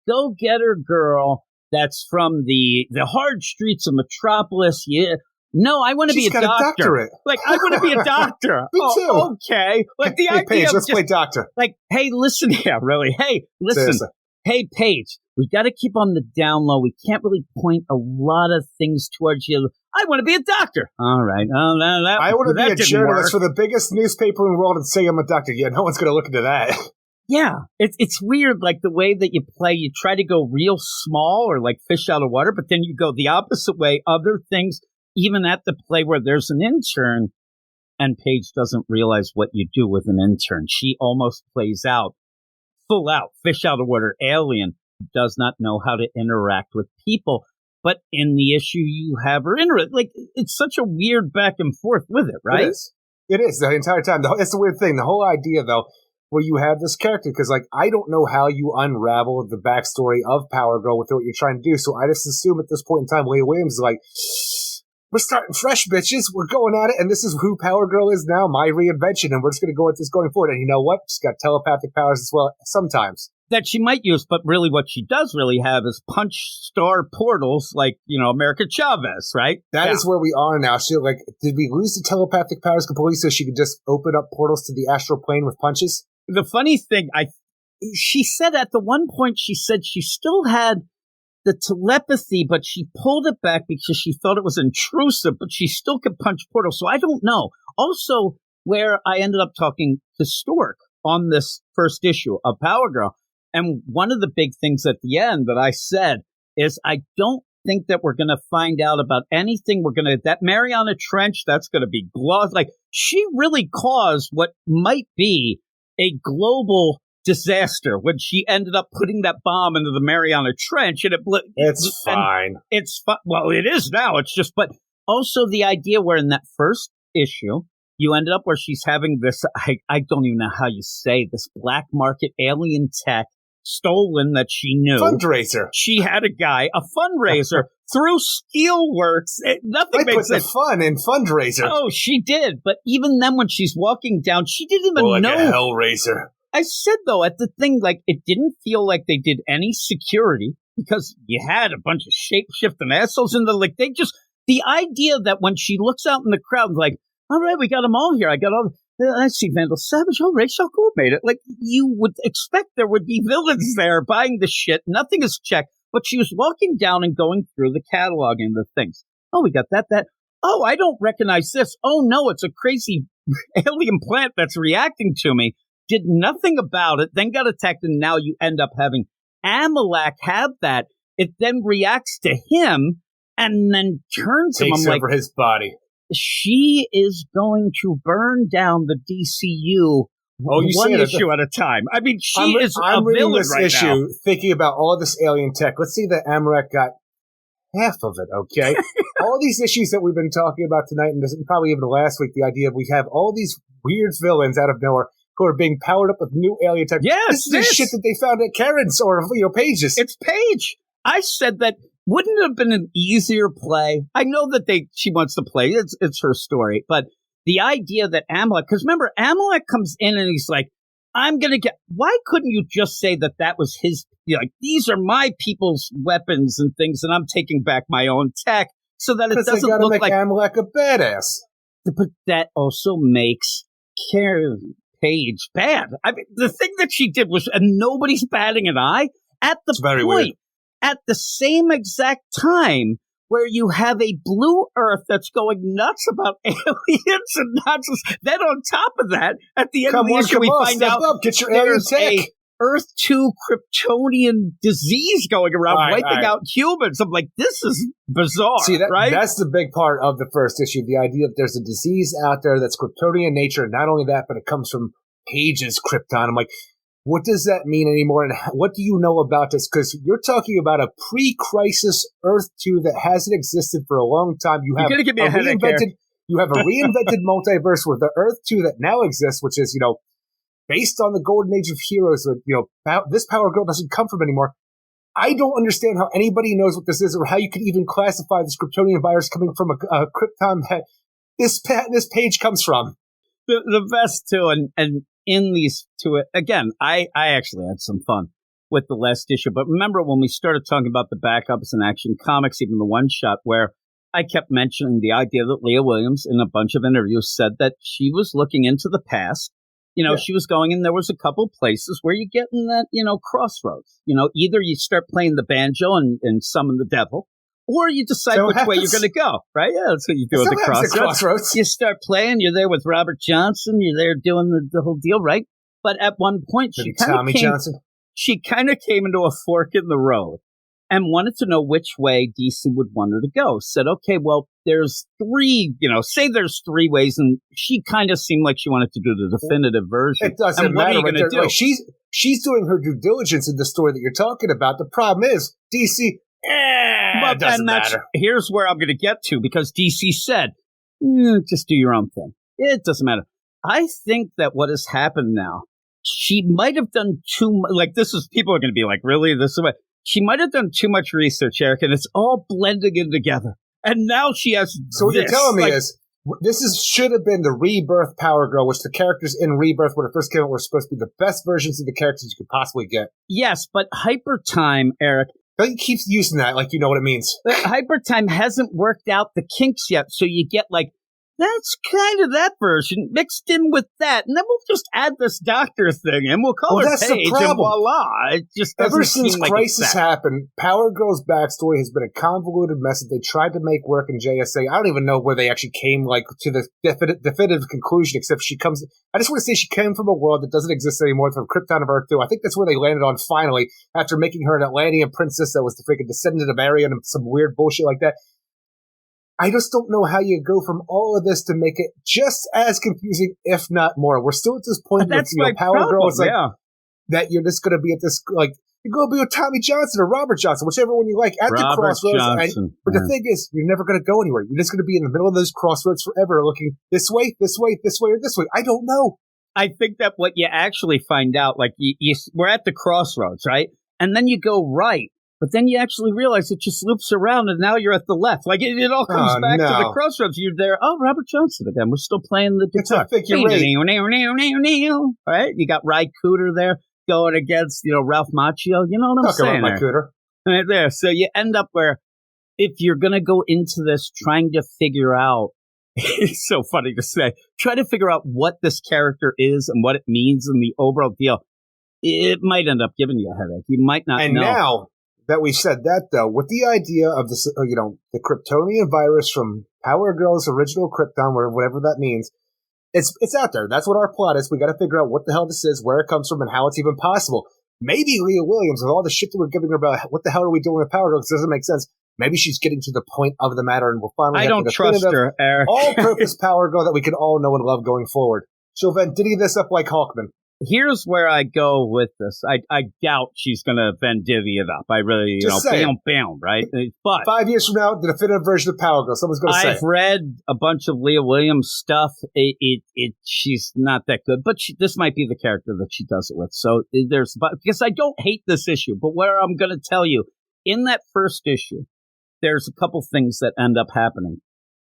go-getter girl that's from the hard streets of Metropolis. Yeah. No, I want to be a doctor. Doctorate. I want to be a doctor. Me too. Okay. The hey, idea Paige, of let's play doctor. Hey, listen. Yeah, really. Hey, listen. Seriously. Hey, Paige, we got to keep on the down low. We can't really point a lot of things towards you. I want to be a doctor. All right. I want to be a journalist for the biggest newspaper in the world and say I'm a doctor. Yeah, no one's going to look into that. Yeah, it's weird, the way that you play. You try to go real small or fish out of water, but then you go the opposite way. Other things, even at the play where there's an intern, and Paige doesn't realize what you do with an intern. She almost plays out, full out, fish out of water, alien, does not know how to interact with people. But in the issue, you have her interact. It's such a weird back and forth with it, right? It is the entire time. It's the weird thing. The whole idea, though, where you have this character, because I don't know how you unravel the backstory of Power Girl with what you're trying to do, so I just assume at this point in time, Leah Williams is we're starting fresh, bitches, we're going at it, and this is who Power Girl is now, my reinvention, and we're just going to go with this going forward, and you know what? She's got telepathic powers as well, sometimes. That she might use, but really what she does really have is punch star portals America Chavez, right? That is where we are now. She did we lose the telepathic powers completely so she could just open up portals to the astral plane with punches? The funny thing, she said at the one point, she said she still had the telepathy, but she pulled it back because she thought it was intrusive, but she still could punch portals. So I don't know. Also, where I ended up talking to Stork on this first issue of Power Girl. And one of the big things at the end that I said is I don't think that we're going to find out about anything. That Mariana Trench, that's going to be glossed. She really caused what might be a global disaster when she ended up putting that bomb into the Mariana Trench, and it's fine. It's well, it is now. It's just, but also the idea where in that first issue you ended up where she's having this. I don't even know how you say this black market alien tech stolen that she knew. Fundraiser. She had a fundraiser through Steelworks. Nothing makes sense. The fun in fundraiser. Oh, she did. But even then, when she's walking down, she didn't even know. A Hellraiser. I said, though, at the thing, it didn't feel like they did any security because you had a bunch of shape-shifting assholes in they just the idea that when she looks out in the crowd, like, all right, we got them all here. I got all. I see Vandal Savage. Oh, Rachel Gould made it. Like, you would expect there would be villains there buying the shit. Nothing is checked. But she was walking down and going through the catalog and the things. Oh, we got that. Oh, I don't recognize this. Oh, no, it's a crazy alien plant that's reacting to me. Did nothing about it, then got attacked, and now you end up having Amalek have that. It then reacts to him and then turns him. Takes I'm over like, his body. She is going to burn down the DCU one issue at a time. I mean, I'm reading this right issue now. Thinking about all this alien tech. Let's see that Amalek got half of it, okay? All these issues that we've been talking about tonight, and probably even last week, the idea of we have all these weird villains out of nowhere who are being powered up with new alien tech. Yes, this is the shit that they found at Karen's or Page's. It's Page. I said that. Wouldn't it have been an easier play? I know that she wants to play. It's her story. But the idea that Amalek, because remember, Amalek comes in and he's like, I'm going to get, why couldn't you just say that was his, like, these are my people's weapons and things, and I'm taking back my own tech so that it doesn't look make like Amalek a badass. But that also makes Karen Page bad. I mean, the thing that she did was, and nobody's batting an eye at the point. Weird. At the same exact time where you have a blue Earth that's going nuts about aliens and Nazis. Then on top of that, at the end of the issue, we find out get your there's a Earth 2 Kryptonian disease going around, wiping out humans. I'm like, this is bizarre. See, right? That's the big part of the first issue, the idea that there's a disease out there that's Kryptonian in nature. And not only that, but it comes from Page's Krypton. I'm like, what does that mean anymore, and what do you know about this? Because you're talking about a pre-crisis Earth 2 that hasn't existed for a long time. You have You're gonna give me a headache here. You have a reinvented multiverse with the Earth 2 that now exists, which is, based on the Golden Age of Heroes. This Power Girl doesn't come from anymore. I don't understand how anybody knows what this is, or how you could even classify this Kryptonian virus coming from a Krypton that this Page comes from. The best too, and in these two, again, I actually had some fun with the last issue. But remember when we started talking about the backups and Action Comics, even the one shot where I kept mentioning the idea that Leah Williams in a bunch of interviews said that she was looking into the past. She was going, and there was a couple places where you get in that, crossroads. Either you start playing the banjo and summon the devil, or you decide which way you're going to go, right? Yeah, that's what you do at the crossroads. You start playing, you're there with Robert Johnson, you're there doing the whole deal, right? But at one point, she kind of came into a fork in the road and wanted to know which way DC would want her to go. Said, okay, well, there's three, say there's three ways, and she kind of seemed like she wanted to do the definitive version. It doesn't matter. What are you going to do? Like, she's doing her due diligence in the story that you're talking about. The problem is, DC... it doesn't matter. Here's where I'm going to get to, because DC said, just do your own thing. It doesn't matter. I think that what has happened now, she might have done too much. Like, people are going to be like, really? This is what? She might have done too much research, Eric, and it's all blending in together. And now she has. So what you're telling me is, should have been the Rebirth Power Girl, which the characters in Rebirth, when it first came out, were supposed to be the best versions of the characters you could possibly get. Yes, but Hyper Time, Eric. He keeps using that like you know what it means. Hyper Time hasn't worked out the kinks yet, so you get like, that's kind of that version mixed in with that, and then we'll just add this doctor thing, and we'll call her that's Paige, the problem. And voila. It just doesn't Ever since seem like Crisis happened, Power Girl's backstory has been a convoluted mess that they tried to make work in JSA. I don't even know where they actually came to the definitive conclusion, except she comes... I just want to say she came from a world that doesn't exist anymore, from Krypton of Earth 2. I think that's where they landed on finally, after making her an Atlantean princess that was the freaking descendant of Aryan and some weird bullshit like that. I just don't know how you go from all of this to make it just as confusing, if not more. We're still at this point where Power Girl is that you're just going to be at this, you're going to be with Tommy Johnson or Robert Johnson, whichever one you like, at the crossroads. But the thing is, you're never going to go anywhere. You're just going to be in the middle of those crossroads forever, looking this way, this way, this way, or this way. I don't know. I think that what you actually find out, we're at the crossroads, right? And then you go right. But then you actually realize it just loops around, and now you're at the left. Like, it all comes back to the crossroads. You're there. Oh, Robert Johnson again. We're still playing the guitar. Right? You got Ry Cooter there going against, Ralph Macchio. You know what I'm saying? Talk about my Cooter. Right there. So you end up where if you're going to go into this trying to figure out, it's so funny to say, try to figure out what this character is and what it means in the overall deal, it might end up giving you a headache. You might not know. And now that we said that, though, with the idea of this, the Kryptonian virus from Power Girl's original Krypton, or whatever that means, it's out there. That's what our plot is. We got to figure out what the hell this is, where it comes from, and how it's even possible. Maybe Leah Williams, with all the shit that we're giving her about what the hell are we doing with Power Girl, because it doesn't make sense. Maybe she's getting to the point of the matter, and we'll finally I don't trust her, Eric. All-purpose Power Girl that we can all know and love going forward. She'll Venditti this up like Hawkman. Here's where I go with this. I doubt she's going to Venditti it up. I really, bam, right? But 5 years from now, the definitive version of Power Girl. Someone's going to say I've read a bunch of Leah Williams stuff. She's not that good, but this might be the character that she does it with. So because I don't hate this issue, but where I'm going to tell you, in that first issue, there's a couple things that end up happening.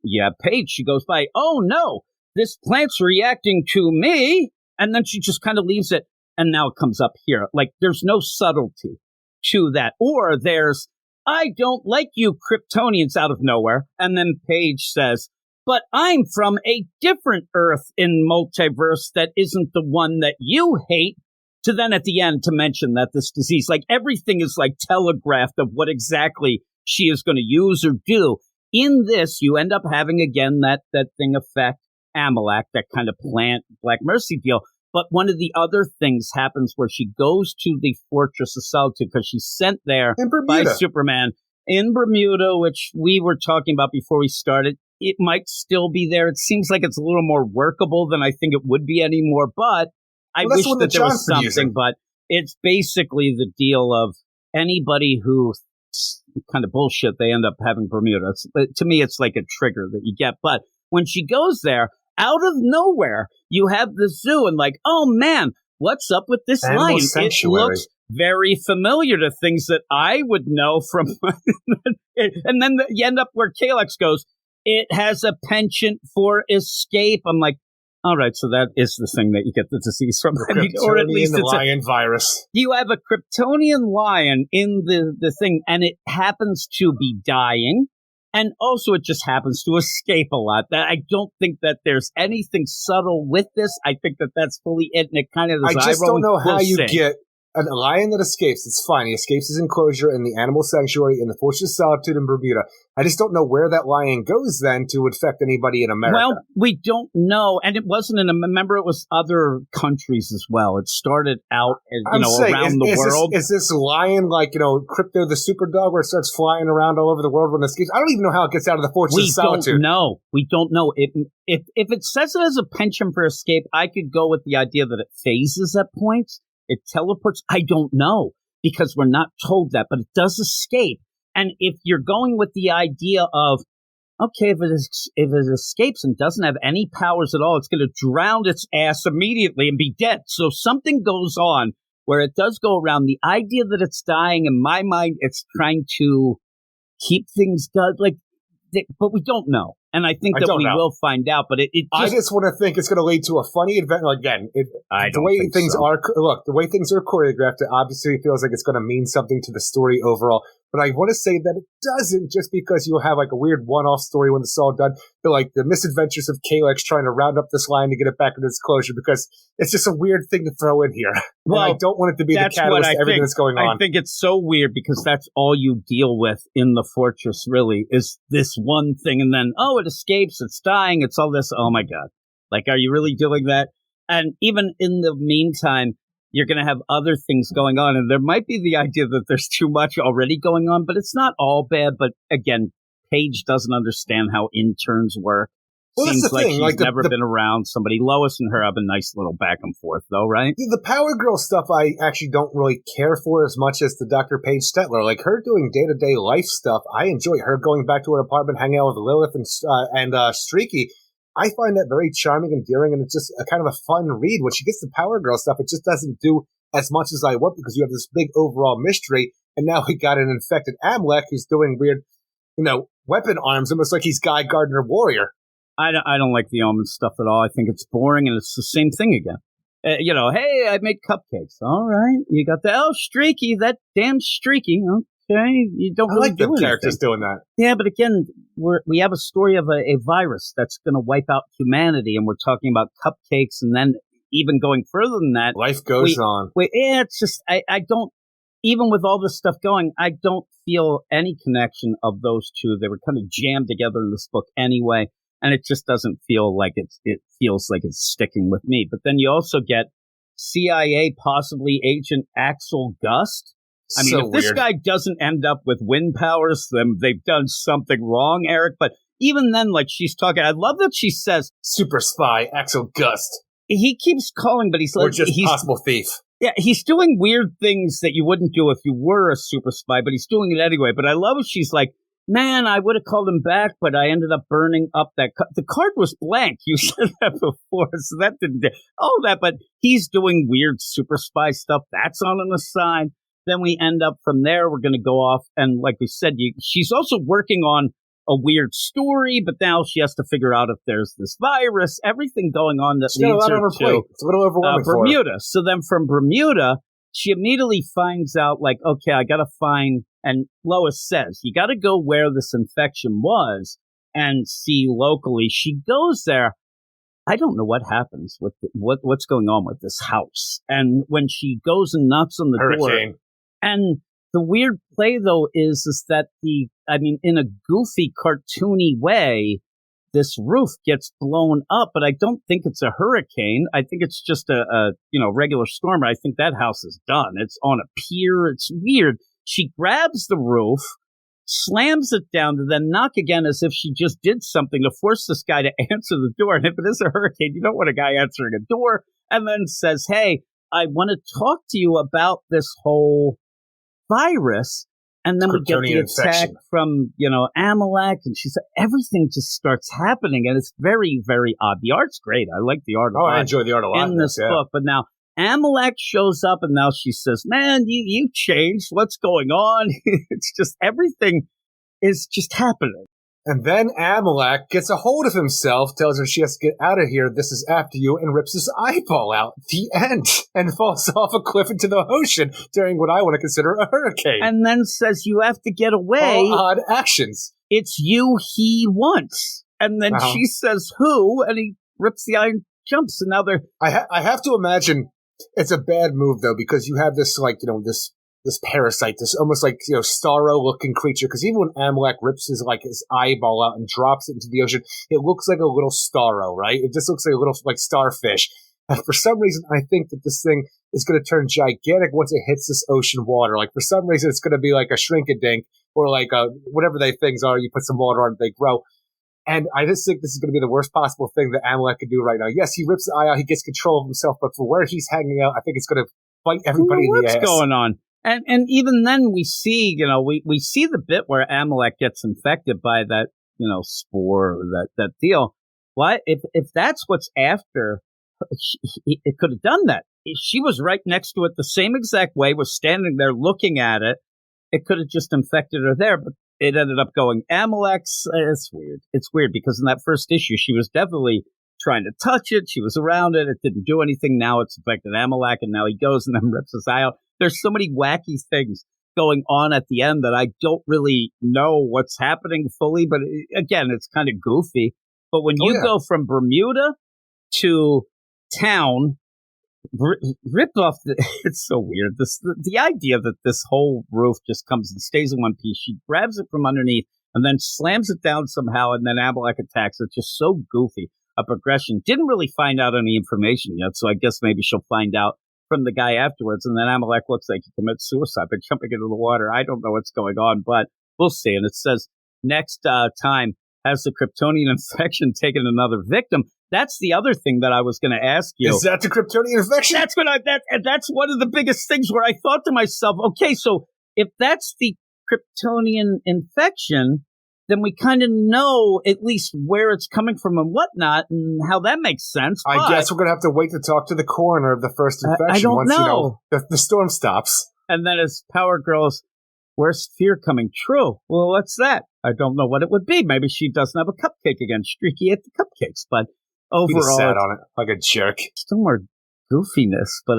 Yeah, Paige, she goes by, oh no, this plant's reacting to me. And then she just kind of leaves it, and now it comes up here. Like, there's no subtlety to that. Or there's, I don't like you Kryptonians out of nowhere. And then Paige says, but I'm from a different Earth in multiverse that isn't the one that you hate. To then at the end to mention that this disease, like everything is like telegraphed of what exactly she is going to use or do. In this, you end up having, again, that thing affect Amalek, that kind of plant Black Mercy deal. But one of the other things happens where she goes to the Fortress of Solitude because she's sent there by Superman in Bermuda, which we were talking about before we started. It might still be there. It seems like it's a little more workable than I think it would be anymore. But I wish that there was something. But it's basically the deal of anybody who kind of bullshit, they end up having Bermuda. To me, it's like a trigger that you get. But when she goes there, out of nowhere, you have the zoo and like, oh man, what's up with this lion? It looks very familiar to things that I would know from. And then you end up where Kalex goes, it has a penchant for escape. I'm like, all right, so that is the thing that you get the disease from. Or at least it's lion virus. You have a Kryptonian lion in the thing, and it happens to be dying. And also, it just happens to escape a lot. That I don't think that there's anything subtle with this. I think that that's fully it, and it kind of is. I just don't know how you get a lion that escapes. It's fine. He escapes his enclosure in the animal sanctuary in the Fortress of Solitude in Bermuda. I just don't know where that lion goes then to infect anybody in America. Well, we don't know, and it wasn't in. Remember, it was other countries as well. It started out, around the world. Is this lion like Crypto the Super Dog, where it starts flying around all over the world when it escapes? I don't even know how it gets out of the Fortress of Solitude. We don't know. If it says it as a penchant for escape, I could go with the idea that it phases at points. It teleports. I don't know because we're not told that, but it does escape. And if you're going with the idea of, okay, if it escapes and doesn't have any powers at all, it's going to drown its ass immediately and be dead. So something goes on where it does go around. The idea that it's dying, in my mind, it's trying to keep things good, but we don't know. And I think that we will find out, but I just want to think it's going to lead to a funny event. Again, the way things are choreographed, it obviously feels like it's going to mean something to the story overall. But I want to say that it doesn't, just because you'll have like a weird one-off story when it's all done. But like the misadventures of Kalex trying to round up this lion to get it back into its closure, because it's just a weird thing to throw in here. Well, and I don't want it to be the catalyst to everything that's going on. I think it's so weird because that's all you deal with in the fortress, really, is this one thing. And then, it escapes, it's dying, it's all this. Oh my God. Like, are you really doing that? And even in the meantime, you're going to have other things going on. And there might be the idea that there's too much already going on, but it's not all bad. But again, Paige doesn't understand how interns work. Well, Seems that's the like thing. she's never been around somebody. Lois and her have a nice little back and forth, though, right? The Power Girl stuff I actually don't really care for as much as the Dr. Paige Stetler. Like, her doing day-to-day life stuff, I enjoy. Her going back to her apartment, hanging out with Lilith and Streaky, I find that very charming and endearing, and it's just a kind of a fun read. When she gets the Power Girl stuff, it just doesn't do as much as I want, because you have this big overall mystery, and now we got an infected Amalek who's doing weird, weapon arms, almost like he's Guy Gardner Warrior. I don't like the Omen stuff at all. I think it's boring, and it's the same thing again. Hey, I made cupcakes. All right. You got Streaky, that damn Streaky. Okay, you don't I really like do the anything. characters doing that. Yeah, but again, we have a story of a virus that's going to wipe out humanity, and we're talking about cupcakes, and then even going further than that, Life goes on. It's just I don't. Even with all this stuff going, I don't feel any connection of those two. They were kind of jammed together in this book anyway, and it just doesn't feel like it feels like it's sticking with me. But then you also get CIA, possibly Agent Axel Gust. I mean, if this guy doesn't end up with wind powers, then they've done something wrong, Eric. But even then, like, she's talking, I love that she says, super spy Axel Gust. He keeps calling, but he's like, or just possible thief. Yeah, he's doing weird things that you wouldn't do if you were a super spy, but he's doing it anyway. But I love it. She's like, man, I would have called him back, but I ended up burning up that card. The card was blank. You said that before, so that didn't do all that. But he's doing weird super spy stuff. That's on the side. Then we end up from there. We're going to go off. And like we said, she's also working on a weird story, but now she has to figure out if there's this virus, everything going on that leads her to it's a little overwhelming Bermuda. So then from Bermuda, she immediately finds out, like, okay, I got to find, and Lois says, you got to go where this infection was and see locally. She goes there. I don't know what happens with what's going on with this house. And when she goes and knocks on the door, and the weird play, though, is that in a goofy, cartoony way, this roof gets blown up, but I don't think it's a hurricane. I think it's just a regular storm. I think that house is done. It's on a pier. It's weird. She grabs the roof, slams it down, to then knock again as if she just did something to force this guy to answer the door. And if it is a hurricane, you don't want a guy answering a door, and then says, hey, I want to talk to you about this whole virus. And then we get the attack from, Amalek, and she said everything just starts happening, and it's very, very odd. The art's great. I like the art a lot. I enjoy the art a lot in this book. But now Amalek shows up, and now she says, man, you changed. What's going on? It's just everything is just happening. And then Amalek gets a hold of himself, tells her she has to get out of here. This is after you, and rips his eyeball out. The end. And falls off a cliff into the ocean during what I want to consider a hurricane. And then says you have to get away. All odd actions. It's you he wants. And then she says who, and he rips the eye and jumps. And now they're... I have to imagine it's a bad move, though, because you have this, this parasite, this almost Starro-looking creature. Because even when Amalek rips his eyeball out and drops it into the ocean, it looks like a little Starro, right? It just looks like a little starfish. And for some reason, I think that this thing is going to turn gigantic once it hits this ocean water. For some reason, it's going to be like a shrink-a-dink or whatever they things are. You put some water on it, they grow. And I just think this is going to be the worst possible thing that Amalek can do right now. Yes, he rips the eye out, he gets control of himself, but for where he's hanging out, I think it's going to bite everybody in the ass. What's going on? And even then we see, we see the bit where Amalek gets infected by that, spore, that deal. What if that's what's after? It could have done that. She was right next to it the same exact way, was standing there looking at it. It could have just infected her there, but it ended up going Amalek's. It's weird. It's weird because in that first issue, she was definitely trying to touch it. She was around it. It didn't do anything. Now it's infected Amalek, and now he goes and then rips his eye out. There's so many wacky things going on at the end that I don't really know what's happening fully. But again, it's kind of goofy. But when you go from Bermuda to town, rip off it's so weird. The idea that this whole roof just comes and stays in one piece. She grabs it from underneath and then slams it down somehow, and then Amalek attacks. It's just so goofy. A progression. Didn't really find out any information yet, so I guess maybe she'll find out from the guy afterwards, and then Amalek looks like he commits suicide by jumping into the water. I don't know what's going on, but we'll see. And it says next time, has the Kryptonian infection taken another victim? That's the other thing that I was going to ask you. Is that the Kryptonian infection? That's one of the biggest things where I thought to myself, okay, so if that's the Kryptonian infection, then we kind of know at least where it's coming from and whatnot, and how that makes sense. I guess we're going to have to wait to talk to the coroner of the first infection. I don't know. The storm stops. And then as Power Girls, where's fear coming true? Well, what's that? I don't know what it would be. Maybe she doesn't have a cupcake again. Streaky ate the cupcakes, but overall, he sat on it like a jerk. Still more goofiness, but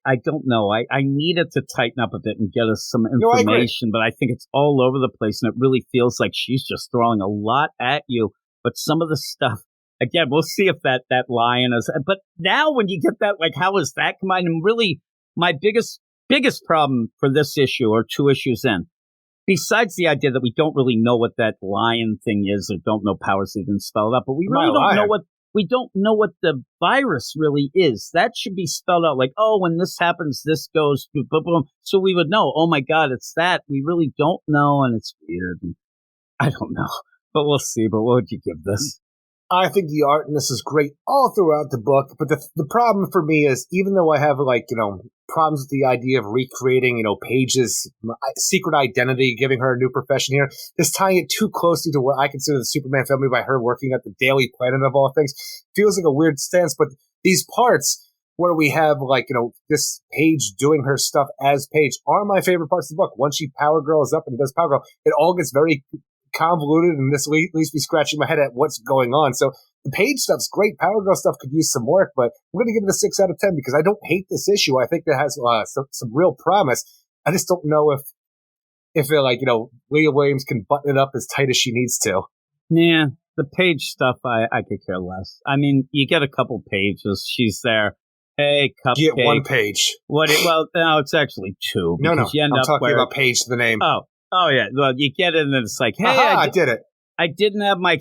I don't know. I need it to tighten up a bit and get us some information, but I think it's all over the place, and it really feels like she's just throwing a lot at you. But some of the stuff, again, we'll see if that lion is. But now when you get that, like, how is that combined? And really, my biggest problem for this issue, or 2 issues in, besides the idea that we don't really know what that lion thing is, or don't know powers, they didn't spell it out, but we really don't know what the virus really is. That should be spelled out, like, oh, when this happens, this goes boom, boom, boom. So we would know, oh my God, it's that. We really don't know, and it's weird. And I don't know, but we'll see. But what would you give this? I think the art in this is great all throughout the book, but the problem for me is, even though I have, problems with the idea of recreating, Paige's secret identity, giving her a new profession here, just tying it too closely to what I consider the Superman family by her working at the Daily Planet of all things, feels like a weird stance. But these parts where we have, this Paige doing her stuff as Paige are my favorite parts of the book. Once she Power Girls up and does Power Girl, it all gets very convoluted, and this leaves me scratching my head at what's going on. So the Page stuff's great. Power Girl stuff could use some work, but I'm going to give it a 6 out of 10 because I don't hate this issue. I think it has some real promise. I just don't know if Leah Williams can button it up as tight as she needs to. Yeah, the Page stuff, I could care less. I mean, you get a couple pages. She's there. Hey, Cupcake. You get 1 page. Well, no, it's actually 2. No, I'm talking about Page, the name. Oh yeah. Well, you get it, and it's like, hey, I did it. I didn't have my,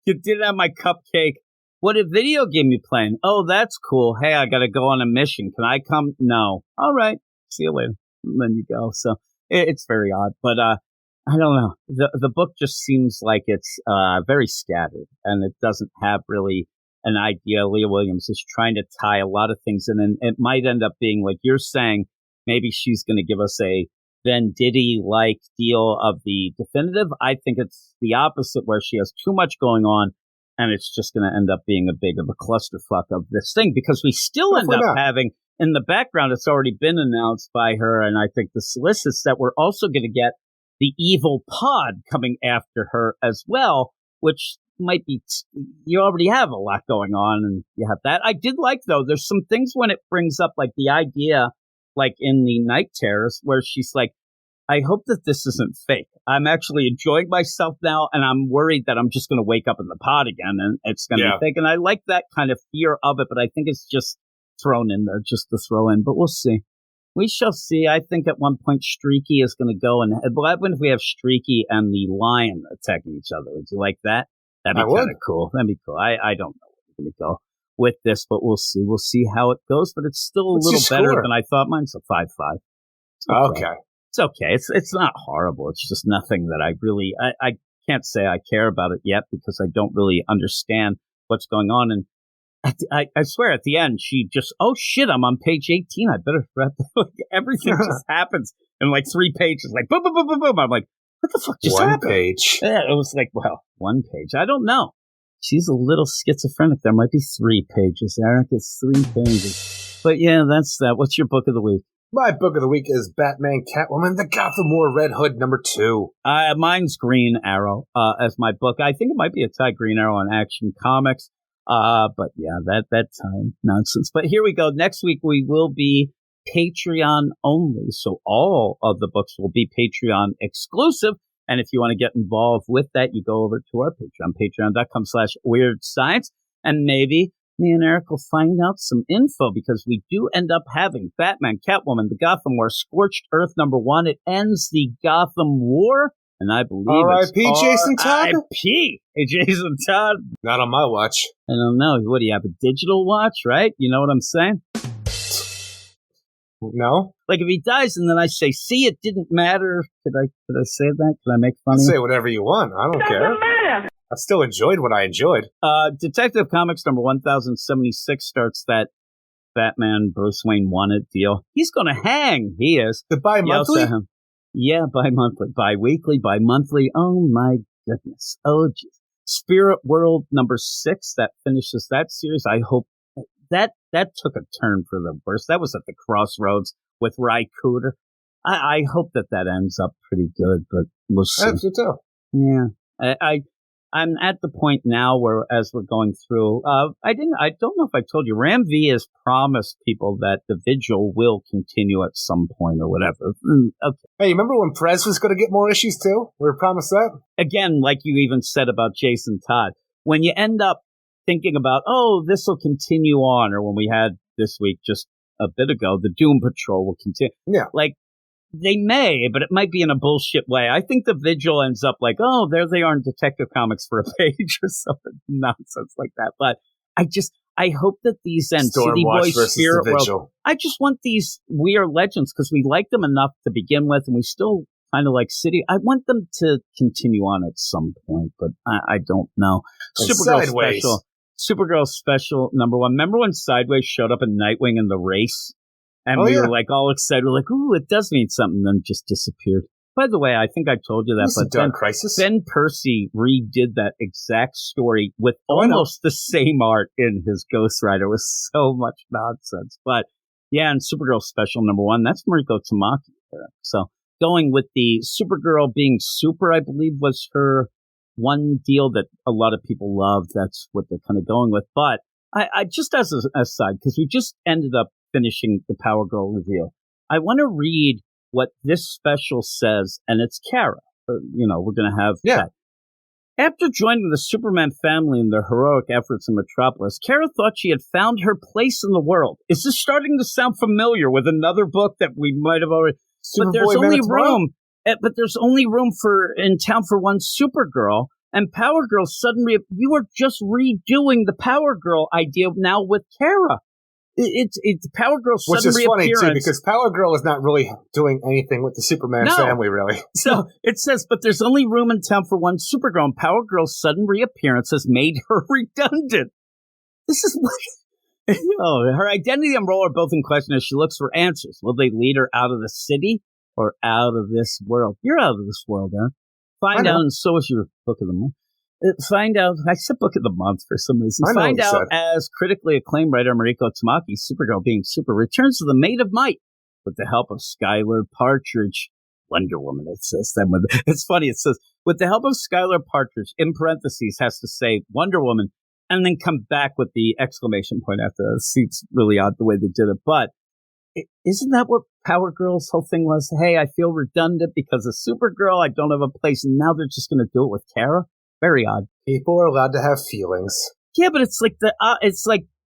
you didn't have my cupcake. What a video game you playing? Oh, that's cool. Hey, I got to go on a mission. Can I come? No. All right. See you later. And then you go. So it's very odd, but I don't know. The book just seems like it's very scattered, and it doesn't have really an idea. Leah Williams is trying to tie a lot of things in, and it might end up being like you're saying. Maybe she's going to give us a Venditti-like deal of the definitive. I think it's the opposite, where she has too much going on, and it's just going to end up being a big of a clusterfuck of this thing, because we still end up having, in the background, it's already been announced by her, and I think the solicits, that we're also going to get the evil pod coming after her as well, which might be, you already have a lot going on, and you have that. I did like, though, there's some things when it brings up, like the idea, like in the Night Terrors, where she's like, I hope that this isn't fake. I'm actually enjoying myself now, and I'm worried that I'm just going to wake up in the pod again, and it's going to be fake. And I like that kind of fear of it, but I think it's just thrown in there just to throw in. But we'll see. We shall see. I think at one point Streaky is going to go, and what if we have Streaky and the Lion attacking each other? Would you like that? That'd be kind of cool. That'd be cool. I don't know where we're going to go with this, but we'll see. We'll see how it goes, but it's still a little better than I thought. Mine's a 5.5. Okay. It's okay. It's not horrible. It's just nothing that I really, I can't say I care about it yet, because I don't really understand what's going on. And I swear at the end, she just, oh shit, I'm on page 18. I better, everything just happens in like 3 pages, like boom, boom, boom, boom, boom. I'm like, what the fuck just happened? 1 page. Yeah, it was like, well, 1 page. I don't know. She's a little schizophrenic. There might be 3 pages, Eric. It's 3 pages. But yeah, that's that. What's your book of the week? My book of the week is Batman Catwoman, the Gotham War Red Hood #2. Mine's Green Arrow as my book. I think it might be a tie, Green Arrow on Action Comics. But yeah, that time nonsense. But here we go. Next week we will be Patreon only. So all of the books will be Patreon exclusive. And if you want to get involved with that, you go over to our Patreon, patreon.com/weirdscience. And maybe me and Eric will find out some info, because we do end up having Batman, Catwoman, the Gotham War, Scorched Earth #1. It ends the Gotham War, and I believe R.I.P. Jason Todd? R.I.P. Hey, Jason Todd. Not on my watch. I don't know. What do you have, a digital watch, right? You know what I'm saying? No? Like if he dies and then I say, see, it didn't matter. Could I say that? Could I make fun of you? Say whatever you want. I don't care. Doesn't matter. I still enjoyed what I enjoyed. Detective Comics number 1076 starts that Batman Bruce Wayne wanted deal. He's going to hang. He is. The bi-monthly? Yeah, bi-monthly. Bi-weekly, bi-monthly. Oh, my goodness. Oh, geez. Spirit World number 6, that finishes that series. I hope that took a turn for the worse. That was at the crossroads with Ry Cooder. I hope that ends up pretty good, but we'll see. That's good too. Yeah. I'm at the point now where, as we're going through, I don't know if I told you, Ram V has promised people that the vigil will continue at some point or whatever. Okay. Hey, you remember when Perez was going to get more issues too? We were promised that. Again, like you even said about Jason Todd, when you end up thinking about, oh, this will continue on, or when we had this week just a bit ago, the Doom Patrol will continue. Yeah. Like, they may, but it might be in a bullshit way. I think the vigil ends up like, oh, there they are in Detective Comics for a page or something nonsense like that. But I hope that these end City Boy Spirit World. I just want these We Are Legends because we like them enough to begin with, and we still kind of like City. I want them to continue on at some point, but I don't know. Supergirl special number 1. Remember when Sideways showed up in Nightwing in the race? And we were like all excited. We're like, ooh, it does mean something. Then just disappeared. By the way, I think I told you that. But Dark Crisis? Ben Percy redid that exact story with almost the same art in his Ghost Rider. It was so much nonsense. But yeah, and Supergirl special number 1, that's Mariko Tamaki. So going with the Supergirl being super, I believe, was her one deal that a lot of people loved. That's what they're kind of going with. But I just as an aside, because we just ended up finishing the Power Girl reveal, I want to read what this special says, and it's Kara. We're going to have that. After joining the Superman family in their heroic efforts in Metropolis, Kara thought she had found her place in the world. Is this starting to sound familiar with another book that we might have already... But there's only room in town for one Supergirl, and Power Girl suddenly... You are just redoing the Power Girl idea now with Kara. It's Power Girl's sudden reappearance. Which is funny, too, because Power Girl is not really doing anything with the Superman family, really. So it says, but there's only room in town for one Supergirl, and Power Girl's sudden reappearance has made her redundant. This is what... her identity and role are both in question as she looks for answers. Will they lead her out of the city or out of this world? You're out of this world, Aaron. Find out, and so is your book of the month. Find out, I said book of the month for some reason. Find out as critically acclaimed writer Mariko Tamaki, Supergirl being super, returns to the Maid of Might with the help of Skylar Partridge. Wonder Woman, it says. It's funny, it says, with the help of Skylar Partridge, in parentheses, has to say Wonder Woman, and then come back with the exclamation point after that. It seems really odd the way they did it, but isn't that what Power Girl's whole thing was? Hey, I feel redundant because of Supergirl, I don't have a place, and now they're just going to do it with Kara? Very odd. People are allowed to have feelings. Yeah, but it's like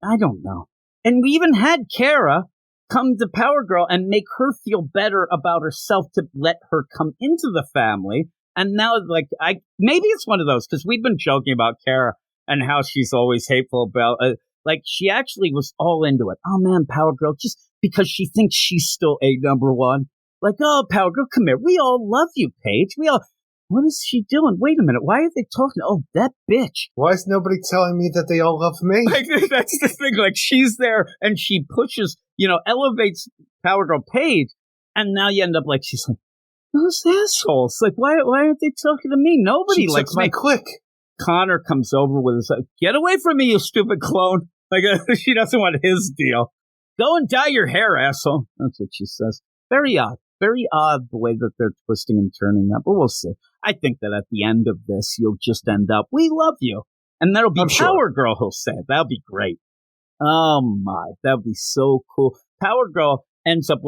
I don't know. And we even had Kara come to Power Girl and make her feel better about herself to let her come into the family. And now, maybe it's one of those, because we've been joking about Kara and how she's always hateful about, she actually was all into it. Oh man, Power Girl, just because she thinks she's still a number 1. Like, oh, Power Girl, come here. We all love you, Paige. What is she doing? Wait a minute. Why are they talking? Oh, that bitch. Why is nobody telling me that they all love me? That's the thing. She's there and she pushes, elevates Power Girl Paige. And now you end up she's like, those assholes. Why aren't they talking to me? Nobody likes my click. Connor comes over with his, get away from me, you stupid clone. She doesn't want his deal. Go and dye your hair, asshole. That's what she says. Very odd. Very odd the way that they're twisting and turning that, but we'll see. I think that at the end of this, you'll just end up, we love you. And that'll be Power Girl who'll say it. That'll be great. Oh my, that would be so cool. Power Girl ends up,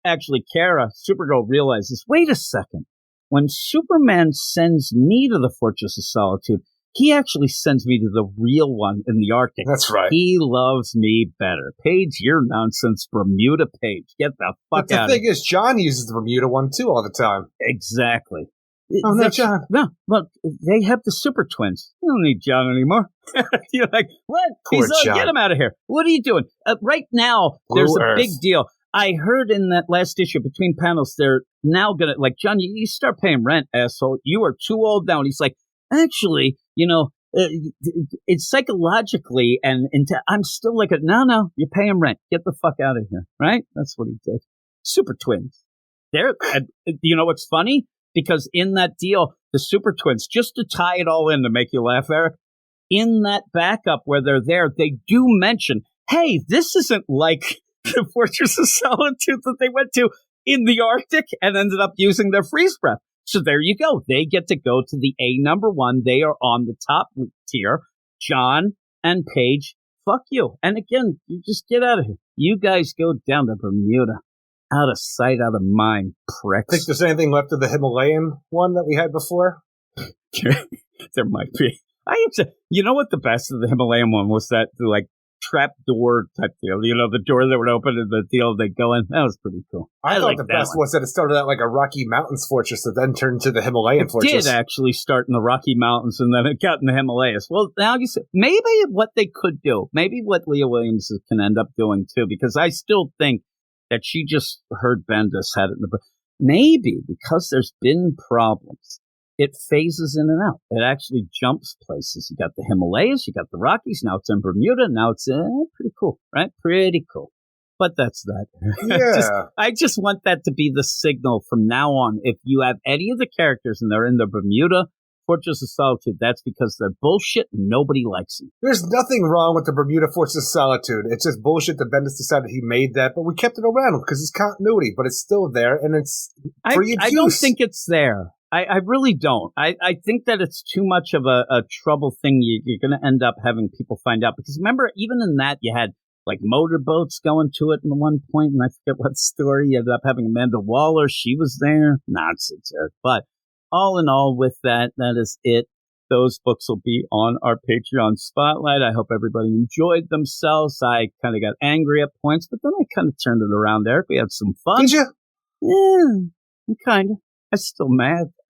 actually, Kara, Supergirl realizes, wait a second. When Superman sends me to the Fortress of Solitude, he actually sends me to the real one in the Arctic. That's right. He loves me better. Paige, you're nonsense. Bermuda Paige. Get the fuck out of here. But the thing is, John uses the Bermuda one, too, all the time. Exactly. Oh, no, John. No, well, they have the super twins. You don't need John anymore. You're like, what? Poor John. Get him out of here. What are you doing? Right now, there's a big deal. I heard in that last issue, between panels, they're now going to, John, you start paying rent, asshole. You are too old now. And he's like, actually, it's psychologically, and I'm still no, you're paying rent. Get the fuck out of here, right? That's what he did. Super twins. You know what's funny? Because in that deal, the Super Twins, just to tie it all in to make you laugh, Eric, in that backup where they're there, they do mention, hey, this isn't like the Fortress of Solitude that they went to in the Arctic and ended up using their freeze breath. So there you go. They get to go to the A number 1. They are on the top tier. John and Paige, fuck you. And again, you just get out of here. You guys go down to Bermuda. Out of sight, out of mind, pricks. Think there's anything left of the Himalayan one that we had before? There might be. You know what the best of the Himalayan one was? That like trap door type deal. You know, the door that would open and the deal they go in. That was pretty cool. I thought the best was that it started out like a Rocky Mountains fortress that then turned to the Himalayan fortress. It did actually start in the Rocky Mountains and then it got in the Himalayas. Well, now you see, maybe what they could do, maybe what Leah Williams can end up doing too, because I still think that she just heard Bendis had it in the book. Maybe because there's been problems, it phases in and out. It actually jumps places. You got the Himalayas, you got the Rockies, now it's in Bermuda, now it's pretty cool, right? Pretty cool. But that's that. Yeah. I just want that to be the signal from now on. If you have any of the characters and they're in the Bermuda Fortress of Solitude, that's because they're bullshit and nobody likes them. There's nothing wrong with the Bermuda Fortress of Solitude. It's just bullshit that Bendis decided he made that, but we kept it around because it's continuity, but it's still there and it's free use. I don't think it's there. I really don't. I think that it's too much of a trouble thing you're going to end up having people find out. Because remember, even in that, you had like motorboats going to it at one point, and I forget what story. You ended up having Amanda Waller. She was there. Nonsense there. But all in all, with that is it. Those books will be on our Patreon Spotlight. I hope everybody enjoyed themselves. I kind of got angry at points, but then I kind of turned it around there. We had some fun. Did you? Yeah, kind of. I'm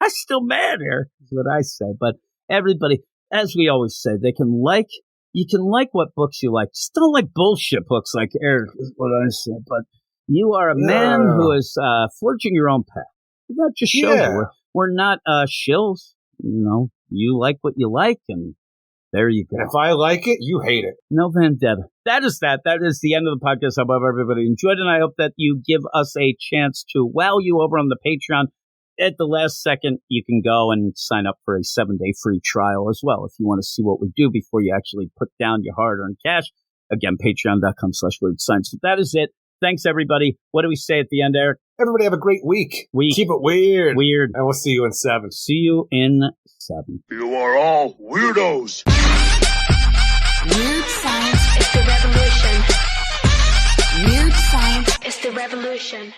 still mad here, is what I say. But everybody, as we always say, you can like what books you like. Just don't like bullshit books like Eric, is what I say. But you are a man who is forging your own path. That just shows we're not shills. You know, you like what you like, and there you go. And if I like it, you hate it. No vendetta. That is the end of the podcast. I hope everybody enjoyed it, and I hope that you give us a chance to wow you over on the Patreon. At the last second, you can go and sign up for a 7-day free trial as well if you want to see what we do before you actually put down your hard-earned cash. Again, patreon.com/weirdscience. But that is it. Thanks, everybody. What do we say at the end, Eric? Everybody have a great week. Keep it weird. Weird. And we'll see you in 7. See you in 7. You are all weirdos. Weird science is the revolution. Weird science is the revolution.